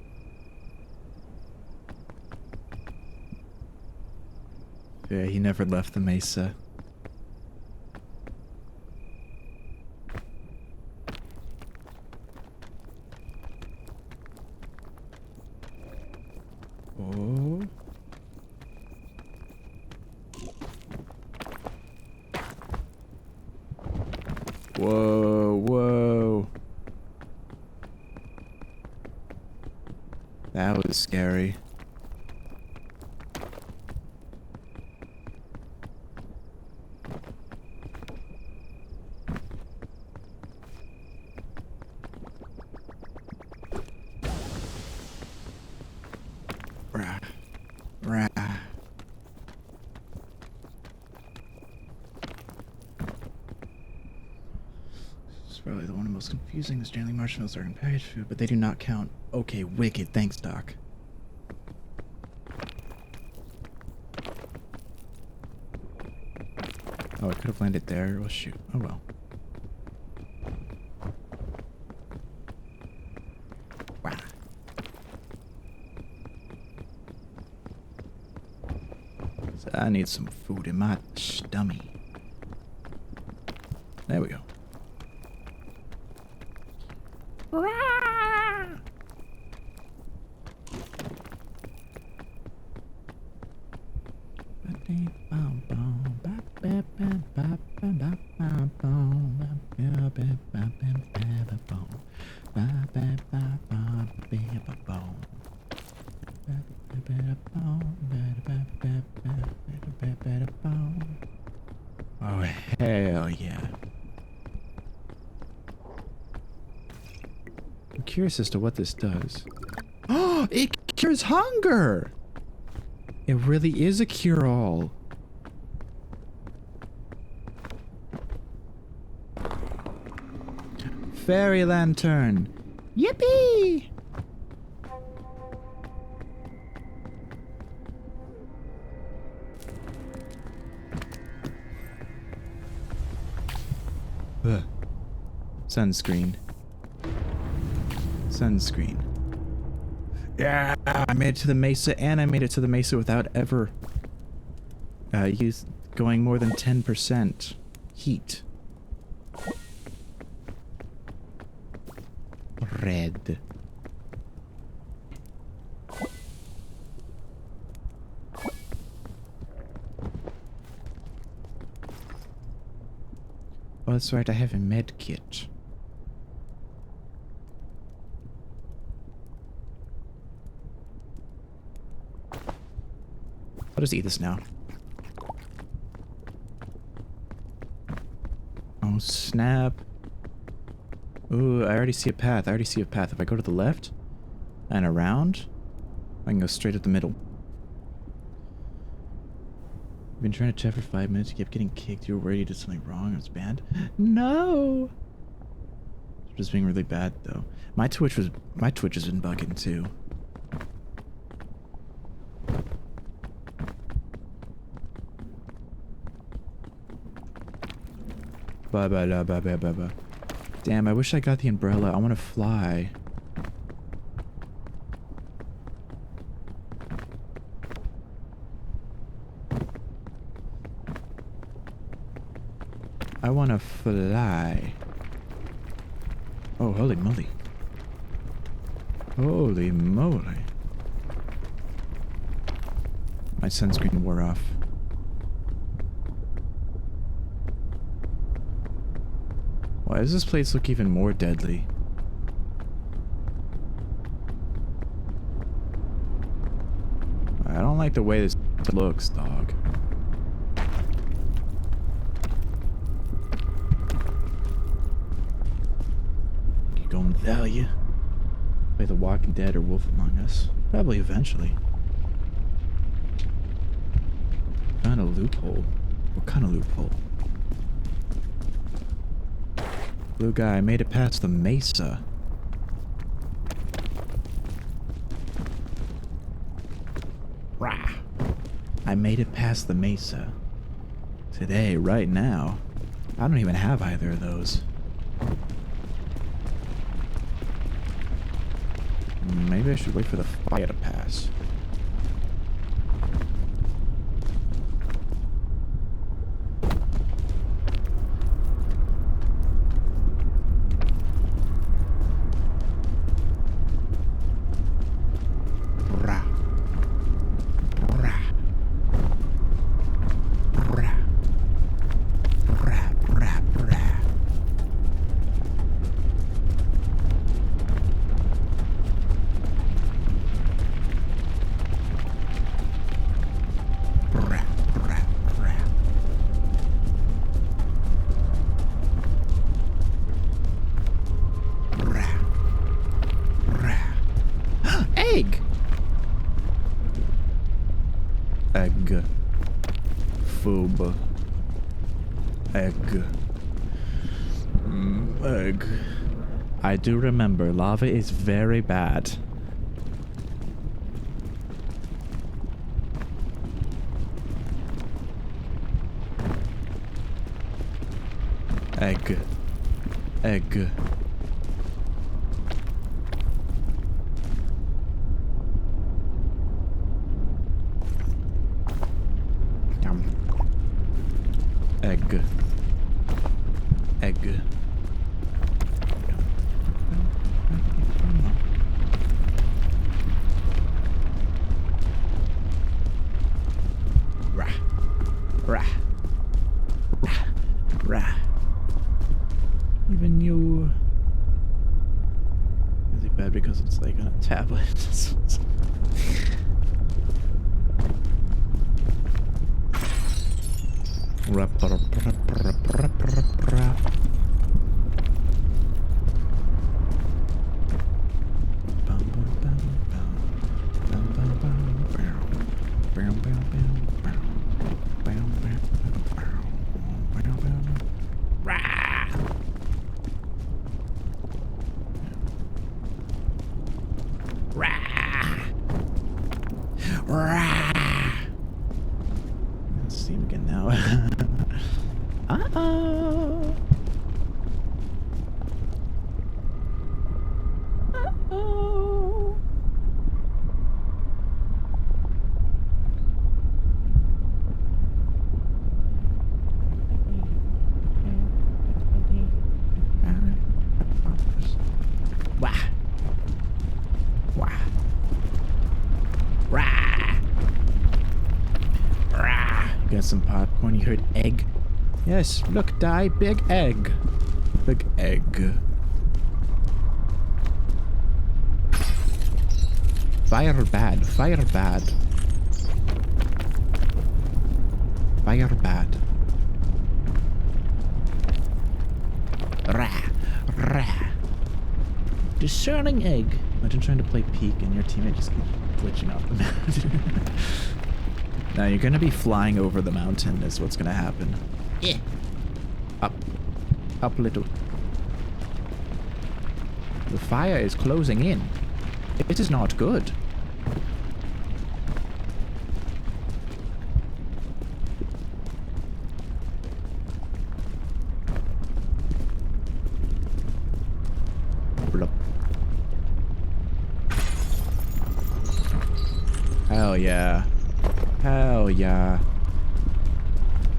Yeah, he never left the mesa. Oh. Whoa, whoa. That was scary. Probably the one of the most confusing. The Stanley marshmallows are in packaged food, but they do not count. Okay, wicked. Thanks, Doc. Oh, I could have landed there. Well, shoot. Oh, well. Wow. So I need some food in my stomach. There we go. Oh, hell yeah. I'm curious as to what this does. Oh, it cures hunger! It really is a cure-all. Fairy lantern. Yippee! Ugh. Sunscreen. Sunscreen. Yeah, I made it to the mesa, and I made it to the mesa without ever going more than 10% heat. red. Oh, that's right, I have a med kit. I'll just eat this now. Oh, snap. Ooh, I already see a path. I already see a path. If I go to the left and around, I can go straight up the middle. I've been trying to chat for 5 minutes. You kept getting kicked. You were worried you did something wrong. It was banned. No! It's just being really bad, though. My Twitch has been bugging, too. Blah, blah, blah, blah, blah, blah, blah. Damn, I wish I got the umbrella. I want to fly. I want to fly. Oh, holy moly. Holy moly. My sunscreen wore off. Why does this place look even more deadly? I don't like the way this looks, dog. You gonna tell you? Play The Walking Dead or Wolf Among Us? Probably eventually. Found a loophole. What kind of loophole? Blue guy, I made it past the mesa. Rah! I made it past the mesa. Today, right now. I don't even have either of those. Maybe I should wait for the fire to pass. Egg! Egg. Phobe. Egg. Egg. I do remember, lava is very bad. Egg. Egg. Egg. Egg. Rah. Rah. Rah. Rah. Even you. Really bad because it's like on a tablet. Let's see him again now. Uh-oh. Uh-oh. Wow. some popcorn. You heard egg? Yes, look, die, big egg. Big egg. Fire bad, fire bad. Fire bad. Rah, rah. Discerning egg. Imagine trying to play Peak and your teammate just keeps glitching off the mountain. Now you're gonna be flying over the mountain is what's gonna happen. Yeah. Up. Up a little. The fire is closing in. It is not good. Blup. Hell yeah. Hell yeah.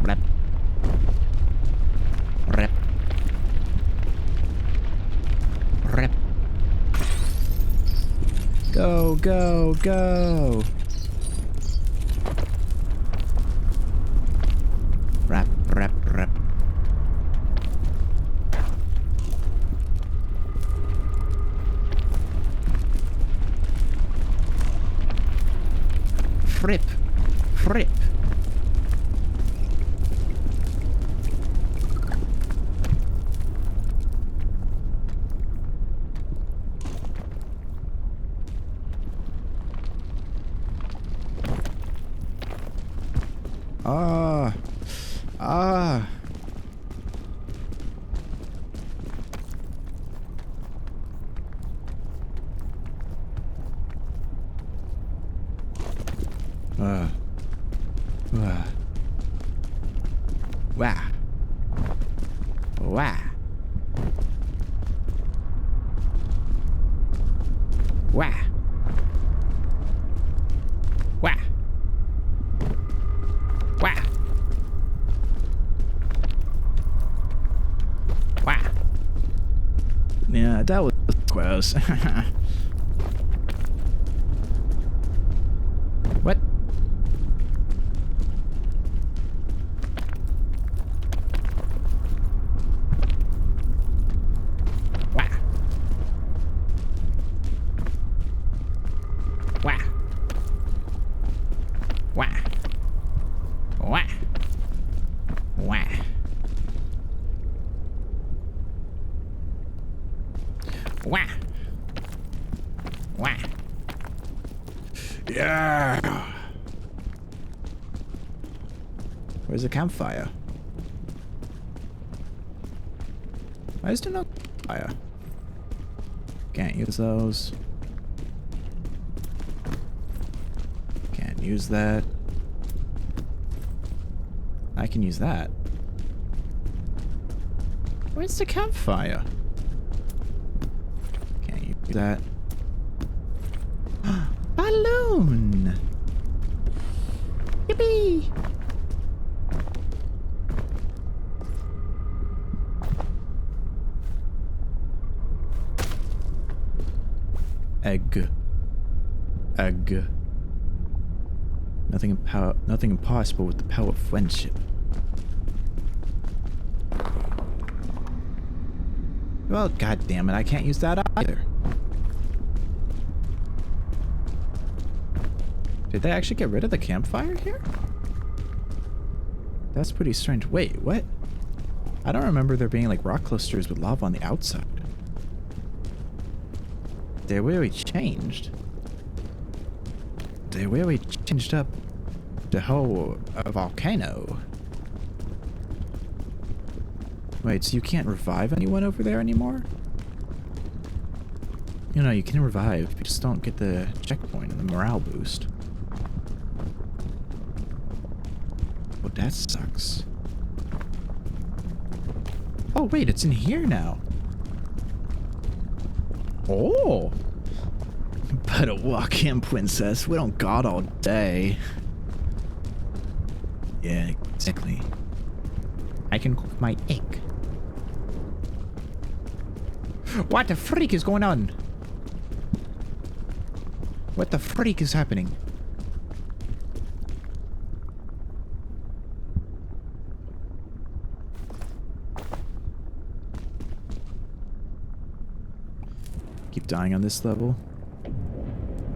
Rep. Rep. Rep. Go, go, go. Rep, rep, rep. Frip. Frip. Ah. Ah. Wah. Wah. Wah. Wah. Wah. Wah. Wah. Yeah, that was gross. What? Wah. Wah. Wah. Wah. Wah. Wah. Wah. Yeah. Where's the campfire? Why is there no fire? Can't use those. Can't use that. I can use that. Where's the campfire? Can't use that. Balloon! Yippee! Egg. Egg. Nothing impossible with the power of friendship. Well, god damn it, I can't use that either. Did they actually get rid of the campfire here? That's pretty strange. Wait, what? I don't remember there being like rock clusters with lava on the outside. They really changed. They really changed up the whole volcano. Wait, so you can't revive anyone over there anymore? You know, you can revive, you just don't get the checkpoint and the morale boost. Well, that sucks. Oh, wait, it's in here now. Oh! Better walk in, princess. We don't got all day. Yeah, exactly. I can cook my egg. What the freak is going on? What the freak is happening? Keep dying on this level.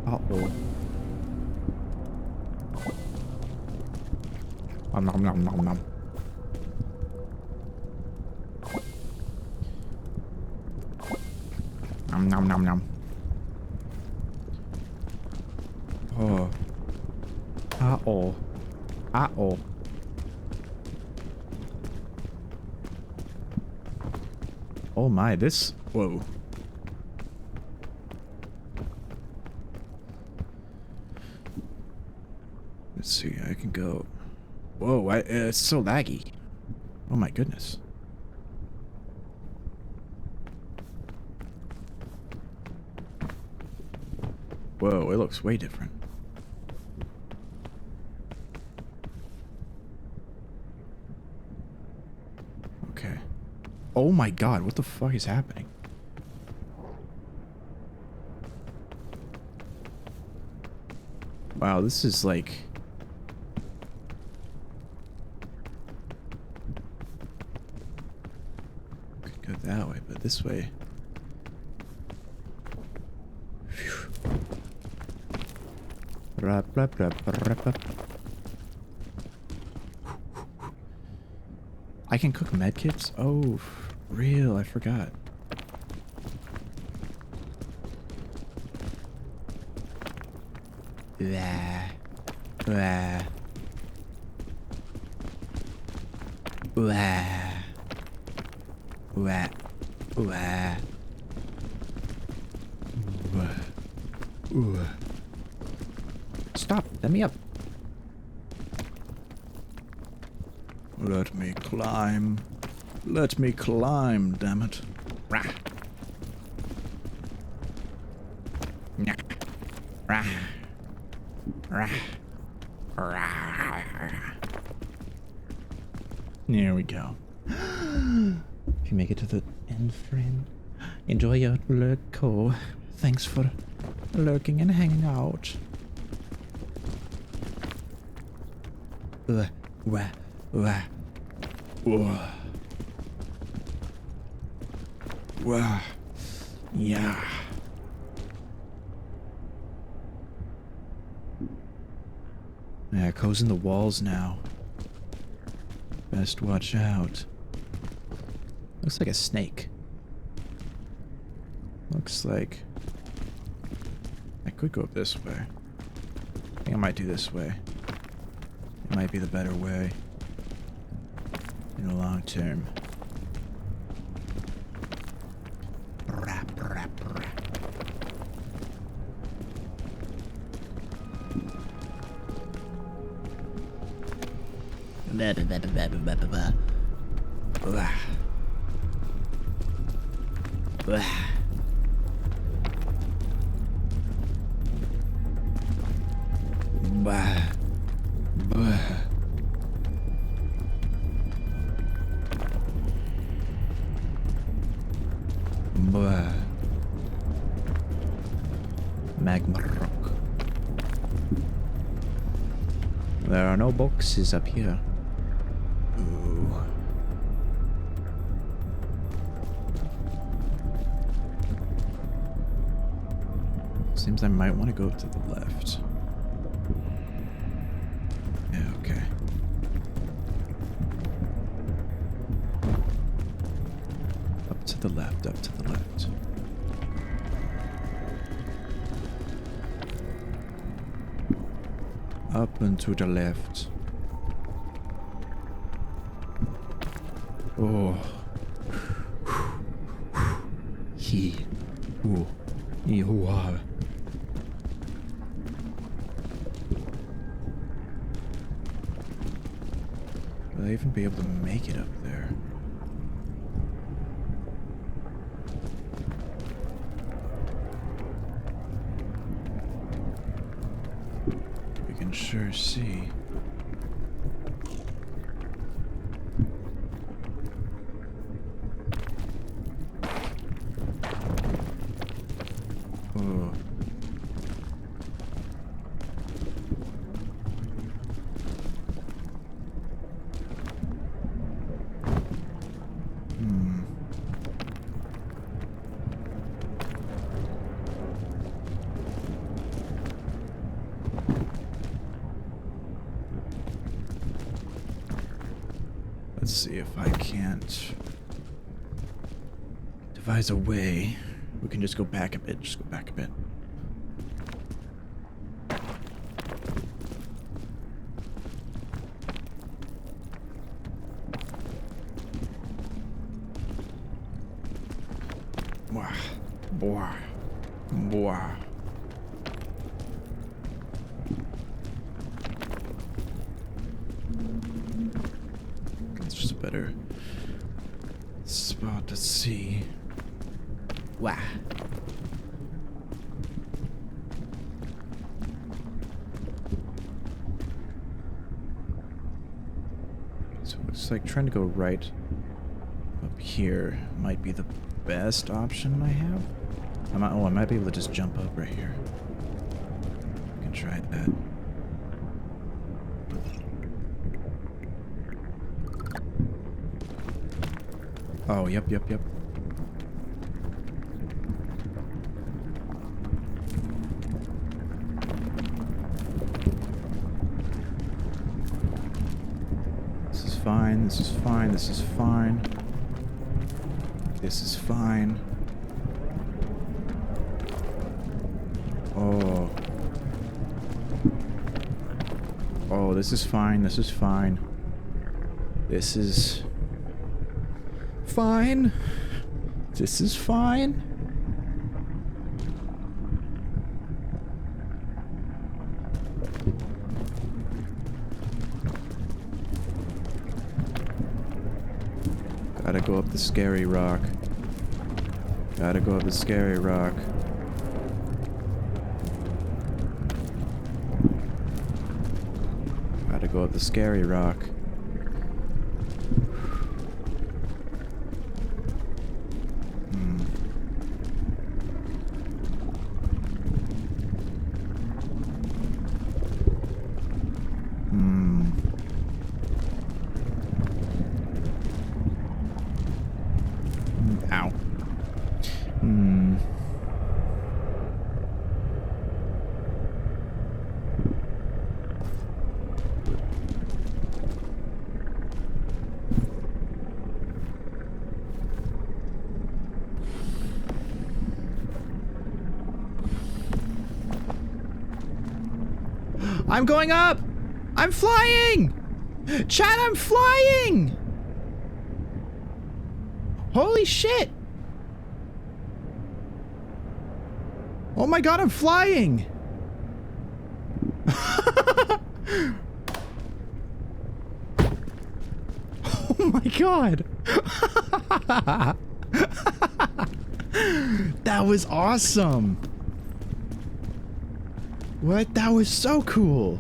Uh-oh. Nom nom nom nom nom. Nom nom nom nom. Oh. Uh-oh. Uh-oh. Oh my, this... Whoa. Let's see, I can go... Whoa, it's so laggy. Oh my goodness. Whoa, it looks way different. Okay. Oh my god, what the fuck is happening? Wow, this is like... Could go that way, but this way... Phew. I can cook medkits? Oh, real, I forgot. Blah. Blah. Blah. Blah. Blah. Blah. Stop, let me up. Let me climb. Let me climb, damn it. Rah. Nyah. Rah. Rah. Rah. There we go. If you make it to the end, friend, enjoy your lurk. Thanks for lurking and hanging out. Wah. Wah. Wah. Wah. Yeah. Yeah, Co's in the walls now. Best watch out. Looks like a snake. Looks like... I could go up this way. I think I might do this way. It might be the better way. In the long term. Rap, rap, rap. Magma rock. There are no boxes up here. Ooh. Seems I might want to go to the left. Yeah, okay. Up to the left, up to the left. Up and to the left. Oh. He. Oh. Will I even be able to make it up there? We can sure see. Oh. see if I can't devise a way. We can just go back a bit. Just go back a bit. Boah. Boah. It's just a better spot to see. Wow. So it looks like trying to go right up here might be the best option I have. I might be able to just jump up right here. I can try that. Oh, yep. This is fine. This is fine. This is fine. This is fine. Oh. Oh, this is fine. This is fine. This is fine. This is fine. Gotta go up the scary rock. Gotta go up the scary rock. Gotta go up the scary rock. Ow. I'm going up! I'm flying! Chad, I'm flying! Holy shit! Oh my god, I'm flying! Oh my god! That was awesome! What? That was so cool!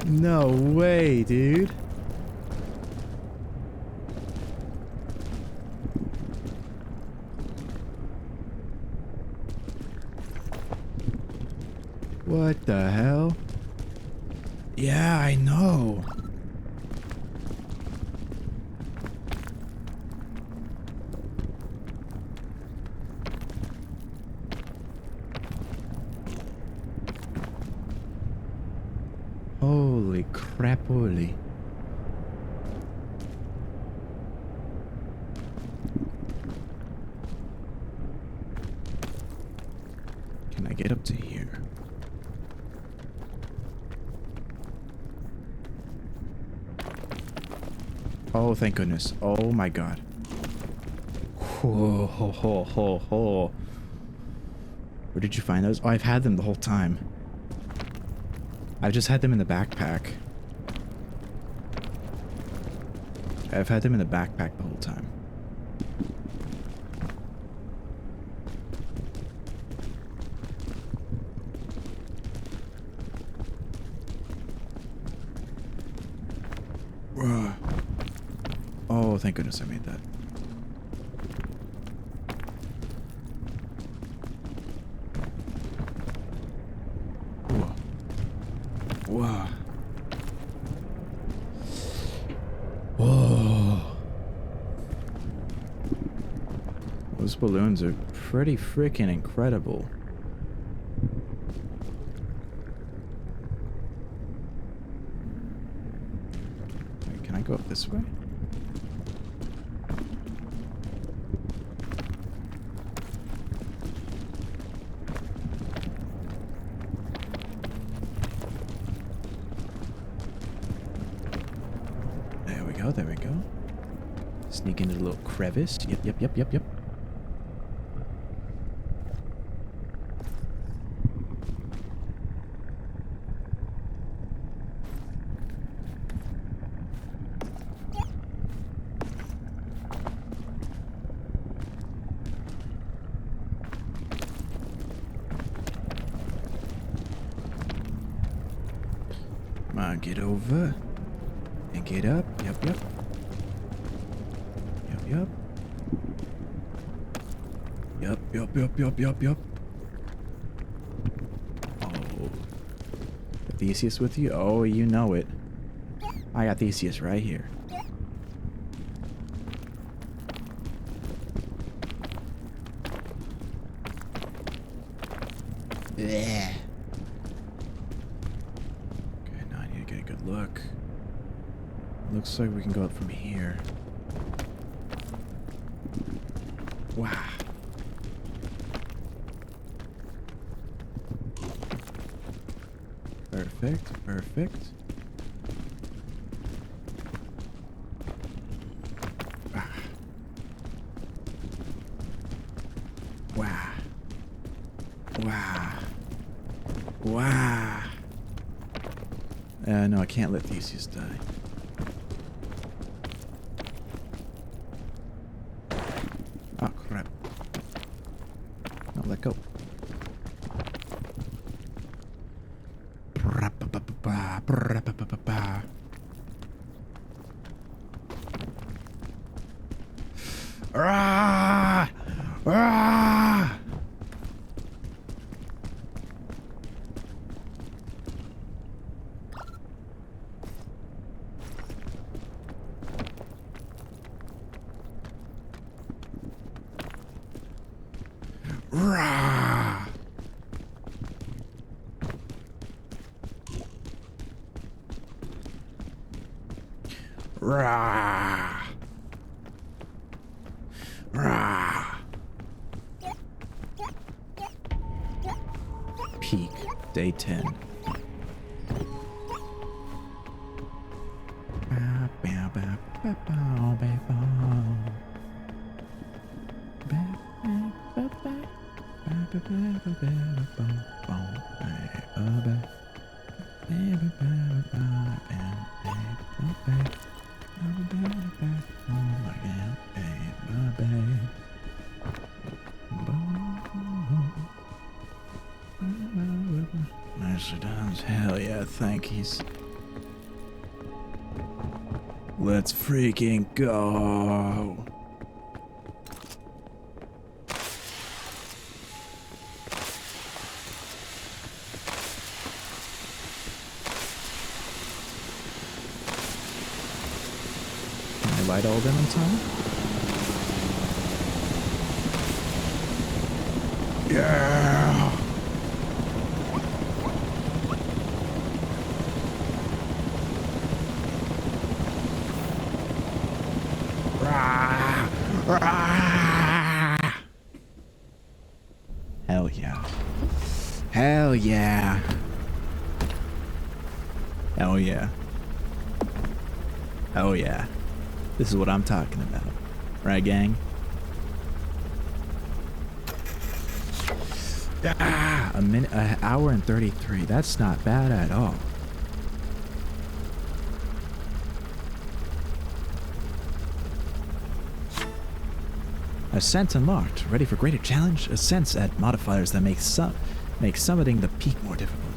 No way, dude. What the hell? Yeah, I know. Holy crap, holy. Can I get up to here? Oh, thank goodness. Oh my god. Whoa, ho, ho, ho, ho. Where did you find those? Oh, I've had them the whole time. I've just had them in the backpack. I've had them in the backpack the whole time. Oh, thank goodness I made that. Whoa. Whoa. Those balloons are pretty freaking incredible. I go up this way? There we go, there we go. Sneak into the little crevice. Yep. Come on, get over. And get up. Yep. Yup. Oh. Theseus with you? Oh, you know it. I got Theseus right here. Yeah. Okay, now I need to get a good look. Looks like we can go up from here. Wow. Perfect. Ah. Wow. No, I can't let Theseus die. Oh, crap. No, let go. Ah! Ah! Rah! Rah! Rah! Peak, day 10. Nicely done. Hell yeah, thankies. Let's freaking go. Can I light all them in time? Yeah! Hell yeah. Hell yeah. Hell yeah. Oh yeah. This is what I'm talking about. Right, gang? A minute, an hour and 33. That's not bad at all. Ascent unlocked. Ready for greater challenge? Ascents add modifiers that make summiting the peak more difficult.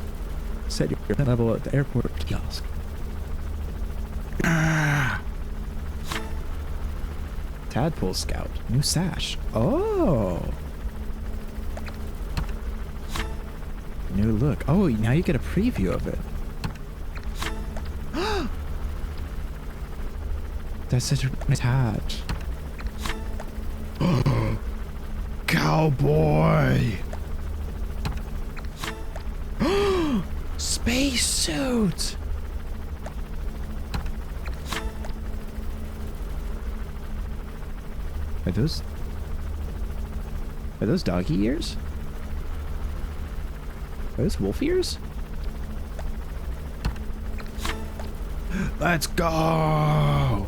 Set your level at the airport kiosk. Tadpole Scout. New sash. Oh. New look. Oh, now you get a preview of it. That's such a nice hat. Cowboy. Space suit. Are those doggy ears? Are those wolf ears? Let's go!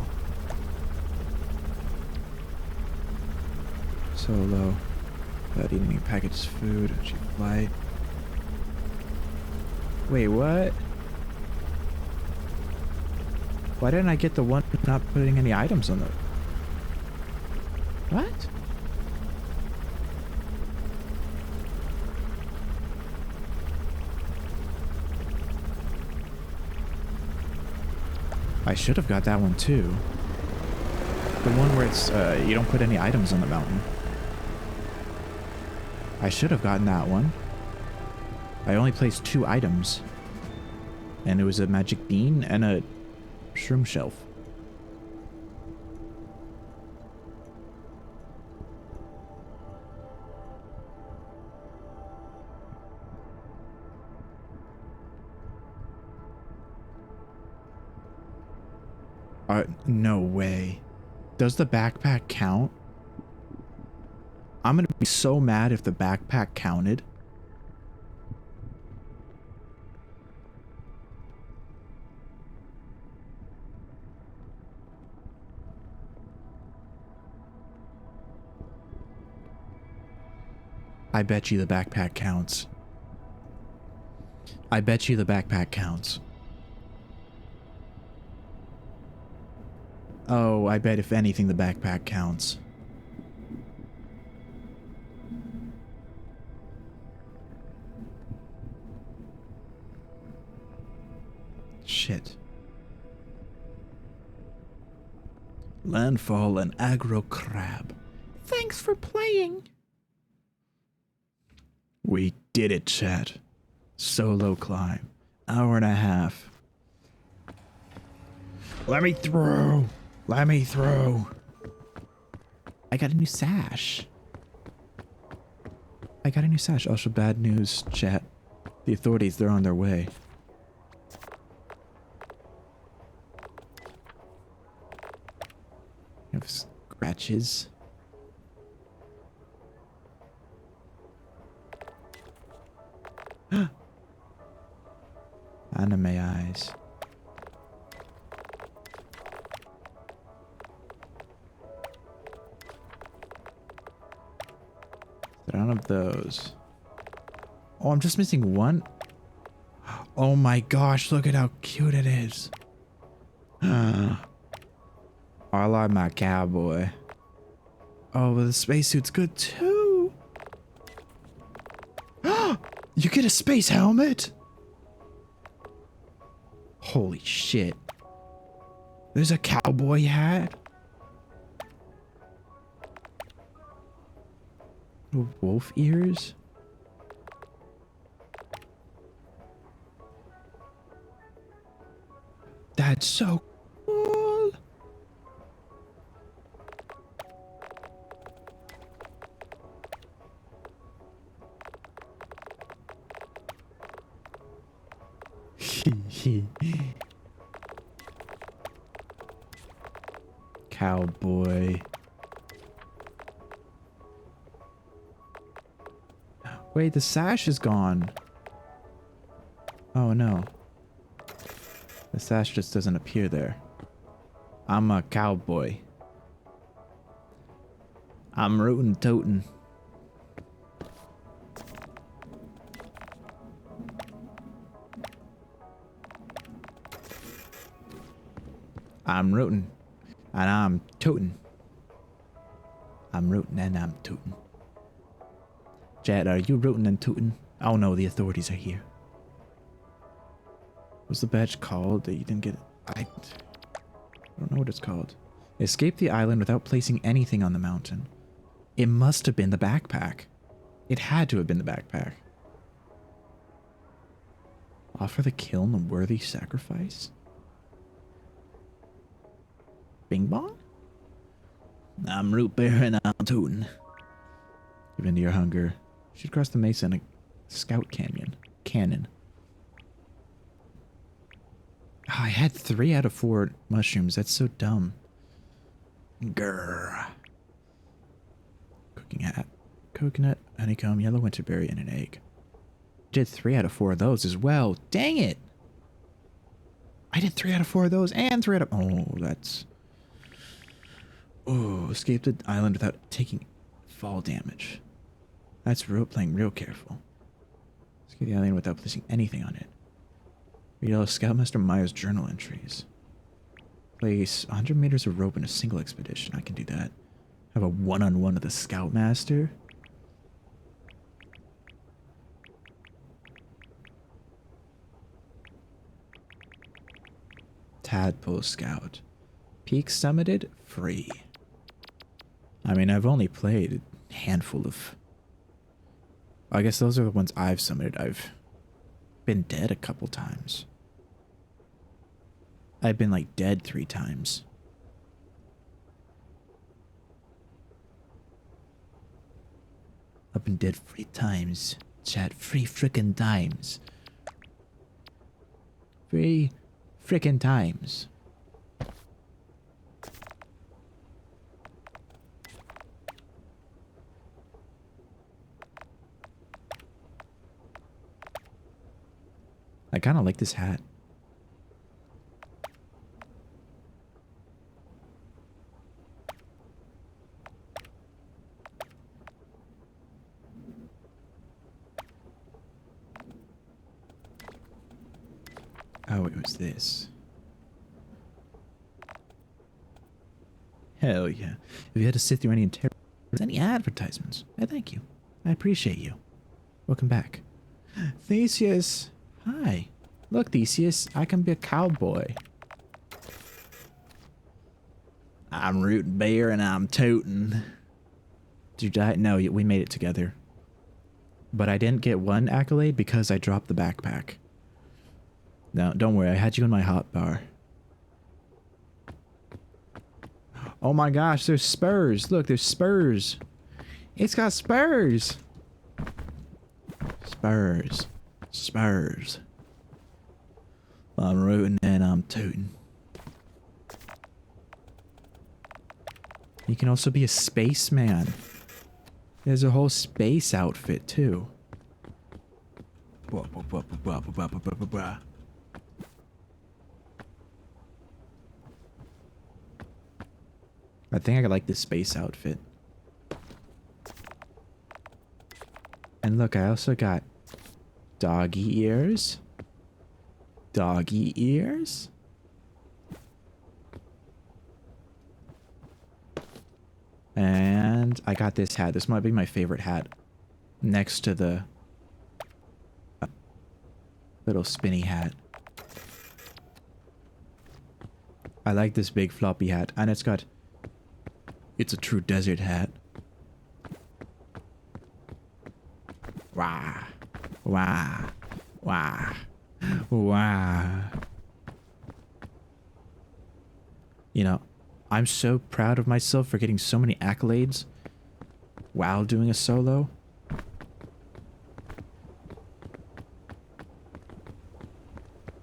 Solo. Without eating any packaged food. She flight. Wait, what? Why didn't I get the one not putting any items on the... What? I should have got that one too. The one where it's, you don't put any items on the mountain. I should have gotten that one. I only placed 2 items. And it was a magic bean and a shroom shelf. No way. Does the backpack count? I'm gonna be so mad if the backpack counted. I bet you the backpack counts. I bet you the backpack counts. Oh, I bet if anything the backpack counts. Shit. Landfall and aggro crab. Thanks for playing. We did it, chat. Solo climb. Hour and a half. Let me through. Let me through. I got a new sash. I got a new sash. Also, bad news, chat. The authorities, they're on their way. I have scratches. Anime eyes. None of those. Oh, I'm just missing one. Oh my gosh, look at how cute it is. I like my cowboy. Oh, but the spacesuit's good too. You get a space helmet? Holy shit. There's a cowboy hat. Wolf ears? That's so cool. Cowboy. Wait, the sash is gone. Oh no. The sash just doesn't appear there. I'm a cowboy. I'm rootin' totin'. I'm rootin' and I'm tootin'. I'm rootin' and I'm tootin'. Chad, are you rootin' and tootin'? Oh no, the authorities are here. What's the badge called that you didn't get? I don't know what it's called. Escape the island without placing anything on the mountain. It must have been the backpack. It had to have been the backpack. Offer the kiln a worthy sacrifice? Bing bong? I'm root beer and I'm tootin'. Give in to your hunger. You should cross the mesa in a scout cannon. Oh, I had 3 out of 4 mushrooms. That's so dumb. Grr. looking hat. Coconut, honeycomb, yellow winterberry, and an egg. Did 3 out of 4 of those as well. Dang it! I did 3 out of 4 of those and 3 out of... Oh, that's... Oh, escaped the island without taking fall damage. That's playing real careful. Escape the island without placing anything on it. Read Scoutmaster Maya's journal entries. Place 100 meters of rope in a single expedition. I can do that. Have a one-on-one with the Scoutmaster. Tadpole Scout. Peak summited? Free. I mean, I've only played a handful of... I guess those are the ones I've summited. I've been dead a couple times. I've been, like, dead 3 times. I've been dead 3 times. Chat, 3 frickin' times. 3 frickin' times. I kind of like this hat. Oh, it was this. Hell yeah. If you had to sit through any any advertisements, I thank you. I appreciate you. Welcome back. Theseus. Hi. Look, Theseus, I can be a cowboy. I'm rooting beer and I'm tooting. Did you die? No, we made it together. But I didn't get one accolade because I dropped the backpack. No, don't worry, I had you in my hotbar. Oh my gosh, there's spurs. Look, there's spurs. It's got spurs. Spurs. Spurs. I'm rooting and I'm tooting. You can also be a spaceman. There's a whole space outfit too. I think I like this space outfit. And look, I also got doggy ears. Doggy ears? And I got this hat. This might be my favorite hat. Next to the little spinny hat. I like this big floppy hat. And it's got... It's a true desert hat. Wah. Wah. Wah. Wah. You know, I'm so proud of myself for getting so many accolades while doing a solo.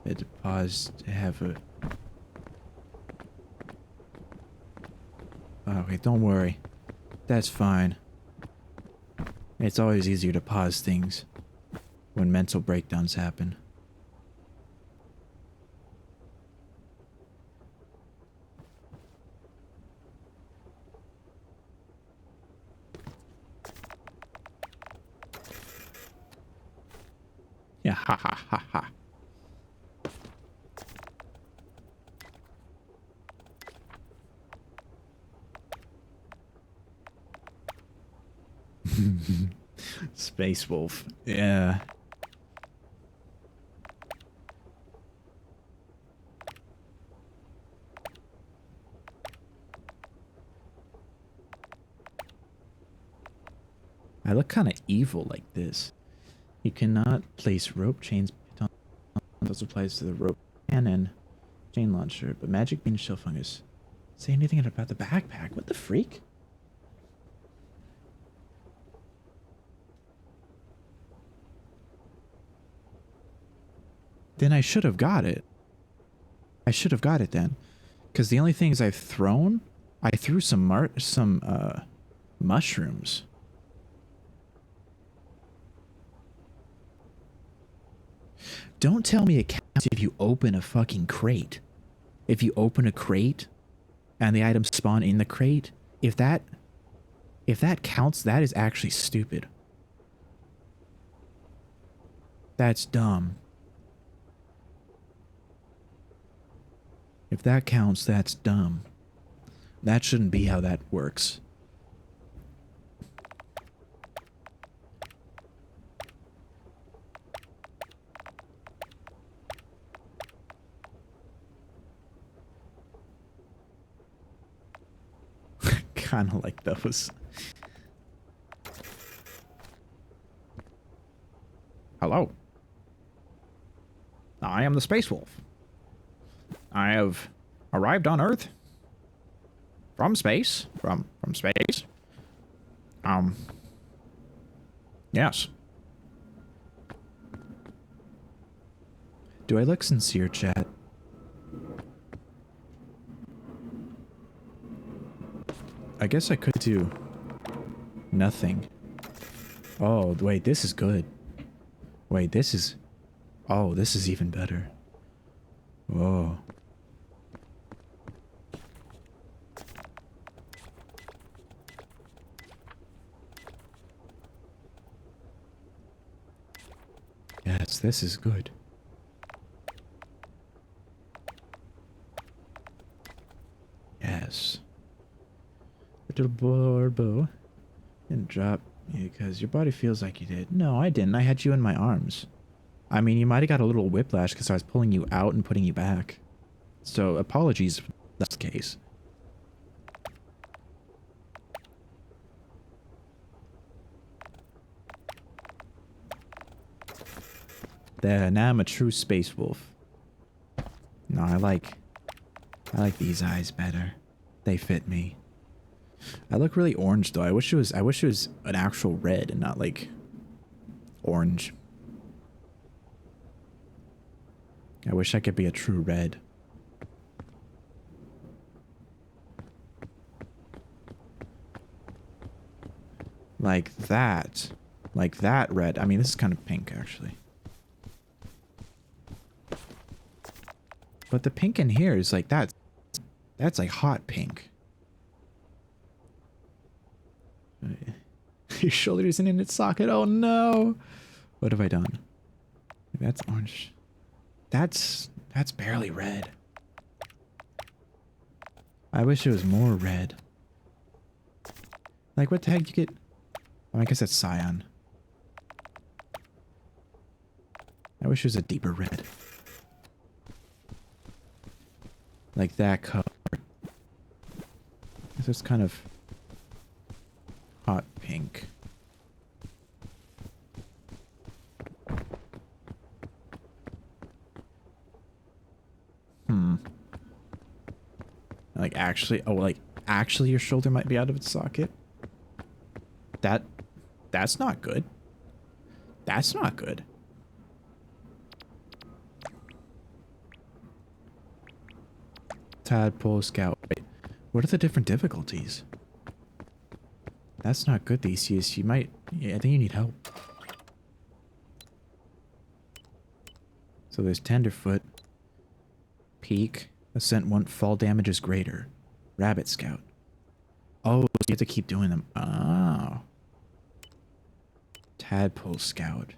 I had to pause to have a... Okay, don't worry. That's fine. It's always easier to pause things when mental breakdowns happen. Yeah, ha ha ha ha. Space Wolf. Yeah. I look kind of evil like this. You cannot place rope chains on those applies to the rope cannon chain launcher, but magic bean shell fungus. Say anything about the backpack? What the freak? Then I should have got it. I should have got it then. Because the only things I've thrown, I threw some mushrooms. Don't tell me it counts if you open a fucking crate. If you open a crate and the items spawn in the crate, if that counts, that is actually stupid. That's dumb. If that counts, that's dumb. That shouldn't be how that works. Kind of like those. Hello. I am the Space Wolf. I have arrived on Earth from space. From space. Yes. Do I look sincere, chat? I guess I could do nothing. Oh, wait, this is good. Wait, this is... Oh, this is even better. Whoa. Yes, this is good. Yes. Little bow and drop you because your body feels like you did. No, I didn't. I had you in my arms. I mean, you might have got a little whiplash because I was pulling you out and putting you back. So, apologies if that's the case. There, now I'm a true space wolf. No, I like these eyes better. They fit me. I look really orange though. I wish it was an actual red and not like orange. I wish I could be a true red. Like that. Like that red. I mean, this is kind of pink actually. But the pink in here is like that. That's like hot pink. Your shoulder isn't in its socket. Oh no. What have I done? That's orange. That's barely red. I wish it was more red. Like what the heck you get? Oh, I guess that's cyan. I wish it was a deeper red. Like that color. This is kind of hot pink. Like actually, oh, like actually your shoulder might be out of its socket. That's not good. That's not good. Tadpole Scout. Wait, what are the different difficulties? That's not good, Theseus. You might... Yeah, I think you need help. So there's Tenderfoot. Peak. Ascent 1. Fall damage is greater. Rabbit Scout. Oh, so you have to keep doing them. Oh. Tadpole Scout.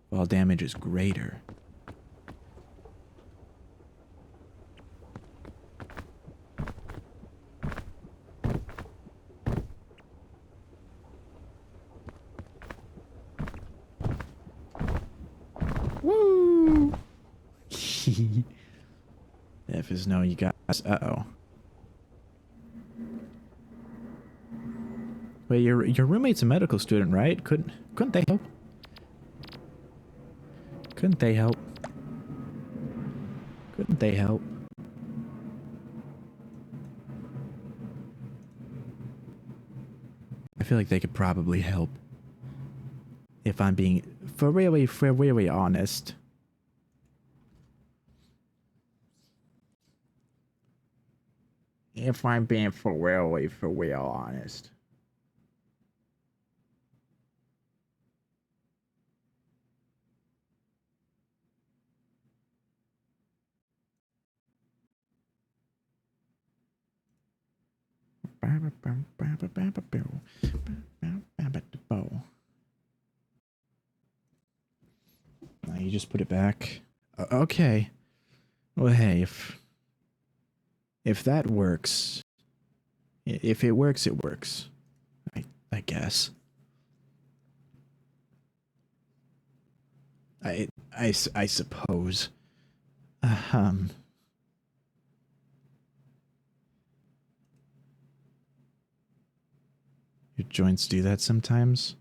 Fall damage is greater. Woo! F is no, you guys. Uh-oh. Wait, your roommate's a medical student, right? Couldn't they help? Couldn't they help? Couldn't they help? I feel like they could probably help. If I'm being for really honest. If I'm being for real honest. Now you just put it back. Okay. Well, hey, if that works, if it works, it works. I guess. I suppose. Your joints do that sometimes?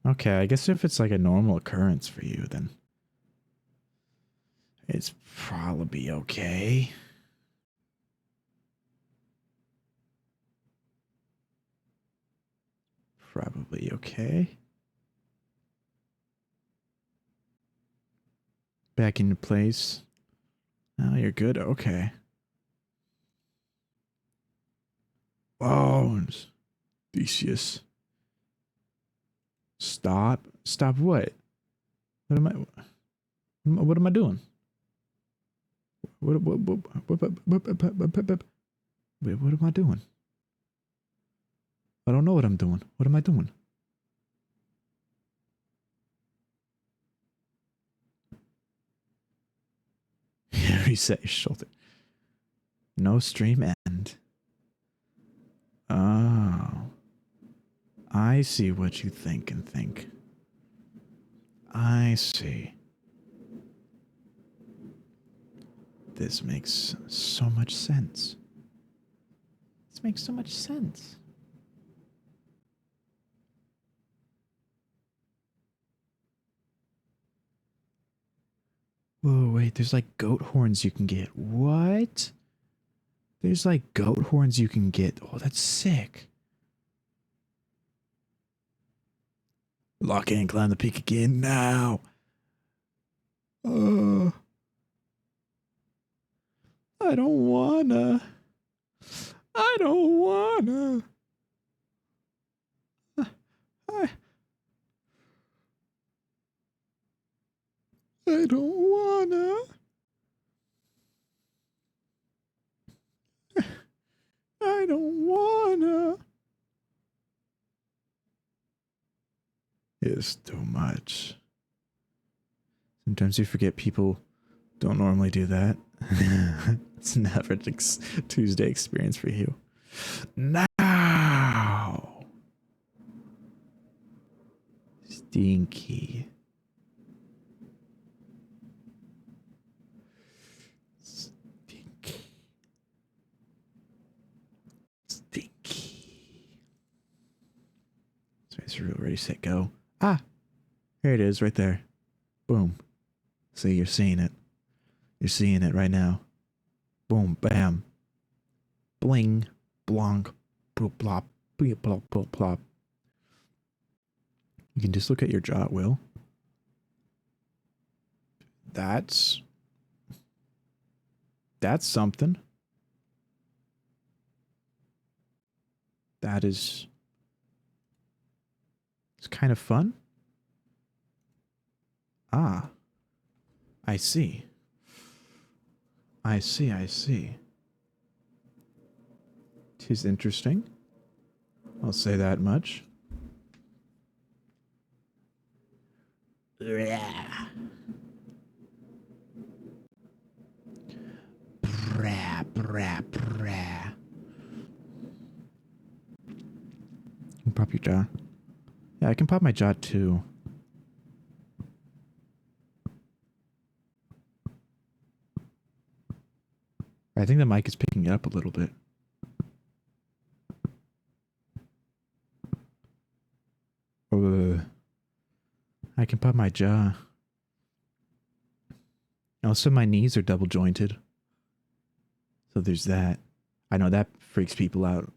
Okay, I guess if it's like a normal occurrence for you, then it's probably okay. Probably okay. Back into place. Oh, you're good? Okay. Bones. Theseus. Stop. Stop what? What am I doing? Wait, what am I doing? I don't know what I'm doing. What am I doing? Reset your shoulder. No stream end. Oh. I see what you think and think. I see. This makes so much sense. This makes so much sense. Whoa, wait, there's like goat horns you can get. What? There's like goat horns you can get. Oh, that's sick. Lock in, climb the peak again now. I don't wanna. I don't wanna. I don't wanna. I don't wanna. It's too much. Sometimes you forget people don't normally do that. It's an average Tuesday experience for you. Now! Stinky. Stinky. Stinky. So it's real ready, set, go. Ah! Here it is, right there. Boom. See, you're seeing it. You're seeing it right now. Boom, bam. Bling, blonk, bloop, blop, bloop, blop, bloop, plop. You can just look at your jot, Will. That's something. That is... It's kind of fun. Ah. I see. I see, I see. 'Tis interesting. I'll say that much. Blah. Brah, brah, brah. You can pop your jaw. Yeah, I can pop my jaw too. I think the mic is picking it up a little bit. I can pop my jaw. Also, my knees are double jointed. So there's that. I know that freaks people out.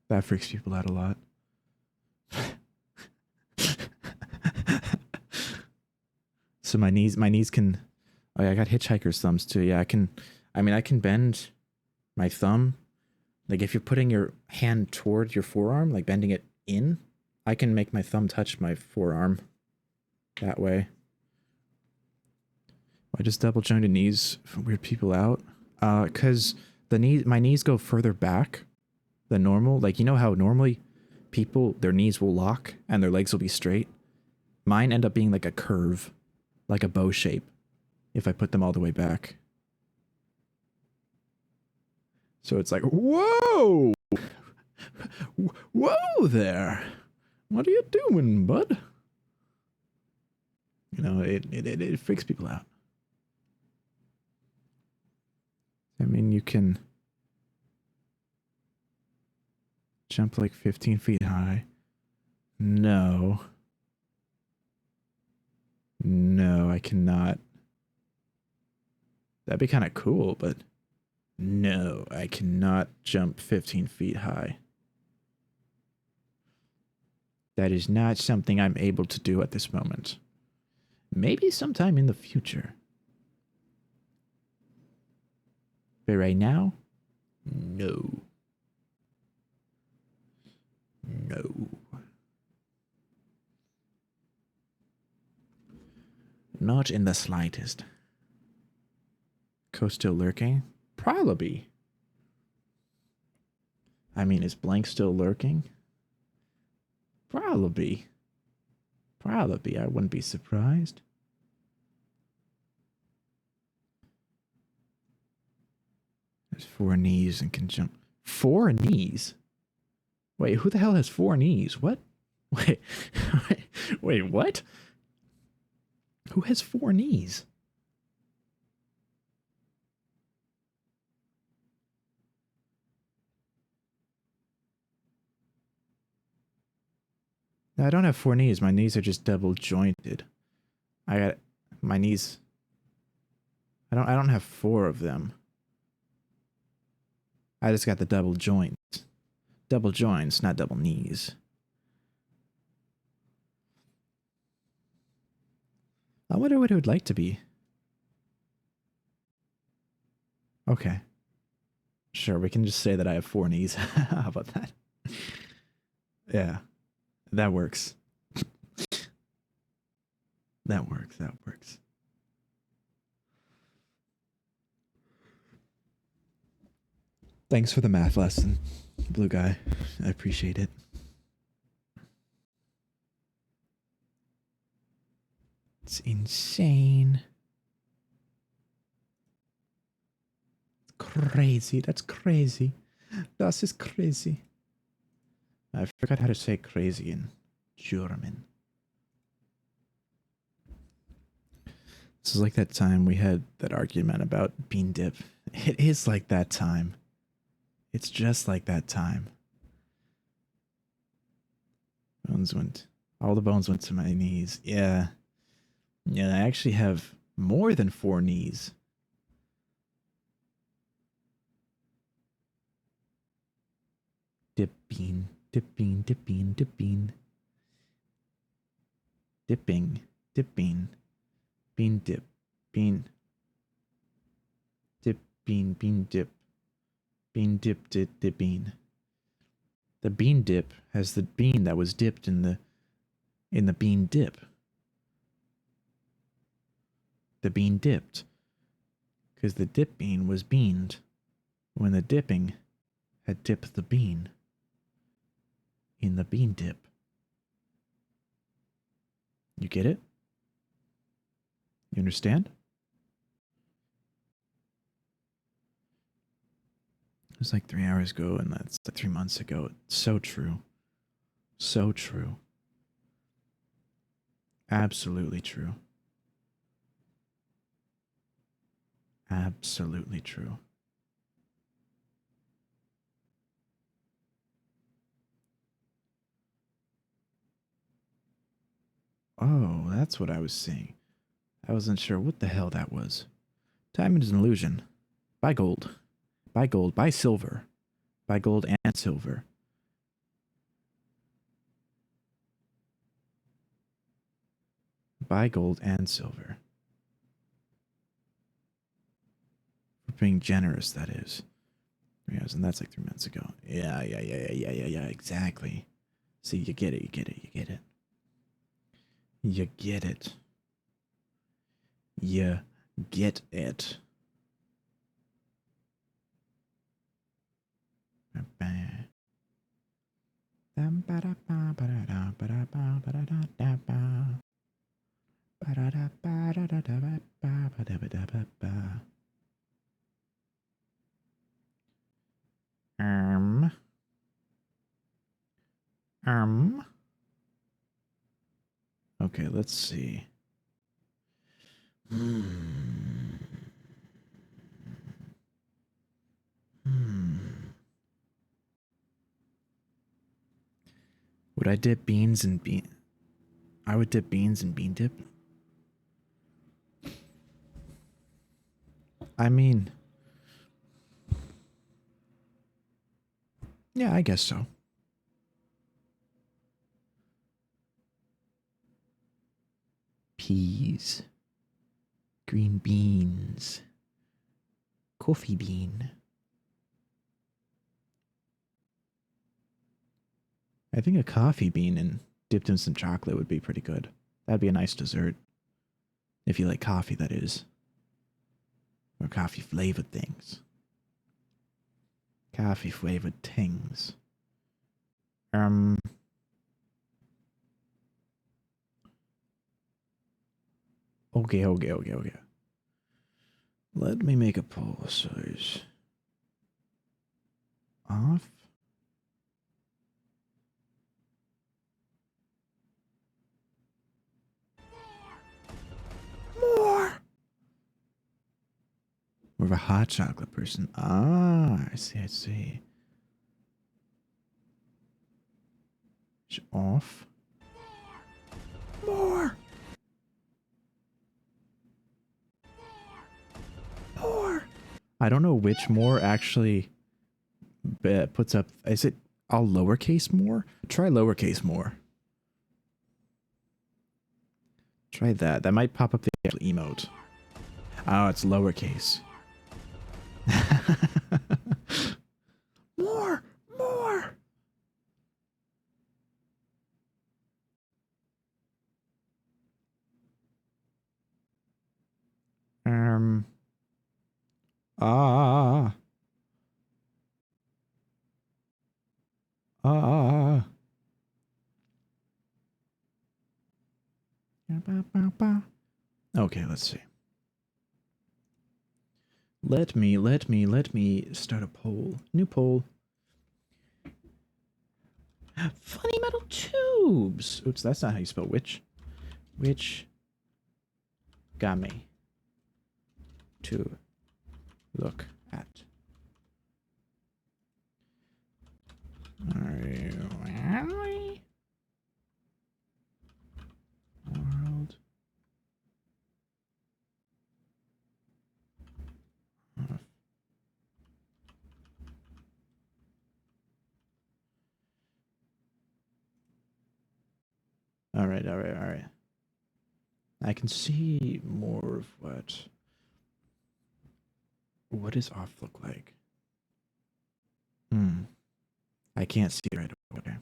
That freaks people out a lot. So my knees can... Oh yeah, I got hitchhiker's thumbs too. Yeah, I can bend my thumb. Like if you're putting your hand toward your forearm, like bending it in, I can make my thumb touch my forearm that way. I just double jointed knees for weird people out. Cause my knees go further back The normal, like, you know how normally people, their knees will lock and their legs will be straight? Mine end up being like a curve, like a bow shape, if I put them all the way back. So it's like, whoa! Whoa there! What are you doing, bud? You know, it freaks people out. I mean, you can jump like 15 feet high. No. No, I cannot. That'd be kind of cool, but no, I cannot jump 15 feet high. That is not something I'm able to do at this moment. Maybe sometime in the future. But right now, no. No. Not in the slightest. Coast still lurking? Probably. I mean, is Blank still lurking? Probably. Probably. I wouldn't be surprised. There's 4 knees and can jump. 4 knees? Wait, who the hell has 4 knees? What? Wait, wait, what? Who has 4 knees? No, I don't have 4 knees. My knees are just double jointed. I got my knees. I don't have 4 of them. I just got the double joints. Double joints, not double knees. I wonder what it would like to be. Okay. Sure, we can just say that I have 4 knees. How about that? Yeah. That works. That works. That works. Thanks for the math lesson, blue guy. I appreciate it. It's insane. It's crazy. That's crazy. Das ist crazy. I forgot how to say crazy in German. This is like that time we had that argument about bean dip. It is like that time. It's just like that time. Bones went. All the bones went to my knees. Yeah. Yeah, I actually have more than 4 knees. Dip bean. Dip bean. Dip bean. Dip bean. Dipping. Dip bean. Bean dip. Bean. Dip bean. Bean dip. Bean dip dip bean. The bean dip has the bean that was dipped in the bean dip. The bean dipped. Because the dip bean was beaned when the dipping had dipped the bean in the bean dip. You get it? You understand? It was like 3 hours ago, and that's like 3 months ago. It's so true. So true. Absolutely true. Absolutely true. Oh, that's what I was seeing. I wasn't sure what the hell that was. Time is an illusion. Buy gold. Buy gold. Buy silver. Buy gold and silver. Buy gold and silver. For being generous, that is. 3 hours, and that's like 3 months ago. Yeah, exactly. See, you get it, you get it, you get it. You get it. You get it. Um. Okay, let's see. Would I dip beans in bean? I would dip beans in bean dip. I mean, yeah, I guess so. Peas, green beans, coffee bean. I think a coffee bean and dipped in some chocolate would be pretty good. That'd be a nice dessert. If you like coffee, that is. Or coffee flavored things. Coffee flavored things. Okay. Let me make a poll size. Off. More. More of a hot chocolate person. Ah, I see. Off. More. I don't know which more actually puts up. Is it all lowercase more? Try lowercase more. Try that. That might pop up the actual emote. Oh, it's lowercase. More. Ah. Okay, let's see. Let me start a poll. New poll. Funny metal tubes. Oops, that's not how you spell witch. Which got me to look at. World. All right. I can see more of what does off look like? I can't see right away.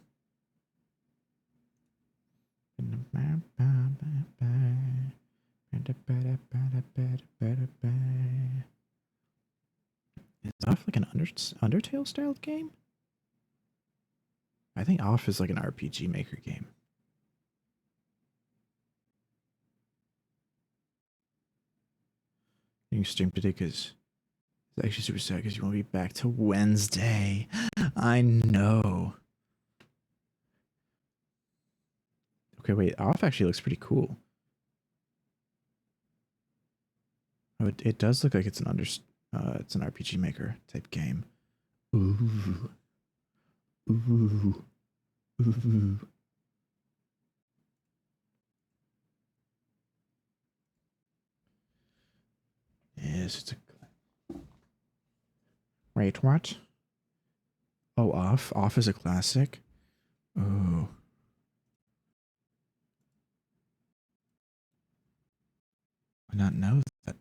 Is off like an Undertale styled game? I think off is like an RPG maker game. You stream today because it's actually super sad because you won't be back till Wednesday. I know. Okay, wait. Off actually looks pretty cool. Oh, it does look like it's an RPG maker type game. Ooh. Yes, it's a. Wait, what? Oh, off. Off is a classic. Oh. I not know that.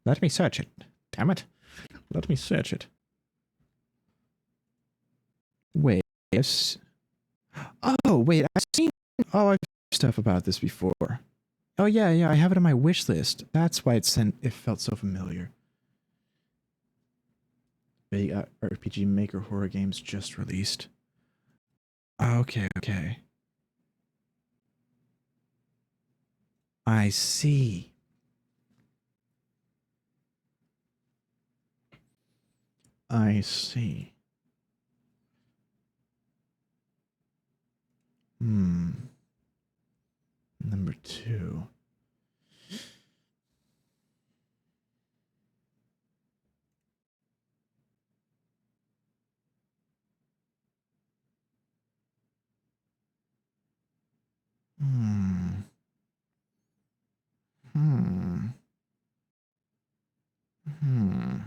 Let me search it. Damn it. Let me search it. Wait. Yes. Oh, wait. I've seen. Oh, I've seen stuff about this before. Oh, yeah. I have it on my wish list. That's why it felt so familiar. big RPG Maker horror games just released. Okay, okay. I see. I see. Number 2. Hmm. Hmm. Hmm.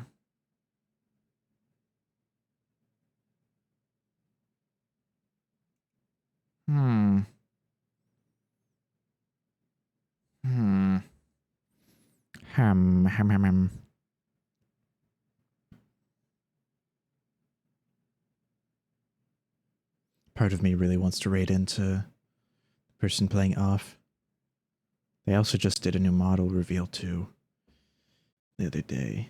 Hmm. Hmm. Ham. Part of me really wants to raid into the person playing off. They also just did a new model reveal too the other day.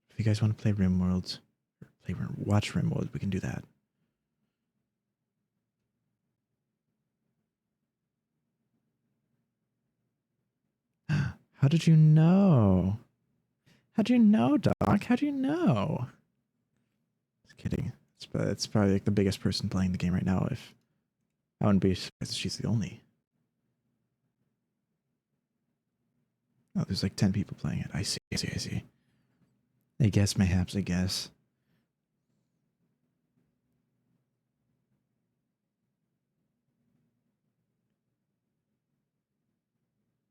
If you guys want to play RimWorld, or watch RimWorld, we can do that. How did you know? How'd you know, Doc? How'd you know? Just kidding. It's probably like the biggest person playing the game right now. If I wouldn't be surprised if she's the only. Oh, there's like 10 people playing it. I see. I guess, mayhaps, I guess.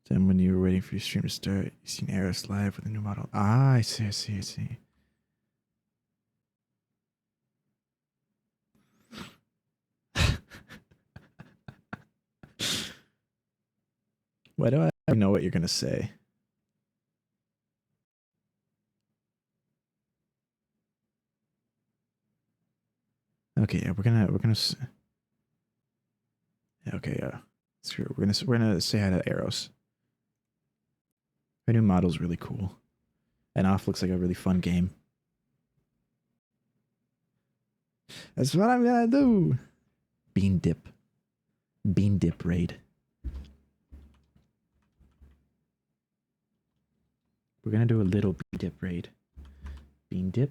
Then when you were waiting for your stream to start, you seen Eris live with a new model. Ah, I see. Why do I know what you're gonna say? Okay, yeah, we're gonna. Okay, yeah. Screw it. We're gonna say hi to Eros. Her new model's really cool, and off looks like a really fun game. That's what I'm gonna do. Bean dip raid. We're gonna do a little bean dip raid. Bean dip.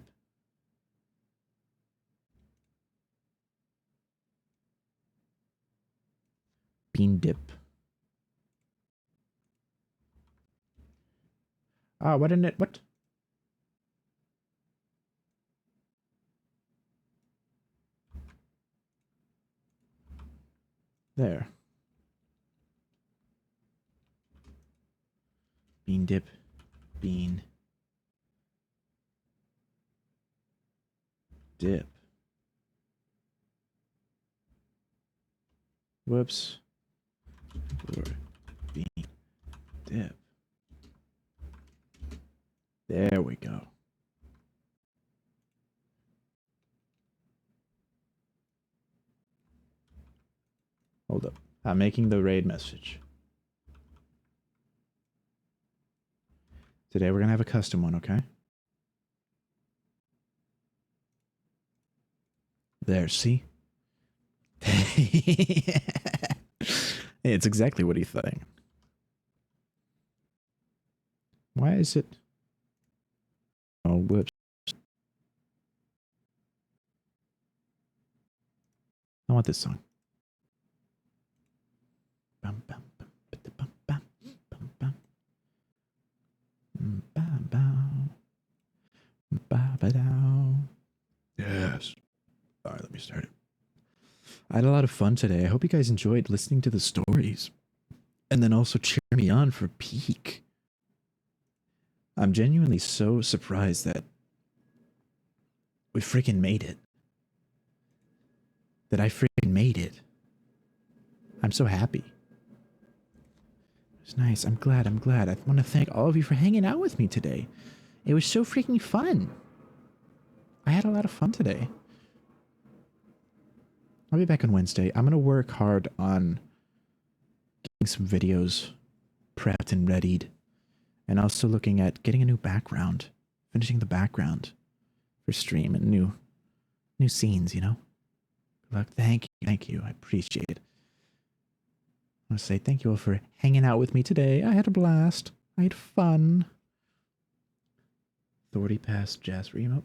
Bean dip. Ah, what in it? What? There. Bean dip. Bean. Dip. Whoops. Or bean dip. There we go. Hold up. I'm making the raid message. Today we're gonna have a custom one, okay? There, see? It's exactly what he thought. Why is it? Oh, whoops. I want this song. Bum, bum, bum, bum, bum, bum, bum. Bum, bum. Ba-ba-dow. Yes. All right, let me start it. I had a lot of fun today. I hope you guys enjoyed listening to the stories. And then also cheer me on for Peak. I'm genuinely so surprised that we freaking made it. That I freaking made it. I'm so happy. It's nice. I'm glad. I want to thank all of you for hanging out with me today. It was so freaking fun. I had a lot of fun today. I'll be back on Wednesday. I'm going to work hard on getting some videos prepped and readied. And also looking at getting a new background. Finishing the background for stream and new scenes, you know? Good luck. Thank you. I appreciate it. I want to say thank you all for hanging out with me today. I had a blast. I had fun. Authority pass Jasper emote?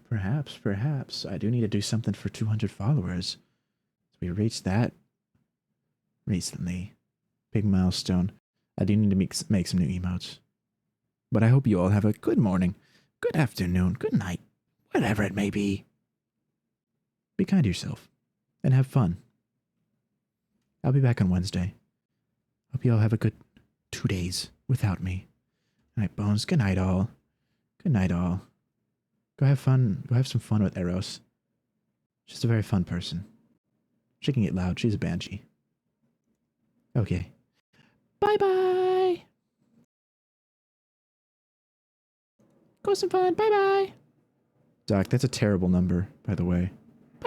Perhaps. I do need to do something for 200 followers. So we reached that recently. Big milestone. I do need to make some new emotes. But I hope you all have a good morning, good afternoon, good night, whatever it may be. Be kind to yourself and have fun. I'll be back on Wednesday. Hope you all have a good 2 days without me. Good night, Bones. Good night, all. Good night, all. Go have fun. Go have some fun with Eros. She's a very fun person. She can get loud. She's a banshee. Okay. Bye-bye. Go have some fun. Bye-bye. Doc, that's a terrible number, by the way.